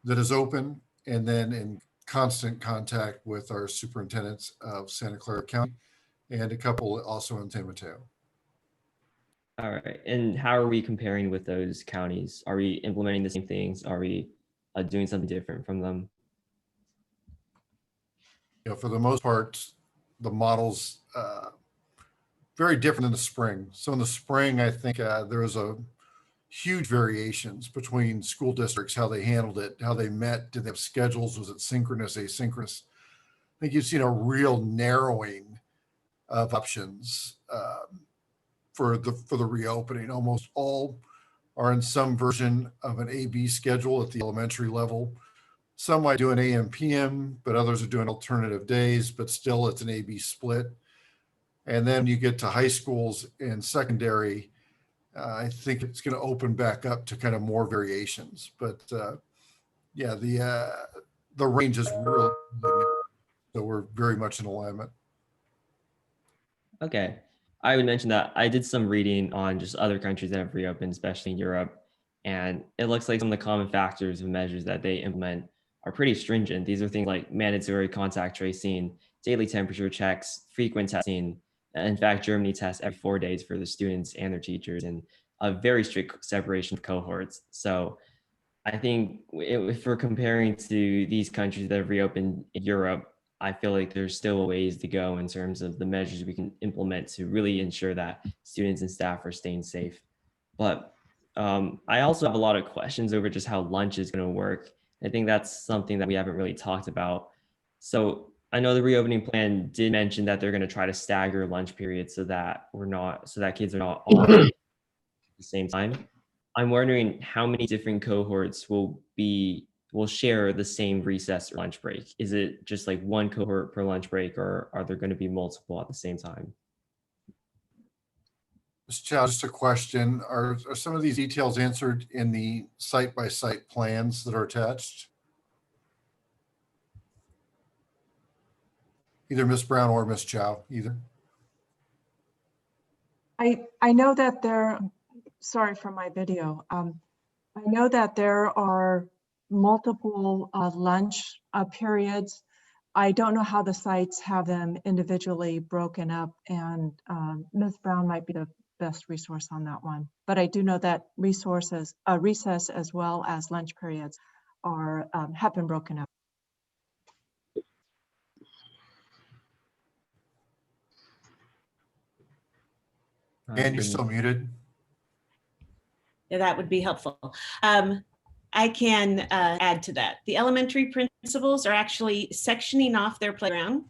that is open, and then in constant contact with our superintendents of Santa Clara County and a couple also in San Mateo. All right, and how are we comparing with those counties? Are we implementing the same things? Are we doing something different from them? You know, for the most part, the model's very different in the spring. So in the spring, I think there was a huge variations between school districts, how they handled it, how they met, did they have schedules, was it synchronous, asynchronous? I think you've seen a real narrowing of options for the reopening. Almost all are in some version of an A/B schedule at the elementary level. Some might do an AM PM, but others are doing alternative days, but still it's an A/B split. And then you get to high schools and secondary, I think it's going to open back up to kind of more variations. But yeah, the range is really, so we're very much in alignment. Okay, I would mention that I did some reading on just other countries that have reopened, especially in Europe, and it looks like some of the common factors and measures that they implement are pretty stringent. These are things like mandatory contact tracing, daily temperature checks, frequent testing. In fact, Germany tests every 4 days for the students and their teachers, and a very strict separation of cohorts. So I think if we're comparing to these countries that have reopened in Europe, I feel like there's still a ways to go in terms of the measures we can implement to really ensure that students and staff are staying safe. But I also have a lot of questions over just how lunch is going to work. I think that's something that we haven't really talked about. So I know the reopening plan did mention that they're going to try to stagger lunch periods so that kids are not all at the same time. I'm wondering how many different cohorts will share the same recess or lunch break. Is it just like one cohort per lunch break, or are there going to be multiple at the same time? Mr. Chow, just a question. Are some of these details answered in the site-by-site plans that are attached? Either Ms. Brown or Ms. Chow, either. I know that sorry for my video. I know that there are multiple lunch periods. I don't know how the sites have them individually broken up, and Ms. Brown might be the best resource on that one. But I do know that recess as well as lunch periods have been broken up. And you're still muted. Yeah, that would be helpful. I can add to that. The elementary principals are actually sectioning off their playground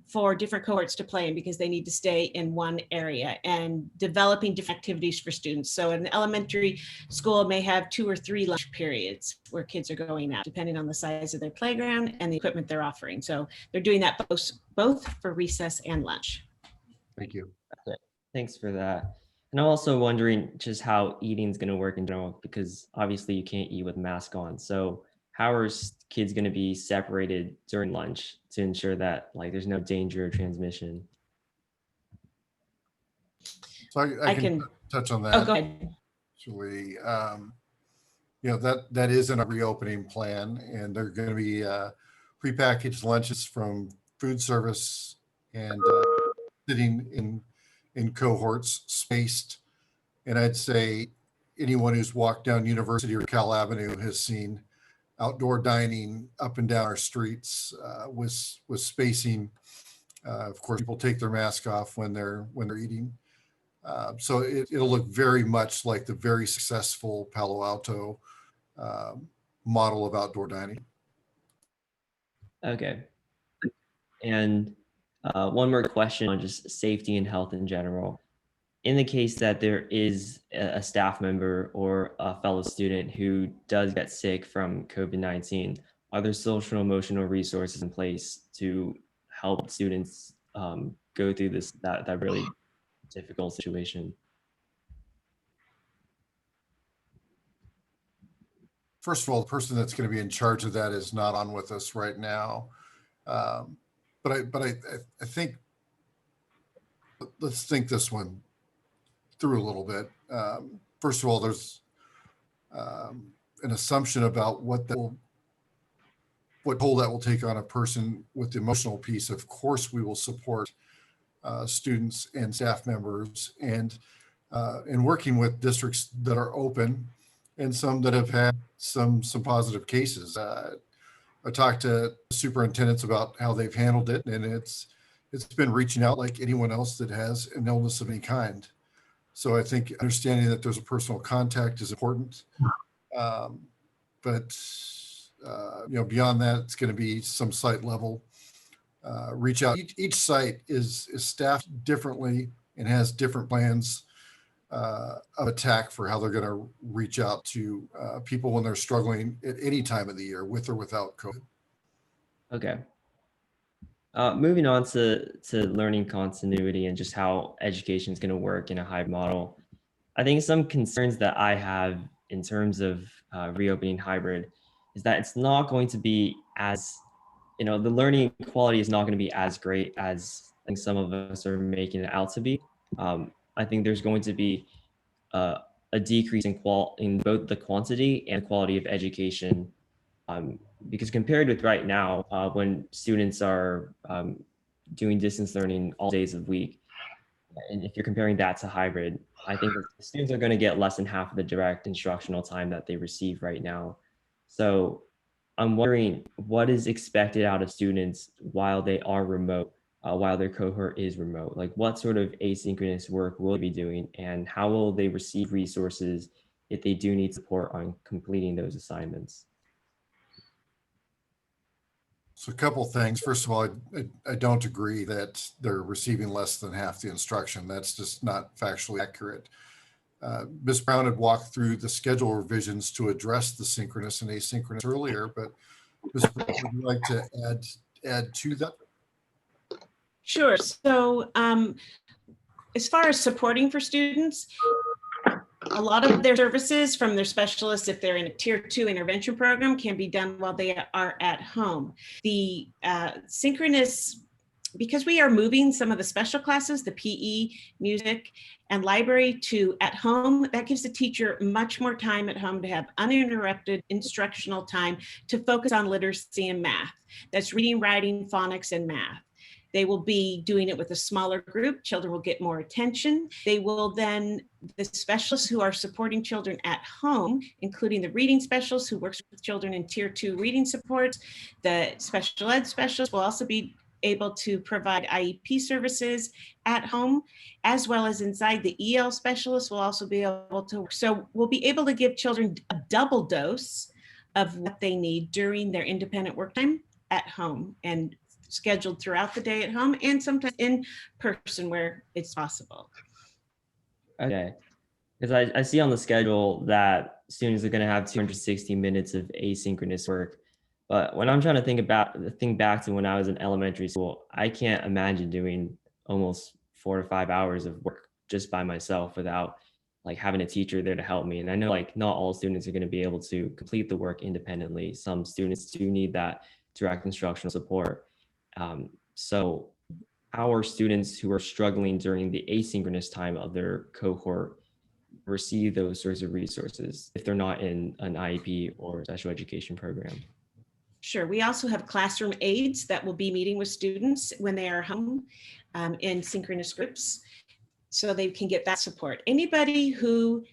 for different cohorts to play in because they need to stay in one area and developing different activities for students. So an elementary school may have 2 or 3 lunch periods where kids are going out, depending on the size of their playground and the equipment they're offering. So they're doing that both for recess and lunch. Thank you. Okay. Thanks for that. And I'm also wondering just how eating is going to work in general, because obviously you can't eat with a mask on. So how are kids going to be separated during lunch to ensure that there's no danger of transmission? So I can touch on that. Oh, go ahead. Actually, you know, that is in a reopening plan, and they're going to be prepackaged lunches from food service and sitting in cohorts spaced. And I'd say anyone who's walked down University or Cal Avenue has seen outdoor dining up and down our streets with spacing Of course, people take their mask off when they're eating. So it'll look very much like the very successful Palo Alto model of outdoor dining. Okay. And one more question on just safety and health in general. In the case that there is a staff member or a fellow student who does get sick from COVID-19, are there social and emotional resources in place to help students go through that really difficult situation? First of all, the person that's going to be in charge of that is not on with us right now. But I think, let's think this one through a little bit. First of all, there's an assumption about what toll that will take on a person with the emotional piece. Of course, we will support students and staff members, and in working with districts that are open and some that have had some positive cases. I talked to superintendents about how they've handled it, and it's been reaching out like anyone else that has an illness of any kind. So I think understanding that there's a personal contact is important. But beyond that, it's going to be some site level reach out. Each site is staffed differently and has different plans of attack for how they're going to reach out to people when they're struggling at any time of the year, with or without COVID. Okay. Moving on to learning continuity and just how education is going to work in a hybrid model. I think some concerns that I have in terms of reopening hybrid is that it's not going to be as, the learning quality is not going to be as great as I think some of us are making it out to be. I think there's going to be a decrease in both the quantity and quality of education, because compared with right now, when students are doing distance learning all days of the week, and if you're comparing that to hybrid, I think that students are going to get less than half of the direct instructional time that they receive right now. So I'm wondering what is expected out of students while they are remote, while their cohort is remote. Like, what sort of asynchronous work will they be doing, and how will they receive resources if they do need support on completing those assignments? So a couple things. First of all, I don't agree that they're receiving less than half the instruction. That's just not factually accurate. Ms. Brown had walked through the schedule revisions to address the synchronous and asynchronous earlier, but Ms. Brown, would you like to add to that? Sure. So as far as supporting for students, a lot of their services from their specialists, if they're in a tier 2 intervention program, can be done while they are at home. The synchronous, because we are moving some of the special classes, the PE, music, and library to at home, that gives the teacher much more time at home to have uninterrupted instructional time to focus on literacy and math. That's reading, writing, phonics, and math. They will be doing it with a smaller group. Children will get more attention. They will then, the specialists who are supporting children at home, including the reading specialist who works with children in tier 2 reading supports, the special ed specialist will also be able to provide IEP services at home, as well as inside. The EL specialist will also be able to work. So we'll be able to give children a double dose of what they need during their independent work time at home, and scheduled throughout the day at home, and sometimes in person where it's possible. Okay, because I see on the schedule that students are going to have 260 minutes of asynchronous work. But when I'm trying to think back to when I was in elementary school, I can't imagine doing almost 4 to 5 hours of work just by myself without like having a teacher there to help me. And I know like not all students are going to be able to complete the work independently. Some students do need that direct instructional support. So how are students who are struggling during the asynchronous time of their cohort receive those sorts of resources if they're not in an IEP or special education program? Sure. We also have classroom aides that will be meeting with students when they are home in synchronous groups, so they can get that support. Anybody who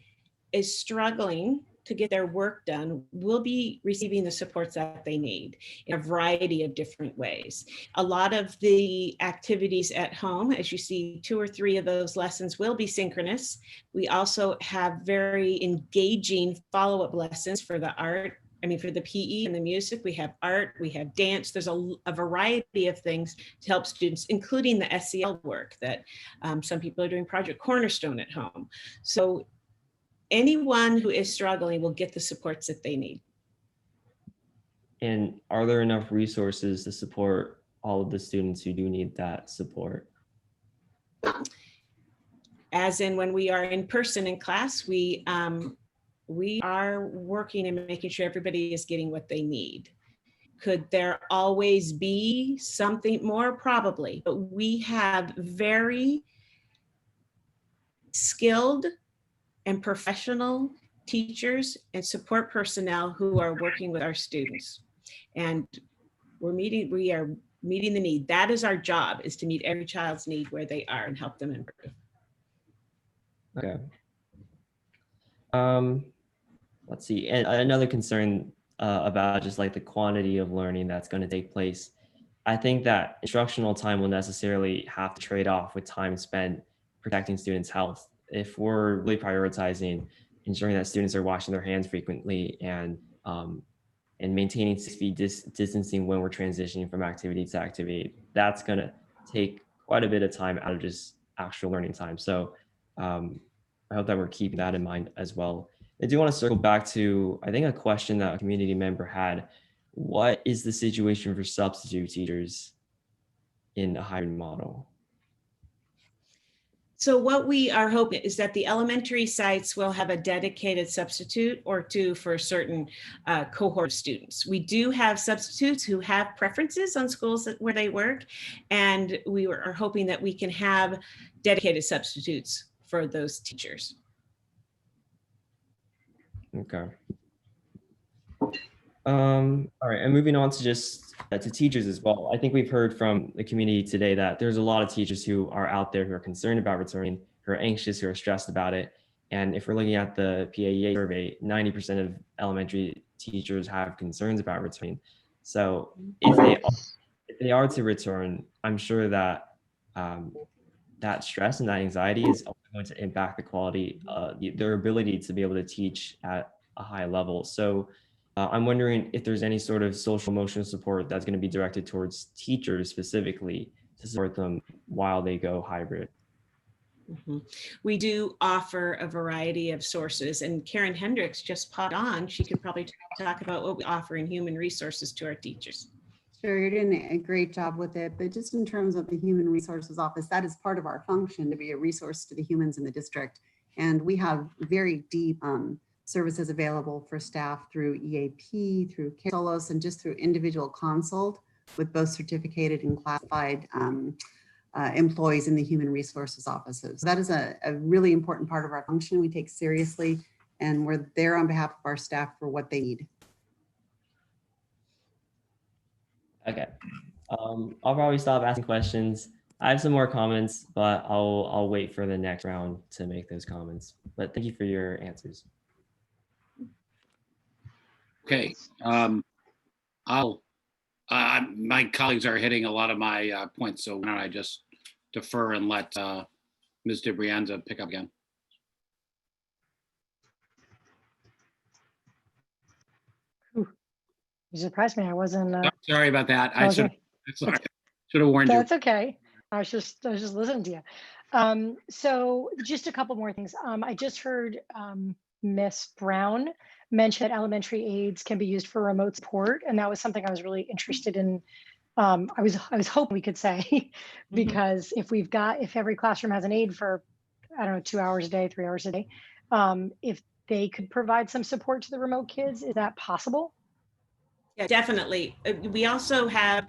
is struggling to get their work done will be receiving the supports that they need in a variety of different ways. A lot of the activities at home, as you see, 2 or 3 of those lessons will be synchronous. We also have very engaging follow-up lessons for the art. For the PE and the music, we have art, we have dance. There's a variety of things to help students, including the SEL work that some people are doing Project Cornerstone at home. So anyone who is struggling will get the supports that they need. And are there enough resources to support all of the students who do need that support? As in when we are in person in class, we are working and making sure everybody is getting what they need. Could there always be something more? Probably, but we have very skilled and professional teachers and support personnel who are working with our students. And we are meeting the need. That is our job, is to meet every child's need where they are and help them improve. Okay. Let's see. And another concern about just like the quantity of learning that's going to take place. I think that instructional time will necessarily have to trade off with time spent protecting students' health. If we're really prioritizing ensuring that students are washing their hands frequently and maintaining 6 feet distancing when we're transitioning from activity to activity, that's going to take quite a bit of time out of just actual learning time. So I hope that we're keeping that in mind as well. I do want to circle back to, I think, a question that a community member had. What is the situation for substitute teachers in a hybrid model? So what we are hoping is that the elementary sites will have a dedicated substitute or 2 for a certain cohort of students. We do have substitutes who have preferences on schools where they work, and we are hoping that we can have dedicated substitutes for those teachers. Okay. All right, and moving on to just to teachers as well. I think we've heard from the community today that there's a lot of teachers who are out there who are concerned about returning, who are anxious, who are stressed about it. And if we're looking at the PAEA survey, 90% of elementary teachers have concerns about returning. So if they are to return, I'm sure that that stress and that anxiety is also going to impact the quality, their ability to be able to teach at a high level. So I'm wondering if there's any sort of social emotional support that's going to be directed towards teachers specifically to support them while they go hybrid. Mm-hmm. We do offer a variety of sources, and Karen Hendricks just popped on. She could probably talk about what we offer in human resources to our teachers. Sure, you're doing a great job with it, but just in terms of the Human Resources Office, that is part of our function to be a resource to the humans in the district. And we have very deep services available for staff through EAP, through Care Solos, and just through individual consult with both certificated and classified employees in the Human Resources offices. So that is a really important part of our function we take seriously, and we're there on behalf of our staff for what they need. Okay, I'll probably stop asking questions. I have some more comments, but I'll wait for the next round to make those comments. But thank you for your answers. Okay, my colleagues are hitting a lot of my points, so why don't I just defer and let Ms. DeBrienza pick up again. You surprised me. I wasn't. Sorry about that. I should have warned you. That's okay. I was just listening to you. So just a couple more things. I just heard Miss Brown mention that elementary aides can be used for remote support, and that was something I was really interested in. I was hoping we could say, because if every classroom has an aide for, I don't know, 2 hours a day, 3 hours a day, if they could provide some support to the remote kids, is that possible? Yeah, definitely. We also have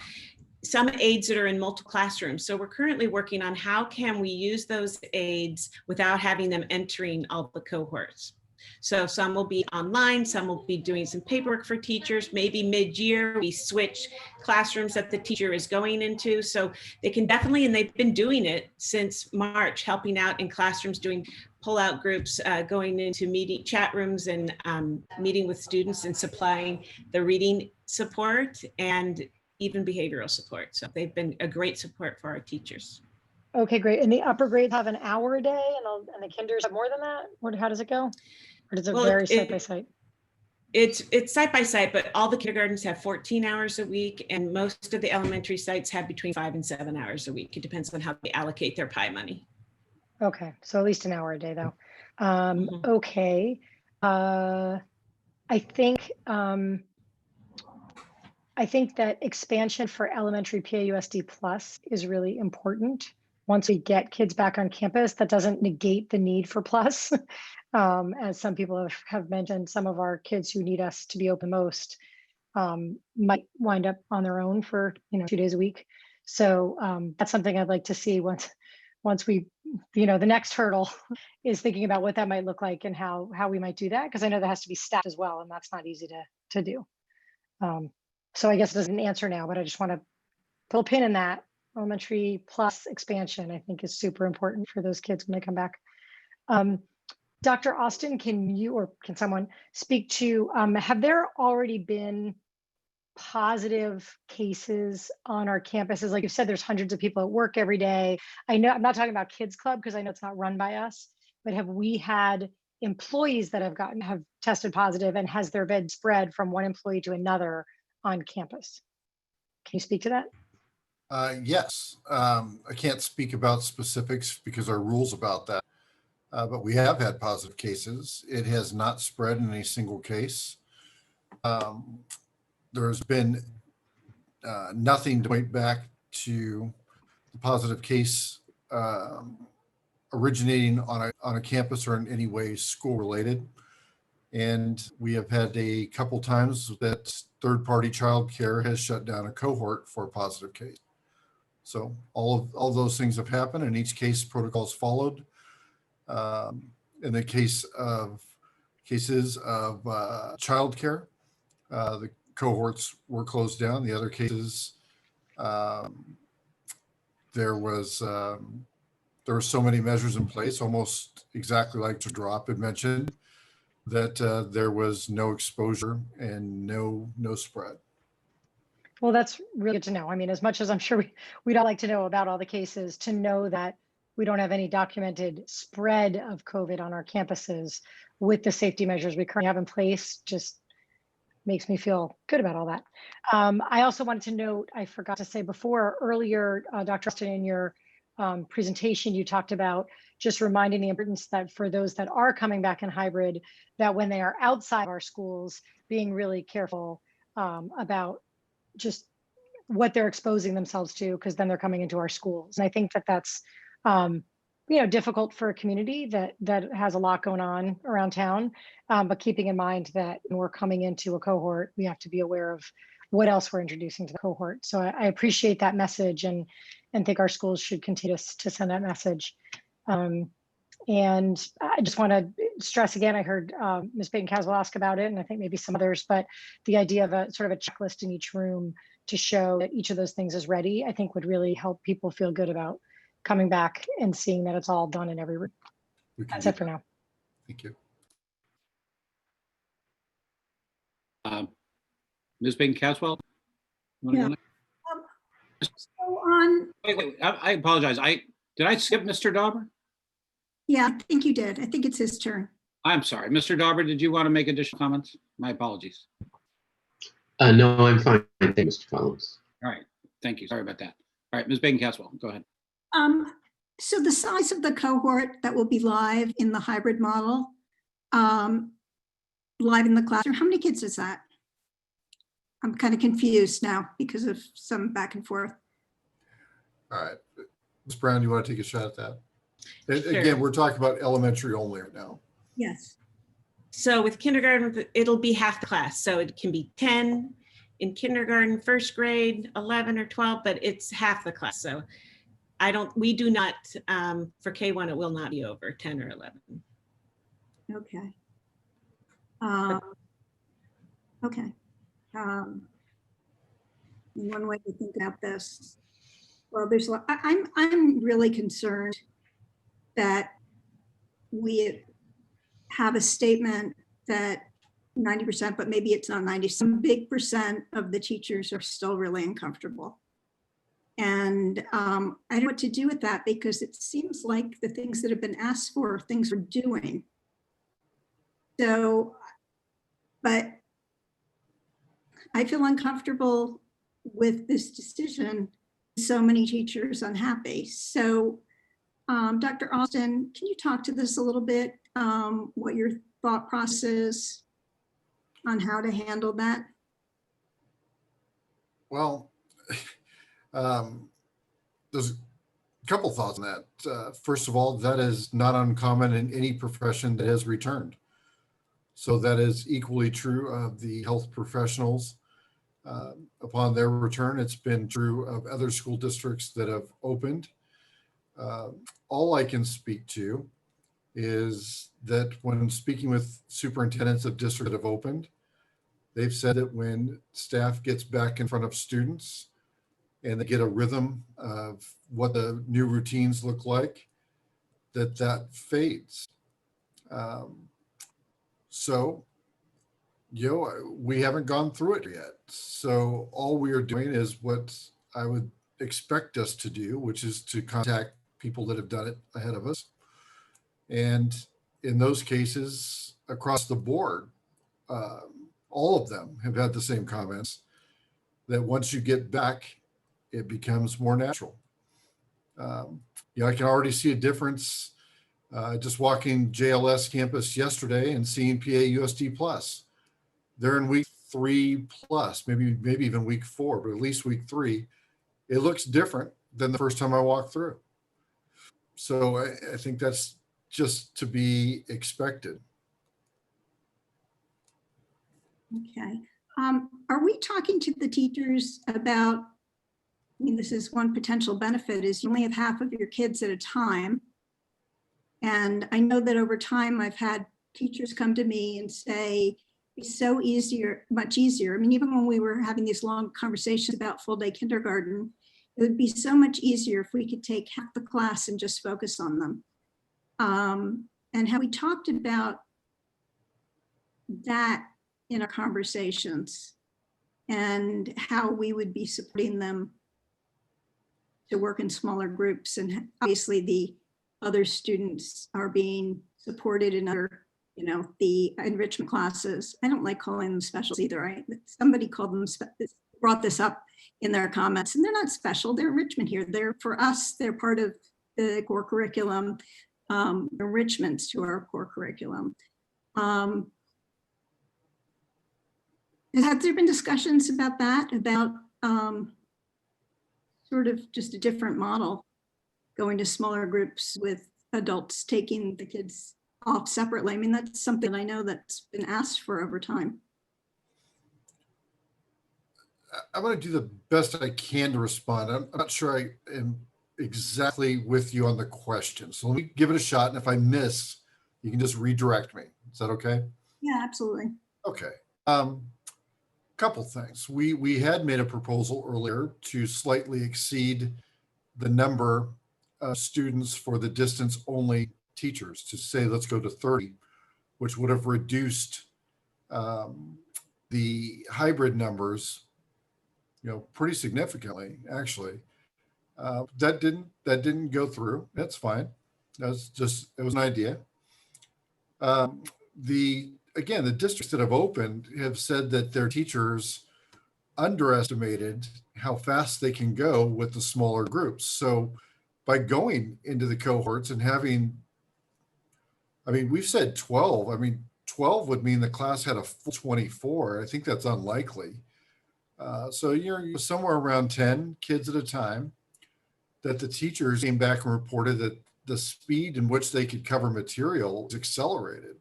some aides that are in multiple classrooms. So we're currently working on how can we use those aides without having them entering all the cohorts. So some will be online, some will be doing some paperwork for teachers. Maybe mid-year we switch classrooms that the teacher is going into. So they can definitely, and they've been doing it since March, helping out in classrooms doing pull-out groups going into meeting chat rooms and meeting with students and supplying the reading support and even behavioral support. So they've been a great support for our teachers. Okay, great. And the upper grades have an hour a day and the kinders have more than that? Or how does it go? Or does it vary site by site? It's site by site, but all the kindergartens have 14 hours a week, and most of the elementary sites have between 5 and 7 hours a week. It depends on how they allocate their PI money. Okay, so at least an hour a day though. Okay. I think that expansion for elementary PAUSD plus is really important. Once we get kids back on campus, that doesn't negate the need for plus. As some people have mentioned, some of our kids who need us to be open most might wind up on their own for 2 days a week. So that's something I'd like to see once we, the next hurdle is thinking about what that might look like and how we might do that, because I know that has to be staffed as well, and that's not easy to do. So I guess it doesn't answer now, but I just want to put a pin in that. Elementary plus expansion, I think, is super important for those kids when they come back. Dr. Austin, can you or can someone speak to, have there already been positive cases on our campuses? Like you said, there's hundreds of people at work every day. I know I'm not talking about Kids Club because I know it's not run by us, but have we had employees that have tested positive, and has there been spread from one employee to another on campus? Can you speak to that? Yes, I can't speak about specifics because our rules about that, but we have had positive cases. It has not spread in any single case. There's been nothing to point back to the positive case originating on a campus or in any way school related. And we have had a couple times that third-party childcare has shut down a cohort for a positive case. So all those things have happened, and each case protocols followed. In the cases of childcare, the cohorts were closed down. The other cases, there were so many measures in place, almost exactly like the drop had mentioned, that there was no exposure and no spread. Well, that's really good to know. I mean, as much as I'm sure we'd all like to know about all the cases, to know that we don't have any documented spread of COVID on our campuses with the safety measures we currently have in place just makes me feel good about all that. I also wanted to note, I forgot to say before, earlier, Dr. Austin, in your presentation, you talked about just reminding the importance that for those that are coming back in hybrid, that when they are outside our schools, being really careful about just what they're exposing themselves to, because then they're coming into our schools. And I think that that's difficult for a community that has a lot going on around town, but keeping in mind that when we're coming into a cohort, we have to be aware of what else we're introducing to the cohort. So I appreciate that message and think our schools should continue to send that message. And I just want to stress again, I heard Ms. Bacon-Caswell ask about it, and I think maybe some others, but the idea of a sort of a checklist in each room to show that each of those things is ready, I think would really help people feel good about coming back and seeing that it's all done in every room. That's it for now. Thank you. Ms. Bacon-Caswell? Yeah. So on. Wait, I apologize. Did I skip Mr. Dauber? Yeah, I think you did. I think it's his turn. I'm sorry. Mr. Dauber, did you want to make additional comments? My apologies. No, I'm fine. Thank you, Mr. Collins. All right. Thank you. Sorry about that. All right, Ms. Bacon-Caswell, go ahead. So the size of the cohort that will be live in the hybrid model, live in the classroom, how many kids is that? I'm kind of confused now because of some back and forth. All right. Ms. Brown, you want to take a shot at that? Sure. Again, we're talking about elementary only right now. Yes. So with kindergarten, it'll be half the class. So it can be 10 in kindergarten, first grade, 11 or 12, but it's half the class. So we do not, for K1, it will not be over 10 or 11. Okay. Okay. One way to think about this, well, there's I'm really concerned that we have a statement that 90%, but maybe it's not 90, some big percent of the teachers are still really uncomfortable. And I don't know what to do with that, because it seems like the things that have been asked for are things we're doing. So, but I feel uncomfortable with this decision. So many teachers unhappy. So Dr. Austin, can you talk to this a little bit? What your thought process is on how to handle that? Well, there's a couple thoughts on that. First of all, that is not uncommon in any profession that has returned. So that is equally true of the health professionals. Upon their return, it's been true of other school districts that have opened. All I can speak to is that when speaking with superintendents of districts that have opened, they've said that when staff gets back in front of students and they get a rhythm of what the new routines look like, that fades. So, we haven't gone through it yet. So all we are doing is what I would expect us to do, which is to contact people that have done it ahead of us. And in those cases, across the board, all of them have had the same comments, that once you get back, it becomes more natural. I can already see a difference just walking JLS campus yesterday and seeing PAUSD plus. They're in week 3 plus, maybe even week 4, but at least week 3. It looks different than the first time I walked through. So I think that's just to be expected. Okay. Are we talking to the teachers about, this is one potential benefit, is you only have half of your kids at a time. And I know that over time, I've had teachers come to me and say, it's so much easier. Even when we were having these long conversations about full day kindergarten, it would be so much easier if we could take half the class and just focus on them. And how we talked about that in our conversations and how we would be supporting them to work in smaller groups. And obviously the other students are being supported in other, the enrichment classes. I don't like calling them specials either. Somebody called them, brought this up in their comments, and they're not special, they're enrichment here. They're, for us, they're part of the core curriculum, enrichments to our core curriculum. Have there been discussions about that, about sort of just a different model, going to smaller groups with adults taking the kids off separately? That's something I know that's been asked for over time. I'm going to do the best I can to respond. I'm not sure I am exactly with you on the question. So let me give it a shot. And if I miss, you can just redirect me. Is that okay? Yeah, absolutely. Okay. Couple things. We had made a proposal earlier to slightly exceed the number of students for the distance only teachers, to say, let's go to 30, which would have reduced the hybrid numbers, pretty significantly, actually. That didn't go through. That's fine. It was an idea. Again, the districts that have opened have said that their teachers underestimated how fast they can go with the smaller groups. So by going into the cohorts and having, we've said 12. 12 would mean the class had a full 24. I think that's unlikely. So you're somewhere around 10 kids at a time, that the teachers came back and reported that the speed in which they could cover material was accelerated.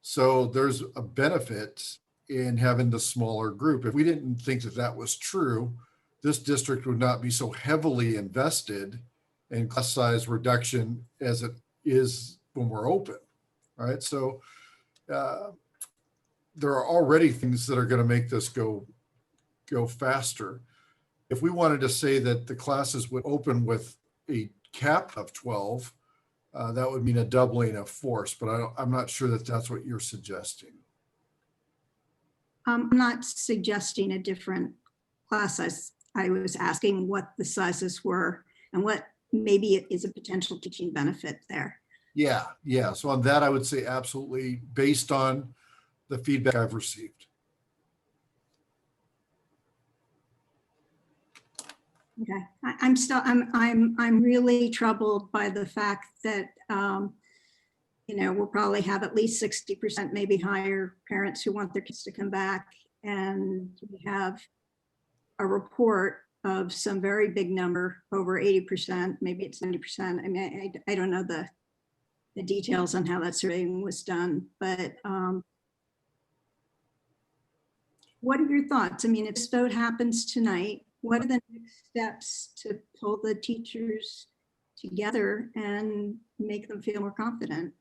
So there's a benefit in having the smaller group. If we didn't think that that was true, this district would not be so heavily invested in class size reduction as it is when we're open, right? So there are already things that are going to make this go faster. If we wanted to say that the classes would open with a cap of 12, that would mean a doubling of force, but I'm not sure that that's what you're suggesting. I'm not suggesting a different class size. I was asking what the sizes were and what maybe is a potential teaching benefit there. Yeah, yeah. So on that, I would say absolutely, based on the feedback I've received. Okay, I'm really troubled by the fact that, you know, we'll probably have at least 60%, maybe higher, parents who want their kids to come back. And we have a report of some very big number, over 80%, maybe it's 90%. I mean, I don't know the details on how that surveying was done, but what are your thoughts? I mean, if this vote happens tonight, what are the next steps to pull the teachers together and make them feel more confident?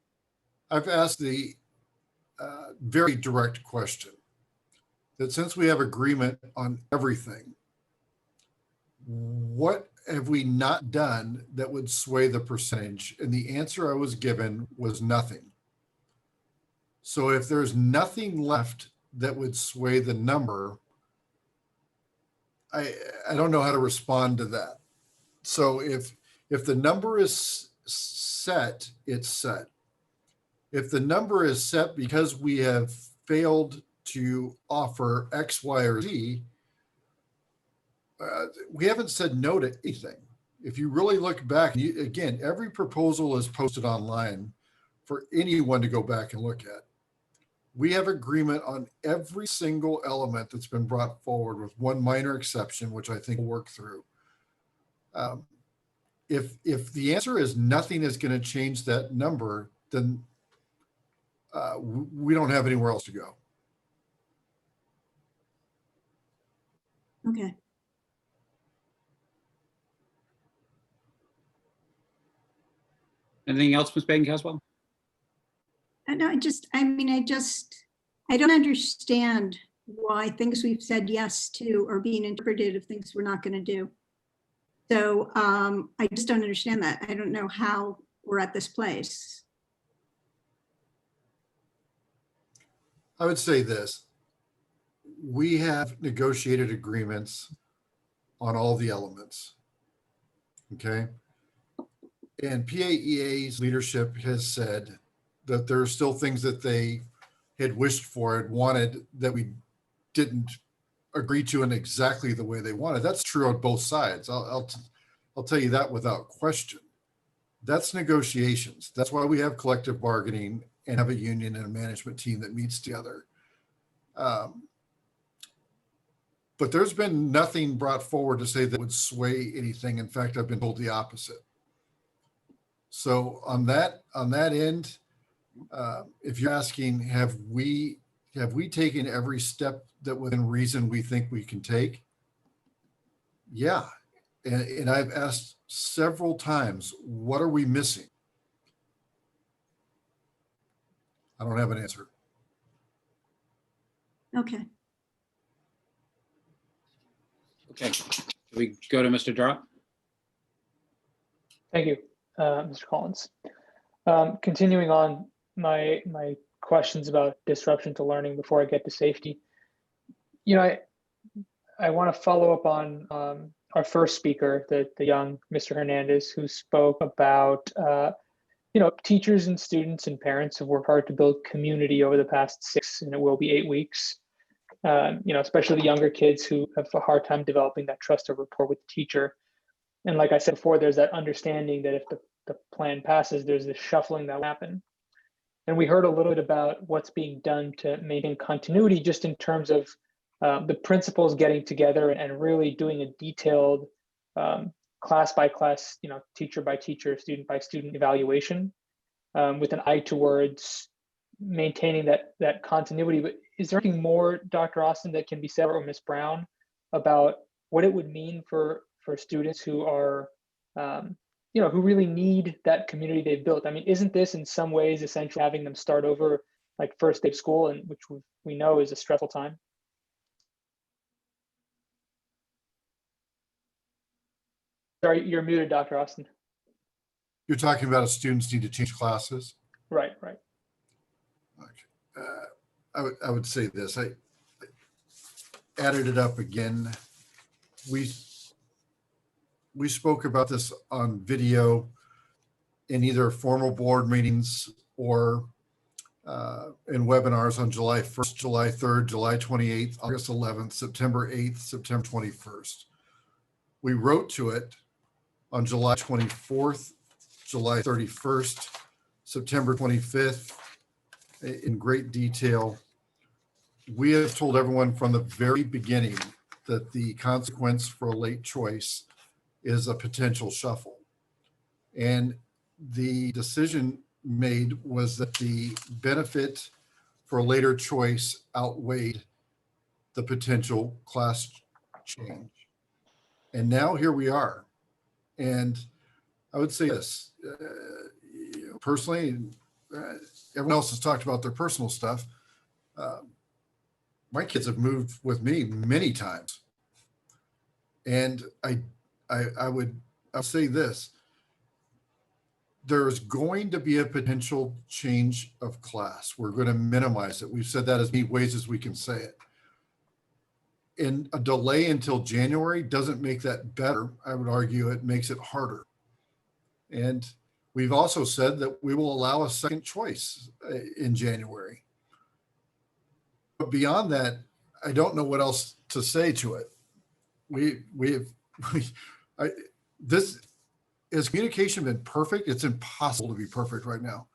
I've asked the very direct question that since we have agreement on everything, what have we not done that would sway the percentage? And the answer I was given was nothing. So if there's nothing left that would sway the number, I don't know how to respond to that. So if the number is set, it's set. If the number is set because we have failed to offer X, Y, or Z, we haven't said no to anything. If you really look back, again, every proposal is posted online for anyone to go back and look at. We have agreement on every single element that's been brought forward with one minor exception, which I think we'll work through. If the answer is nothing is going to change that number, then we don't have anywhere else to go. Okay. Anything else, Ms. Bacon-Caswell? I don't understand why things we've said yes to are being interpreted of things we're not going to do. So I just don't understand that. I don't know how we're at this place. I would say this. We have negotiated agreements on all the elements. Okay. And PAEA's leadership has said that there are still things that they had wished for, had wanted, that we didn't agree to in exactly the way they wanted. That's true on both sides. I'll tell you that without question. That's negotiations. That's why we have collective bargaining and have a union and a management team that meets together. But there's been nothing brought forward to say that would sway anything. In fact, I've been told the opposite. So on that end, if you're asking, have we taken every step that within reason we think we can take? Yeah. And I've asked several times, what are we missing? I don't have an answer. Okay. Okay. Should we go to Mr. Durrott? Thank you, Mr. Collins. Continuing on my questions about disruption to learning before I get to safety. You know, I want to follow up on our first speaker, the young Mr. Hernandez, who spoke about, you know, teachers and students and parents have worked hard to build community over the past 6 and it will be 8 weeks. You know, especially the younger kids who have a hard time developing that trust or rapport with the teacher. And like I said before, there's that understanding that if the plan passes, there's this shuffling that will happen. And we heard a little bit about what's being done to maintain continuity just in terms of the principals getting together and really doing a detailed class by class, you know, teacher by teacher, student by student evaluation with an eye towards maintaining that continuity. But is there anything more, Dr. Austin, that can be said, or Ms. Brown, about what it would mean for students who are, you know, who really need that community they've built? I mean, isn't this in some ways essentially having them start over like first day of school, and which we know is a stressful time? Sorry, you're muted, Dr. Austin. You're talking about if students need to change classes? Right. I would say this, I added it up again. We spoke about this on video in either formal board meetings or in webinars on July 1st, July 3rd, July 28th, August 11th, September 8th, September 21st. We wrote to it on July 24th, July 31st, September 25th, in great detail. We have told everyone from the very beginning that the consequence for a late choice is a potential shuffle. And the decision made was that the benefit for a later choice outweighed the potential class change. And now here we are. And I would say this, personally, everyone else has talked about their personal stuff. My kids have moved with me many times. And I would say this, there's going to be a potential change of class. We're going to minimize it. We've said that as many ways as we can say it. And a delay until January doesn't make that better. I would argue it makes it harder. And we've also said that we will allow a second choice in January. But beyond that, I don't know what else to say to it. Has communication been perfect? It's impossible to be perfect right now.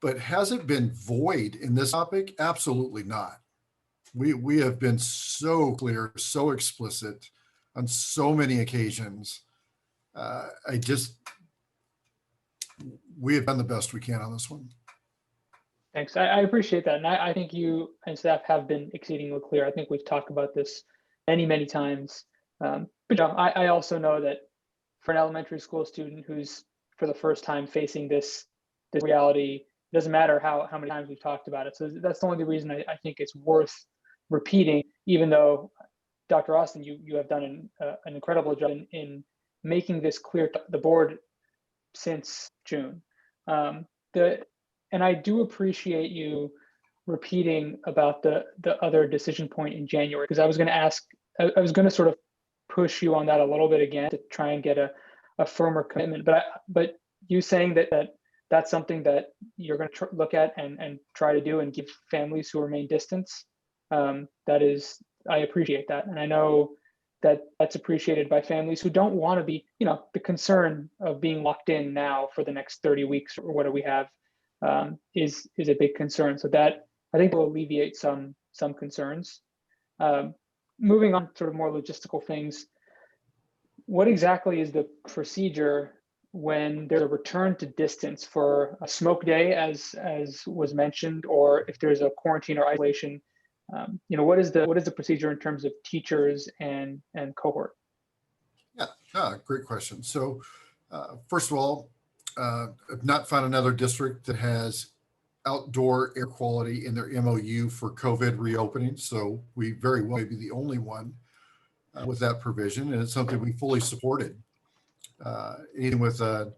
But has it been void in this topic? Absolutely not. We have been so clear, so explicit on so many occasions. We have done the best we can on this one. Thanks. I appreciate that. And I think you and staff have been exceedingly clear. I think we've talked about this many times. But I also know that for an elementary school student who's for the first time facing this reality, it doesn't matter how many times we've talked about it. So that's the only reason I think it's worth repeating, even though Dr. Austin, you have done an incredible job in making this clear to the board since June. And I do appreciate you repeating about the other decision point in January, because I was going to ask, I was going to sort of push you on that a little bit again to try and get a firmer commitment. But you saying that's something that you're going to look at and try to do and give families who remain distance, I appreciate that. And I know that that's appreciated by families who don't want to be, the concern of being locked in now for the next 30 weeks or what do we have is a big concern. So that I think will alleviate some concerns. Moving on sort of more logistical things, what exactly is the procedure when there's a return to distance for a smoke day, as was mentioned, or if there's a quarantine or isolation? What is the procedure in terms of teachers and cohort? Yeah, great question. So first of all, I've not found another district that has outdoor air quality in their MOU for COVID reopening. So we very well may be the only one with that provision, and it's something we fully supported. Even with a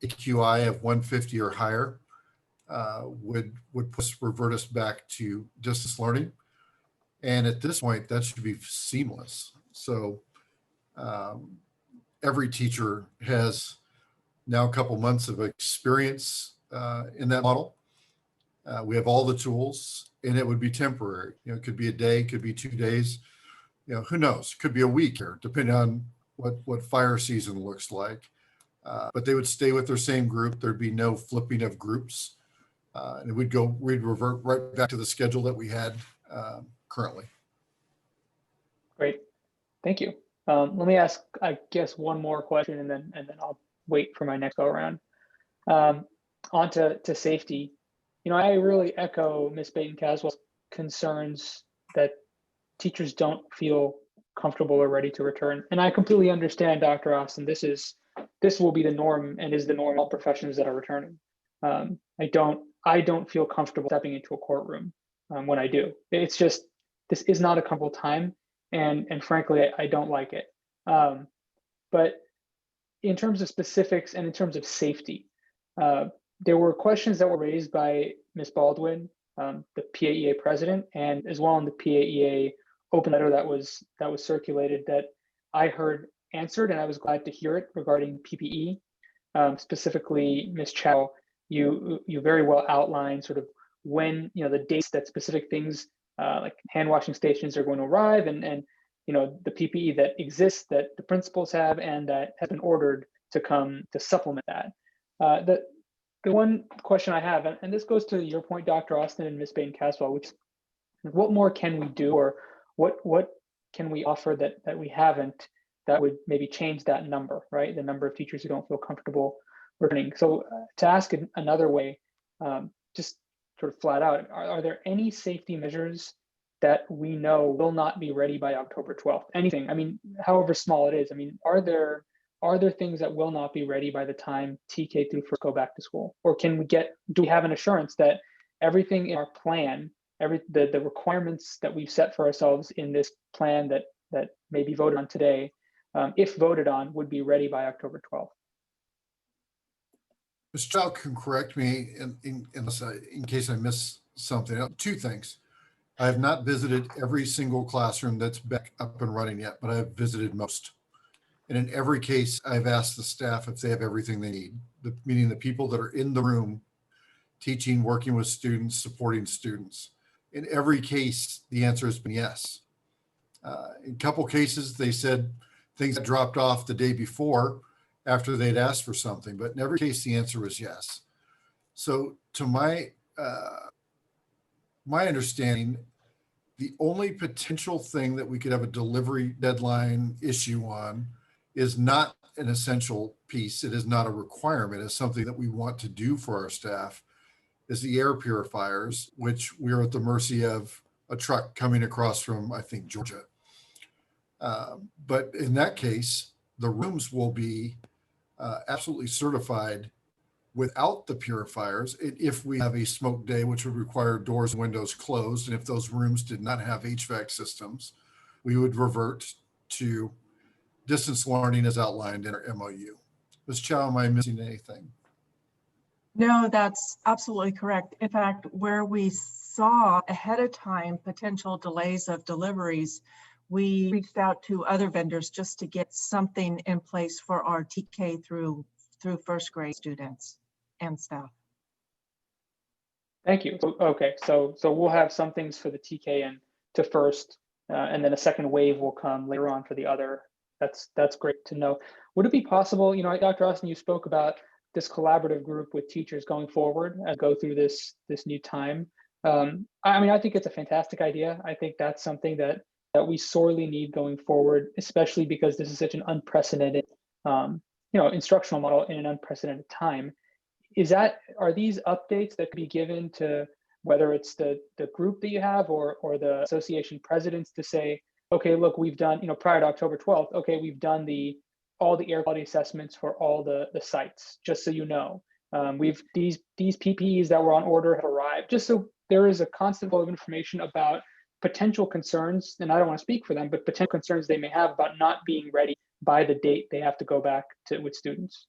AQI of 150 or higher, would revert us back to distance learning. And at this point, that should be seamless. So every teacher has now a couple months of experience in that model. We have all the tools, and it would be temporary. It could be a day, could be 2 days. Who knows? Could be a week here, depending on what fire season looks like. But they would stay with their same group. There'd be no flipping of groups. And we'd revert right back to the schedule that we had currently. Great, thank you. Let me ask, I guess, one more question, and then I'll wait for my next go around. On to safety. I really echo Ms. Baton-Caswell's concerns that teachers don't feel comfortable or ready to return. And I completely understand, Dr. Austin, this will be the norm and is the norm of all professions that are returning. I don't feel comfortable stepping into a courtroom when I do. It's just, this is not a comfortable time. And frankly, I don't like it. But in terms of specifics and in terms of safety, there were questions that were raised by Ms. Baldwin, the PAEA president, and as well in the PAEA open letter that was circulated that I heard answered, and I was glad to hear it regarding PPE. Specifically, Ms. Chow, you very well outlined sort of when, the dates that specific things like hand washing stations are going to arrive, and the PPE that exists that the principals have and that has been ordered to come to supplement that. The one question I have, and this goes to your point, Dr. Austin and Ms. Bain-Caswell, which is what more can we do, or what can we offer that we haven't, that would maybe change that number, right? The number of teachers who don't feel comfortable returning. So to ask it another way, just sort of flat out, are there any safety measures that we know will not be ready by October 12th? Anything, I mean, however small it is. I mean, are there things that will not be ready by the time TK through first go back to school? Or do we have an assurance that everything in our plan, the requirements that we've set for ourselves in this plan that may be voted on today, if voted on, would be ready by October 12th? Mr. Chow can correct me in case I miss something. Two things. I have not visited every single classroom that's back up and running yet, but I have visited most. And in every case, I've asked the staff if they have everything they need, meaning the people that are in the room, teaching, working with students, supporting students. In every case, the answer has been yes. In a couple cases, they said things dropped off the day before after they'd asked for something, but in every case, the answer was yes. So to my understanding, the only potential thing that we could have a delivery deadline issue on is not an essential piece. It is not a requirement. It's something that we want to do for our staff, is the air purifiers, which we're at the mercy of a truck coming across from, I think, Georgia. But in that case, the rooms will be absolutely certified without the purifiers. If we have a smoke day, which would require doors and windows closed, and if those rooms did not have HVAC systems, we would revert to distance learning as outlined in our MOU. Ms. Chow, am I missing anything? No, that's absolutely correct. In fact, where we saw ahead of time potential delays of deliveries, we reached out to other vendors just to get something in place for our TK through first grade students and staff. Thank you. Okay, so we'll have some things for the TK and to first, and then a second wave will come later on for the other. That's great to know. Would it be possible, Dr. Austin, you spoke about this collaborative group with teachers going forward and go through this new time. I think it's a fantastic idea. I think that's something that we sorely need going forward, especially because this is such an unprecedented, instructional model in an unprecedented time. Are these updates that could be given to whether it's the group that you have or the association presidents to say, okay, look, we've done, prior to October 12th, okay, we've done all the air quality assessments for all the sites, just so you know. These PPEs that were on order have arrived, just so there is a constant flow of information about potential concerns, and I don't want to speak for them, but potential concerns they may have about not being ready by the date they have to go back to with students.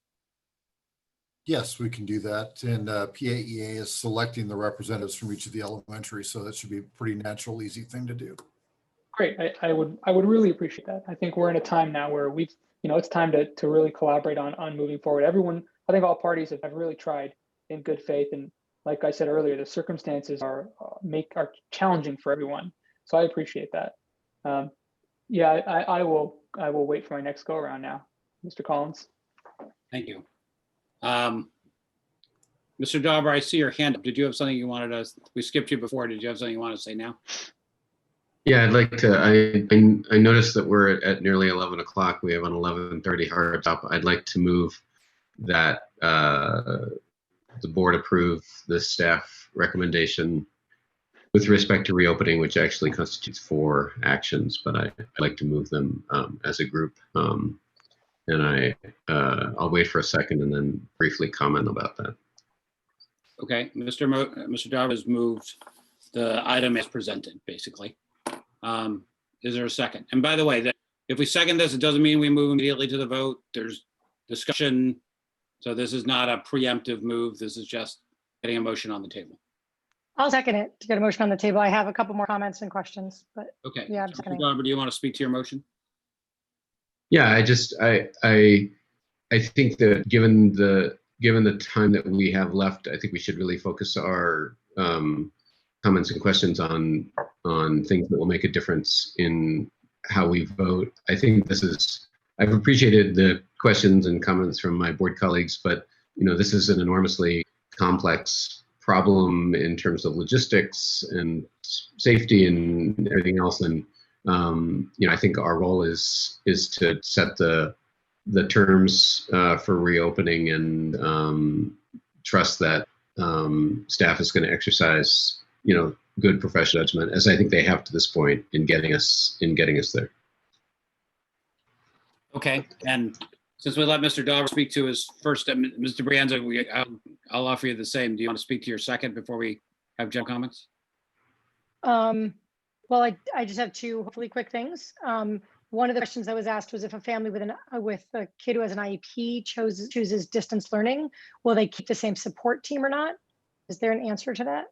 Yes, we can do that. And PAEA is selecting the representatives from each of the elementary, so that should be a pretty natural, easy thing to do. Great. I would really appreciate that. I think we're in a time now where it's time to really collaborate on moving forward. Everyone, I think all parties have really tried in good faith. And like I said earlier, the circumstances are challenging for everyone. So I appreciate that. I will wait for my next go around now. Mr. Collins. Thank you. Mr. Dauber, I see your hand up. Did you have something you wanted us? We skipped you before. Did you have something you want to say now? Yeah, I'd like to. I noticed that we're at nearly 11 o'clock. We have an 11:30 hard stop. I'd like to move that the board approve the staff recommendation with respect to reopening, which actually constitutes 4 actions, but I'd like to move them as a group. And I'll wait for a second and then briefly comment about that. Okay, Mr. Dauber has moved the item as presented, basically. Is there a second? And by the way, that if we second this, it doesn't mean we move immediately to the vote. There's discussion. So this is not a preemptive move. This is just getting a motion on the table. I'll second it to get a motion on the table. I have a couple more comments and questions, but Okay. yeah, I'm Mr. seconding. Garber, do you want to speak to your motion? Yeah, I think that given the time that we have left, I think we should really focus our comments and questions on things that will make a difference in how we vote. I think I've appreciated the questions and comments from my board colleagues, but this is an enormously complex problem in terms of logistics and safety and everything else. And I think our role is to set the terms for reopening and trust that staff is going to exercise good professional judgment, as I think they have to this point in getting us there. Okay, and since we let Mr. Dauber speak to his first, Mr. Brianza, I'll offer you the same. Do you want to speak to your second before we have general comments? Well, I just have two hopefully quick things. One of the questions that was asked was if a family with a kid who has an IEP chooses distance learning, will they keep the same support team or not? Is there an answer to that?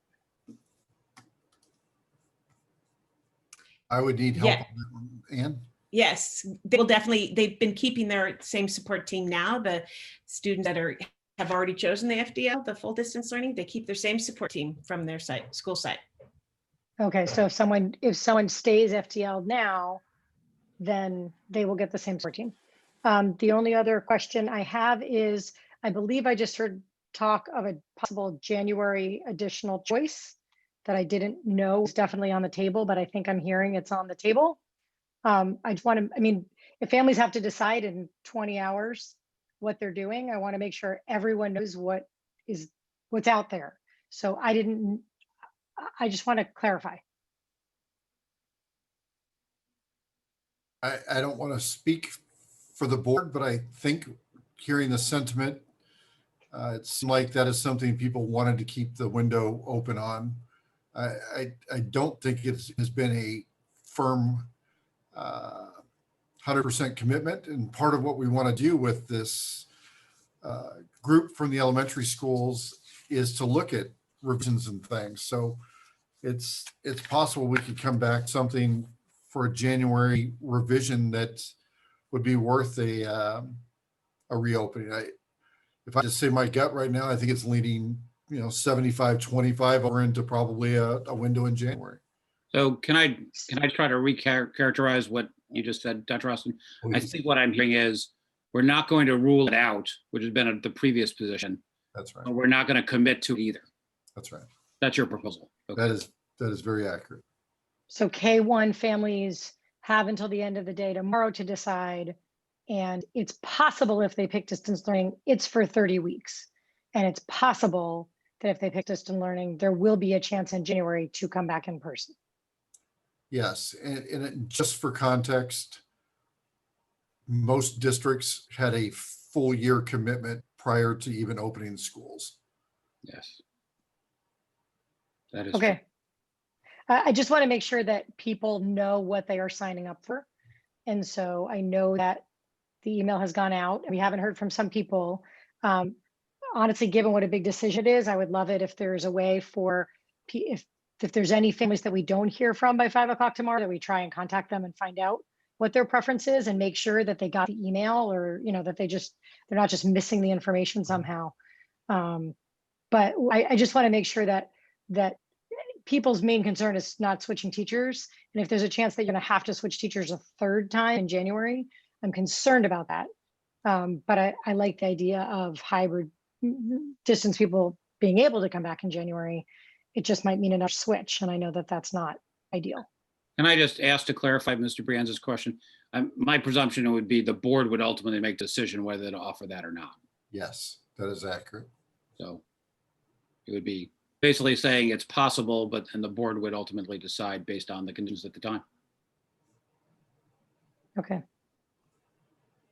I would need help on that one. Ann? Yes, they will definitely. They've been keeping their same support team now. The students that have already chosen the FDL, the full distance learning, they keep their same support team from their school site. Okay, so if someone stays FDL now, then they will get the same support team. The only other question I have is, I believe I just heard talk of a possible January additional choice that I didn't know was definitely on the table, but I think I'm hearing it's on the table. I just want to, if families have to decide in 20 hours what they're doing, I want to make sure everyone knows what's out there. So I just want to clarify. I don't want to speak for the board, but I think hearing the sentiment, it seemed like that is something people wanted to keep the window open on. I don't think it has been a firm 100% commitment. And part of what we want to do with this group from the elementary schools is to look at revisions and things. So it's possible we could come back something for a January revision that would be worth a reopening. If I just say my gut right now, I think it's leaning 75-25 over into probably a window in January. So can I try to recharacterize what you just said, Dr. Austin? Please. I think what I'm hearing is we're not going to rule it out, which has been the previous position. That's right. But we're not going to commit to either. That's right. That's your proposal. Okay. That is very accurate. So K1 families have until the end of the day tomorrow to decide. And it's possible if they pick distance learning, it's for 30 weeks. And it's possible that if they pick distance learning, there will be a chance in January to come back in person. Yes, and just for context, most districts had a full year commitment prior to even opening schools. Yes. That is okay. I just want to make sure that people know what they are signing up for. And so I know that the email has gone out. We haven't heard from some people. Honestly, given what a big decision it is, I would love it if there's a way for, if there's any families that we don't hear from by 5 o'clock tomorrow, that we try and contact them and find out what their preference is and make sure that they got the email, or, that they're not just missing the information somehow. But I just want to make sure that people's main concern is not switching teachers. And if there's a chance that you're going to have to switch teachers a third time in January, I'm concerned about that. But I like the idea of hybrid distance people being able to come back in January. It just might mean another switch. And I know that that's not ideal. Can I just ask to clarify Mr. Brianza's question? My presumption would be the board would ultimately make a decision whether to offer that or not. Yes, that is accurate. So it would be basically saying it's possible, and the board would ultimately decide based on the conditions at the time. Okay.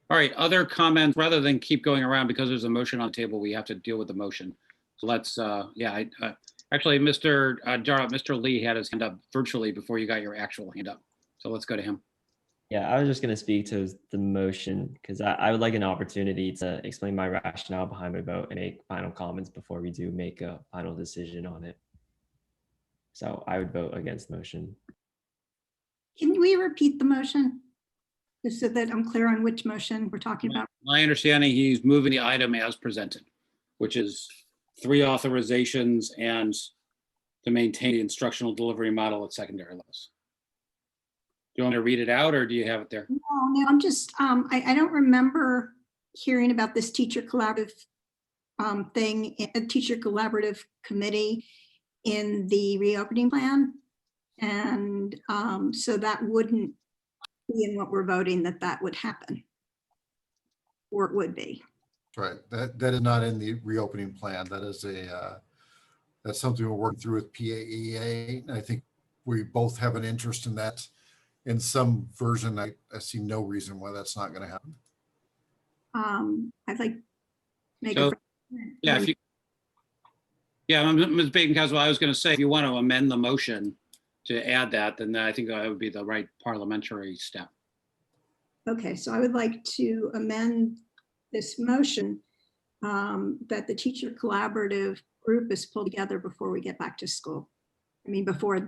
All right, other comments, rather than keep going around because there's a motion on the table, we have to deal with the motion. So let's, actually, Mr. Lee had his hand up virtually before you got your actual hand up. So let's go to him. Yeah, I was just going to speak to the motion because I would like an opportunity to explain my rationale behind my vote and make final comments before we do make a final decision on it. So I would vote against the motion. Can we repeat the motion? Just so that I'm clear on which motion we're talking about. My understanding, he's moving the item as presented, which is 3 authorizations and to maintain the instructional delivery model at secondary levels. Do you want to read it out or do you have it there? No, I'm just, I don't remember hearing about this teacher collaborative thing, a teacher collaborative committee in the reopening plan. And so that wouldn't be in what we're voting that would happen. Or it would be. Right. That is not in the reopening plan. That is that's something we're working through with PAEA. And I think we both have an interest in that in some version. I see no reason why that's not going to happen. I'd like to make So, yeah, if you, yeah, Ms. Bacon-Caswell, I was going to say, if you want to amend the motion to add that, then I think that would be the right parliamentary step. Okay, so I would like to amend this motion that the teacher collaborative group is pulled together before we get back to school. I mean, before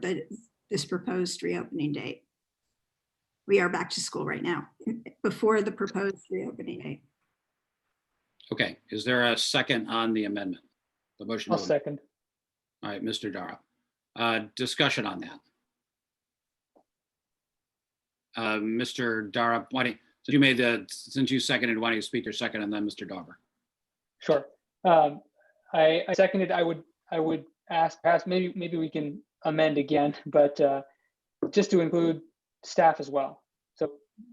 this proposed reopening date. We are back to school right now, before the proposed reopening date. Okay, is there a second on the amendment? The motion. I'll second. All right, Mr. Dara. Discussion on that. Mr. Dara, why don't you made since you seconded, why don't you speak your second and then Mr. Dauber? Sure. I seconded. I would ask, perhaps maybe we can amend again, but just to include staff as well. So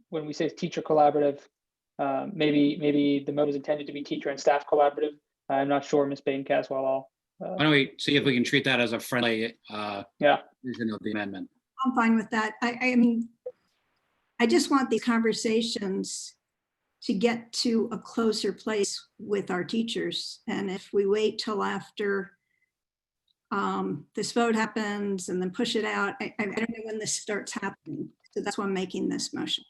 when we say teacher collaborative, maybe the mode is intended to be teacher and staff collaborative. I'm not sure, Ms. Bacon-Caswell. Why don't we see if we can treat that as a friendly version of the amendment? I'm fine with that. I mean, I just want these conversations to get to a closer place with our teachers. And if we wait till after this vote happens and then push it out, I don't know when this starts happening. So that's why I'm making this motion.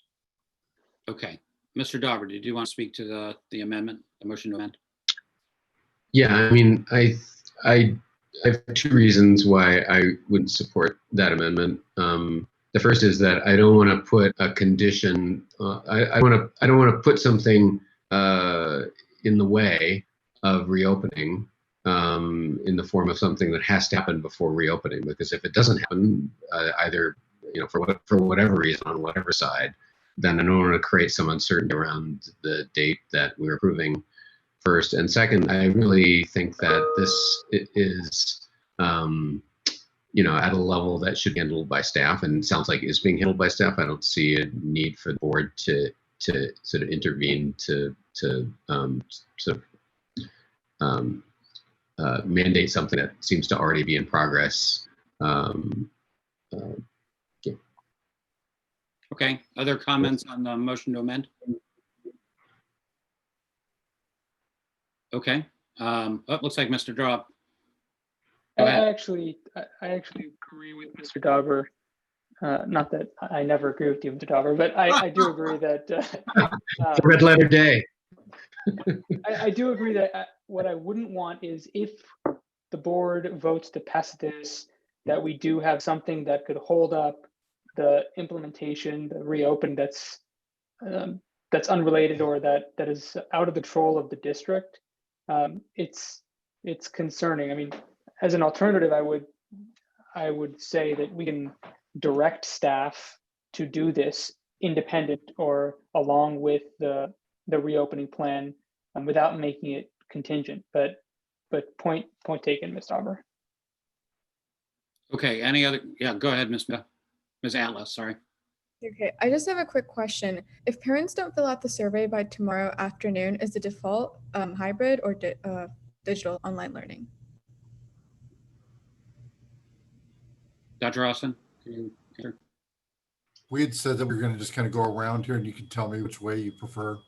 Okay. Mr. Dauber, did you want to speak to the amendment, the motion to amend? Yeah, I mean, I have 2 reasons why I wouldn't support that amendment. The first is that I don't want to put a condition. I don't want to put something in the way of reopening in the form of something that has to happen before reopening. Because if it doesn't happen, either for whatever reason on whatever side, then I don't want to create some uncertainty around the date that we're approving. First and second, I really think that this is, at a level that should be handled by staff, and it sounds like it's being handled by staff. I don't see a need for the board to sort of intervene to mandate something that seems to already be in progress. Yeah. Okay. Other comments on the motion to amend? Okay. Looks like Mr. Drop. I actually agree with Mr. Dauber. Not that I never agree with you, Mr. Dauber, but I do agree that red letter day. I do agree that what I wouldn't want is if the board votes to pass this, that we do have something that could hold up the implementation, the reopen that's unrelated or that is out of the control of the district. It's concerning. I mean, as an alternative, I would say that we can direct staff to do this independent or along with the reopening plan without making it contingent. But point taken, Ms. Dauber. Okay. Any other? Yeah, go ahead, Ms. Atlas. Sorry. Okay, I just have a quick question. If parents don't fill out the survey by tomorrow afternoon, is the default hybrid or digital online learning? Dr. Austin, can you answer? We had said that we we're going to just kind of go around here and you can tell me which way you prefer.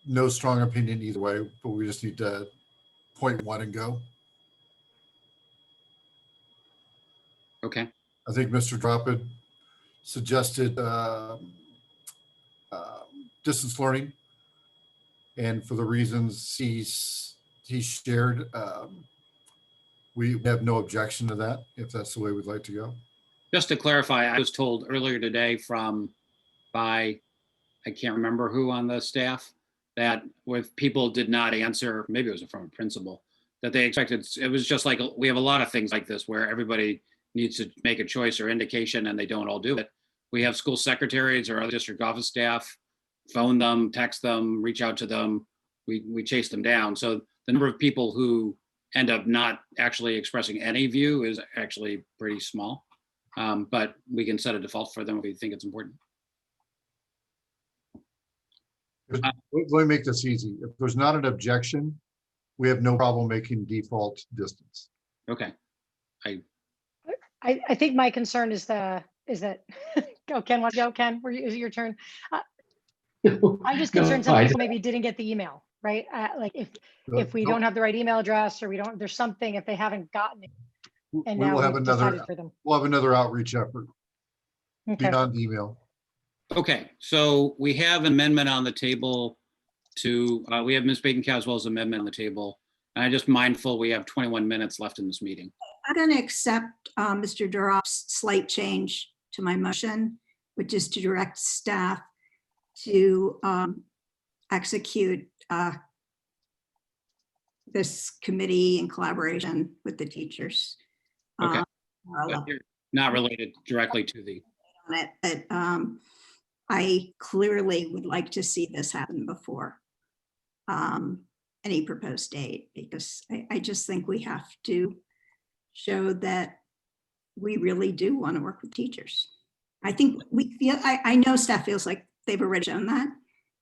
No strong opinion either way, but we just need to point one and go. Okay. I think Mr. Dropid, suggested distance learning. And for the reasons he shared, we have no objection to that, if that's the way we'd like to go. Just to clarify, I was told earlier today by, I can't remember who on the staff, that if people did not answer, maybe it was from a principal, that they expected, it was just like, we have a lot of things like this where everybody needs to make a choice or indication and they don't all do it. We have school secretaries or other district office staff, phone them, text them, reach out to them. We chase them down. So the number of people who end up not actually expressing any view is actually pretty small. But we can set a default for them if we think it's important. Let me make this easy. If there's not an objection, we have no problem making default distance. Okay. I think my concern is that go Ken, want to go Ken? Is it your turn? I'm just concerned some people maybe didn't get the email, right? Like if we don't have the right email address or there's something if they haven't gotten it, and now we've decided for them. We'll have another outreach effort beyond email. Okay, so we have an amendment on the table to, we have Ms. Bacon-Caswell's amendment on the table. And I'm just mindful we have 21 minutes left in this meeting. I'm going to accept Mr. Durop's slight change to my motion, which is to direct staff to execute this committee in collaboration with the teachers. Okay, not related directly to the. On it, but I clearly would like to see this happen before any proposed date, because I just think we have to show that we really do want to work with teachers. I think we feel, I know staff feels like they've already shown that,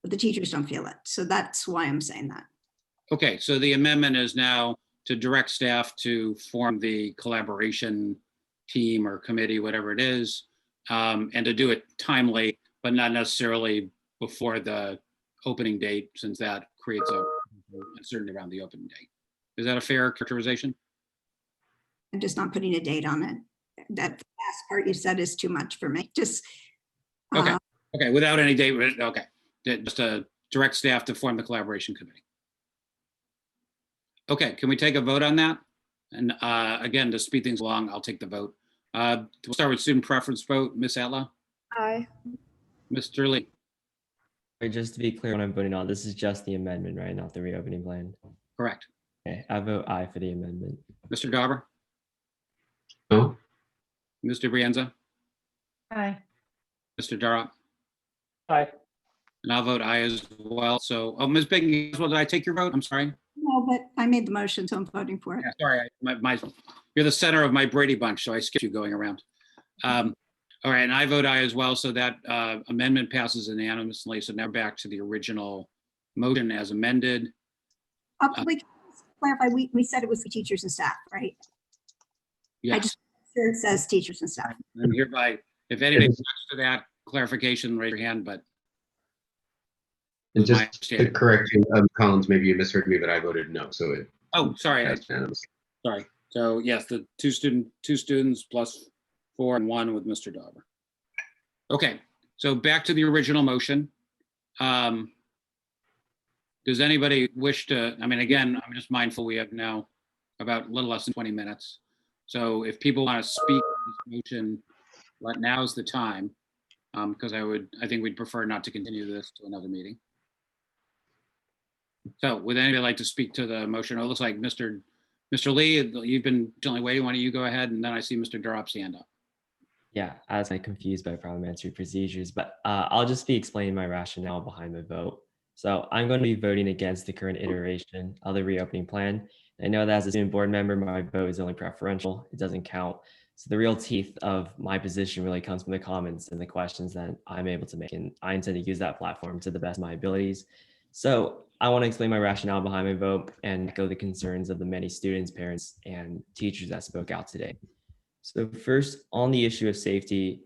but the teachers don't feel it. So that's why I'm saying that. Okay, so the amendment is now to direct staff to form the collaboration team or committee, whatever it is, and to do it timely, but not necessarily before the opening date, since that creates a uncertainty around the opening date. Is that a fair characterization? I'm just not putting a date on it. That last part you said is too much for me. Just okay. Okay, without any date. Okay, just to direct staff to form the collaboration committee. Okay, can we take a vote on that? And again, to speed things along, I'll take the vote. We'll start with student preference vote. Ms. Atla? Aye. Mr. Lee? Just to be clear, what I'm voting on, this is just the amendment, right? Not the reopening plan. Correct. Okay, I vote aye for the amendment. Mr. Dauber? No. Mr. Brienza? Aye. Mr. Durop? Aye. And I'll vote aye as well. So, oh, Ms. Bacon, well, did I take your vote? I'm sorry. no, but I made the motion, so I'm voting for it. Yeah, sorry, you're the center of my Brady Bunch, so I skipped you going around. All right, and I vote aye as well, so that amendment passes unanimously. So now back to the original motion as amended. We can clarify, we said it was for teachers and staff, right? Yes. I just sure it says teachers and staff. I'm hereby, if anybody objects to that clarification, raise your hand, but. And just to correct you, Collins, maybe you misheard me, but I voted no, so it. Oh, sorry. Sorry. So yes, the two students plus 4 and 1 with Mr. Dauber. Okay, so back to the original motion. Does anybody wish to, I mean, again, I'm just mindful we have now about a little less than 20 minutes. So if people want to speak on this motion, now's the time, because I think we'd prefer not to continue this to another meeting. So would anybody like to speak to the motion? Oh, it looks like Mr. Lee, you've been gently waiting. Why don't you go ahead? And then I see Mr. Durop's hand up. Yeah, as I'm confused by parliamentary procedures, but I'll just be explaining my rationale behind the vote. So I'm going to be voting against the current iteration of the reopening plan. I know that as a student board member, my vote is only preferential. It doesn't count. So the real teeth of my position really comes from the comments and the questions that I'm able to make. And I intend to use that platform to the best of my abilities. So I want to explain my rationale behind my vote and echo the concerns of the many students, parents, and teachers that spoke out today. So first, on the issue of safety,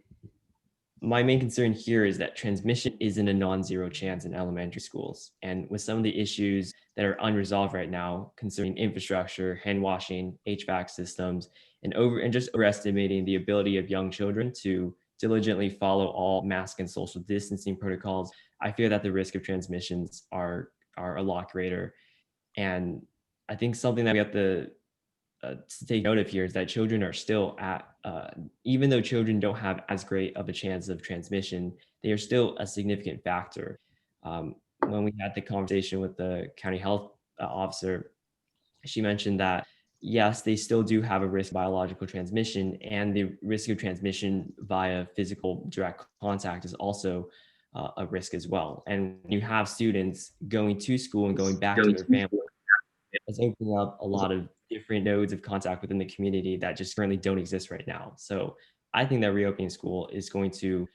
my main concern here is that transmission isn't a non-zero chance in elementary schools. And with some of the issues that are unresolved right now concerning infrastructure, hand washing, HVAC systems, and just overestimating the ability of young children to diligently follow all mask and social distancing protocols, I fear that the risk of transmissions are a lot greater. And I think something that we have to take note of here is that children are still at, even though children don't have as great of a chance of transmission, they are still a significant factor. When we had the conversation with the county health officer, she mentioned that yes, they still do have a risk of biological transmission, and the risk of transmission via physical direct contact is also a risk as well. And when you have students going to school and going back to their family, it's opening up a lot of different nodes of contact within the community that just currently don't exist right now. So I think that reopening school is going to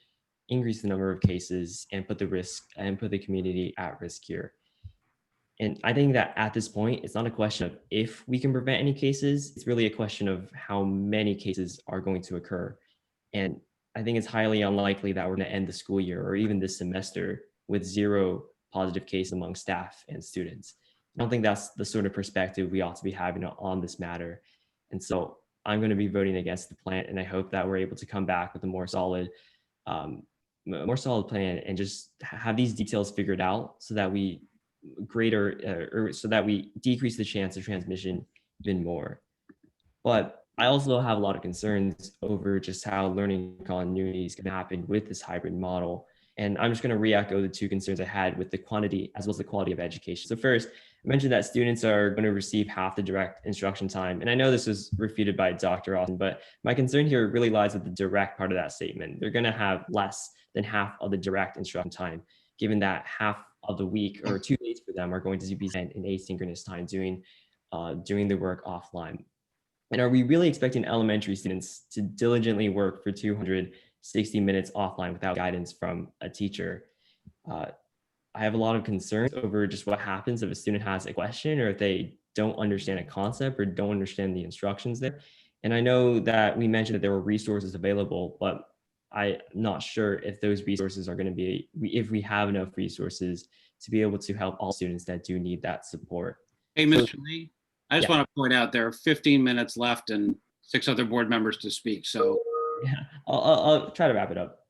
increase the number of cases and put the community at risk here. And I think that at this point, it's not a question of if we can prevent any cases, it's really a question of how many cases are going to occur. And I think it's highly unlikely that we're going to end the school year or even this semester with 0 positive cases among staff and students. I don't think that's the sort of perspective we ought to be having on this matter. And so I'm going to be voting against the plan, and I hope that we're able to come back with a more solid plan and just have these details figured out so that we so that we decrease the chance of transmission even more. But I also have a lot of concerns over just how learning continuity is going to happen with this hybrid model. And I'm just going to re-echo the 2 concerns I had with the quantity as well as the quality of education. So first, I mentioned that students are going to receive half the direct instruction time. And I know this was refuted by Dr. Austin, but my concern here really lies with the direct part of that statement. They're going to have less than half of the direct instruction time, given that half of the week or 2 days for them are going to be spent in asynchronous time doing the work offline. And are we really expecting elementary students to diligently work for 260 minutes offline without guidance from a teacher? I have a lot of concerns over just what happens if a student has a question or if they don't understand a concept or don't understand the instructions there. And I know that we mentioned that there were resources available, but I'm not sure if those resources are going to be, if we have enough resources to be able to help all students that do need that support. Hey, Mr. Lee, I just Yeah. want to point out there are 15 minutes left and 6 other board members to speak. So Yeah, I'll try to wrap it up.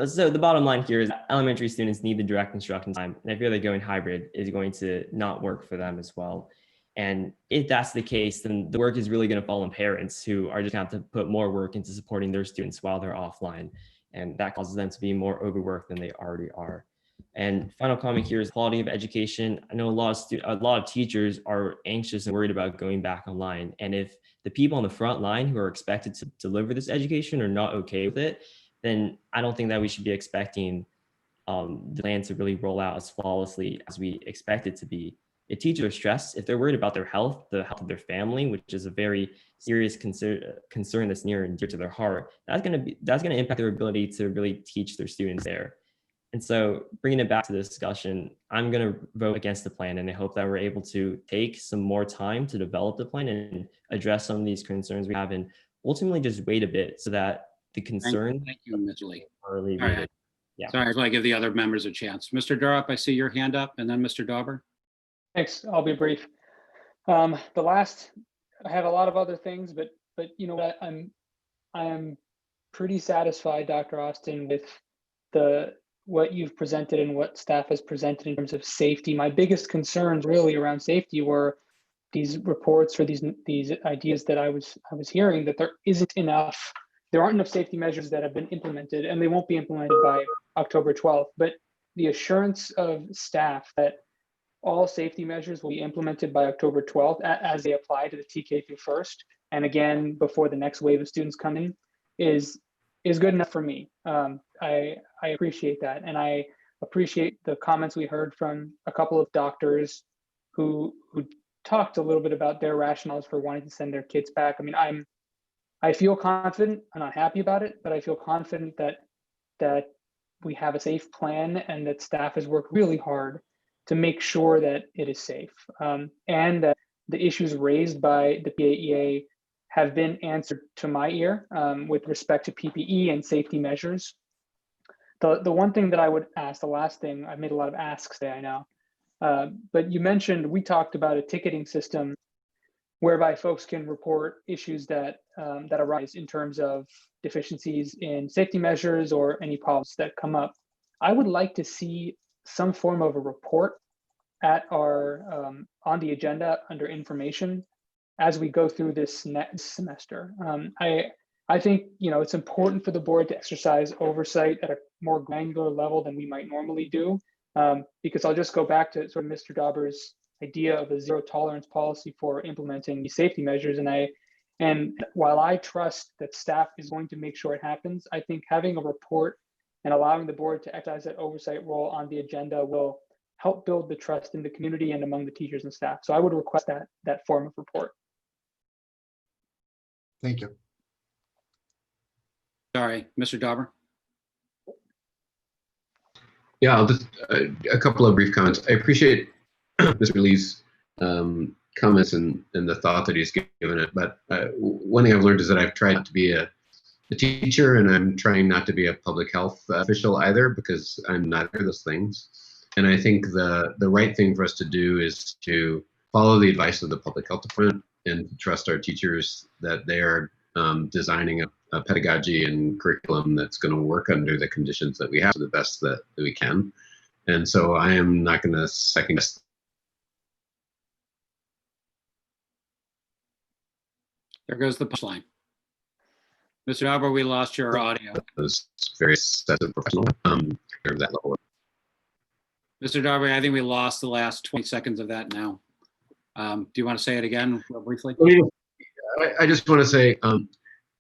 So the bottom line here is that elementary students need the direct instruction time. And I feel like going hybrid is going to not work for them as well. And if that's the case, then the work is really going to fall on parents who are just going to have to put more work into supporting their students while they're offline. And that causes them to be more overworked than they already are. And final comment here is quality of education. I know a lot of teachers are anxious and worried about going back online. And if the people on the front line who are expected to deliver this education are not okay with it, then I don't think that we should be expecting the plan to really roll out as flawlessly as we expect it to be. If teachers are stressed, if they're worried about their health, the health of their family, which is a very serious concern that's near and dear to their heart, that's going to impact their ability to really teach their students there. And so bringing it back to the discussion, I'm going to vote against the plan, and I hope that we're able to take some more time to develop the plan and address some of these concerns we have and ultimately just wait a bit so that the concerns thank you, Ms. Lee. are alleviated. All right. Yeah. Sorry, I just want to give the other members a chance. Mr. Durup, I see your hand up, and then Mr. Dauber. Thanks. I'll be brief. I have a lot of other things, but you know what? I am pretty satisfied, Dr. Austin, with what you've presented and what staff has presented in terms of safety. My biggest concerns really around safety were these reports or these ideas that I was hearing that there aren't enough safety measures that have been implemented, and they won't be implemented by October 12th. But the assurance of staff that all safety measures will be implemented by October 12th as they apply to the TK through first, and again before the next wave of students come in, is good enough for me. I appreciate that, and I appreciate the comments we heard from a couple of doctors who talked a little bit about their rationales for wanting to send their kids back. I mean, I feel confident. I'm not happy about it, but I feel confident that we have a safe plan and that staff has worked really hard to make sure that it is safe, and that the issues raised by the PAEA have been answered to my ear with respect to PPE and safety measures. The one thing that I would ask, the last thing, I've made a lot of asks today, I know, but you mentioned, we talked about a ticketing system whereby folks can report issues that that arise in terms of deficiencies in safety measures or any problems that come up. I would like to see some form of a report at our on the agenda under information as we go through this next semester. I think it's important for the board to exercise oversight at a more granular level than we might normally do, because I'll just go back to sort of Mr. Dauber's idea of a zero tolerance policy for implementing these safety measures. And while I trust that staff is going to make sure it happens, I think having a report and allowing the board to exercise that oversight role on the agenda will help build the trust in the community and among the teachers and staff. So I would request that form of report. Thank you. Sorry, Mr. Dauber. Yeah, I'll just a couple of brief comments. I appreciate Mr. Lee's comments and the thought that he's given it. But one thing I've learned is that I've tried not to be a teacher, and I'm trying not to be a public health official either, because I'm neither of those things. And I think the right thing for us to do is to follow the advice of the public health department and trust our teachers that they are designing a pedagogy and curriculum that's going to work under the conditions that we have to the best that we can. And so I am not going to second guess. There goes the punchline. Mr. Dauber, we lost your audio. Those very excessive professional that level. Mr. Dauber, I think we lost the last 20 seconds of that now. Do you want to say it again real briefly? I just want to say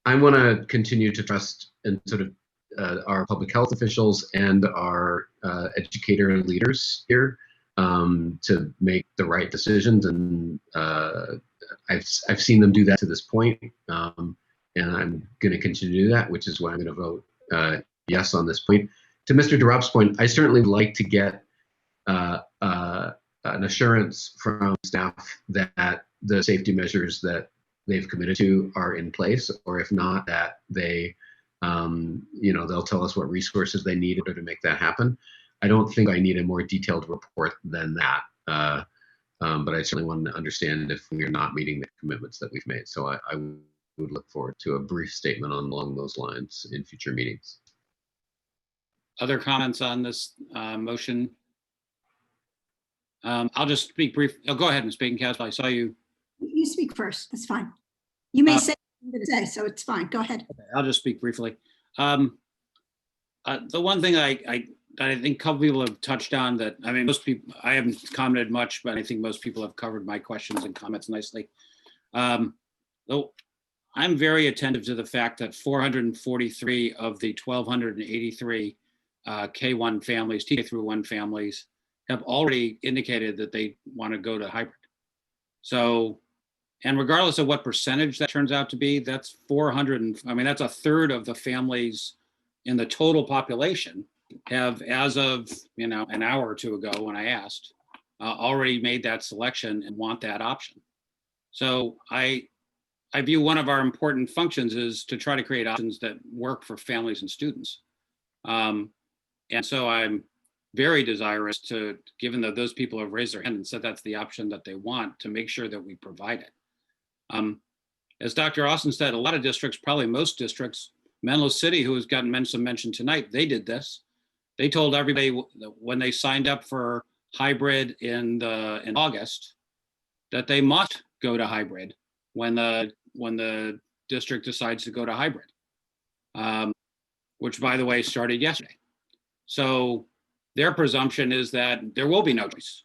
I want to continue to trust in sort of our public health officials and our educator leaders here to make the right decisions. And I've seen them do that to this point, and I'm going to continue to do that, which is why I'm going to vote yes on this point. To Mr. DeRopp's point, I certainly like to get an assurance from staff that the safety measures that they've committed to are in place, or if not, that they, they'll tell us what resources they need in order to make that happen. I don't think I need a more detailed report than that, but I certainly want to understand if we are not meeting the commitments that we've made. So I would look forward to a brief statement along those lines in future meetings. Other comments on this motion? I'll just speak brief. Oh, go ahead, Ms. Bacon-Castle. I saw you. You speak first. That's fine. You may say what I'm going to say, so it's fine. Go ahead. Okay, I'll just speak briefly. The one thing I think a couple people have touched on that, I mean, most people, I haven't commented much, but I think most people have covered my questions and comments nicely. Though I'm very attentive to the fact that 443 of the 1,283 K1 families, TK through 1 families, have already indicated that they want to go to hybrid. So, and regardless of what percentage that turns out to be, that's 400, that's a third of the families in the total population have, as of, an hour or two ago when I asked, already made that selection and want that option. So I view one of our important functions is to try to create options that work for families and students. And so I'm very desirous to, given that those people have raised their hand and said that's the option that they want, to make sure that we provide it. As Dr. Austin said, a lot of districts, probably most districts, Menlo City, who has gotten some mention tonight, they did this. They told everybody when they signed up for hybrid in August that they must go to hybrid when the district decides to go to hybrid, which, by the way, started yesterday. So their presumption is that there will be no choice.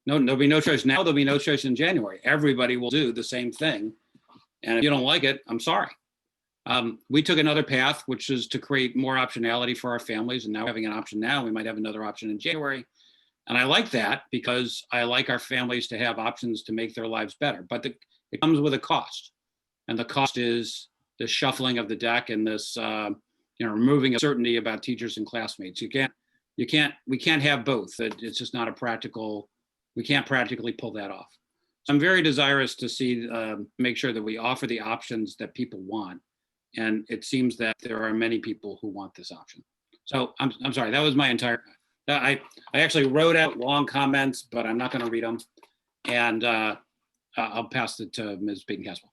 No, there'll be no choice now. There'll be no choice in January. Everybody will do the same thing. And if you don't like it, I'm sorry. We took another path, which is to create more optionality for our families. And now having an option now, we might have another option in January. And I like that because I like our families to have options to make their lives better. But it comes with a cost. And the cost is the shuffling of the deck and this, removing uncertainty about teachers and classmates. We can't have both. It's just not we can't practically pull that off. So I'm very desirous to see, make sure that we offer the options that people want. And it seems that there are many people who want this option. So I'm sorry, that was my entire, I actually wrote out long comments, but I'm not going to read them. And I'll pass it to Ms. Baden-Caswell.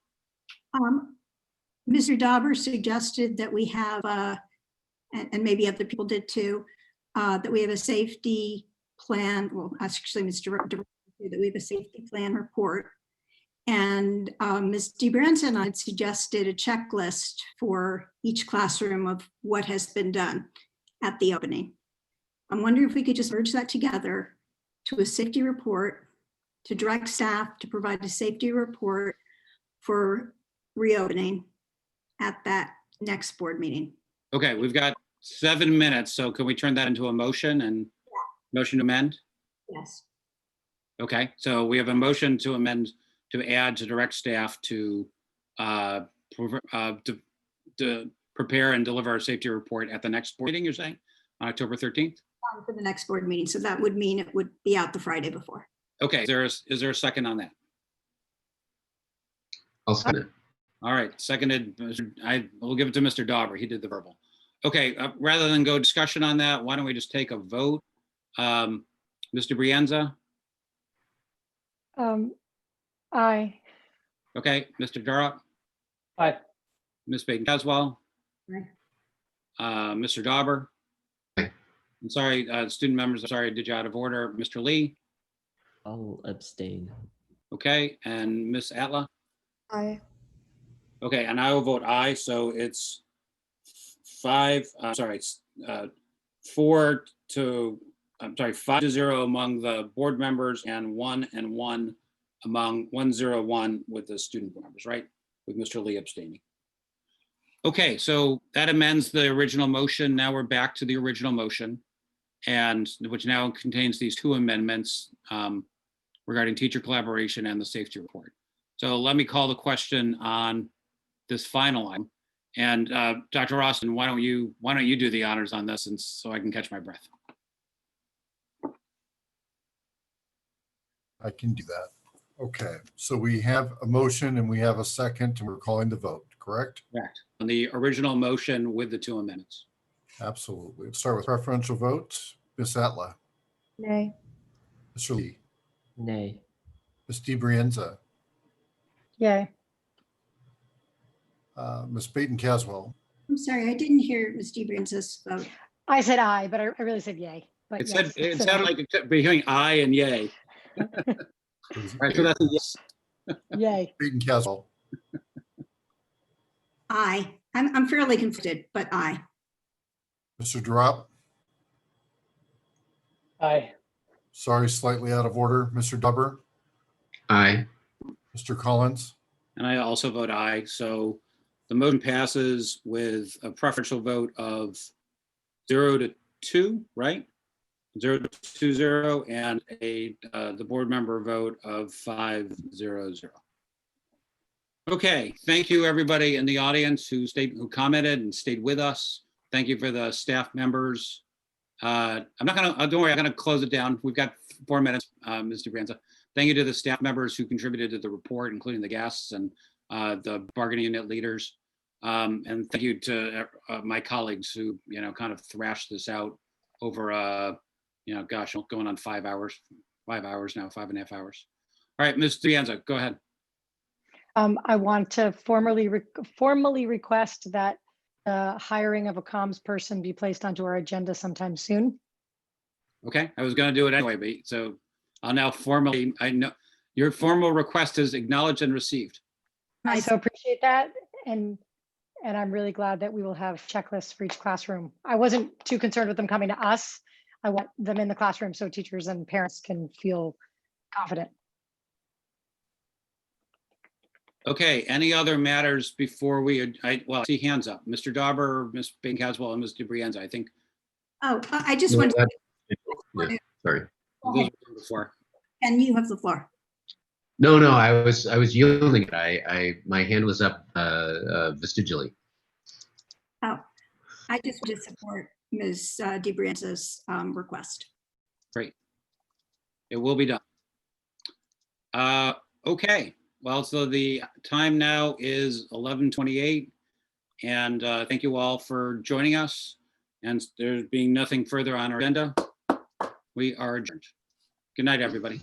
Mr. Dauber suggested that we have, and maybe other people did too, that we have a safety plan. Well, actually, Mr. Dauber said that we have a safety plan report. And Ms. DeBranza and I had suggested a checklist for each classroom of what has been done at the opening. I'm wondering if we could just merge that together to a safety report, to direct staff to provide a safety report for reopening at that next board meeting. Okay, we've got 7 minutes, so can we turn that into a motion and motion to amend? Yes. Okay, so we have a motion to amend to add to direct staff to prepare and deliver our safety report at the next board meeting, you're saying, on October 13th? For the next board meeting. So that would mean it would be out the Friday before. Okay, is there a second on that? I'll second it. All right, seconded. I will give it to Mr. Dauber. He did the verbal. Okay, rather than go discussion on that, why don't we just take a vote? Mr. Brienza? Aye. Okay, Mr. Durrop? Aye. Ms. Baden-Caswell? Aye. Mr. Dauber? Aye. I'm sorry, student members, I'm sorry, did you out of order? Mr. Lee? I'll abstain. Okay, and Ms. Atla? Aye. Okay, and I will vote aye, so it's 5 to 0 among the board members and 1 among 101 with the student board members, right? With Mr. Lee abstaining. Okay, so that amends the original motion. Now we're back to the original motion, and which now contains these 2 amendments regarding teacher collaboration and the safety report. So let me call the question on this final item. And Dr. Austin, why don't you do the honors on this, and so I can catch my breath. I can do that. Okay, so we have a motion and we have a second, and we're calling the vote, correct? Correct. On the original motion with the 2 amendments. Absolutely. Let's start with preferential votes. Ms. Atla. Nay. Mr. Lee. Nay. Ms. DeBrienza. Yay. Ms. Baden-Caswell. I'm sorry, I didn't hear Ms. DeBranza's vote. I said aye, but I really said yay. But It yes, sounded like it be hearing aye and yay. All right, so that's a yes. Yay. Baden-Caswell. Aye. I'm fairly conflicted, but aye. Mr. Drop. Aye. Sorry, slightly out of order. Mr. Dubber. Aye. Mr. Collins. And I also vote aye. So the motion passes with a preferential vote of 0 to 2, right? 0 to 2-0, and the board member vote of 5-0-0. Okay, thank you everybody in the audience who commented and stayed with us. Thank you for the staff members. I'm not gonna, don't worry, I'm gonna close it down. We've got 4 minutes, Ms. DeBranza. Thank you to the staff members who contributed to the report, including the guests and the bargaining unit leaders. And thank you to my colleagues who, kind of thrashed this out over, gosh, going on 5 hours now, 5.5 hours. All right, Ms. DeBranza, go ahead. I want to formally request that the hiring of a comms person be placed onto our agenda sometime soon. Okay, I was going to do it anyway, but so I'll now formally, I know your formal request is acknowledged and received. I so appreciate that, and I'm really glad that we will have checklists for each classroom. I wasn't too concerned with them coming to us. I want them in the classroom so teachers and parents can feel confident. Okay, any other matters before we, I see hands up. Mr. Dauber, Ms. Baden-Caswell, and Ms. DeBrienza, I think. Oh, I just wanted to. Yeah, sorry. Those were before. And you have the floor. No, I was yielding. My hand was up vestigially. Oh, I just want to support Ms. DeBrienza's request. Great. It will be done. Okay. Well, so the time now is 11:28, and thank you all for joining us. And there being nothing further on our agenda, we are adjourned. Good night, everybody.